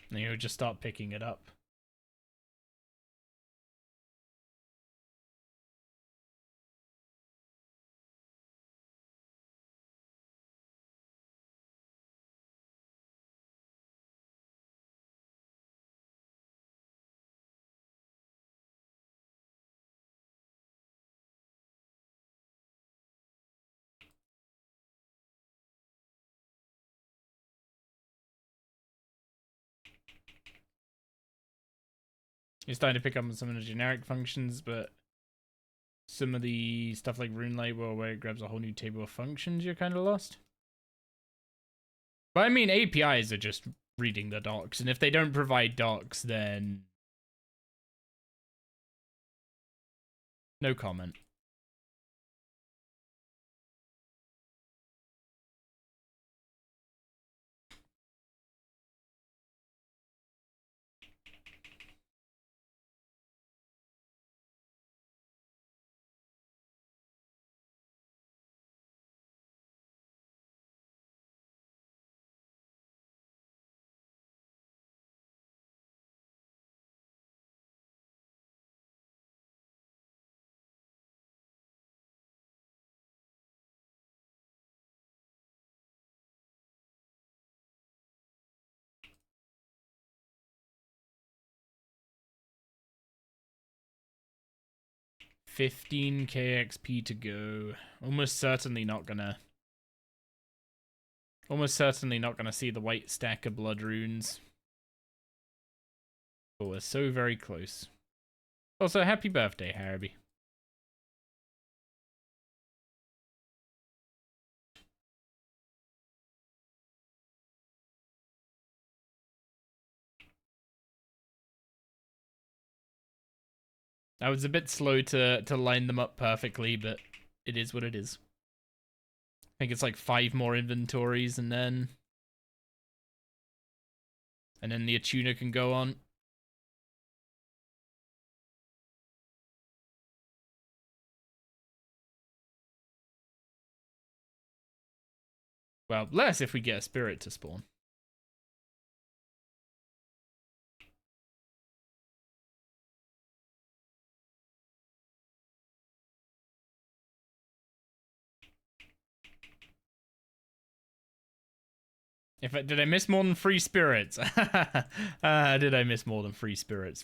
And you'll just start picking it up. You're starting to pick up on some of the generic functions, but some of the stuff like Rune Label, where it grabs a whole new table of functions, you're kind of lost. But I mean, APIs are just reading the docs, and if they don't provide docs, then no comment. $15k XP to go. Almost certainly not gonna see the white stack of blood runes. But we're so very close. Also, happy birthday, Harrowby. I was a bit slow to line them up perfectly, but it is what it is. I think it's like 5 more inventories, and then the Attuna can go on. Well, less if we get a spirit to spawn. Did I miss more than 3 spirits? Did I miss more than 3 spirits?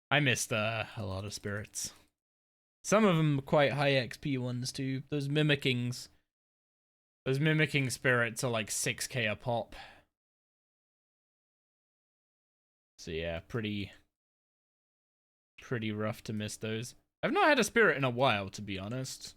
I missed a lot of spirits. Some of them quite high XP ones too. Those mimicking spirits are like 6k a pop. So yeah, pretty rough to miss those. I've not had a spirit in a while, to be honest.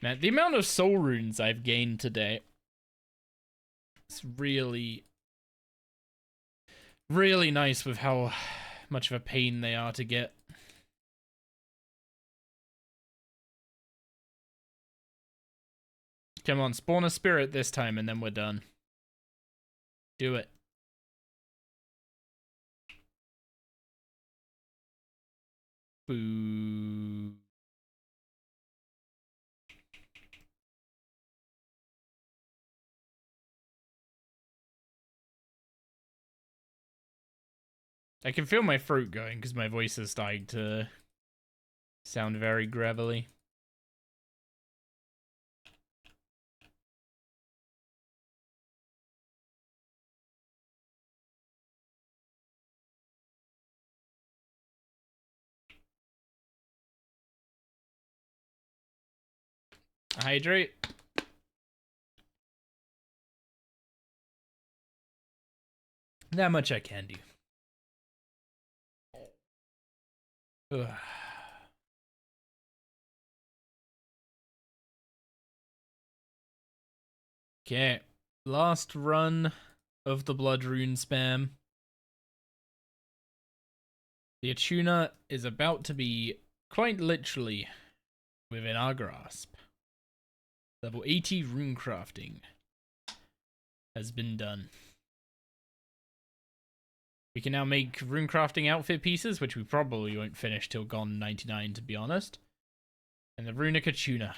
Man, the amount of soul runes I've gained today, it's really nice with how much of a pain they are to get. Come on, spawn a spirit this time and then we're done. Do it. Boo. I can feel my throat going because my voice is starting to sound very gravelly. Hydrate. That much I can do. Ugh. Okay, last run of the blood rune spam. The Attuna is about to be quite literally within our grasp. Level 80 Runecrafting has been done. We can now make Runecrafting outfit pieces, which we probably won't finish till Gone 99, to be honest. And the Runic Attuna.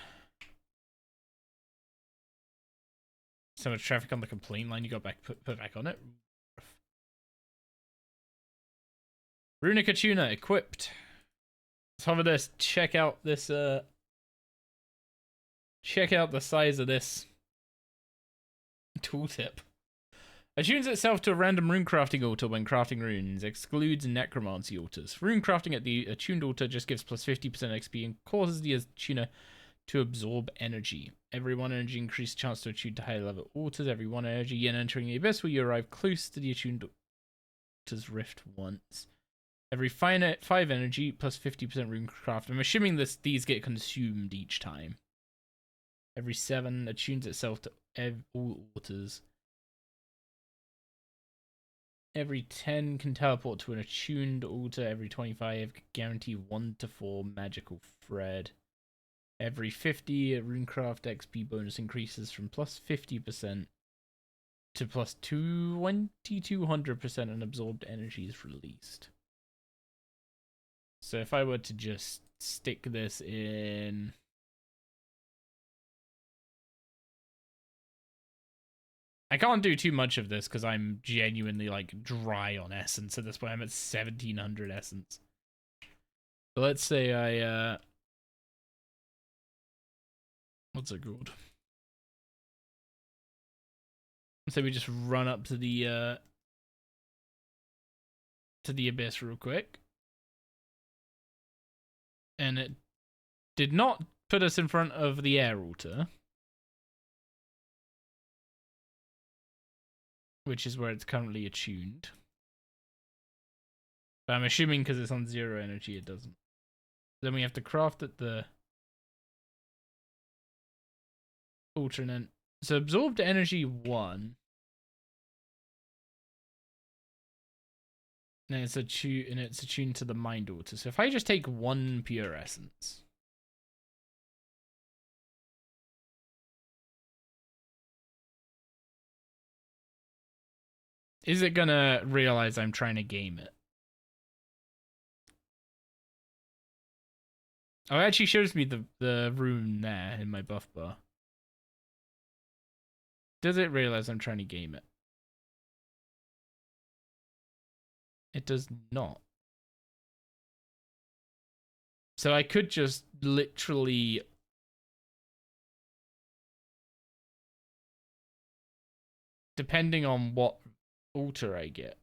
So much traffic on the complaint line, you got put back on it. Runic Attuna equipped. Let's hover this. Check out this. Check out the size of this tooltip. Attunes itself to a random runecrafting altar when crafting runes. Excludes necromancy altars. Runecrafting at the attuned altar just gives plus 50% XP and causes the Attuna to absorb energy. Every 1 energy increased chance to attune to higher level altars. Every 1 energy yen entering the abyss will you arrive close to the attuned altar's rift once. Every 5 energy plus 50% runecraft. I'm assuming these get consumed each time. Every 7 attunes itself to all altars. Every 10 can teleport to an attuned altar. Every 25 guarantee 1 to 4 magical thread. Every 50 Runecraft XP bonus increases from plus 50% to plus 2200% and absorbed energy is released. So if I were to just stick this in... I can't do too much of this because I'm genuinely like dry on essence at this point. I'm at 1700 essence. So let's say I what's it called? Let's say we just run up to the abyss real quick. And it did not put us in front of the air altar, which is where it's currently attuned. But I'm assuming because it's on 0 energy, it doesn't. Then we have to craft at the alternate. So absorbed energy 1. And it's attuned to the mind altar. So if I just take 1 pure essence. Is it gonna realize I'm trying to game it? Oh, it actually shows me the rune there in my buff bar. Does it realize I'm trying to game it? It does not. So I could just literally... depending on what altar I get,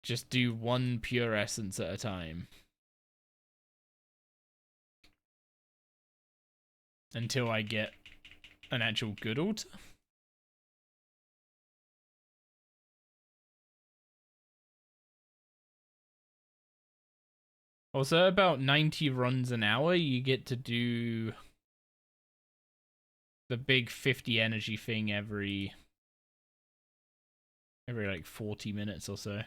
just do 1 pure essence at a time. Until I get an actual good altar. Also, about 90 runs an hour, you get to do the big 50 energy thing every like 40 minutes or so.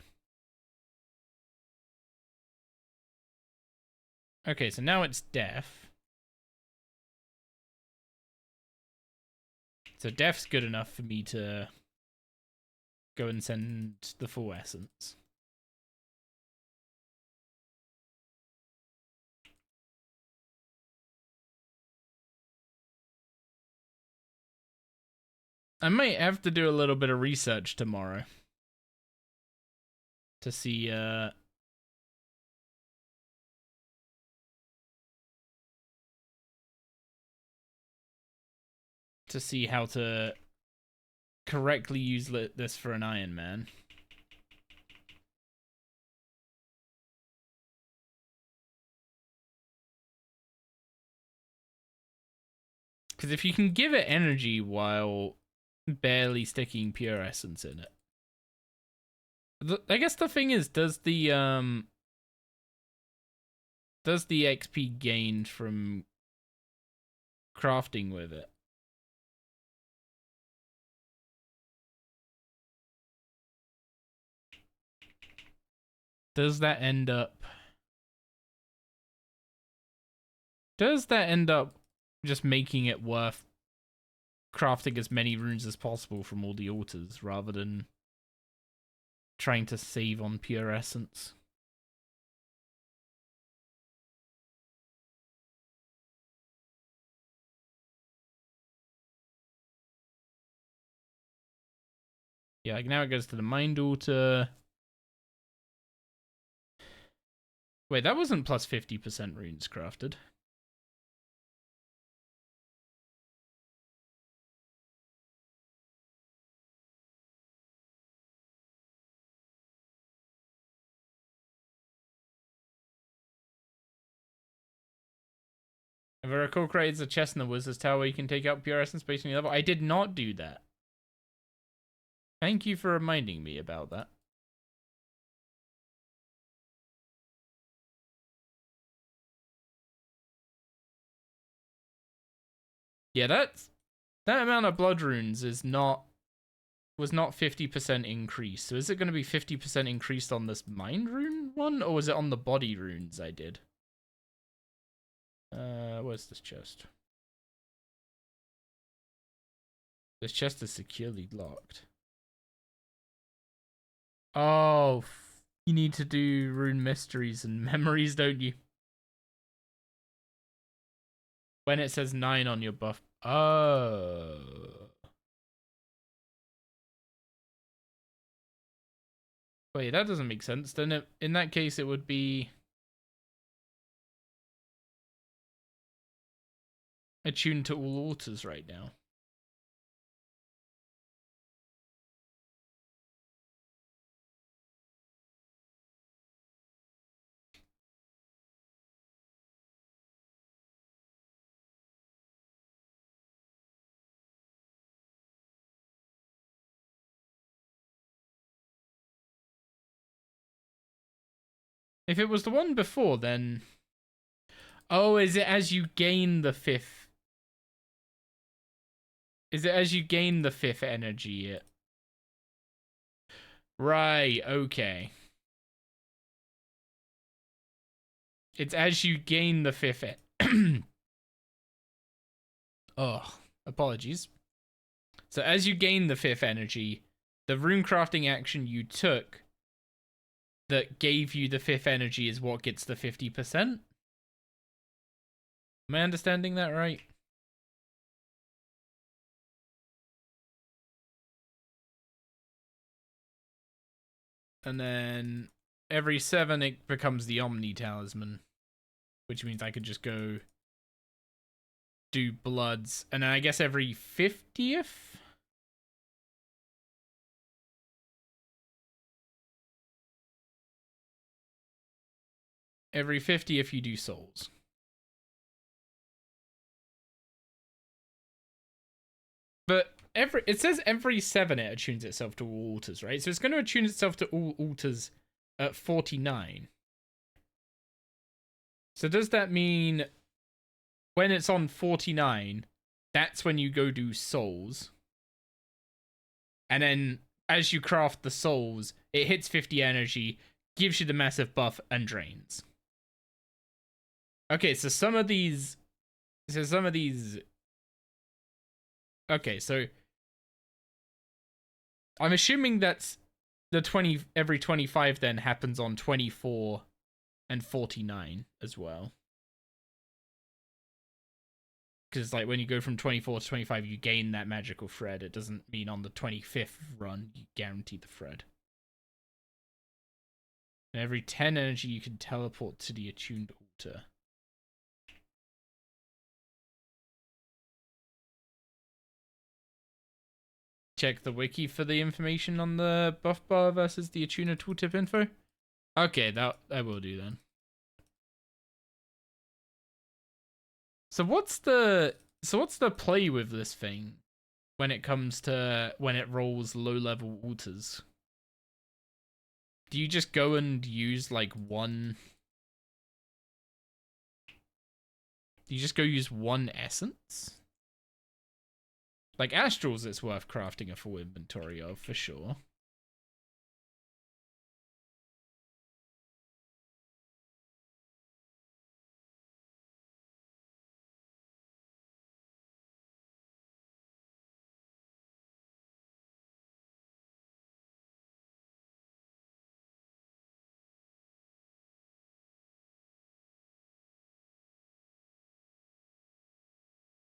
Okay, so now it's deaf. So deaf's good enough for me to go and send the full essence. I might have to do a little bit of research tomorrow to see how to correctly use this for an Iron Man. Because if you can give it energy while barely sticking pure essence in it. I guess the thing is, does the XP gained from crafting with it, does that end up just making it worth crafting as many runes as possible from all the altars rather than trying to save on pure essence? Yeah, like now it goes to the mind altar. Wait, that wasn't plus 50% runes crafted. If I recall correctly, it's a chest in the Wizard's Tower where you can take out pure essence based on your level. I did not do that. Thank you for reminding me about that. Yeah, that amount of blood runes was not 50% increased. So is it going to be 50% increased on this mind rune one, or was it on the body runes I did? Where's this chest? This chest is securely locked. Oh, you need to do rune mysteries and memories, don't you? When it says 9 on your buff. Oh. Wait, that doesn't make sense. Then in that case, it would be attuned to all altars right now. If it was the one before, then... Oh, is it as you gain the 5th? Is it as you gain the 5th energy? Right, okay. It's as you gain the 5th... Oh, apologies. So as you gain the 5th energy, the runecrafting action you took that gave you the 5th energy is what gets the 50%? Am I understanding that right? And then every 7 it becomes the Omni Talisman, which means I could just go do Bloods. And then I guess every 50th? Every 50th you do Souls. But it says every 7 it attunes itself to all altars, right? So it's going to attune itself to all altars at 49. So does that mean when it's on 49, that's when you go do Souls? And then as you craft the Souls, it hits 50 energy, gives you the massive buff, and drains. Okay, so some of these... Okay, so I'm assuming that's the 20 every 25 then happens on 24 and 49 as well. Because like when you go from 24 to 25, you gain that magical thread. It doesn't mean on the 25th run you guarantee the thread. And every 10 energy you can teleport to the attuned altar. Check the wiki for the information on the buff bar versus the attuner tooltip info. Okay, that I will do then. So what's the play with this thing when it comes to when it rolls low level altars? Do you just go and use like one? Do you just go use one essence? Like Astrals, it's worth crafting a full inventory of, for sure.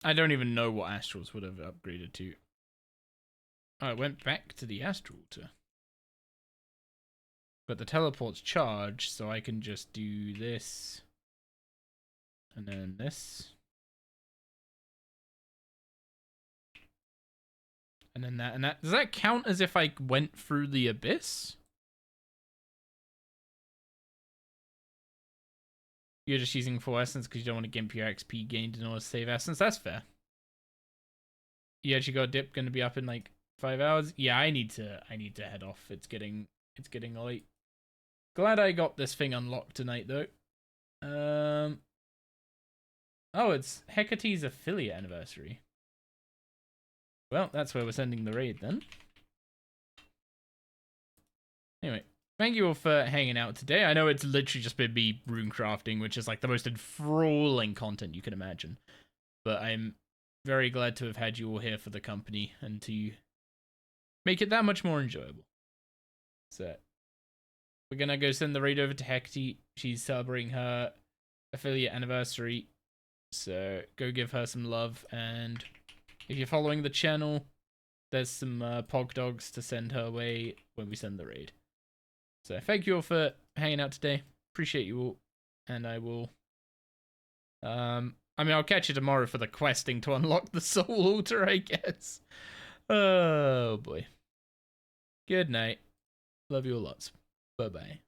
I don't even know what Astrals would have upgraded to. Oh, it went back to the Astral altar. But the teleport's charged, so I can just do this. And then this. And then that, and that. Does that count as if I went through the abyss? You're just using 4 essence because you don't want to gimp your XP gained in order to save essence. That's fair. You actually got a dip going to be up in like 5 hours. Yeah, I need to head off. It's getting late. Glad I got this thing unlocked tonight though. Oh, it's Hecate's affiliate anniversary. Well, that's where we're sending the raid then. Anyway, thank you all for hanging out today. I know it's literally just been me runecrafting, which is like the most enthralling content you can imagine. But I'm very glad to have had you all here for the company and to make it that much more enjoyable. So, we're gonna go send the raid over to Hecate. She's celebrating her affiliate anniversary. So, go give her some love. And if you're following the channel, there's some pog dogs to send her way when we send the raid. So, thank you all for hanging out today. Appreciate you all. And I will... I mean, I'll catch you tomorrow for the questing to unlock the soul altar, I guess. Oh, boy. Good night. Love you all lots. Bye-bye.